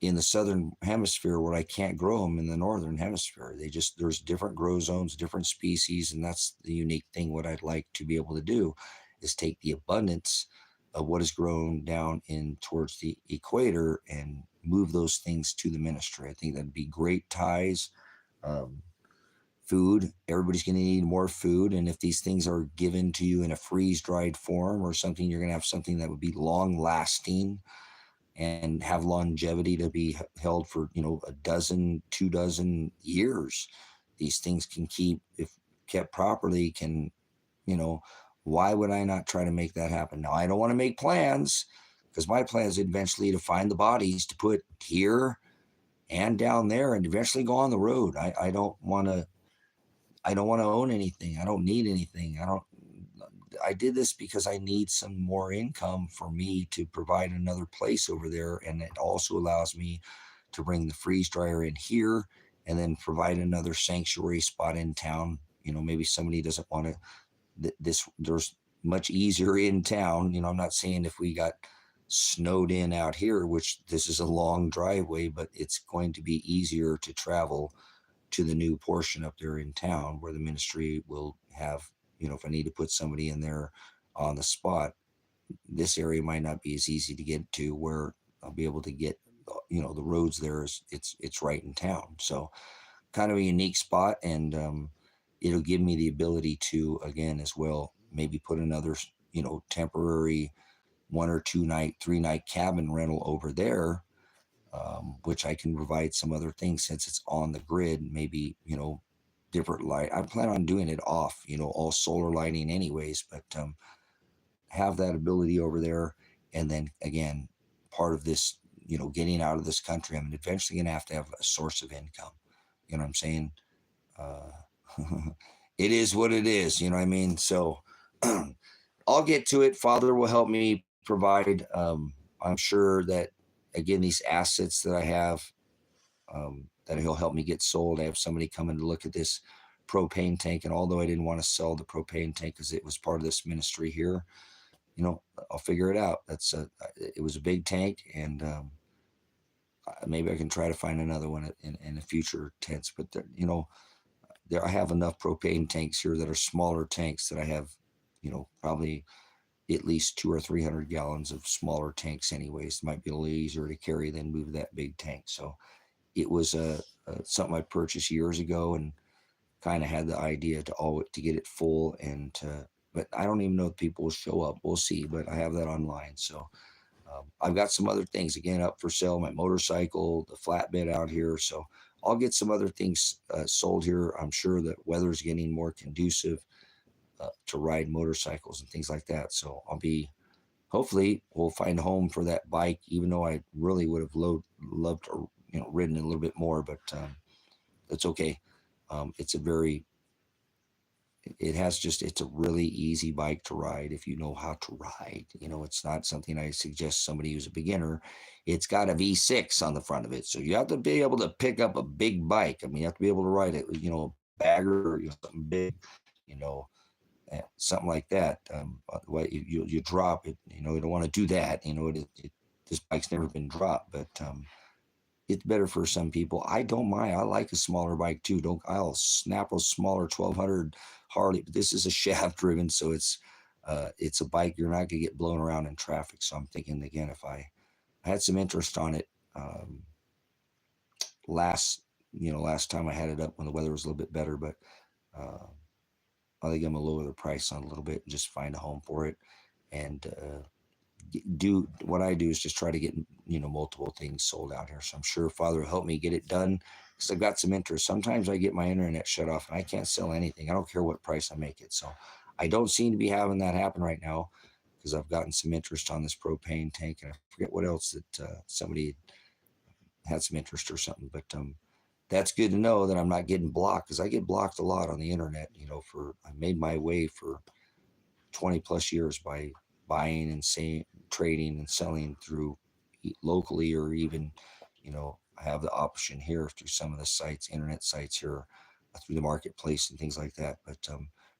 S1: in the southern hemisphere where I can't grow them in the northern hemisphere. There's different grow zones, different species, and that's the unique thing. What I'd like to be able to do is take the abundance of what is grown down in towards the equator and move those things to the ministry. I think that'd be great ties. Um, Food, everybody's going to need more food, and if these things are given to you in a freeze-dried form or something, you're going to have something that would be long lasting and have longevity to be held for, a dozen, 2 dozen years. These things can keep, if kept properly, why would I not try to make that happen? Now, I don't want to make plans, because my plan is eventually to find the bodies to put here and down there and eventually go on the road. I don't want to own anything. I don't need anything. I did this because I need some more income for me to provide another place over there. And it also allows me to bring the freeze dryer in here and then provide another sanctuary spot in town. Maybe somebody doesn't want to, there's much easier in town. I'm not saying if we got snowed in out here, which this is a long driveway, but it's going to be easier to travel to the new portion up there in town where the ministry will have, if I need to put somebody in there on the spot, this area might not be as easy to get to, where I'll be able to get, the roads there it's right in town. So kind of a unique spot. And it'll give me the ability to, again, as well, maybe put another, temporary 1 or 2 night, 3 night cabin rental over there, which I can provide some other things since it's on the grid, maybe, different light. I plan on doing it off, all solar lighting anyways, but have that ability over there. And then again, part of this, getting out of this country, I'm eventually going to have a source of income. You know what I'm saying? It is what it is. You know what I mean? So I'll get to it. Father will help me provide. I'm sure that, again, these assets that I have, that he'll help me get sold. I have somebody coming to look at this propane tank. And although I didn't want to sell the propane tank because it was part of this ministry here, I'll figure it out. It was a big tank, and maybe I can try to find another one in a future tense. But I have enough propane tanks here that are smaller tanks that I have, probably at least 200 or 300 gallons of smaller tanks anyways. It might be a little easier to carry than move that big tank. So it was something I purchased years ago, and kind of had the idea to get it full, but I don't even know if people will show up. We'll see, but I have that online. So I've got some other things, again, up for sale, my motorcycle, the flatbed out here. So I'll get some other things sold here. I'm sure that weather's getting more conducive to ride motorcycles and things like that. So hopefully we'll find a home for that bike, even though I really would have loved to, ridden a little bit more, but it's okay. It's a really easy bike to ride if you know how to ride. It's not something I suggest somebody who's a beginner. It's got a V6 on the front of it. So you have to be able to pick up a big bike. I mean, you have to be able to ride it, a bagger or something big, something like that. Otherwise you drop it, you don't want to do that. This bike's never been dropped, but it's better for some people. I don't mind. I like a smaller bike too. I'll snap a smaller 1200 Harley, but this is a shaft driven, so it's a bike you're not gonna get blown around in traffic. So I'm thinking, again, if I had some interest on it last time I had it up when the weather was a little bit better, but I think I'm gonna lower the price on a little bit and just find a home for it. And do what I do is just try to get multiple things sold out here. So I'm sure Father will help me get it done, because I've got some interest. Sometimes I get my internet shut off and I can't sell anything. I don't care what price I make it. So I don't seem to be having that happen right now, because I've gotten some interest on this propane tank, and I forget what else that somebody had some interest or something. But that's good to know that I'm not getting blocked, because I get blocked a lot on the internet. I made my way for 20 plus years by buying and trading and selling through locally, or even, I have the option here through some of the sites, internet sites here, through the marketplace and things like that. But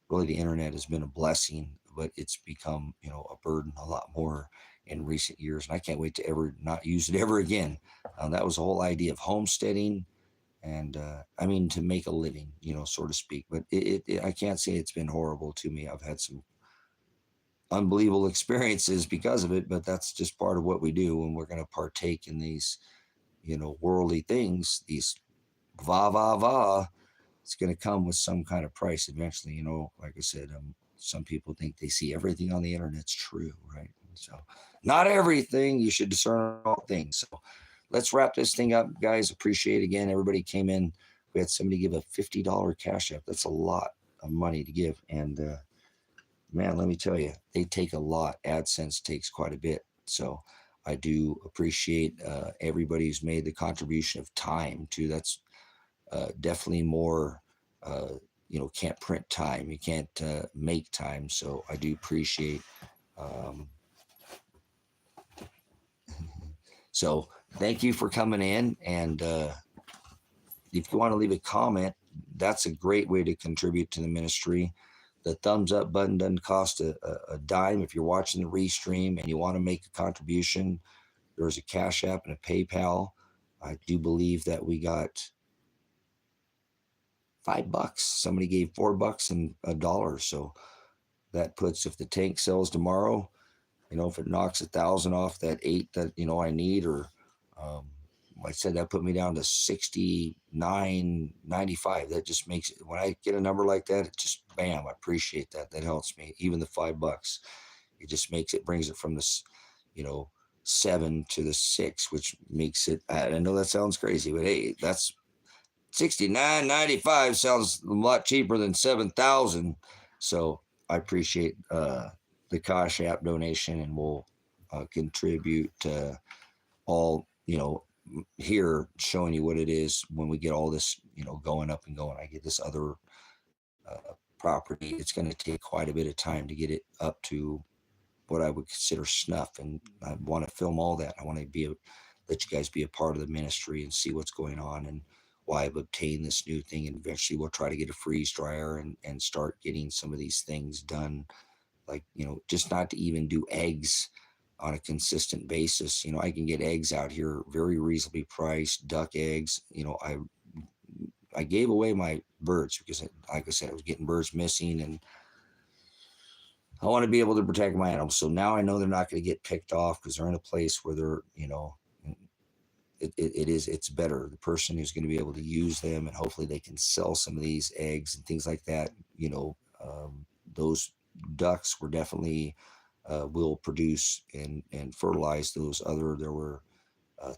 S1: really, the internet has been a blessing, but it's become, a burden a lot more in recent years. And I can't wait to ever not use it ever again. That was the whole idea of homesteading, and I mean, to make a living, so to speak. But I can't say it's been horrible to me. I've had some unbelievable experiences because of it, but that's just part of what we do when we're going to partake in these, worldly things. These va. It's going to come with some kind of price eventually. Like I said, some people think they see everything on the internet's true, right? So not everything. You should discern all things. So let's wrap this thing up, guys. Appreciate again everybody came in. We had somebody give a $50 cash app. That's a lot of money to give, and man, let me tell you, they take a lot. AdSense takes quite a bit. So I do appreciate everybody who's made the contribution of time too. That's definitely more. Can't print time. You can't make time. So I do appreciate. Um, so thank you for coming in, and if you want to leave a comment, that's a great way to contribute to the ministry. The thumbs up button doesn't cost a dime. If you're watching the restream and you want to make a contribution, there's a Cash App and a PayPal. I do believe that we got $5. Somebody gave $4 and $1. So that puts, if the tank sells tomorrow, if it knocks 1,000 off that 8 that, I need, or like I said, that put me down to 69.95. That just makes it, when I get a number like that, it just, bam, I appreciate that. That helps me. Even the $5, it just brings it from this, 7 to the 6, which makes it, I know that sounds crazy, but hey, that's 69.95 sounds a lot cheaper than 7,000. So I appreciate the Cash App donation, and we'll contribute all, here, showing you what it is when we get all this, going up and going. I get this other property. It's going to take quite a bit of time to get it up to what I would consider snuff, and I want to film all that. I want to let you guys be a part of the ministry and see what's going on and why I've obtained this new thing. And eventually we'll try to get a freeze dryer and start getting some of these things done, like, just not to even do eggs on a consistent basis. I can get eggs out here very reasonably priced, duck eggs. I gave away my birds because, like I said, I was getting birds missing, and I want to be able to protect my animals. So now I know they're not going to get picked off because they're in a place where they're, it's better. The person who's going to be able to use them, and hopefully they can sell some of these eggs and things like that. Those ducks were definitely will produce and fertilize those other. There were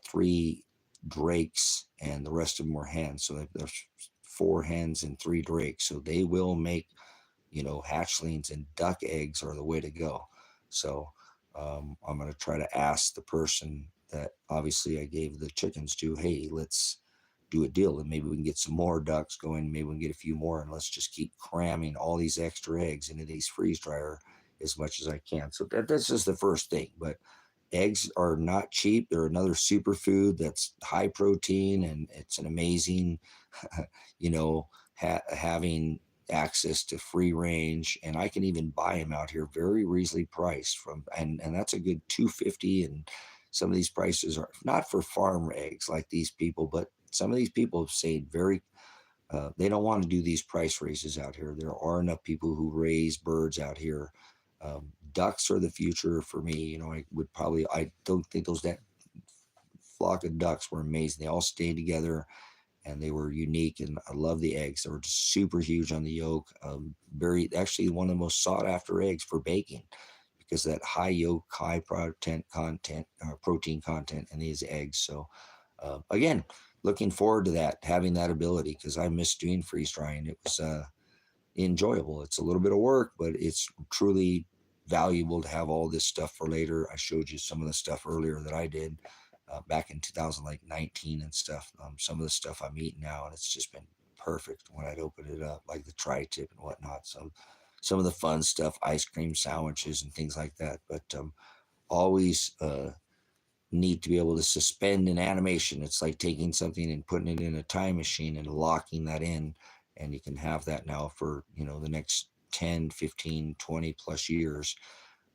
S1: 3 drakes, and the rest of them were hens. So there's 4 hens and 3 drakes. So they will make, hatchlings, and duck eggs are the way to go. So I'm going to try to ask the person that obviously I gave the chickens to, hey, let's do a deal, and maybe we can get some more ducks going. Maybe we can get a few more, and let's just keep cramming all these extra eggs into these freeze dryer as much as I can. So that's just the first thing. But eggs are not cheap. They're another superfood that's high protein, and it's an amazing, having access to free range, and I can even buy them out here very reasonably priced and that's a good $2.50. And some of these prices are not for farm eggs like these people, but some of these people have said they don't want to do these price raises out here. There are enough people who raise birds out here. Ducks are the future for me. I don't think that flock of ducks were amazing. They all stayed together, and they were unique, and I love the eggs. They were just super huge on the yolk. Actually one of the most sought after eggs for baking, because that high yolk, high protein content in these eggs. So again, looking forward to that, having that ability, because I miss doing freeze drying. It was enjoyable. It's a little bit of work, but it's truly valuable to have all this stuff for later. I showed you some of the stuff earlier that I did back in 2019 and stuff. Some of the stuff I'm eating now, and it's just been perfect when I'd open it up, like the tri-tip and whatnot. So some of the fun stuff, ice cream sandwiches and things like that. But always neat to be able to suspend an animation. It's like taking something and putting it in a time machine and locking that in, and you can have that now for, the next 10, 15, 20 plus years.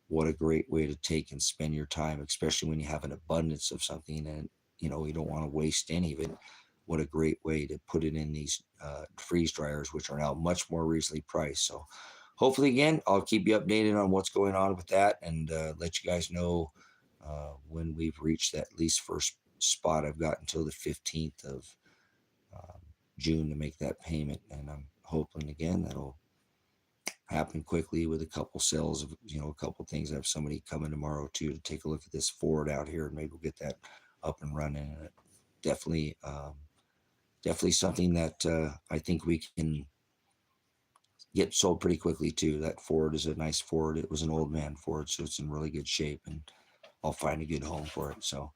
S1: What a great way to take and spend your time, especially when you have an abundance of something and you don't want to waste any of it. What a great way to put it in these freeze dryers, which are now much more reasonably priced. So hopefully, again, I'll keep you updated on what's going on with that, and let you guys know when we've reached that least first spot. I've got until the 15th of June to make that payment, and I'm hoping again that'll happen quickly with a couple sales of a couple things. I have somebody coming tomorrow too to take a look at this Ford out here, and maybe we'll get that up and running. And definitely something that I think we can get sold pretty quickly too. That Ford is a nice Ford. It was an old man Ford, so it's in really good shape, and I'll find a good home for it. So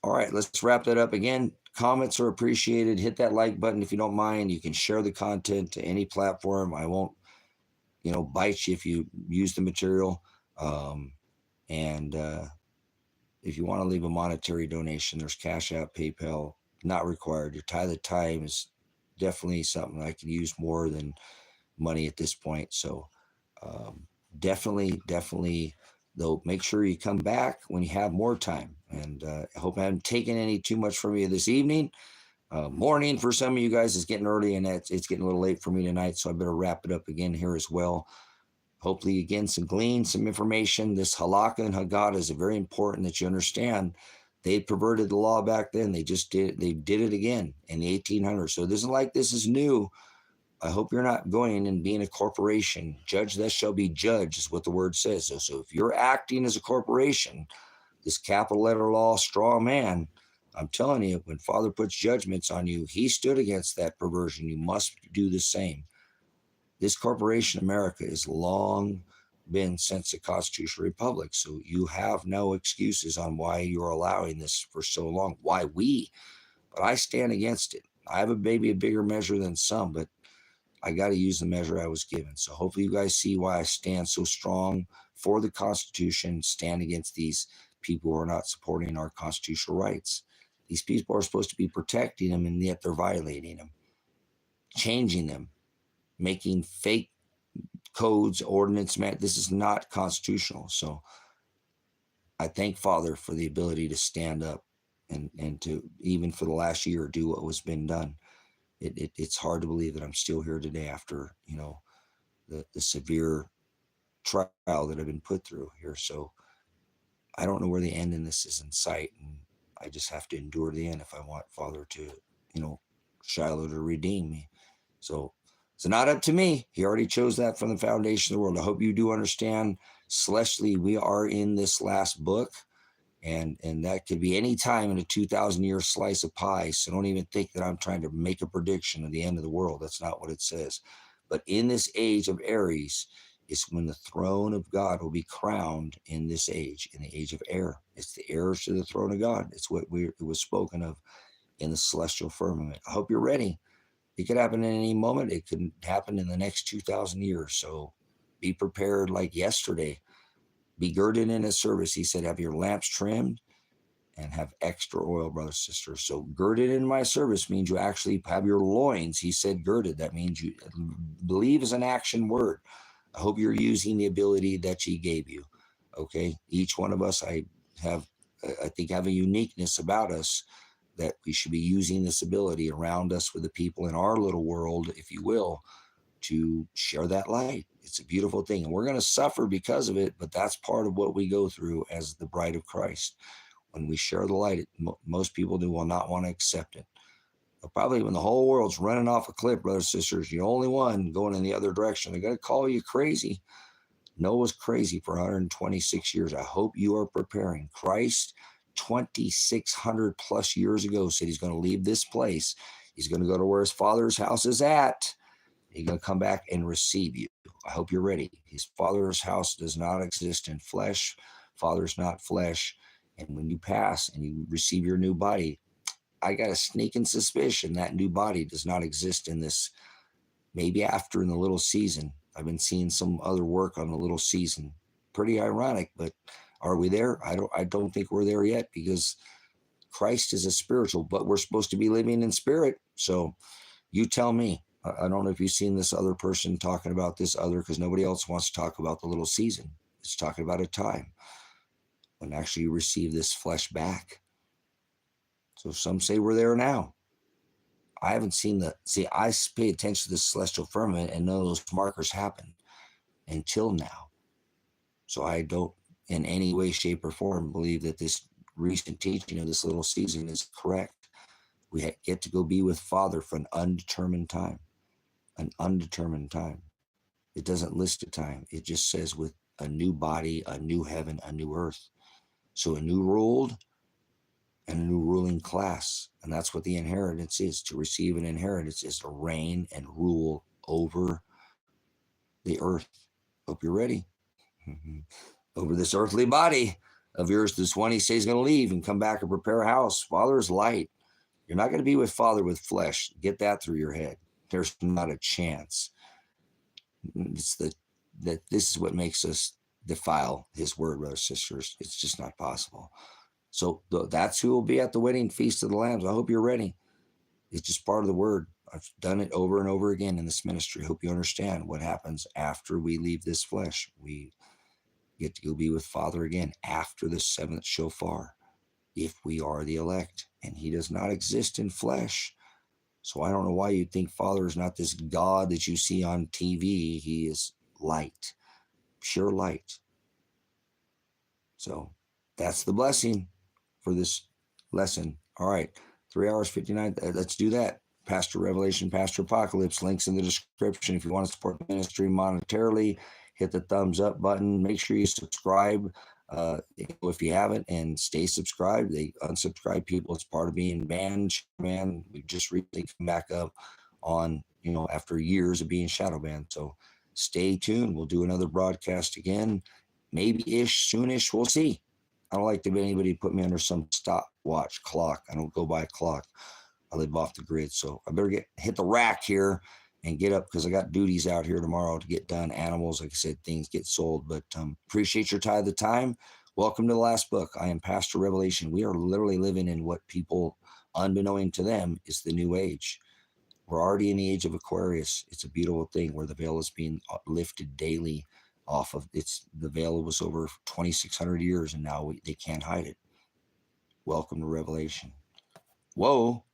S1: all right, let's wrap that up. Again, comments are appreciated. Hit that like button if you don't mind. You can share the content to any platform. I won't bite you if you use the material. And if you want to leave a monetary donation, there's Cash App, PayPal, not required. Your tithe of time is definitely something I can use more than money at this point. So definitely, though, make sure you come back when you have more time. And I hope I haven't taken any too much from you this evening. Morning for some of you guys is getting early, and it's getting a little late for me tonight, so I better wrap it up again here as well. Hopefully, again, some information. This Halaka and Hagada is very important that you understand. They perverted the law back then. They did it again in the 1800s. So it isn't like this is new. I hope you're not going and being a corporation. Judge that shall be judged is what the word says. So if you're acting as a corporation, this capital letter law straw man, I'm telling you, when Father puts judgments on you, he stood against that perversion. You must do the same. This corporation, America, is long been since the constitutional republic. So you have no excuses on why you're allowing this for so long. Why we? But I stand against it. I have maybe a bigger measure than some, but I got to use the measure I was given. So hopefully you guys see why I stand so strong for the Constitution, stand against these people who are not supporting our constitutional rights. These people are supposed to be protecting them, and yet they're violating them, changing them, making fake codes, ordinance. This is not constitutional. So I thank Father for the ability to stand up and to, even for the last year, do what was been done. It's hard to believe that I'm still here today after, the severe trial that I've been put through here. So I don't know where the end in this is in sight. And I just have to endure the end if I want Father to, Shiloh to redeem me. So it's not up to me. He already chose that from the foundation of the world. I hope you do understand, celestially, we are in this last book. And that could be any time in a 2,000-year slice of pie. So don't even think that I'm trying to make a prediction of the end of the world. That's not what it says. But in this age of Aries is when the throne of God will be crowned in this age, in the age of air. It's the heirs to the throne of God. It's what it was spoken of in the celestial firmament. I hope you're ready. It could happen at any moment. It could happen in the next 2,000 years. So be prepared like yesterday. Be girded in his service. He said, have your lamps trimmed and have extra oil, brothers and sisters. So girded in my service means you actually have your loins. He said girded. That means you believe is an action word. I hope you're using the ability that he gave you. Okay. Each one of us, I think have a uniqueness about us that we should be using this ability around us with the people in our little world, if you will, to share that light. It's a beautiful thing. And we're going to suffer because of it, but that's part of what we go through as the bride of Christ. When we share the light, most people will not want to accept it. But probably when the whole world's running off a cliff, brothers and sisters, you're the only one going in the other direction. They're going to call you crazy. Noah's crazy for 126 years. I hope you are preparing. Christ, 2,600 plus years ago, said he's going to leave this place. He's going to go to where his Father's house is at. He's going to come back and receive you. I hope you're ready. His Father's house does not exist in flesh. Father's not flesh. And when you pass and you receive your new body, I got a sneaking suspicion that new body does not exist in this maybe after in the little season. I've been seeing some other work on the little season. Pretty ironic, but are we there? I don't think we're there yet, because Christ is a spiritual, but we're supposed to be living in spirit. So you tell me. I don't know if you've seen this other person talking about this other, because nobody else wants to talk about the little season. It's talking about a time when actually you receive this flesh back. So some say we're there now. I haven't seen I pay attention to the celestial firmament and know those markers happen until now. So I don't in any way, shape, or form believe that this recent teaching of this little season is correct. We get to go be with Father for an undetermined time. An undetermined time. It doesn't list a time. It just says with a new body, a new heaven, a new earth. So a new ruled and a new ruling class. And that's what the inheritance is. To receive an inheritance is to reign and rule over the earth. Hope you're ready. Over this earthly body of yours, this one he says he's going to leave and come back and prepare a house. Father is light. You're not going to be with Father with flesh. Get that through your head. There's not a chance. It's that this is what makes us defile his word, brothers and sisters. It's just not possible. So that's who will be at the wedding feast of the Lambs. I hope you're ready. It's just part of the word. I've done it over and over again in this ministry. I hope you understand what happens after we leave this flesh. We get to go be with Father again after the seventh shofar, if we are the elect. And he does not exist in flesh. So I don't know why you think Father is not this God that you see on TV. He is light, pure light. So that's the blessing for this lesson. All right, 3 hours 59. Let's do that. Pastor Revelation, Pastor Apocalypse. Links in the description. If you want to support the ministry monetarily, hit the thumbs up button. Make sure you subscribe if you haven't, and stay subscribed. They unsubscribe people. It's part of being banned. Man, we just recently come back up on, after years of being shadow banned. So stay tuned. We'll do another broadcast again, maybe-ish, soonish. We'll see. I don't like to be anybody put me under some stopwatch clock. I don't go by a clock. I live off the grid. So I better hit the rack here and get up, because I got duties out here tomorrow to get done. Animals, like I said, things get sold. But appreciate your tithe of time. Welcome to the last book. I am Pastor Revelation. We are literally living in what people, unbeknown to them, is the new age. We're already in the age of Aquarius. It's a beautiful thing where the veil is being lifted daily off of the veil was over 2,600 years, and now they can't hide it. Welcome to Revelation. Whoa.